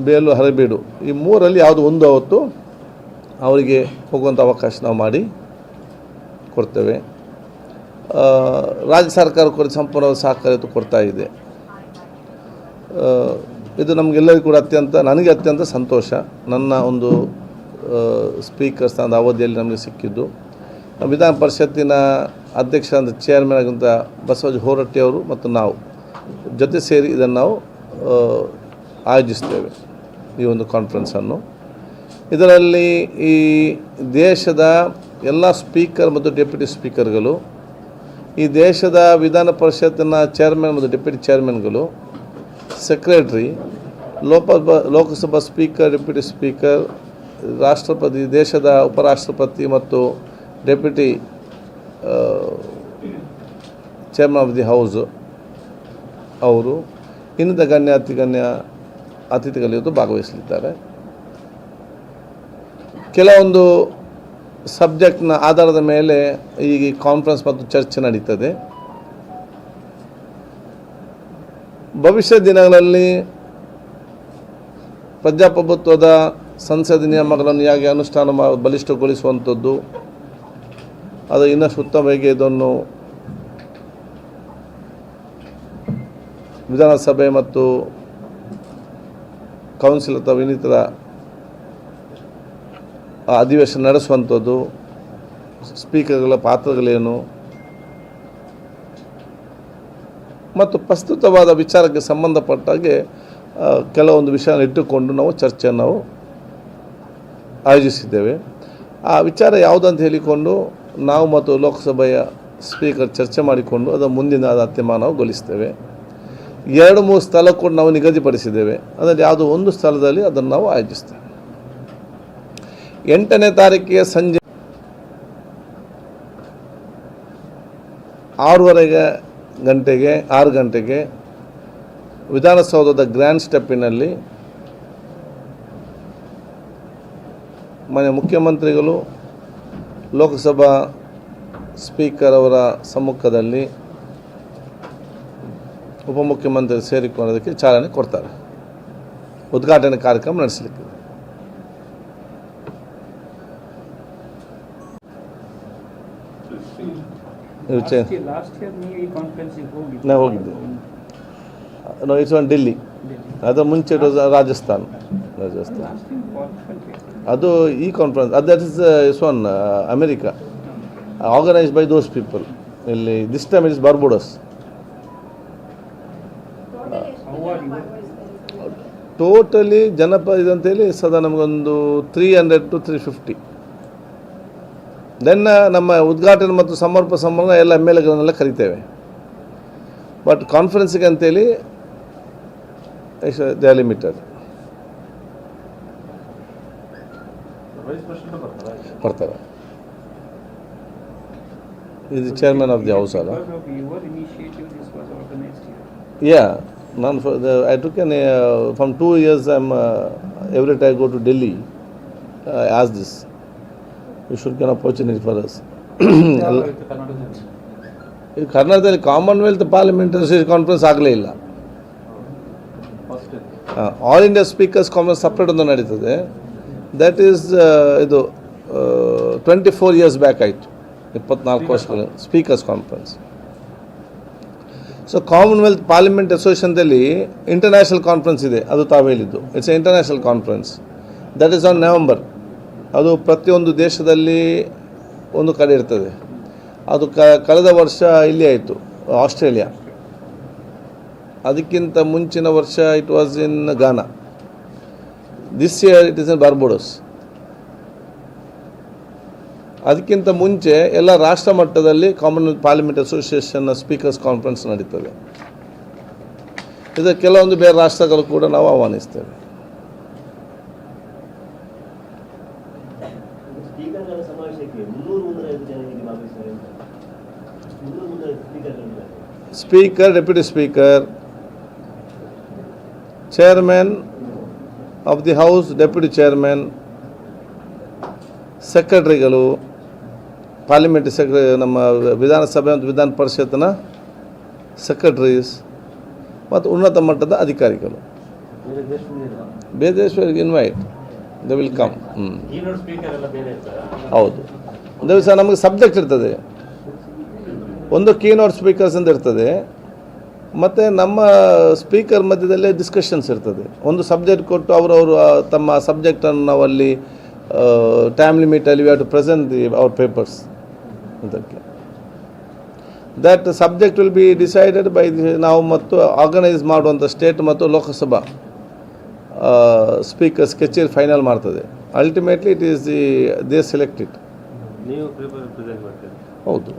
ಬೇಲೂರು, ಹಳೆಬೀಡು ಈ 3ರಲ್ಲಿ ಯಾವುದು ಒಂದು ಅವತ್ತು ಅವರಿಗೆ ಹೋಗುವಂಥ ಅವಕಾಶ ನಾವು ಮಾಡಿ ಕೊಡ್ತೇವೆ. ರಾಜ್ಯ ಸರ್ಕಾರ ಕೂಡ ಸಂಪೂರ್ಣ ಸಹಕಾರ ಕೊಡ್ತಾ ಇದೆ. ಇದು ನಮಗೆಲ್ಲರಿಗೂ ಕೂಡ ನನಗೆ ಅತ್ಯಂತ ಸಂತೋಷ. ನನ್ನ ಒಂದು ಸ್ಪೀಕರ್ ಸ್ಥಾನದ ಅವಧಿಯಲ್ಲಿ ನಮಗೆ ಸಿಕ್ಕಿದ್ದು. ವಿಧಾನ ಪರಿಷತ್ತಿನ ಅಧ್ಯಕ್ಷ ಅಂದರೆ ಚೇರ್ಮನ್ ಆಗಿಂತ ಬಸವರಾಜ ಹೊರಟ್ಟಿಯವರು ಮತ್ತು ನಾವು ಜೊತೆ ಸೇರಿ ಇದನ್ನು ನಾವು ಆಯೋಜಿಸ್ತೇವೆ ಈ ಒಂದು ಕಾನ್ಫರೆನ್ಸನ್ನು. ಇದರಲ್ಲಿ ಈ ದೇಶದ ಎಲ್ಲ ಸ್ಪೀಕರ್ ಮತ್ತು ಡೆಪ್ಯೂಟಿ ಸ್ಪೀಕರ್ಗಳು, ಈ ದೇಶದ ವಿಧಾನ ಪರಿಷತ್ತಿನ ಚೇರ್ಮನ್ ಮತ್ತು ಡೆಪ್ಯೂಟಿ ಚೇರ್ಮನ್ಗಳು, secretary, Lok Sabha speaker, deputy speaker, ರಾಷ್ಟ್ರಪತಿ, ದೇಶದ ಉಪರಾಷ್ಟ್ರಪತಿ ಮತ್ತು deputy chairman of the house ಅವರು ಇನ್ನಿತ ಗಣ್ಯ ಅತಿಥಿಗಳು ಇವತ್ತು ಭಾಗವಹಿಸಲಿದ್ದಾರೆ. ಕೆಲವೊಂದು ಸಬ್ಜೆಕ್ಟ್ನ ಆಧಾರದ ಮೇಲೆ ಈ ಕಾನ್ಫರೆನ್ಸ್ ಮತ್ತು ಚರ್ಚೆ ನಡೀತದೆ. ಭವಿಷ್ಯ ದಿನಗಳಲ್ಲಿ ಪ್ರಜಾಪ್ರಭುತ್ವದ ಸಂಸದೀಯ ನಿಯಮಗಳನ್ನು ಹೇಗೆ ಅನುಷ್ಠಾನ ಬಲಿಷ್ಠಗೊಳಿಸುವಂಥದ್ದು, ಅದು ಇನ್ನಷ್ಟು ಉತ್ತಮವಾಗಿ ಇದನ್ನು ವಿಧಾನಸಭೆ ಮತ್ತು ಕೌನ್ಸಿಲ್ ಅಥವಾ ಇನ್ನಿತರ ಅಧಿವೇಶನ ನಡೆಸುವಂಥದ್ದು, ಸ್ಪೀಕರ್ಗಳ ಪಾತ್ರಗಳೇನು ಮತ್ತು ಪ್ರಸ್ತುತವಾದ ವಿಚಾರಕ್ಕೆ ಸಂಬಂಧಪಟ್ಟಾಗೆ ಕೆಲವೊಂದು ವಿಷಯ ಇಟ್ಟುಕೊಂಡು ನಾವು ಚರ್ಚೆಯನ್ನು ನಾವು ಆಯೋಜಿಸಿದ್ದೇವೆ. ಆ ವಿಚಾರ ಯಾವುದಂತ ಹೇಳಿಕೊಂಡು ನಾವು ಮತ್ತು ಲೋಕಸಭೆಯ ಸ್ಪೀಕರ್ ಚರ್ಚೆ ಮಾಡಿಕೊಂಡು ಅದರ ಮುಂದಿನ ತೀರ್ಮಾನಗೊಳಿಸ್ತೇವೆ. 2-3 ಸ್ಥಳ ಕೂಡ ನಾವು ನಿಗದಿಪಡಿಸಿದ್ದೇವೆ. ಅದರಲ್ಲಿ ಯಾವುದೋ ಒಂದು ಸ್ಥಳದಲ್ಲಿ ಅದನ್ನು ನಾವು ಆಯೋಜಿಸ್ತೇವೆ. 8ನೇ ತಾರೀಕಿಗೆ ಸಂಜೆ 6 ಗಂಟೆಗೆ ವಿಧಾನಸೌಧದ ಗ್ರ್ಯಾಂಡ್ ಸ್ಟೆಪ್ಪಿನಲ್ಲಿ ಮುಖ್ಯಮಂತ್ರಿಗಳು, ಲೋಕಸಭಾ ಸ್ಪೀಕರ್ ಅವರ ಸಮ್ಮುಖದಲ್ಲಿ ಉಪಮುಖ್ಯಮಂತ್ರಿ ಸೇರಿಕೊಳ್ಳೋದಕ್ಕೆ ಚಾಲನೆ ಕೊಡ್ತಾರೆ. ಉದ್ಘಾಟನೆ ಕಾರ್ಯಕ್ರಮ ನಡೆಸಲಿಕ್ಕೆ ನಾವು ಹೋಗಿದ್ದೆ. It's on Delhi. ಅದರ ಮುಂಚೆ ಇಟ್ ವಾಸ್ ರಾಜಸ್ಥಾನ್. ಅದು ಈ conference that is one America, organised by those people. ಇಲ್ಲಿ this time it is Barbados. Totally ಇದಂತೇಳಿ ಸದಾ ನಮಗೊಂದು 300 to 350. ದೆನ್ ನಮ್ಮ ಉದ್ಘಾಟನೆ ಮತ್ತು ಸಮರ್ಪಣಾ ಸಮಾರಂಭ ಎಲ್ಲ MLAಗಳನ್ನೆಲ್ಲ ಕರಿತೇವೆ. ಬಟ್ ಕಾನ್ಫರೆನ್ಸಿಗೆ ಅಂತೇಳಿ ದೇ ಆರ್ ಲಿಮಿಟೆಡ್. ಬರ್ತಾರೆ. ಇದು ಚೇರ್ಮನ್ ಆಫ್ ದಿ ಹೌಸ್ ಅಲ್ಲ. ಯಾ ನಾನು I took from 2 years every time I go to Delhi I ask this. You should get an opportunity for us. ಕರ್ನಾಟಕದಲ್ಲಿ ಕಾಮನ್ವೆಲ್ತ್ ಪಾರ್ಲಿಮೆಂಟರಿ ಕಾನ್ಫರೆನ್ಸ್ ಆಗಲೇ ಇಲ್ಲ. All India speakers conference separate ಒಂದು ನಡೀತದೆ. That is ಇದು 24 years back ಆಯಿತು, 24 ವರ್ಷಗಳ speakers conference. So Commonwealth parliament ಅಸೋಸಿಯೇಷನ್ದಲ್ಲಿ international conference ಇದೆ, ಅದು ತಾವು ಹೇಳಿದ್ದು. It's a international conference. That is on November. ಅದು ಪ್ರತಿಯೊಂದು ದೇಶದಲ್ಲಿ ಒಂದು ಕಡೆ ಇರ್ತದೆ. ಅದು ಕಳೆದ ವರ್ಷ ಇಲ್ಲಿ ಆಯಿತು, ಆಸ್ಟ್ರೇಲಿಯಾ. ಅದಕ್ಕಿಂತ ಮುಂಚಿನ ವರ್ಷ it was in Ghana. This year it is in Barbados. ಅದಕ್ಕಿಂತ ಮುಂಚೆ ಎಲ್ಲ ರಾಷ್ಟ್ರ ಮಟ್ಟದಲ್ಲಿ Commonwealth parliament association speakers conference ನಡೀತದೆ. ಇದು ಕೆಲವೊಂದು ಬೇರೆ ರಾಷ್ಟ್ರಗಳು ಕೂಡ ನಾವು ಆಹ್ವಾನಿಸ್ತೇವೆ. ಸ್ಪೀಕರ್ಗಳ ಸಮಾವೇಶಕ್ಕೆ 300-305 ಜನ ಹೇಗೆ ಭಾಗವಹಿಸ್ತಾರೆ ಅಂತ? 300-305 ಸ್ಪೀಕರ್ಗಳಿದ್ದಾರೆ. Speaker, deputy speaker, chairman of the house, deputy chairman, ಸೆಕ್ರೆಟರಿಗಳು, ಪಾರ್ಲಿಮೆಂಟ್ರಿ ಸೆಕ್ರೆಟರಿ, ನಮ್ಮ ವಿಧಾನಸಭೆ ಮತ್ತು ವಿಧಾನ ಪರಿಷತ್ನ ಸೆಕ್ರೆಟರೀಸ್ ಮತ್ತು ಉನ್ನತ ಮಟ್ಟದ ಅಧಿಕಾರಿಗಳು. ಬೇರೆ ದೇಶಗಳಿಗೆ invite, they will come. Keynote speaker ಎಲ್ಲ ಬೇರೆ ಇರ್ತಾರಾ? ಹೌದು. ಒಂದು ದಿವಸ ನಮಗೆ ಸಬ್ಜೆಕ್ಟ್ ಇರ್ತದೆ, ಒಂದು ಕೀನೋಟ್ ಸ್ಪೀಕರ್ಸ್ ಅಂತ ಇರ್ತದೆ, ಮತ್ತು ನಮ್ಮ ಸ್ಪೀಕರ್ ಮಧ್ಯದಲ್ಲೇ ಡಿಸ್ಕಷನ್ಸ್ ಇರ್ತದೆ. ಒಂದು ಸಬ್ಜೆಕ್ಟ್ ಕೊಟ್ಟು ಅವರವರು ತಮ್ಮ ಸಬ್ಜೆಕ್ಟನ್ನು ನಾವು ಅಲ್ಲಿ ಟೈಮ್ ಲಿಮಿಟಲ್ಲಿ we have to present our papers ಅದಕ್ಕೆ. That subject will be decided by ನಾವು ಮತ್ತು ಆರ್ಗನೈಸ್ ಮಾಡುವಂಥ ಸ್ಟೇಟ್ ಮತ್ತು ಲೋಕಸಭಾ ಸ್ಪೀಕರ್ಸ್ ಕಚೇರಿ ಫೈನಲ್ ಮಾಡ್ತದೆ. Ultimately it is they selected. ನೀವು ಪ್ರೆಸೆಂಟ್ ಮಾಡ್ತೀರಿ? ಹೌದು.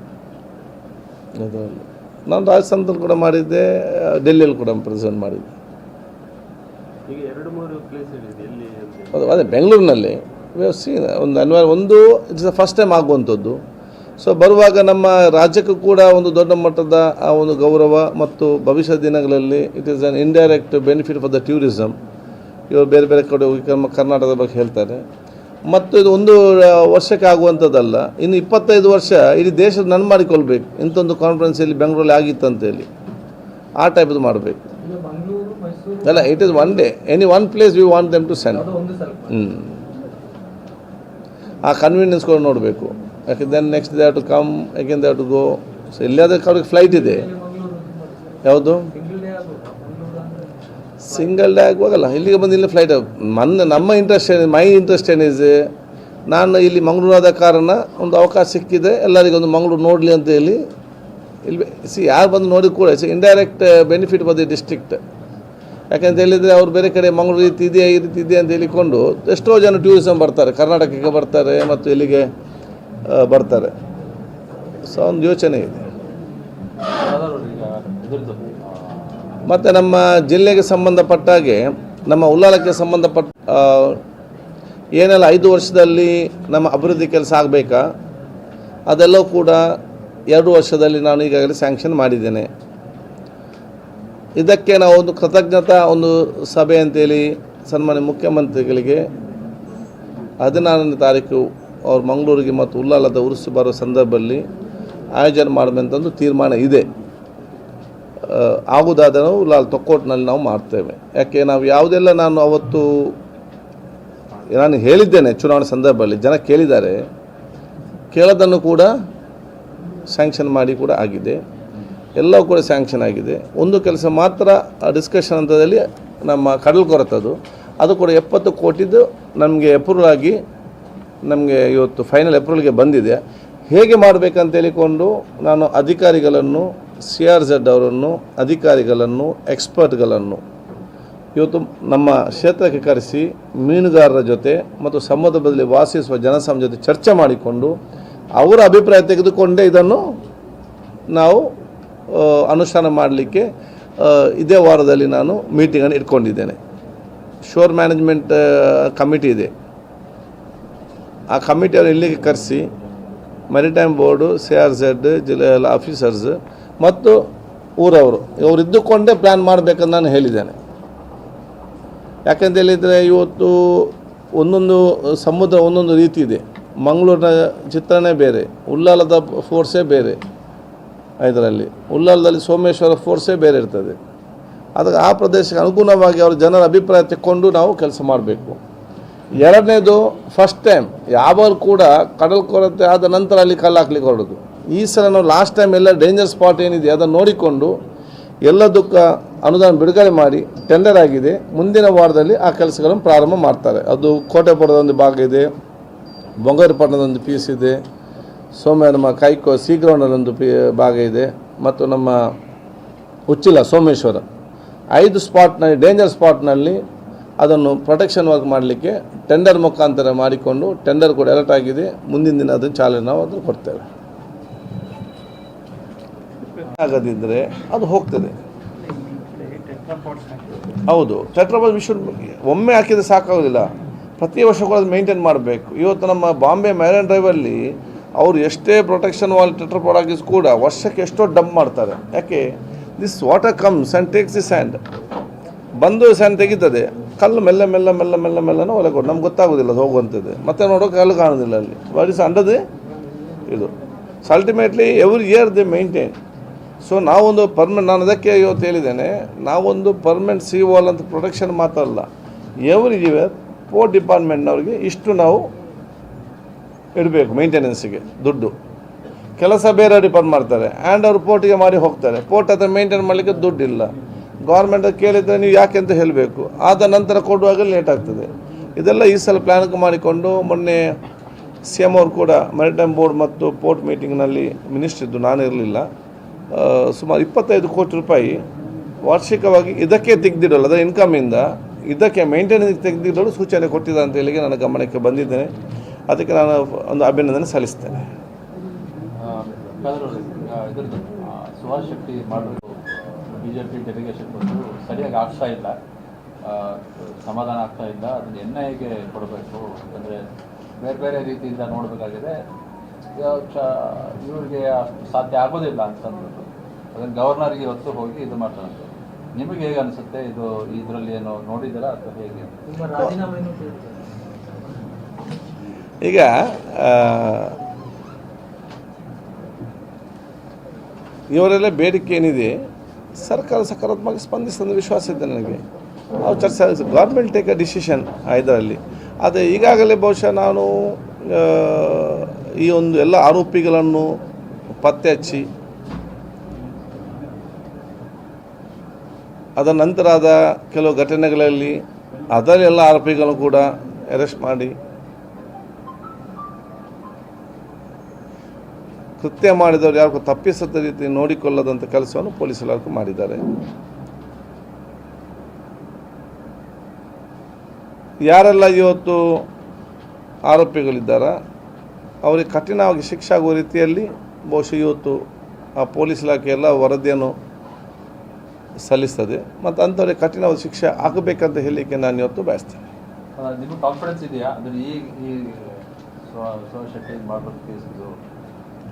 ಅದರಲ್ಲಿ ನಾನು ರಾಜಸ್ಥಾನದಲ್ಲಿ ಕೂಡ ಮಾಡಿದ್ದೆ, ಡೆಲ್ಲಿಯಲ್ಲಿ ಕೂಡ ಪ್ರೆಸೆಂಟ್ ಮಾಡಿದ್ದೆ. ಈಗ 2-3 ಪ್ಲೇಸ್ ಇದೆ ಎಲ್ಲಿ ಅಂತ? ಅದು ಅದೇ ಬೆಂಗಳೂರಿನಲ್ಲಿ ಒಂದು ಇಟ್ಸ್ ದ ಫಸ್ಟ್ ಟೈಮ್ ಆಗುವಂಥದ್ದು. ಸೊ ಬರುವಾಗ ನಮ್ಮ ರಾಜ್ಯಕ್ಕೂ ಕೂಡ ಒಂದು ದೊಡ್ಡ ಮಟ್ಟದ ಆ ಒಂದು ಗೌರವ ಮತ್ತು ಭವಿಷ್ಯದ ದಿನಗಳಲ್ಲಿ it is an indirect benefit for the tourism. ಇವರು ಬೇರೆ ಬೇರೆ ಕಡೆ ಹೋಗಿ ಕರ್ನಾಟಕದ ಬಗ್ಗೆ ಹೇಳ್ತಾರೆ. ಮತ್ತು ಇದು ಒಂದು ವರ್ಷಕ್ಕೆ ಆಗುವಂಥದ್ದಲ್ಲ, ಇನ್ನು 25 ವರ್ಷ ಇಡೀ ದೇಶದ ನನ್ನ ಮಾಡಿಕೊಳ್ಬೇಕು. ಇಂಥೊಂದು ಕಾನ್ಫರೆನ್ಸ್ ಇಲ್ಲಿ ಬೆಂಗಳೂರಲ್ಲಿ ಆಗಿತ್ತಂತೇಳಿ ಆ ಟೈಪದು ಮಾಡಬೇಕು. ಈಗ ಮಂಗಳೂರು, ಮೈಸೂರು ಅಲ್ಲ, it is one day, any one place we want them to send. ಅದು ಒಂದು ಸಲ. ಆ ಕನ್ವೀನಿಯನ್ಸ್ ಕೂಡ ನೋಡಬೇಕು. ಯಾಕೆ then next they have to come, again they have to go. So ಎಲ್ಲದಕ್ಕೆ ಅವ್ರಿಗೆ ಫ್ಲೈಟ್ ಇದೆ. ಮಂಗಳೂರು ಯಾವುದು ಸಿಂಗಲ್ ಡೇ ಆಗ್ಬೋದು. ಮಂಗಳೂರು ಅಂದರೆ ಸಿಂಗಲ್ ಡೇ ಆಗುವಾಗಲ್ಲ, ಇಲ್ಲಿಗೆ ಬಂದು ಇಲ್ಲಿ ಫ್ಲೈಟ್. ನಮ್ಮ ಇಂಟ್ರೆಸ್ಟ್ ಏನಿದೆ, ಮೈ ಇಂಟ್ರೆಸ್ಟ್ ಏನಿದೆ, ನಾನು ಇಲ್ಲಿ ಮಂಗಳೂರಾದ ಕಾರಣ ಒಂದು ಅವಕಾಶ ಸಿಕ್ಕಿದೆ, ಎಲ್ಲರಿಗೊಂದು ಮಂಗಳೂರು ನೋಡಲಿ ಅಂತ ಹೇಳಿ ಇಲ್ಲಿ ಯಾರು ಬಂದು ನೋಡಿ ಕೂಡ indirect benefit for the district. ಯಾಕೆಂತ ಹೇಳಿದರೆ ಅವ್ರು ಬೇರೆ ಕಡೆ ಮಂಗಳೂರು ರೀತಿ ಇದೆಯಾ ಈ ರೀತಿ ಇದೆ ಅಂತ ಹೇಳಿಕೊಂಡು ಎಷ್ಟೋ ಜನ ಟೂರಿಸಮ್ ಬರ್ತಾರೆ, ಕರ್ನಾಟಕಕ್ಕೆ ಬರ್ತಾರೆ ಮತ್ತು ಇಲ್ಲಿಗೆ ಬರ್ತಾರೆ. ಸೊ ಒಂದು ಯೋಚನೆ ಇದೆ. ಮತ್ತು ನಮ್ಮ ಜಿಲ್ಲೆಗೆ ಸಂಬಂಧಪಟ್ಟಾಗೆ, ನಮ್ಮ ಉಲ್ಲಾಲಕ್ಕೆ ಸಂಬಂಧಪಟ್ಟ ಏನೆಲ್ಲ 5 ವರ್ಷದಲ್ಲಿ ನಮ್ಮ ಅಭಿವೃದ್ಧಿ ಕೆಲಸ ಆಗಬೇಕಾ ಅದೆಲ್ಲವೂ ಕೂಡ 2 ವರ್ಷದಲ್ಲಿ ನಾನು ಈಗಾಗಲೇ ಸ್ಯಾಂಕ್ಷನ್ ಮಾಡಿದ್ದೇನೆ. ಇದಕ್ಕೆ ನಾವು ಒಂದು ಕೃತಜ್ಞತಾ ಒಂದು ಸಭೆ ಅಂತೇಳಿ ಸನ್ಮಾನ್ಯ ಮುಖ್ಯಮಂತ್ರಿಗಳಿಗೆ 16ನೇ ತಾರೀಕು ಅವ್ರು ಮಂಗಳೂರಿಗೆ ಮತ್ತು ಉಲ್ಲಾಲದ ಉರುಸು ಬರೋ ಸಂದರ್ಭದಲ್ಲಿ ಆಯೋಜನೆ ಮಾಡಬೇಕಂತಂದು ತೀರ್ಮಾನ ಇದೆ. ಆಗುವುದಾದರೂ ಉಲ್ಲಾಲ್ ತೊಕ್ಕೋಟ್ನಲ್ಲಿ ನಾವು ಮಾಡ್ತೇವೆ. ಯಾಕೆ ನಾವು ಯಾವುದೆಲ್ಲ ನಾನು ಅವತ್ತು ನಾನು ಹೇಳಿದ್ದೇನೆ ಚುನಾವಣೆ ಸಂದರ್ಭದಲ್ಲಿ, ಜನ ಕೇಳಿದ್ದಾರೆ, ಕೇಳೋದನ್ನು ಕೂಡ ಸ್ಯಾಂಕ್ಷನ್ ಮಾಡಿ ಕೂಡ ಆಗಿದೆ. ಎಲ್ಲವೂ ಕೂಡ ಸ್ಯಾಂಕ್ಷನ್ ಆಗಿದೆ. ಒಂದು ಕೆಲಸ ಮಾತ್ರ ಡಿಸ್ಕಷನ್ ಹಂತದಲ್ಲಿ ನಮ್ಮ ಕಡಲ್ ಕೊರತದು, ಅದು ಕೂಡ 70 ಕೋಟಿದು ನಮಗೆ ಅಪ್ರೂವಲ್ ಆಗಿ ನಮಗೆ ಇವತ್ತು ಫೈನಲ್ ಅಪ್ರೂವಲ್ಗೆ ಬಂದಿದೆ. ಹೇಗೆ ಮಾಡಬೇಕಂತ ಹೇಳಿಕೊಂಡು ನಾನು ಅಧಿಕಾರಿಗಳನ್ನು, CRZ ಅವರನ್ನು, ಅಧಿಕಾರಿಗಳನ್ನು, ಎಕ್ಸ್ಪರ್ಟ್ಗಳನ್ನು ಇವತ್ತು ನಮ್ಮ ಕ್ಷೇತ್ರಕ್ಕೆ ಕರೆಸಿ ಮೀನುಗಾರರ ಜೊತೆ ಮತ್ತು ಸಮುದ್ರ ಬದಲಿ ವಾಸಿಸುವ ಜನಸಂಘ ಜೊತೆ ಚರ್ಚೆ ಮಾಡಿಕೊಂಡು ಅವರ ಅಭಿಪ್ರಾಯ ತೆಗೆದುಕೊಂಡೇ ಇದನ್ನು ನಾವು ಅನುಷ್ಠಾನ ಮಾಡಲಿಕ್ಕೆ ಇದೇ ವಾರದಲ್ಲಿ ನಾನು ಮೀಟಿಂಗನ್ನು ಇಟ್ಕೊಂಡಿದ್ದೇನೆ. ಶೋರ್ ಮ್ಯಾನೇಜ್ಮೆಂಟ್ ಕಮಿಟಿ ಇದೆ, ಆ ಕಮಿಟಿಯವರು ಇಲ್ಲಿಗೆ ಕರೆಸಿ ಮೆರಿಟೈಮ್ ಬೋರ್ಡು, CRZ, ಜಿಲ್ಲೆಯ ಆಫೀಸರ್ಸ್ ಮತ್ತು ಊರವರು ಇವರು ಇದ್ದುಕೊಂಡೇ ಪ್ಲ್ಯಾನ್ ಮಾಡಬೇಕಂತ ನಾನು ಹೇಳಿದ್ದೇನೆ. ಯಾಕೆಂತ ಹೇಳಿದರೆ ಇವತ್ತು ಒಂದೊಂದು ಸಮುದ್ರ ಒಂದೊಂದು ರೀತಿ ಇದೆ. ಮಂಗಳೂರಿನ ಚಿತ್ರಣ ಬೇರೆ, ಉಲ್ಲಾಲದ ಫೋರ್ಸೇ ಬೇರೆ, ಇದರಲ್ಲಿ ಉಲ್ಲಾಲದಲ್ಲಿ ಸೋಮೇಶ್ವರ ಫೋರ್ಸೇ ಬೇರೆ ಇರ್ತದೆ. ಅದಕ್ಕೆ ಆ ಪ್ರದೇಶಕ್ಕೆ ಅನುಗುಣವಾಗಿ ಅವರ ಜನರ ಅಭಿಪ್ರಾಯ ತೆಕ್ಕೊಂಡು ನಾವು ಕೆಲಸ ಮಾಡಬೇಕು. ಎರಡನೇದು, ಫಸ್ಟ್ ಟೈಮ್ ಯಾವಾಗಲೂ ಕೂಡ ಕಡಲ್ ಕೊರತೆ ಆದ ನಂತರ ಅಲ್ಲಿ ಕಲ್ಲು ಹಾಕ್ಲಿಕ್ಕೆ ಹೊರಡೋದು. ಈ ಸಲ ನಾವು ಲಾಸ್ಟ್ ಟೈಮ್ ಎಲ್ಲ ಡೇಂಜರ್ ಸ್ಪಾಟ್ ಏನಿದೆ ಅದನ್ನು ನೋಡಿಕೊಂಡು ಎಲ್ಲದಕ್ಕೆ ಅನುದಾನ ಬಿಡುಗಡೆ ಮಾಡಿ ಟೆಂಡರ್ ಆಗಿದೆ. ಮುಂದಿನ ವಾರದಲ್ಲಿ ಆ ಕೆಲಸಗಳನ್ನು ಪ್ರಾರಂಭ ಮಾಡ್ತಾರೆ. ಅದು ಕೋಟೆಪುರದ ಒಂದು ಭಾಗ ಇದೆ, ಬೊಂಗಾರಪಟ್ಟಣದೊಂದು ಪೀಸ್ ಇದೆ, ನಮ್ಮ ಸಿ ಗ್ರೌಂಡಲ್ಲೊಂದು ಭಾಗ ಇದೆ, ಮತ್ತು ನಮ್ಮ ಉಚ್ಚಿಲ ಸೋಮೇಶ್ವರ 5 ಸ್ಪಾಟ್ನಲ್ಲಿ ಡೇಂಜರ್ ಸ್ಪಾಟ್ನಲ್ಲಿ ಅದನ್ನು ಪ್ರೊಟೆಕ್ಷನ್ ವರ್ಕ್ ಮಾಡಲಿಕ್ಕೆ ಟೆಂಡರ್ ಮುಖಾಂತರ ಮಾಡಿಕೊಂಡು ಟೆಂಡರ್ ಕೂಡ ಅಲರ್ಟ್ ಆಗಿದೆ. ಮುಂದಿನ ದಿನ ಅದನ್ನು ಚಾಲನೆ ನಾವು ಅದನ್ನು ಕೊಡ್ತೇವೆ. ಆಗದಿದ್ದರೆ ಅದು ಹೋಗ್ತದೆ. ಹೌದು, ಟೆಟ್ರಾಪಾಡ್ ಒಮ್ಮೆ ಹಾಕಿದರೆ ಸಾಕಾಗೋದಿಲ್ಲ, ಪ್ರತಿ ವರ್ಷ ಕೂಡ ಅದು ಮೇಂಟೈನ್ ಮಾಡಬೇಕು. ಇವತ್ತು ನಮ್ಮ ಬಾಂಬೆ ಮ್ಯಾರಿನ್ ಡ್ರೈವಲ್ಲಿ ಅವರು ಎಷ್ಟೇ ಪ್ರೊಟೆಕ್ಷನ್ ವಾಲ್ ಟೆಟ್ರಾಪಾಡ್ ಹಾಕಿಸ್ ಕೂಡ ವರ್ಷಕ್ಕೆ ಎಷ್ಟೋ ಡಂಪ್ ಮಾಡ್ತಾರೆ. ಯಾಕೆ? This water comes and takes the sand. ಬಂದು ಸ್ಯಾಂಡ್ ತೆಗಿತದೆ, ಕಲ್ಲು ಮೆಲ್ಲ ಮೆಲ್ಲ ಮೆಲ್ಲ ಮೆಲ್ಲ ಮೆಲ್ಲನ ಒಳಗೆ ಕೊಟ್ಟು ನಮ್ಗೆ ಗೊತ್ತಾಗೋದಿಲ್ಲ ಅದು ಹೋಗುವಂಥದ್ದು. ಮತ್ತೆ ನೋಡೋಕೆ ಕಲ್ಲು ಕಾಣೋದಿಲ್ಲ ಅಲ್ಲಿ. ವಾಟ್ ಇಸ್ ಅಂಡರ್ ಇದು. So ultimately every year they maintain. So ನಾವೊಂದು ನಾನು ಅದಕ್ಕೆ ಇವತ್ತು ಹೇಳಿದ್ದೇನೆ, ನಾವೊಂದು ಪರ್ಮನೆಂಟ್ ಸಿ ವಾಲ್ ಅಂತ ಪ್ರೊಟೆಕ್ಷನ್ ಮಾತ್ರ ಅಲ್ಲ, ಎವ್ರಿ ಇಯರ್ ಪೋರ್ಟ್ ಡಿಪಾರ್ಟ್ಮೆಂಟ್ನವ್ರಿಗೆ ಇಷ್ಟು ನಾವು ಇಡಬೇಕು ಮೇಂಟೆನೆನ್ಸಿಗೆ ದುಡ್ಡು. ಕೆಲಸ ಬೇರೆ ಡಿಪಾರ್ಟ್ ಮಾಡ್ತಾರೆ ಆ್ಯಂಡ್ ಅವರು ಪೋರ್ಟಿಗೆ ಮಾಡಿ ಹೋಗ್ತಾರೆ. ಪೋರ್ಟ್ ಹತ್ರ ಮೇಂಟೈನ್ ಮಾಡಲಿಕ್ಕೆ ದುಡ್ಡಿಲ್ಲ. ಗೌರ್ಮೆಂಟ್ ಕೇಳಿದರೆ ನೀವು ಯಾಕೆ ಅಂತ ಹೇಳಬೇಕು, ಆದ ನಂತರ ಕೊಡುವಾಗ ಲೇಟ್ ಆಗ್ತದೆ. ಇದೆಲ್ಲ ಈ ಸಲ ಪ್ಲ್ಯಾನ್ ಮಾಡಿಕೊಂಡು ಮೊನ್ನೆ CM ಅವರು ಕೂಡ ಮ್ಯಾರಿಟೈಮ್ ಬೋರ್ಡ್ ಮತ್ತು ಪೋರ್ಟ್ ಮೀಟಿಂಗ್ನಲ್ಲಿ ಮಿನಿಸ್ಟರ್ ಇದ್ದು, ನಾನು ಇರಲಿಲ್ಲ, ಸುಮಾರು 25 ಕೋಟಿ ರೂಪಾಯಿ ವಾರ್ಷಿಕವಾಗಿ ಇದಕ್ಕೆ ತೆಗೆದಿಡೋಲ್ಲ, ಅದರ ಇನ್ಕಮಿಂದ ಇದಕ್ಕೆ ಮೇಂಟೆನೆನ್ಸ್ ತೆಗೆದಿಡಲು ಸೂಚನೆ ಕೊಟ್ಟಿದ್ದಾರೆ ಅಂತ ಹೇಳಿ ನನ್ನ ಗಮನಕ್ಕೆ ಬಂದಿದ್ದೇನೆ. ಅದಕ್ಕೆ ನಾನು ಒಂದು ಅಭಿನಂದನೆ ಸಲ್ಲಿಸ್ತೇನೆ. ಇದ್ರದ್ದು ಸುಭಾಷ್ ಶೆಟ್ಟಿ ಮಾಡಬೇಕು BJP ಡೆಲಿಗೇಷನ್ ಬಂದು ಸರಿಯಾಗಿ ಆಗ್ತಾ ಇಲ್ಲ, ಸಮಾಧಾನ ಆಗ್ತಾ ಇಲ್ಲ. ಅದನ್ನು NIAಗೆ ಕೊಡಬೇಕು, ಯಾಕಂದರೆ ಬೇರೆ ಬೇರೆ ರೀತಿಯಿಂದ ನೋಡಬೇಕಾಗಿದೆ. ಇವ್ರಿಗೆ ಅಷ್ಟು ಸಾಧ್ಯ ಆಗೋದಿಲ್ಲ ಅಂತಂದ್ಬಿಟ್ಟು ಅದನ್ನು ಗವರ್ನರ್ಗೆ ಇವತ್ತು ಹೋಗಿ ಇದು ಮಾಡ್ತಾರಂತೆ. ನಿಮಗೆ ಹೇಗೆ ಅನಿಸುತ್ತೆ ಇದು? ಇದರಲ್ಲಿ ಏನೋ ನೋಡಿದ್ದೀರಾ ಅಥವಾ ಹೇಗೆ? ನಿಮ್ಮ ರಾಜೀನಾಮೆಯನ್ನು ಈಗ ಇವರೆಲ್ಲ ಬೇಡಿಕೆ ಏನಿದೆ ಸರ್ಕಾರ ಸಕಾರಾತ್ಮಕವಾಗಿ ಸ್ಪಂದಿಸ್ತಂದು ವಿಶ್ವಾಸ ಇದೆ ನನಗೆ. ನಾವು ಚರ್ಚೆ ಗೌರ್ಮೆಂಟ್ ಟೇಕ್ ಅ ಡಿಸಿಷನ್ ಇದರಲ್ಲಿ. ಆದರೆ ಈಗಾಗಲೇ ಬಹುಶಃ ನಾನು ಈ ಒಂದು ಎಲ್ಲ ಆರೋಪಿಗಳನ್ನು ಪತ್ತೆ ಹಚ್ಚಿ ಅದರ ನಂತರ ಆದ ಕೆಲವು ಘಟನೆಗಳಲ್ಲಿ ಅದರೆಲ್ಲ ಆರೋಪಿಗಳನ್ನು ಕೂಡ ಅರೆಸ್ಟ್ ಮಾಡಿ ಕೃತ್ಯ ಮಾಡಿದವರು ಯಾರಿಗೂ ತಪ್ಪಿಸದ ರೀತಿ ನೋಡಿಕೊಳ್ಳದಂಥ ಕೆಲಸವನ್ನು ಪೊಲೀಸ್ ಇಲಾಖೆ ಮಾಡಿದ್ದಾರೆ. ಯಾರೆಲ್ಲ ಇವತ್ತು ಆರೋಪಿಗಳಿದ್ದಾರ ಅವರಿಗೆ ಕಠಿಣವಾಗಿ ಶಿಕ್ಷೆ ಆಗುವ ರೀತಿಯಲ್ಲಿ ಬಹುಶಃ ಇವತ್ತು ಆ ಪೊಲೀಸ್ ಇಲಾಖೆ ಎಲ್ಲ ವರದಿಯನ್ನು ಸಲ್ಲಿಸ್ತದೆ ಮತ್ತು ಅಂಥವ್ರಿಗೆ ಕಠಿಣವಾದ ಶಿಕ್ಷೆ ಆಗಬೇಕಂತ ಹೇಳಲಿಕ್ಕೆ ನಾನು ಇವತ್ತು ಬಯಸ್ತೇನೆ. ನಿಮಗೆ ಕಾನ್ಫಿಡೆನ್ಸ್ ಇದೆಯಾ ಅದನ್ನು ಈ ಸುಭಾಷ್ ಶೆಟ್ಟಿ ಮಾಡೋ ಕೇಸಿದು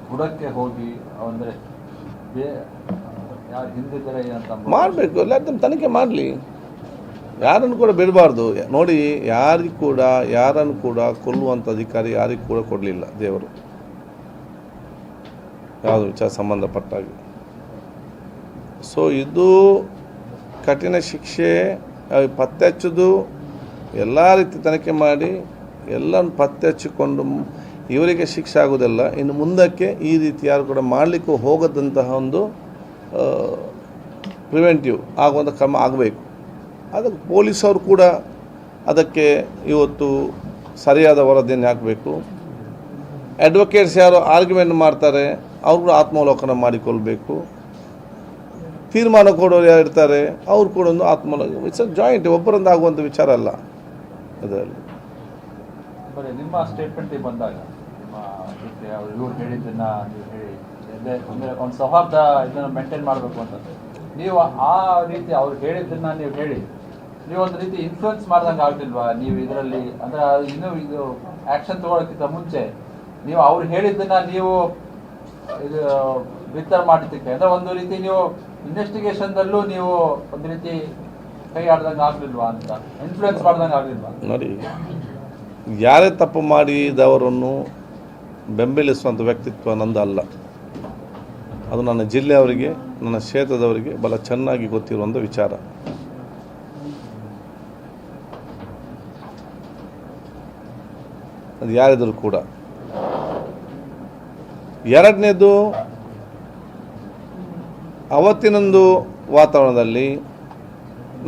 ಬುಡಕ್ಕೆ ಹೋಗಿ ಅಂದರೆ ಯಾರು ಹಿಂದಿದ್ದಾರೆ ಅಂತ ಮಾಡಬೇಕು, ಎಲ್ಲ ತನಿಖೆ ಮಾಡಲಿ, ಯಾರನ್ನು ಕೂಡ ಬಿಡಬಾರ್ದು. ನೋಡಿ, ಯಾರನ್ನು ಕೂಡ ಕೊಲ್ಲುವಂಥ ಅಧಿಕಾರಿ ಯಾರಿಗೂ ಕೂಡ ಕೊಡಲಿಲ್ಲ ದೇವರು, ಯಾವುದು ವಿಚಾರ ಸಂಬಂಧಪಟ್ಟಾಗಿ. ಸೊ ಇದು ಕಠಿಣ ಶಿಕ್ಷೆ, ಪತ್ತೆ ಹಚ್ಚೋದು ಎಲ್ಲ ರೀತಿ ತನಿಖೆ ಮಾಡಿ ಎಲ್ಲವನ್ನು ಪತ್ತೆ ಹಚ್ಚಿಕೊಂಡು ಇವರಿಗೆ ಶಿಕ್ಷೆ ಆಗೋದಿಲ್ಲ. ಇನ್ನು ಮುಂದಕ್ಕೆ ಈ ರೀತಿ ಯಾರು ಕೂಡ ಮಾಡಲಿಕ್ಕೂ ಹೋಗದಂತಹ ಒಂದು ಪ್ರಿವೆಂಟಿವ್ ಆಗುವಂಥ ಕ್ರಮ ಆಗಬೇಕು. ಅದಕ್ಕೆ ಪೊಲೀಸವರು ಕೂಡ ಅದಕ್ಕೆ ಇವತ್ತು ಸರಿಯಾದ ವರದಿಯನ್ನು ಹಾಕಬೇಕು. ಅಡ್ವೊಕೇಟ್ಸ್ ಯಾರು ಆರ್ಗ್ಯುಮೆಂಟ್ ಮಾಡ್ತಾರೆ ಅವರು ಕೂಡ ಆತ್ಮಾವಲೋಕನ ಮಾಡಿಕೊಳ್ಬೇಕು. ತೀರ್ಮಾನ ಕೊಡೋರು ಯಾರು ಇರ್ತಾರೆ ಅವ್ರು ಕೂಡ ಒಂದು ಆತ್ಮಾವಲೋಕನ. ಇಟ್ಸ್ ಜಾಯಿಂಟ್, ಒಬ್ಬರಿಂದ ಆಗುವಂಥ ವಿಚಾರ ಅಲ್ಲ ಅದರಲ್ಲಿ. ಬರೀ ನಿಮ್ಮ ಸ್ಟೇಟ್ಮೆಂಟಿಗೆ ಬಂದಾಗ ನಿಮ್ಮ ಜೊತೆ ಇವ್ರು ಹೇಳಿದ್ದನ್ನು ನೀವು ಹೇಳಿ ಅಂದರೆ ಒಂದು ಸೌಹಾರ್ದ ಇದನ್ನು ಮೇಂಟೈನ್ ಮಾಡಬೇಕು ಅಂತಂದರೆ ನೀವು ಆ ರೀತಿ ಅವ್ರು ಹೇಳಿದ್ದನ್ನು ನೀವು ಹೇಳಿ ನೀವು ಒಂದು ರೀತಿ ಇನ್ಫ್ಲುಯೆನ್ಸ್ ಮಾಡ್ದಂಗೆ ಆಗಲಿಲ್ವಾ ನೀವು ಇದರಲ್ಲಿ? ಅಂದರೆ ಇನ್ನೂ ಇದು ಆ್ಯಕ್ಷನ್ ತೊಗೊಳೋಕ್ಕಿಂತ ಮುಂಚೆ ನೀವು ಅವ್ರು ಹೇಳಿದ್ದನ್ನು ನೀವು ಇದು ಬಿತ್ತರ ಮಾಡಿದ್ದಕ್ಕೆ ಅಂದರೆ ಒಂದು ರೀತಿ ನೀವು ಇನ್ವೆಸ್ಟಿಗೇಷನ್ದಲ್ಲೂ ನೀವು ಒಂದು ರೀತಿ ಕೈ ಆಡ್ದಂಗೆ ಆಗಲಿಲ್ವಾ ಅಂತ, ಇನ್ಫ್ಲುಯೆನ್ಸ್ ಮಾಡ್ದಂಗೆ ಆಗಲಿಲ್ವಾ? ನೋಡಿ, ಯಾರೇ ತಪ್ಪು ಮಾಡಿದವರನ್ನು ಬೆಂಬಲಿಸುವಂಥ ವ್ಯಕ್ತಿತ್ವ ನಂದು ಅಲ್ಲ. ಅದು ನನ್ನ ಜಿಲ್ಲೆಯವರಿಗೆ, ನನ್ನ ಕ್ಷೇತ್ರದವರಿಗೆ ಬಹಳ ಚೆನ್ನಾಗಿ ಗೊತ್ತಿರುವಂಥ ವಿಚಾರ. ಅದು ಯಾರಿದ್ರೂ ಕೂಡ. ಎರಡನೇದು, ಅವತ್ತಿನೊಂದು ವಾತಾವರಣದಲ್ಲಿ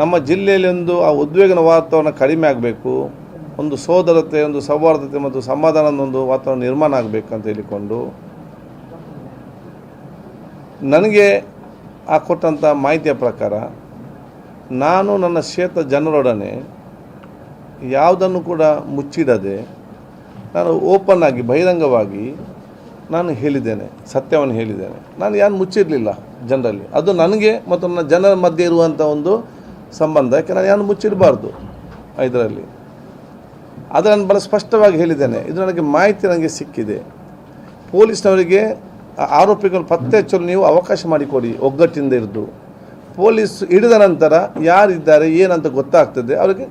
ನಮ್ಮ ಜಿಲ್ಲೆಯಲ್ಲಿ ಒಂದು ಆ ಉದ್ವೇಗನ ವಾತಾವರಣ ಕಡಿಮೆ ಆಗಬೇಕು, ಒಂದು ಸೋದರತೆ, ಒಂದು ಸೌಹಾರ್ದತೆ ಮತ್ತು ಸಮಾಧಾನದ ಒಂದು ವಾತಾವರಣ ನಿರ್ಮಾಣ ಆಗಬೇಕಂತ ಹೇಳಿಕೊಂಡು ನನಗೆ ಆ ಕೊಟ್ಟಂಥ ಮಾಹಿತಿಯ ಪ್ರಕಾರ ನಾನು ನನ್ನ ಕ್ಷೇತ್ರ ಜನರೊಡನೆ ಯಾವುದನ್ನು ಕೂಡ ಮುಚ್ಚಿಡದೆ ನಾನು ಓಪನ್ ಆಗಿ ಬಹಿರಂಗವಾಗಿ ನಾನು ಹೇಳಿದ್ದೇನೆ, ಸತ್ಯವನ್ನು ಹೇಳಿದ್ದೇನೆ. ನಾನು ಯಾರು ಮುಚ್ಚಿರಲಿಲ್ಲ ಜನರಲ್ಲಿ. ಅದು ನನಗೆ ಮತ್ತು ನನ್ನ ಜನರ ಮಧ್ಯೆ ಇರುವಂಥ ಒಂದು ಸಂಬಂಧ. ಯಾಕೆ ನಾನು ಯಾರು ಮುಚ್ಚಿಡಬಾರ್ದು ಇದರಲ್ಲಿ. ಅದನ್ನು ಭಾಳ ಸ್ಪಷ್ಟವಾಗಿ ಹೇಳಿದ್ದೇನೆ. ಇದು ನನಗೆ ಮಾಹಿತಿ ನನಗೆ ಸಿಕ್ಕಿದೆ. ಪೊಲೀಸ್ನವರಿಗೆ ಆರೋಪಿಗಳು ಪತ್ತೆ ಹಚ್ಚಲು ನೀವು ಅವಕಾಶ ಮಾಡಿಕೊಡಿ, ಒಗ್ಗಟ್ಟಿಂದ ಇದ್ದು. ಪೊಲೀಸ್ ಹಿಡಿದ ನಂತರ ಯಾರಿದ್ದಾರೆ ಏನಂತ ಗೊತ್ತಾಗ್ತದೆ, ಅವರಿಗೆ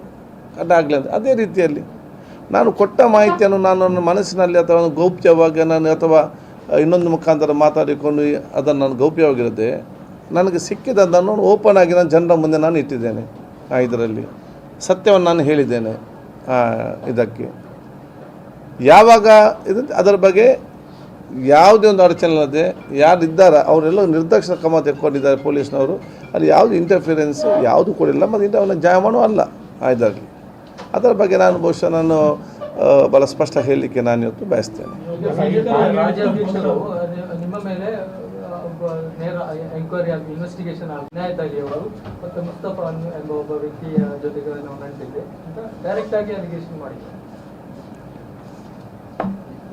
ಅಡ್ಡಾಗಲಿ ಅಂತ. ಅದೇ ರೀತಿಯಲ್ಲಿ ನಾನು ಕೊಟ್ಟ ಮಾಹಿತಿಯನ್ನು ನಾನು ನನ್ನ ಮನಸ್ಸಿನಲ್ಲಿ ಅಥವಾ ಗೌಪ್ಯವಾಗಿ ನಾನು ಅಥವಾ ಇನ್ನೊಂದು ಮುಖಾಂತರ ಮಾತಾಡಿಕೊಂಡು ಅದನ್ನು ನಾನು ಗೌಪ್ಯವಾಗಿರುತ್ತೆ. ನನಗೆ ಸಿಕ್ಕಿದ್ದನ್ನು ಓಪನ್ ಆಗಿ ನಾನು ಜನರ ಮುಂದೆ ನಾನು ಇಟ್ಟಿದ್ದೇನೆ. ಇದರಲ್ಲಿ ಸತ್ಯವನ್ನು ನಾನು ಹೇಳಿದ್ದೇನೆ. ಇದಕ್ಕೆ ಯಾವಾಗ ಅದರ ಬಗ್ಗೆ ಯಾವುದೇ ಒಂದು ಅಡಚಣೆ ಇಲ್ಲದೆ ಯಾರಿದ್ದಾರೆ ಅವರೆಲ್ಲ ನಿರ್ದಾಕ್ಷಿಣ್ಯ ಕ್ರಮ ತೆಗೆದುಕೊಂಡಿದ್ದಾರೆ ಪೊಲೀಸ್ನವರು. ಅಲ್ಲಿ ಯಾವುದು ಇಂಟರ್ಫಿರೆನ್ಸ್ ಯಾವುದು ಕೊಡಿಲ್ಲ ಮತ್ತು ಅವನ ಜಾಮೀನು ಅಲ್ಲ ಇದರಲ್ಲಿ. ಅದರ ಬಗ್ಗೆ ನಾನು ಬಹುಶಃ ನಾನು ಭಾಳ ಸ್ಪಷ್ಟ ಹೇಳಲಿಕ್ಕೆ ನಾನು ಇವತ್ತು ಬಯಸ್ತೇನೆ. ರಾಜ್ಯಾಧ್ಯಕ್ಷರು ನಿಮ್ಮ ಮೇಲೆ ನೇರ ಎಂಕ್ವೈರಿ ಆಗಿ ಇನ್ವೆಸ್ಟಿಗೇಷನ್ ಆಗಿ ನ್ಯಾಯದಾಗಿ ಅವರು ಮತ್ತು ಮುಸ್ತಫಾ ಎಂಬ ಒಬ್ಬ ವ್ಯಕ್ತಿಯ ಜೊತೆಗೆ ನಾವು ನಂಟಿದ್ದೆ ಅಂತ ಡೈರೆಕ್ಟ್ ಆಗಿ ಅಲಿಗೇಷನ್ ಮಾಡಿದ್ದಾರೆ.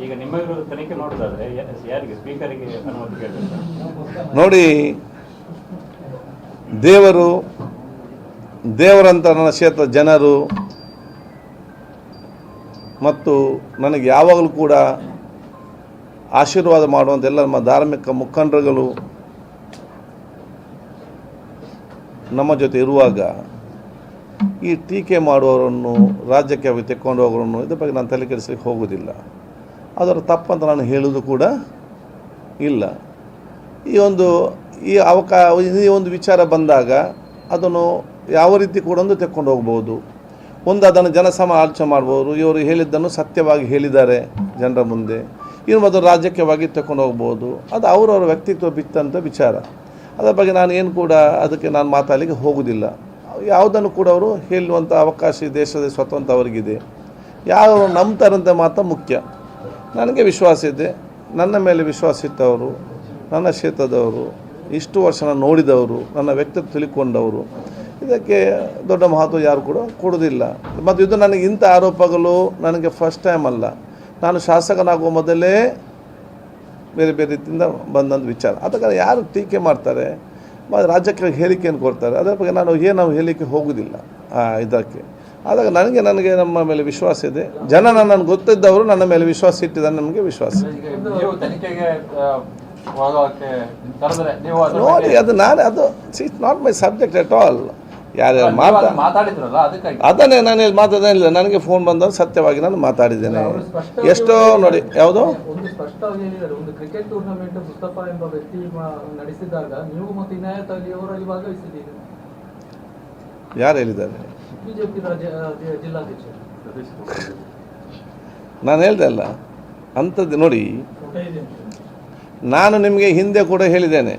ಈಗ ನಿಮ್ಮ ವಿರುದ್ಧ ತನಿಖೆ ಮಾಡೋದಾದ್ರೆ ಯಾರಿಗೆ ಸ್ಪೀಕರಿಗೆ ಅನುಮತಿ ಕೇಳಬೇಕು? ನೋಡಿ, ದೇವರಂತ ನನ್ನ ಕ್ಷೇತ್ರ ಜನರು ಮತ್ತು ನನಗೆ ಯಾವಾಗಲೂ ಕೂಡ ಆಶೀರ್ವಾದ ಮಾಡುವಂಥ ಎಲ್ಲ ನಮ್ಮ ಧಾರ್ಮಿಕ ಮುಖಂಡರುಗಳು ನಮ್ಮ ಜೊತೆ ಇರುವಾಗ ಈ ಟೀಕೆ ಮಾಡುವವರನ್ನು ರಾಜ್ಯಕ್ಕೆ ತೆಕ್ಕೊಂಡು ಹೋಗೋರನ್ನು ಇದ್ರ ಬಗ್ಗೆ ನಾನು ತಲೆ ಕೆಡಿಸಲಿಕ್ಕೆ ಹೋಗೋದಿಲ್ಲ. ಅದರ ತಪ್ಪಂತ ನಾನು ಹೇಳೋದು ಕೂಡ ಇಲ್ಲ. ಈ ಒಂದು ವಿಚಾರ ಬಂದಾಗ ಅದನ್ನು ಯಾವ ರೀತಿ ಕೂಡ ಒಂದು ತೆಕ್ಕೊಂಡು ಹೋಗ್ಬೋದು. ಒಂದು ಅದನ್ನು ಜನಸಮಾಲೋಚನೆ ಮಾಡ್ಬೋದು. ಇವರು ಹೇಳಿದ್ದನ್ನು ಸತ್ಯವಾಗಿ ಹೇಳಿದ್ದಾರೆ ಜನರ ಮುಂದೆ, ಇನ್ನು ಮೊದಲು ರಾಜಕೀಯವಾಗಿ ತಗೊಂಡು ಹೋಗ್ಬೋದು. ಅದು ಅವರವರ ವ್ಯಕ್ತಿತ್ವ ಬಿತ್ತಂಥ ವಿಚಾರ. ಅದರ ಬಗ್ಗೆ ನಾನು ಏನು ಕೂಡ ಅದಕ್ಕೆ ನಾನು ಮಾತಾಡಲಿಕ್ಕೆ ಹೋಗೋದಿಲ್ಲ. ಯಾವುದನ್ನು ಕೂಡ ಅವರು ಹೇಳುವಂಥ ಅವಕಾಶ ಈ ದೇಶದ ಸ್ವತಂತ್ರ ಅವರಿಗಿದೆ. ಯಾರು ನಂಬ್ತಾರಂತ ಮಾತ್ರ ಮುಖ್ಯ. ನನಗೆ ವಿಶ್ವಾಸ ಇದೆ, ನನ್ನ ಮೇಲೆ ವಿಶ್ವಾಸ ಇಟ್ಟವರು, ನನ್ನ ಕ್ಷೇತ್ರದವರು, ಇಷ್ಟು ವರ್ಷ ನಾನು ನೋಡಿದವರು, ನನ್ನ ವ್ಯಕ್ತಿತ್ವ ತಿಳ್ಕೊಂಡವರು, ಇದಕ್ಕೆ ದೊಡ್ಡ ಮಹತ್ವ ಯಾರು ಕೂಡ ಕೊಡೋದಿಲ್ಲ. ಮತ್ತು ಇದು ನನಗೆ ಇಂಥ ಆರೋಪಗಳು ನನಗೆ ಫಸ್ಟ್ ಟೈಮ್ ಅಲ್ಲ. ನಾನು ಶಾಸಕನಾಗುವ ಮೊದಲೇ ಬೇರೆ ಬೇರೆ ರೀತಿಯಿಂದ ಬಂದಂಥ ವಿಚಾರ. ಅದಕ್ಕೆ ಯಾರು ಟೀಕೆ ಮಾಡ್ತಾರೆ, ರಾಜ್ಯಕ್ಕೆ ಹೇಳಿಕೆಯನ್ನು ಕೊಡ್ತಾರೆ, ಅದರ ಬಗ್ಗೆ ನಾವು ಹೇಳಿಕೆ ಹೋಗೋದಿಲ್ಲ ಇದಕ್ಕೆ. ಆದಾಗ ನನಗೆ ನಮ್ಮ ಮೇಲೆ ವಿಶ್ವಾಸ ಇದೆ. ಜನ ನನ್ನನ್ನು ಗೊತ್ತಿದ್ದವರು ನನ್ನ ಮೇಲೆ ವಿಶ್ವಾಸ ಇಟ್ಟಿದ್ದಾರೆ, ನಮಗೆ ವಿಶ್ವಾಸ. ನೋಡಿ, ಅದು it's not my subject at all. ಯಾರ್ಯಾರು ಮಾತಾಡಿದ್ರಲ್ಲ ಅದನ್ನೇ ನಾನು ಮಾತಾಡಿಲ್ಲ. ನನಗೆ ಫೋನ್ ಬಂದಾಗ ಸತ್ಯವಾಗಿ ನಾನು ಮಾತಾಡಿದ್ದೇನೆ. ಎಷ್ಟೋ ನೋಡಿ, ಯಾವುದೋ ಒಂದು ಸ್ಪಷ್ಟವಾಗಿ ಹೇಳಿದ್ದಾರೆ, ಒಂದು ಕ್ರಿಕೆಟ್ ಟೂರ್ನಮೆಂಟ್ ಮುಸ್ತಫಾ ಎಂಬ ವ್ಯಕ್ತಿ ನಡೆಸಿದಾಗ ನೀವು ಮತ್ತು ಇನಾಯತ್ ಅಲಿ ಅವರಲ್ಲಿ ಭಾಗವಹಿಸಿದ್ದೀರಿ. ಯಾರು ಹೇಳಿದ್ದಾರೆ? ಬಿಜೆಪಿ ಜಿಲ್ಲಾಧ್ಯಕ್ಷರು. ನಾನು ಹೇಳ್ದೆ ಅಲ್ಲ ಅಂಥದ್ದು. ನೋಡಿ, ನಾನು ನಿಮಗೆ ಹಿಂದೆ ಕೂಡ ಹೇಳಿದ್ದೇನೆ,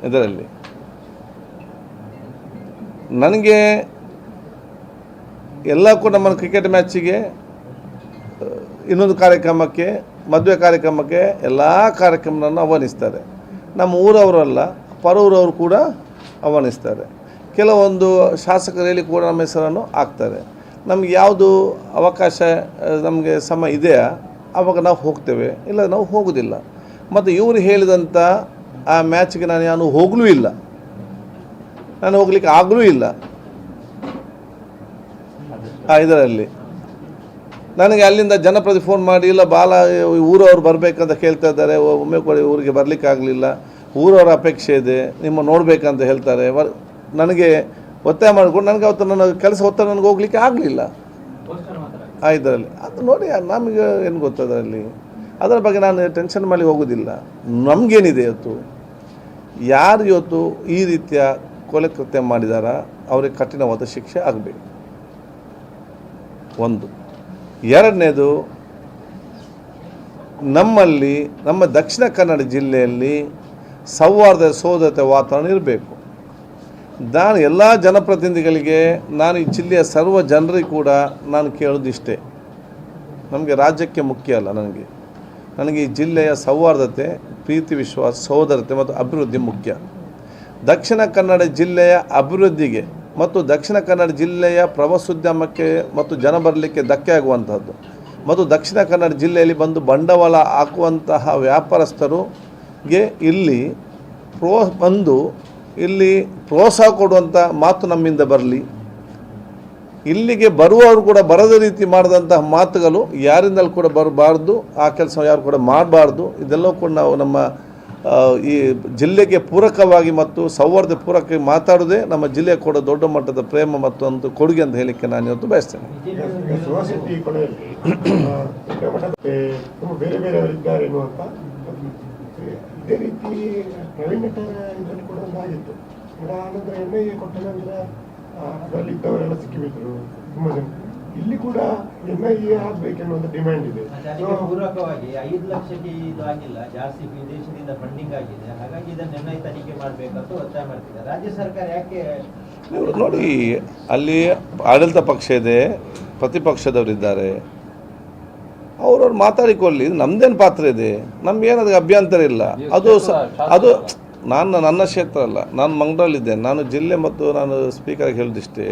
ಇದರಲ್ಲಿ ನನಗೆ ಎಲ್ಲ ಕೂಡ ನಮ್ಮ ಕ್ರಿಕೆಟ್ ಮ್ಯಾಚಿಗೆ, ಇನ್ನೊಂದು ಕಾರ್ಯಕ್ರಮಕ್ಕೆ, ಮದುವೆ ಕಾರ್ಯಕ್ರಮಕ್ಕೆ ಎಲ್ಲ ಕಾರ್ಯಕ್ರಮವನ್ನು ಆಹ್ವಾನಿಸ್ತಾರೆ. ನಮ್ಮ ಊರವರಲ್ಲ, ಪರೂರವರು ಕೂಡ ಆಹ್ವಾನಿಸ್ತಾರೆ. ಕೆಲವೊಂದು ಶಾಸಕರಲ್ಲಿ ಕೂಡ ನಮ್ಮ ಹೆಸರನ್ನು ಹಾಕ್ತಾರೆ. ನಮಗೆ ಯಾವುದು ಅವಕಾಶ ನಮಗೆ ಸಮಯ ಇದೆಯಾ ಆವಾಗ ನಾವು ಹೋಗ್ತೇವೆ, ಇಲ್ಲ ನಾವು ಹೋಗೋದಿಲ್ಲ. ಮತ್ತು ಇವರು ಹೇಳಿದಂಥ ಆ ಮ್ಯಾಚ್ಗೆ ನಾನು ಹೋಗಲೂ ಇಲ್ಲ, ನಾನು ಹೋಗ್ಲಿಕ್ಕೆ ಆಗಲೂ ಇಲ್ಲ. ಇದರಲ್ಲಿ ನನಗೆ ಅಲ್ಲಿಂದ ಜನಪ್ರತಿ ಫೋನ್ ಮಾಡಿ, ಇಲ್ಲ ಊರವ್ರು ಬರಬೇಕಂತ ಕೇಳ್ತಾ ಇದ್ದಾರೆ, ಒಮ್ಮೆ ಕೂಡ ಊರಿಗೆ ಬರಲಿಕ್ಕೆ ಆಗಲಿಲ್ಲ, ಊರವ್ರ ಅಪೇಕ್ಷೆ ಇದೆ, ನಿಮ್ಮ ನೋಡಬೇಕಂತ ಹೇಳ್ತಾರೆ. ನನಗೆ ಒತ್ತಾಯ ಮಾಡಿಕೊಂಡು ನನಗೆ ಅವತ್ತು ನನ್ನ ಕೆಲಸ ಒತ್ತಡ ನನಗೆ ಹೋಗ್ಲಿಕ್ಕೆ ಆಗಲಿಲ್ಲ ಇದರಲ್ಲಿ. ಅದು ನೋಡಿ, ನಮಗೆ ಏನು ಗೊತ್ತದರಲ್ಲಿ, ಅದರ ಬಗ್ಗೆ ನಾನು ಟೆನ್ಷನ್ ಮಾಡಿ ಹೋಗೋದಿಲ್ಲ. ನಮಗೇನಿದೆ ಇವತ್ತು, ಯಾರು ಇವತ್ತು ಈ ರೀತಿಯ ಕೊಲೆ ಕೃತ್ಯ ಮಾಡಿದಾರ ಅವರಿಗೆ ಕಠಿಣವಾದ ಶಿಕ್ಷೆ ಆಗಬೇಕು. ಒಂದು. ಎರಡನೇದು, ನಮ್ಮಲ್ಲಿ ನಮ್ಮ ದಕ್ಷಿಣ ಕನ್ನಡ ಜಿಲ್ಲೆಯಲ್ಲಿ ಸೌಹಾರ್ದ ಸೋದರತೆ ವಾತಾವರಣ ಇರಬೇಕು. ನಾನು ಎಲ್ಲ ಜನಪ್ರತಿನಿಧಿಗಳಿಗೆ, ನಾನು ಈ ಜಿಲ್ಲೆಯ ಸರ್ವ ಜನರಿಗೆ ಕೂಡ ನಾನು ಕೇಳೋದಿಷ್ಟೇ, ನಮಗೆ ರಾಜ್ಯಕ್ಕೆ ಮುಖ್ಯ ಅಲ್ಲ, ನನಗೆ ಈ ಜಿಲ್ಲೆಯ ಸೌಹಾರ್ದತೆ, ಪ್ರೀತಿ, ವಿಶ್ವಾಸ, ಸಹೋದರತೆ ಮತ್ತು ಅಭಿವೃದ್ಧಿ ಮುಖ್ಯ. ದಕ್ಷಿಣ ಕನ್ನಡ ಜಿಲ್ಲೆಯ ಅಭಿವೃದ್ಧಿಗೆ ಮತ್ತು ದಕ್ಷಿಣ ಕನ್ನಡ ಜಿಲ್ಲೆಯ ಪ್ರವಾಸೋದ್ಯಮಕ್ಕೆ ಮತ್ತು ಜನ ಬರಲಿಕ್ಕೆ ಧಕ್ಕೆ ಆಗುವಂಥದ್ದು ಮತ್ತು ದಕ್ಷಿಣ ಕನ್ನಡ ಜಿಲ್ಲೆಯಲ್ಲಿ ಬಂದು ಬಂಡವಾಳ ಹಾಕುವಂತಹ ವ್ಯಾಪಾರಸ್ಥರಿಗೆ ಇಲ್ಲಿ ಪ್ರೋತ್ಸಾಹ ಕೊಡುವಂಥ ಮಾತು ನಮ್ಮಿಂದ ಬರಲಿ. ಇಲ್ಲಿಗೆ ಬರುವವರು ಕೂಡ ಬರದ ರೀತಿ ಮಾಡಿದಂತಹ ಮಾತುಗಳು ಯಾರಿಂದಲೂ ಕೂಡ ಬರಬಾರ್ದು, ಆ ಕೆಲಸ ಯಾರು ಕೂಡ ಮಾಡಬಾರ್ದು. ಇದೆಲ್ಲವೂ ಕೂಡ ನಾವು ನಮ್ಮ ಈ ಜಿಲ್ಲೆಗೆ ಪೂರಕವಾಗಿ ಮತ್ತು ಸೌಹಾರ್ದ ಪೂರಕವಾಗಿ ಮಾತಾಡೋದೇ ನಮ್ಮ ಜಿಲ್ಲೆಗೆ ಕೂಡ ದೊಡ್ಡ ಮಟ್ಟದ ಪ್ರೇಮ ಮತ್ತು ಒಂದು ಕೊಡುಗೆ ಅಂತ ಹೇಳಲಿಕ್ಕೆ ನಾನು ಇವತ್ತು ಬಯಸ್ತೇನೆ. ಸುವಾಸಿಟಿ ಕೊನೆಯಲ್ಲಿ ಬೇರೆ ಬೇರೆಯವರಿದ್ದಾರೆ ಎನ್ನುವಂತ ಇದೇ ರೀತಿ ಪ್ರವೀಣ್ ನಟರ ಇದರಲ್ಲಿ ಕೂಡ ಒಂದಾಗಿತ್ತು. ಆನಂತರ NIA ಕೊಟ್ಟ ನಂತರ ಅದರಲ್ಲಿ ಇದ್ದವರೆಲ್ಲ ಸಿಕ್ಕಿಬಿಟ್ರು ತುಂಬ ಜನ. ಇಲ್ಲಿ ಕೂಡ NIA ಆಗ್ಬೇಕೆನ್ನುವಂತ ಡಿಮ್ಯಾಂಡ್ ಇದೆ. ಅದಕ್ಕೆ ಪೂರಕವಾಗಿ 5 ಲಕ್ಷಕ್ಕೆ ಇದು ಆಗಿಲ್ಲ, ಜಾಸ್ತಿ ವಿದೇಶದಿಂದ ಫಂಡಿಂಗ್ ಆಗಿದೆ, ಹಾಗಾಗಿ ಇದನ್ನು NIA ತನಿಖೆ ಮಾಡಬೇಕಂತ ಒತ್ತಾಯ ಮಾಡ್ತಿದ್ದಾರೆ. ರಾಜ್ಯ ಸರ್ಕಾರ ಯಾಕೆ ನೋಡಿ, ಅಲ್ಲಿ ಆಡಳಿತ ಪಕ್ಷ ಇದೆ, ಪ್ರತಿಪಕ್ಷದವರಿದ್ದಾರೆ, ಅವ್ರವ್ರು ಮಾತಾಡಿಕೊಳ್ಳಿ, ನಮ್ದೇನು ಪಾತ್ರ ಇದೆ, ನಮ್ಗೇನದಕ್ಕೆ ಅಭ್ಯಂತರ ಇಲ್ಲ. ಅದು ನನ್ನ ಕ್ಷೇತ್ರ ಅಲ್ಲ, ನಾನು ಮಂಗಳೂರಲ್ಲಿದ್ದೇನೆ, ನಾನು ಜಿಲ್ಲೆ ಮತ್ತು ನಾನು ಸ್ಪೀಕರ್ಗೆ ಹೇಳಿದಿಷ್ಟೇ,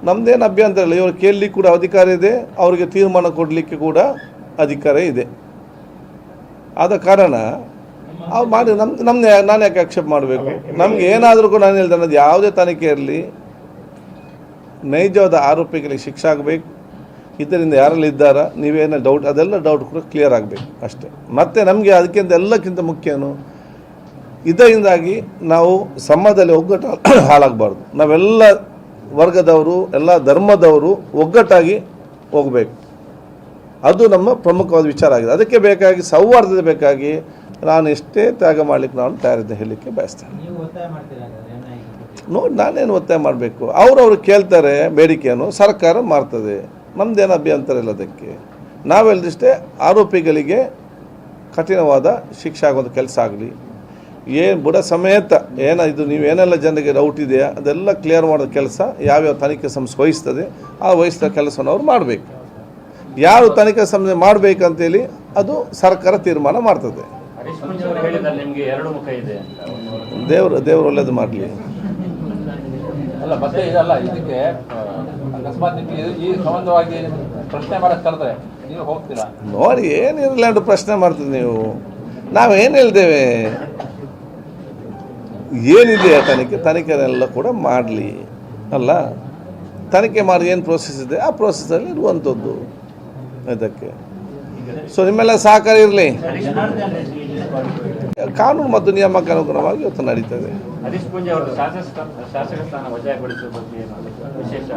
ನಮ್ಮದೇನು ಅಭ್ಯಂತರ ಇಲ್ಲ. ಇವರು ಕೇಳಲಿಕ್ಕೆ ಕೂಡ ಅಧಿಕಾರ ಇದೆ, ಅವರಿಗೆ ತೀರ್ಮಾನ ಕೊಡಲಿಕ್ಕೆ ಕೂಡ ಅಧಿಕಾರ ಇದೆ. ಆದ ಕಾರಣ ಅವ್ರು ಮಾಡಿ ನಾನು ಯಾಕೆ ಆಕ್ಷೇಪ ಮಾಡಬೇಕು? ನಮ್ಗೆ ಏನಾದರೂ ಕೂಡ ನಾನು ಹೇಳ್ದೆ, ಅನ್ನೋದು ಯಾವುದೇ ತನಿಖೆ ಇರಲಿ, ನೈಜವಾದ ಆರೋಪಿಗಳಿಗೆ ಶಿಕ್ಷೆ ಆಗಬೇಕು. ಇದರಿಂದ ಯಾರಲ್ಲಿ ಇದ್ದಾರಾ, ನೀವೇನೋ ಡೌಟ್, ಅದೆಲ್ಲ ಡೌಟ್ ಕೂಡ ಕ್ಲಿಯರ್ ಆಗಬೇಕು ಅಷ್ಟೇ. ಮತ್ತು ನಮಗೆ ಅದಕ್ಕಿಂತ ಎಲ್ಲಕ್ಕಿಂತ ಮುಖ್ಯನು, ಇದರಿಂದಾಗಿ ನಾವು ಸಮಾಜದಲ್ಲಿ ಒಗ್ಗಟ್ಟು ಹಾಳಾಗಬಾರ್ದು. ನಾವೆಲ್ಲ ವರ್ಗದವರು, ಎಲ್ಲ ಧರ್ಮದವರು ಒಗ್ಗಟ್ಟಾಗಿ ಹೋಗಬೇಕು. ಅದು ನಮ್ಮ ಪ್ರಮುಖವಾದ ವಿಚಾರ ಆಗಿದೆ. ಅದಕ್ಕೆ ಬೇಕಾಗಿ ಸೌಹಾರ್ದತೆ ಬೇಕಾಗಿ ನಾನು ಎಷ್ಟೇ ತ್ಯಾಗ ಮಾಡಲಿಕ್ಕೆ ನಾನು ತಯಾರಿದ್ದೆ ಹೇಳಲಿಕ್ಕೆ ಬಯಸ್ತೇನೆ. ನೀವು ಒತ್ತಾಯ ಮಾಡ್ತೀರಾ ನೋಡಿ, ನಾನೇನು ಒತ್ತಾಯ ಮಾಡಬೇಕು? ಅವ್ರವ್ರು ಕೇಳ್ತಾರೆ ಬೇಡಿಕೆಯನ್ನು, ಸರ್ಕಾರ ಮಾಡ್ತದೆ, ನಮ್ಮದೇನು ಅಭ್ಯಂತರ ಇಲ್ಲ. ಅದಕ್ಕೆ ನಾವು ಹೇಳಿದಷ್ಟೇ, ಆರೋಪಿಗಳಿಗೆ ಕಠಿಣವಾದ ಶಿಕ್ಷೆ ಆಗುವಂಥ ಕೆಲಸ ಆಗಲಿ, ಬುಡ ಸಮೇತ ಇದು ನೀವೇನೆಲ್ಲ ಜನರಿಗೆ ಡೌಟ್ ಇದೆಯಾ ಅದೆಲ್ಲ ಕ್ಲಿಯರ್ ಮಾಡೋ ಕೆಲಸ ಯಾವ್ಯಾವ ತನಿಖೆ ಸಂಸ್ಥೆ ವಹಿಸ್ತದೆ, ಆ ವಹಿಸಿದ ಕೆಲಸವನ್ನು ಅವ್ರು ಮಾಡಬೇಕು. ಯಾರು ತನಿಖೆ ಸಂಸ್ಥೆ ಮಾಡಬೇಕಂತೇಳಿ ಅದು ಸರ್ಕಾರ ತೀರ್ಮಾನ ಮಾಡ್ತದೆ. ದೇವರು ಒಳ್ಳೇದು ಮಾಡಲಿ. ಅಲ್ಲ, ಮತ್ತೆ ಇದಲ್ಲ, ಇದಕ್ಕೆ ಅಕಸ್ಮಾತ್ ಈ ಸಂಬಂಧವಾಗಿ ಪ್ರಶ್ನೆ ಮಾಡಕ್ಕೆ ಕರೆದ್ರೆ ನೀವು ಹೋಗ್ತೀರಾ? ನೋಡಿ, ಏನಿರಲ್ಲ ಪ್ರಶ್ನೆ ಮಾಡ್ತೀವಿ ನೀವು. ನಾವೇನು ಹೇಳ್ತೇವೆ, ಏನಿದೆ ತನಿಖೆನೆಲ್ಲ ಕೂಡ ಮಾಡಲಿ ಅಲ್ಲ. ತನಿಖೆ ಮಾಡಿ ಏನು ಪ್ರೋಸೆಸ್ ಇದೆ ಆ ಪ್ರೋಸೆಸ್ಸಲ್ಲಿ ಇರುವಂಥದ್ದು ಇದಕ್ಕೆ. ಸೊ ನಿಮ್ಮೆಲ್ಲ ಸಹಕಾರ ಇರಲಿ. ಕಾನೂನು ಮತ್ತು ನಿಯಮಕ್ಕೆ ಅನುಗುಣವಾಗಿ ಇವತ್ತು ನಡೀತದೆ. ಹರೀಶ್ ಪೂಂಜೆ ಅವರು ಶಾಸಕ ಸ್ಥಾನ ವಜಾಗೊಳಿಸುವ ಬಗ್ಗೆ ವಿಶೇಷ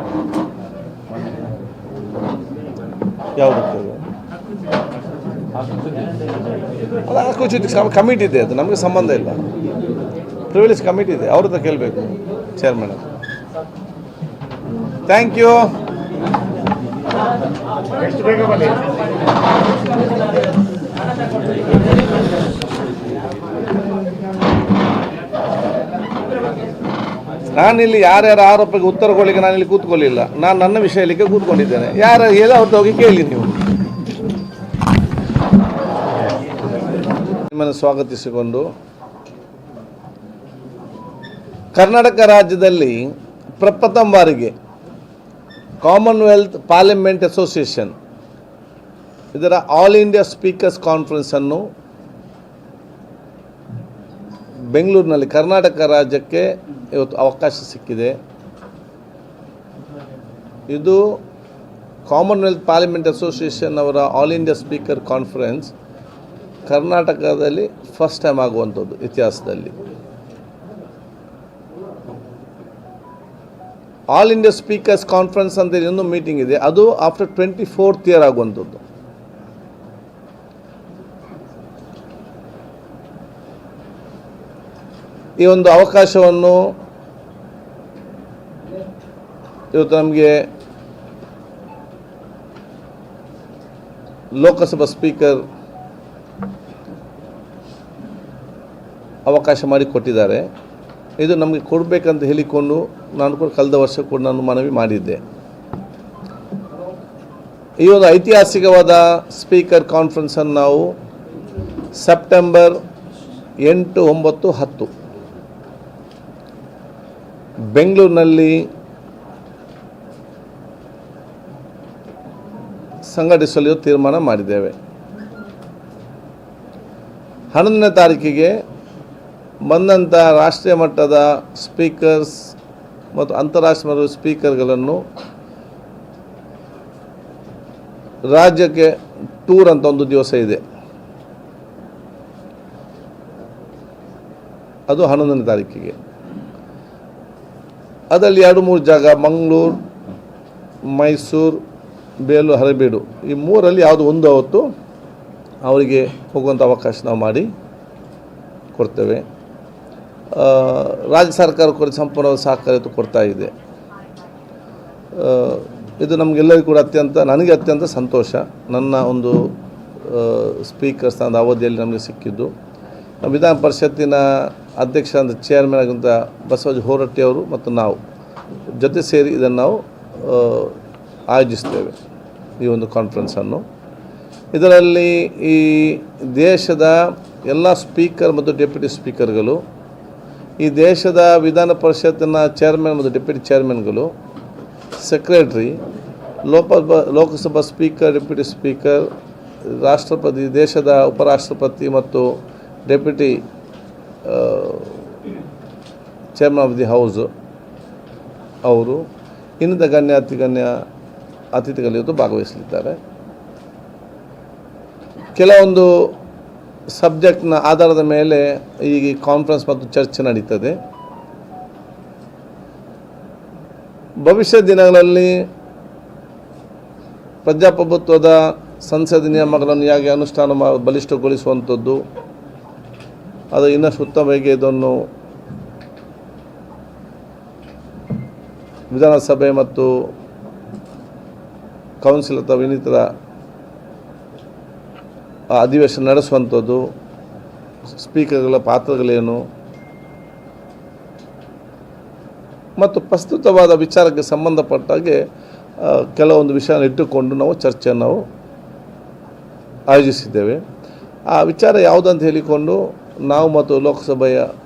ಯಾವುದಕ್ಕೆ ಅದು ಹಕ್ಕುಚ್ಯುತಿ ಕಮಿಟಿ ಇದೆ, ಅದು ನಮಗೆ ಸಂಬಂಧ ಇಲ್ಲ. ಪ್ರಿವಿಲೇಜ್ ಕಮಿಟಿ ಇದೆ, ಅವ್ರ ಹತ್ರ ಕೇಳಬೇಕು ಚೇರ್ಮನ್. Thank you. ಎಷ್ಟು ಬೇಗ ಬನ್ನಿ. ನಾನಿಲ್ಲಿ ಯಾರ್ಯಾರ ಆರೋಪಕ್ಕೆ ಉತ್ತರ ಕೊಡಲಿಕ್ಕೆ ನಾನಿಲ್ಲಿ ಕೂತ್ಕೊಳ್ಳಿಲ್ಲ. ನಾನು ನನ್ನ ವಿಷಯಕ್ಕೆ ಕೂತ್ಕೊಂಡಿದ್ದೇನೆ. ಯಾರು ಹೇಳಿ ಅವ್ರದ್ದು ಹೋಗಿ ಕೇಳಿ ನೀವು. ನಿಮ್ಮನ್ನು ಸ್ವಾಗತಿಸಿಕೊಂಡು, ಕರ್ನಾಟಕ ರಾಜ್ಯದಲ್ಲಿ ಪ್ರಪ್ರಥಮ ಬಾರಿಗೆ ಕಾಮನ್ವೆಲ್ತ್ ಪಾರ್ಲಿಮೆಂಟ್ ಅಸೋಸಿಯೇಷನ್ ಇದರ ಆಲ್ ಇಂಡಿಯಾ ಸ್ಪೀಕರ್ಸ್ ಕಾನ್ಫರೆನ್ಸನ್ನು ಬೆಂಗಳೂರಿನಲ್ಲಿ ಕರ್ನಾಟಕ ರಾಜ್ಯಕ್ಕೆ ಇವತ್ತು ಅವಕಾಶ ಸಿಕ್ಕಿದೆ. ಇದು ಕಾಮನ್ವೆಲ್ತ್ ಪಾರ್ಲಿಮೆಂಟ್ ಅಸೋಸಿಯೇಷನ್ ಅವರ ಆಲ್ ಇಂಡಿಯಾ ಸ್ಪೀಕರ್ ಕಾನ್ಫರೆನ್ಸ್ ಕರ್ನಾಟಕದಲ್ಲಿ ಫಸ್ಟ್ ಟೈಮ್ ಆಗುವಂಥದ್ದು ಇತಿಹಾಸದಲ್ಲಿ. ಆಲ್ ಇಂಡಿಯಾ ಸ್ಪೀಕರ್ಸ್ ಕಾನ್ಫರೆನ್ಸ್ ಅಂತ ಇನ್ನೊಂದು ಮೀಟಿಂಗ್ ಇದೆ, ಅದು ಆಫ್ಟರ್ 24th ಇಯರ್ ಆಗುವಂಥದ್ದು. ಈ ಒಂದು ಅವಕಾಶವನ್ನು ಇವತ್ತು ನಮಗೆ ಲೋಕಸಭಾ ಸ್ಪೀಕರ್ ಅವಕಾಶ ಮಾಡಿಕೊಟ್ಟಿದ್ದಾರೆ. ಇದು ನಮಗೆ ಕೊಡಬೇಕಂತ ಹೇಳಿಕೊಂಡು ನಾನು ಕೂಡ ಕಳೆದ ವರ್ಷ ಕೂಡ ನಾನು ಮನವಿ ಮಾಡಿದ್ದೆ. ಈ ಒಂದು ಐತಿಹಾಸಿಕವಾದ ಸ್ಪೀಕರ್ ಕಾನ್ಫರೆನ್ಸನ್ನು ನಾವು ಸೆಪ್ಟೆಂಬರ್ 8, 9, 10 ಬೆಂಗಳೂರಿನಲ್ಲಿ ಸಂಘಟಿಸಲು ತೀರ್ಮಾನ ಮಾಡಿದ್ದೇವೆ. 11ನೇ ತಾರೀಕಿಗೆ ಬಂದಂಥ ರಾಷ್ಟ್ರೀಯ ಮಟ್ಟದ ಸ್ಪೀಕರ್ಸ್ ಮತ್ತು ಅಂತಾರಾಷ್ಟ್ರೀಯ ಮಟ್ಟದ ಸ್ಪೀಕರ್ಗಳನ್ನು ರಾಜ್ಯಕ್ಕೆ ಟೂರ್ ಅಂತ ಒಂದು ದಿವಸ ಇದೆ. ಅದು 11ನೇ ತಾರೀಕಿಗೆ. ಅದರಲ್ಲಿ 2-3 ಜಾಗ ಮಂಗಳೂರು, ಮೈಸೂರು, ಬೇಲೂರು, ಹಳೆಬೀಡು ಈ 3ರಲ್ಲಿ ಯಾವುದು ಒಂದು ಅವತ್ತು ಅವರಿಗೆ ಹೋಗುವಂಥ ಅವಕಾಶ ನಾವು ಮಾಡಿ ಕೊಡ್ತೇವೆ. ರಾಜ್ಯ ಸರ್ಕಾರ ಕೂಡ ಸಂಪೂರ್ಣ ಸಹಕಾರ ಕೊಡ್ತಾ ಇದೆ. ಇದು ನಮಗೆಲ್ಲರಿಗೂ ಕೂಡ ನನಗೆ ಅತ್ಯಂತ ಸಂತೋಷ. ನನ್ನ ಒಂದು ಸ್ಪೀಕರ್ ಸ್ಥಾನದ ಅವಧಿಯಲ್ಲಿ ನಮಗೆ ಸಿಕ್ಕಿದ್ದು. ವಿಧಾನ ಪರಿಷತ್ತಿನ ಅಧ್ಯಕ್ಷ ಅಂದರೆ ಚೇರ್ಮನ್ ಆಗಿದ್ದ ಬಸವರಾಜ ಹೊರಟ್ಟಿ ಅವರು ಮತ್ತು ನಾವು ಜೊತೆ ಸೇರಿ ಇದನ್ನು ನಾವು ಆಯೋಜಿಸ್ತೇವೆ, ಈ ಒಂದು ಕಾನ್ಫರೆನ್ಸನ್ನು. ಇದರಲ್ಲಿ ಈ ದೇಶದ ಎಲ್ಲ ಸ್ಪೀಕರ್ ಮತ್ತು ಡೆಪ್ಯೂಟಿ ಸ್ಪೀಕರ್ಗಳು, ಈ ದೇಶದ ವಿಧಾನ ಪರಿಷತ್ತಿನ ಚೇರ್ಮನ್ ಮತ್ತು ಡೆಪ್ಯೂಟಿ ಚೇರ್ಮನ್ಗಳು, secretary, Lok Sabha speaker, deputy speaker, ರಾಷ್ಟ್ರಪತಿ, ದೇಶದ ಉಪರಾಷ್ಟ್ರಪತಿ ಮತ್ತು deputy chairman of the house ಅವರು ಇನ್ನಿತ ಗಣ್ಯ ಅತಿಥಿಗಳು ಇವತ್ತು ಭಾಗವಹಿಸಲಿದ್ದಾರೆ. ಕೆಲವೊಂದು ಸಬ್ಜೆಕ್ಟ್ನ ಆಧಾರದ ಮೇಲೆ ಈ ಕಾನ್ಫರೆನ್ಸ್ ಮತ್ತು ಚರ್ಚೆ ನಡೀತದೆ. ಭವಿಷ್ಯದ ದಿನಗಳಲ್ಲಿ ಪ್ರಜಾಪ್ರಭುತ್ವದ ಸಂಸದೀಯ ನಿಯಮಗಳನ್ನು ಹೇಗೆ ಅನುಷ್ಠಾನ ಬಲಿಷ್ಠಗೊಳಿಸುವಂಥದ್ದು, ಅದು ಇನ್ನಷ್ಟು ಉತ್ತಮವಾಗಿ ಇದನ್ನು ವಿಧಾನಸಭೆ ಮತ್ತು ಕೌನ್ಸಿಲ್ ಅಥವಾ ಇನ್ನಿತರ ಅಧಿವೇಶನ ನಡೆಸುವಂಥದ್ದು, ಸ್ಪೀಕರ್ಗಳ ಪಾತ್ರಗಳೇನು ಮತ್ತು ಪ್ರಸ್ತುತವಾದ ವಿಚಾರಕ್ಕೆ ಸಂಬಂಧಪಟ್ಟಾಗೆ ಕೆಲವೊಂದು ವಿಷಯನ ಇಟ್ಟುಕೊಂಡು ನಾವು ಚರ್ಚೆಯನ್ನು ನಾವು ಆಯೋಜಿಸಿದ್ದೇವೆ. ಆ ವಿಚಾರ ಯಾವುದಂತ ಹೇಳಿಕೊಂಡು ನಾವು ಮತ್ತು ಲೋಕಸಭೆಯ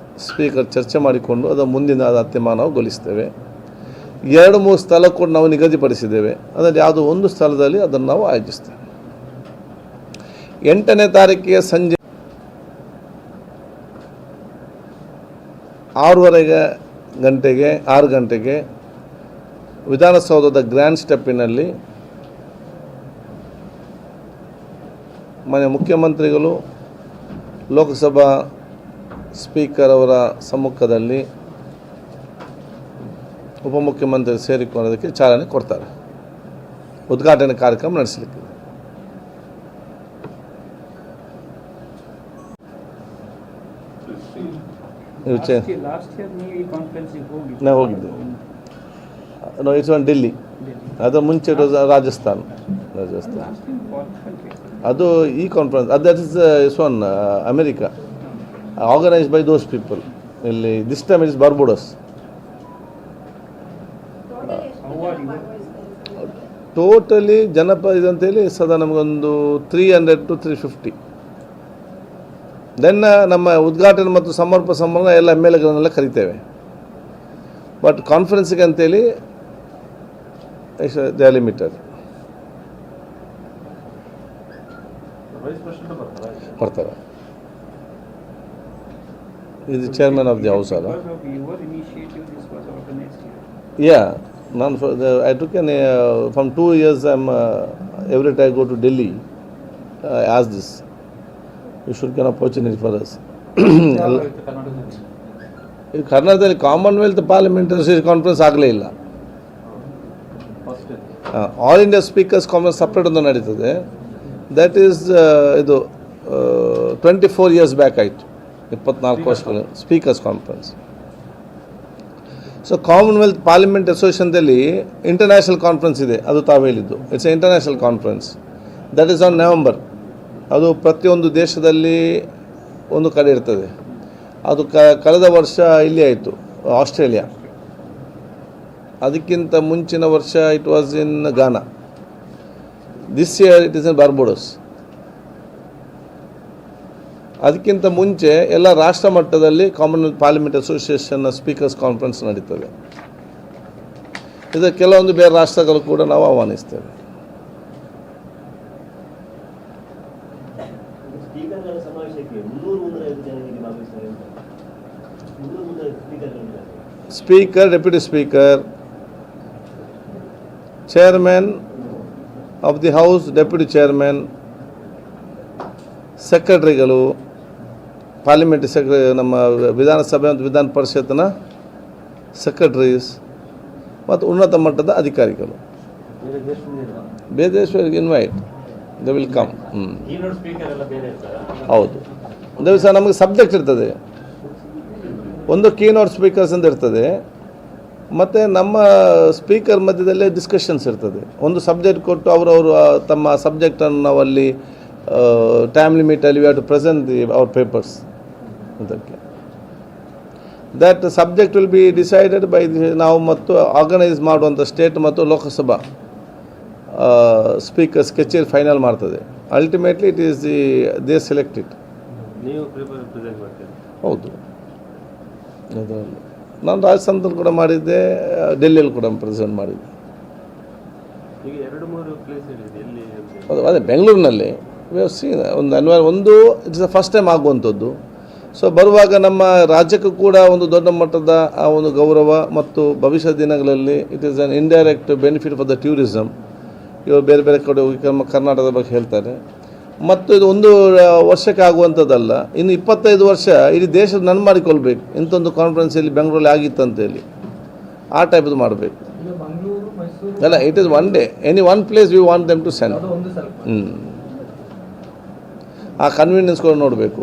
ಸ್ಪೀಕರ್ ಚರ್ಚೆ ಮಾಡಿಕೊಂಡು ಅದರ ಮುಂದಿನ ತೀರ್ಮಾನಗೊಳಿಸ್ತೇವೆ. 2-3 ಸ್ಥಳ ಕೂಡ ನಾವು ನಿಗದಿಪಡಿಸಿದ್ದೇವೆ. ಅದರಲ್ಲಿ ಯಾವುದೋ ಒಂದು ಸ್ಥಳದಲ್ಲಿ ಅದನ್ನು ನಾವು ಆಯೋಜಿಸ್ತೇವೆ. 8ನೇ ತಾರೀಕಿಗೆ ಸಂಜೆ 6 ಗಂಟೆಗೆ ವಿಧಾನಸೌಧದ ಗ್ರ್ಯಾಂಡ್ ಸ್ಟೆಪ್ಪಿನಲ್ಲಿ ಮಾನ್ಯ ಮುಖ್ಯಮಂತ್ರಿಗಳು, ಲೋಕಸಭಾ ಸ್ಪೀಕರ್ ಅವರ ಸಮ್ಮುಖದಲ್ಲಿ ಉಪಮುಖ್ಯಮಂತ್ರಿ ಸೇರಿಕೊಳ್ಳೋದಕ್ಕೆ ಚಾಲನೆ ಕೊಡ್ತಾರೆ. ಉದ್ಘಾಟನೆ ಕಾರ್ಯಕ್ರಮ ನಡೆಸಲಿಕ್ಕೆ ನಾವು ಹೋಗಿದ್ದೆ. ಇಟ್ಸ್ ಒನ್ ಡೆಲ್ಲಿ, ಅದರ ಮುಂಚೆ ರಾಜಸ್ಥಾನ್. ಅದು ಈ conference that is one America, organised by those people. ಇಲ್ಲಿ this time is Barbados. Totally ಇದಂತೇಳಿ ಸದಾ ನಮಗೊಂದು 300 to 350. ದೆನ್ ನಮ್ಮ ಉದ್ಘಾಟನೆ ಮತ್ತು ಸಮರ್ಪಣಾ ಸಮಾರಂಭ ಎಲ್ಲ MLAಗಳನ್ನೆಲ್ಲ ಕರಿತೇವೆ. ಬಟ್ ಕಾನ್ಫರೆನ್ಸಿಗೆ ಅಂತೇಳಿ ದೇ ಆರ್ ಲಿಮಿಟೆಡ್. ಬರ್ತಾರೆ. ಇದು ಚೇರ್ಮನ್ ಆಫ್ ದಿ ಹೌಸ್ ಅಲ್ಲ. ಯಾ, ನಾನು I took from 2 years every time I go to Delhi, I ask this. You should get an opportunity for us. ಕರ್ನಾಟಕದಲ್ಲಿ ಕಾಮನ್ವೆಲ್ತ್ ಪಾರ್ಲಿಮೆಂಟರಿ ಕಾನ್ಫರೆನ್ಸ್ ಆಗಲೇ ಇಲ್ಲ. All India speakers conference separate ಒಂದು ನಡೀತದೆ. That is ಇದು 24 years back ಆಯಿತು, 24 ವರ್ಷಗಳು speakers conference. So Commonwealth parliament ಅಸೋಸಿಯೇಷನ್ದಲ್ಲಿ international conference ಇದೆ, ಅದು ತಾವು ಹೇಳಿದ್ದು. It's a international conference. That is on November. ಅದು ಪ್ರತಿಯೊಂದು ದೇಶದಲ್ಲಿ ಒಂದು ಕಡೆ ಇರ್ತದೆ. ಅದು ಕಳೆದ ವರ್ಷ ಇಲ್ಲಿ ಆಯಿತು ಆಸ್ಟ್ರೇಲಿಯಾ. ಅದಕ್ಕಿಂತ ಮುಂಚಿನ ವರ್ಷ it was in Ghana. This year it is in Barbados. ಅದಕ್ಕಿಂತ ಮುಂಚೆ ಎಲ್ಲ ರಾಷ್ಟ್ರ ಮಟ್ಟದಲ್ಲಿ ಕಾಮನ್ವೆಲ್ತ್ ಪಾರ್ಲಿಮೆಂಟ್ ಅಸೋಸಿಯೇಷನ್ನ ಸ್ಪೀಕರ್ಸ್ ಕಾನ್ಫರೆನ್ಸ್ ನಡೀತದೆ. ಇದು ಕೆಲವೊಂದು ಬೇರೆ ರಾಷ್ಟ್ರಗಳು ಕೂಡ ನಾವು ಆಹ್ವಾನಿಸ್ತೇವೆ. ಸ್ಪೀಕರ್ಗಳ ಸಮಾವೇಶಕ್ಕೆ 300-350 ಜನ ಹೇಗೆ ಭಾಗವಹಿಸ್ತಾರೆ ಅಂತ? 300-350 ಸ್ಪೀಕರ್ಗಳಿದ್ದಾರೆ. Speaker, deputy speaker, chairman of the house, deputy chairman, ಸೆಕ್ರೆಟರಿಗಳು, ಪಾರ್ಲಿಮೆಂಟ್ರಿ ಸೆಕ್ರೆಟರಿ, ನಮ್ಮ ವಿಧಾನಸಭೆ ಮತ್ತು ವಿಧಾನ ಪರಿಷತ್ನ ಸೆಕ್ರೆಟರೀಸ್ ಮತ್ತು ಉನ್ನತ ಮಟ್ಟದ ಅಧಿಕಾರಿಗಳು. ಬೇರೆ ದೇಶಗಳಿಗೆ invite, they will come. Keynote speaker ಎಲ್ಲ ಬೇರೆ ಇರ್ತಾರಾ? ಹೌದು. ಒಂದು ದಿವಸ ನಮಗೆ ಸಬ್ಜೆಕ್ಟ್ ಇರ್ತದೆ, ಒಂದು ಕೀನೋಟ್ ಸ್ಪೀಕರ್ಸ್ ಅಂತ ಇರ್ತದೆ, ಮತ್ತು ನಮ್ಮ ಸ್ಪೀಕರ್ ಮಧ್ಯದಲ್ಲೇ ಡಿಸ್ಕಷನ್ಸ್ ಇರ್ತದೆ. ಒಂದು ಸಬ್ಜೆಕ್ಟ್ ಕೊಟ್ಟು ಅವರವರು ತಮ್ಮ ಸಬ್ಜೆಕ್ಟನ್ನು ನಾವು ಅಲ್ಲಿ ಟೈಮ್ ಲಿಮಿಟಲ್ಲಿ we have to present our papers. ಅದಕ್ಕೆ that subject will be decided by ನಾವು ಮತ್ತು ಆರ್ಗನೈಸ್ ಮಾಡುವಂಥ ಸ್ಟೇಟ್ ಮತ್ತು ಲೋಕಸಭಾ ಸ್ಪೀಕರ್ಸ್ ಕಚೇರಿ ಫೈನಲ್ ಮಾಡ್ತದೆ. Ultimately it is they selected. ನೀವು ಪ್ರೆಸೆಂಟ್ ಮಾಡ್ತೀರಾ? ಹೌದು. ಅದರಲ್ಲಿ ನಾನು ರಾಜಸ್ಥಾನದಲ್ಲಿ ಕೂಡ ಮಾಡಿದ್ದೆ, ಡೆಲ್ಲಿಯಲ್ಲಿ ಕೂಡ ಪ್ರೆಸೆಂಟ್ ಮಾಡಿದ್ದೆ. ಈಗ 2-3 ಪ್ಲೇಸ್ ಹೇಳಿದೆ, ಎಲ್ಲಿ ಅಂತ? ಅದು ಅದೇ ಬೆಂಗಳೂರಿನಲ್ಲಿ ಒಂದು ಇಟ್ಸ್ ದ ಫಸ್ಟ್ ಟೈಮ್ ಆಗುವಂಥದ್ದು. ಸೊ ಬರುವಾಗ ನಮ್ಮ ರಾಜ್ಯಕ್ಕೂ ಕೂಡ ಒಂದು ದೊಡ್ಡ ಮಟ್ಟದ ಆ ಒಂದು ಗೌರವ ಮತ್ತು ಭವಿಷ್ಯದ ದಿನಗಳಲ್ಲಿ it is an indirect benefit for the tourism. ಇವರು ಬೇರೆ ಬೇರೆ ಕಡೆ ಹೋಗಿ ನಮ್ಮ ಕರ್ನಾಟಕದ ಬಗ್ಗೆ ಹೇಳ್ತಾರೆ. ಮತ್ತು ಇದು ಒಂದು ವರ್ಷಕ್ಕೆ ಆಗುವಂಥದ್ದಲ್ಲ, ಇನ್ನು 25 ವರ್ಷ ಇಡೀ ದೇಶದ ನನ್ನ ಮಾಡಿಕೊಳ್ಬೇಕು. ಇಂಥೊಂದು ಕಾನ್ಫರೆನ್ಸ್ ಇಲ್ಲಿ ಬೆಂಗಳೂರಲ್ಲಿ ಆಗಿತ್ತಂತೇಳಿ ಆ ಟೈಪದು ಮಾಡಬೇಕು. ಈಗ ಮಂಗಳೂರು, ಮೈಸೂರು ಅಲ್ಲ, it is one day, any one place we want them to send. ಅದು ಒಂದು ಸಲ ಆ ಕನ್ವೀನಿಯನ್ಸ್ ಕೂಡ ನೋಡಬೇಕು.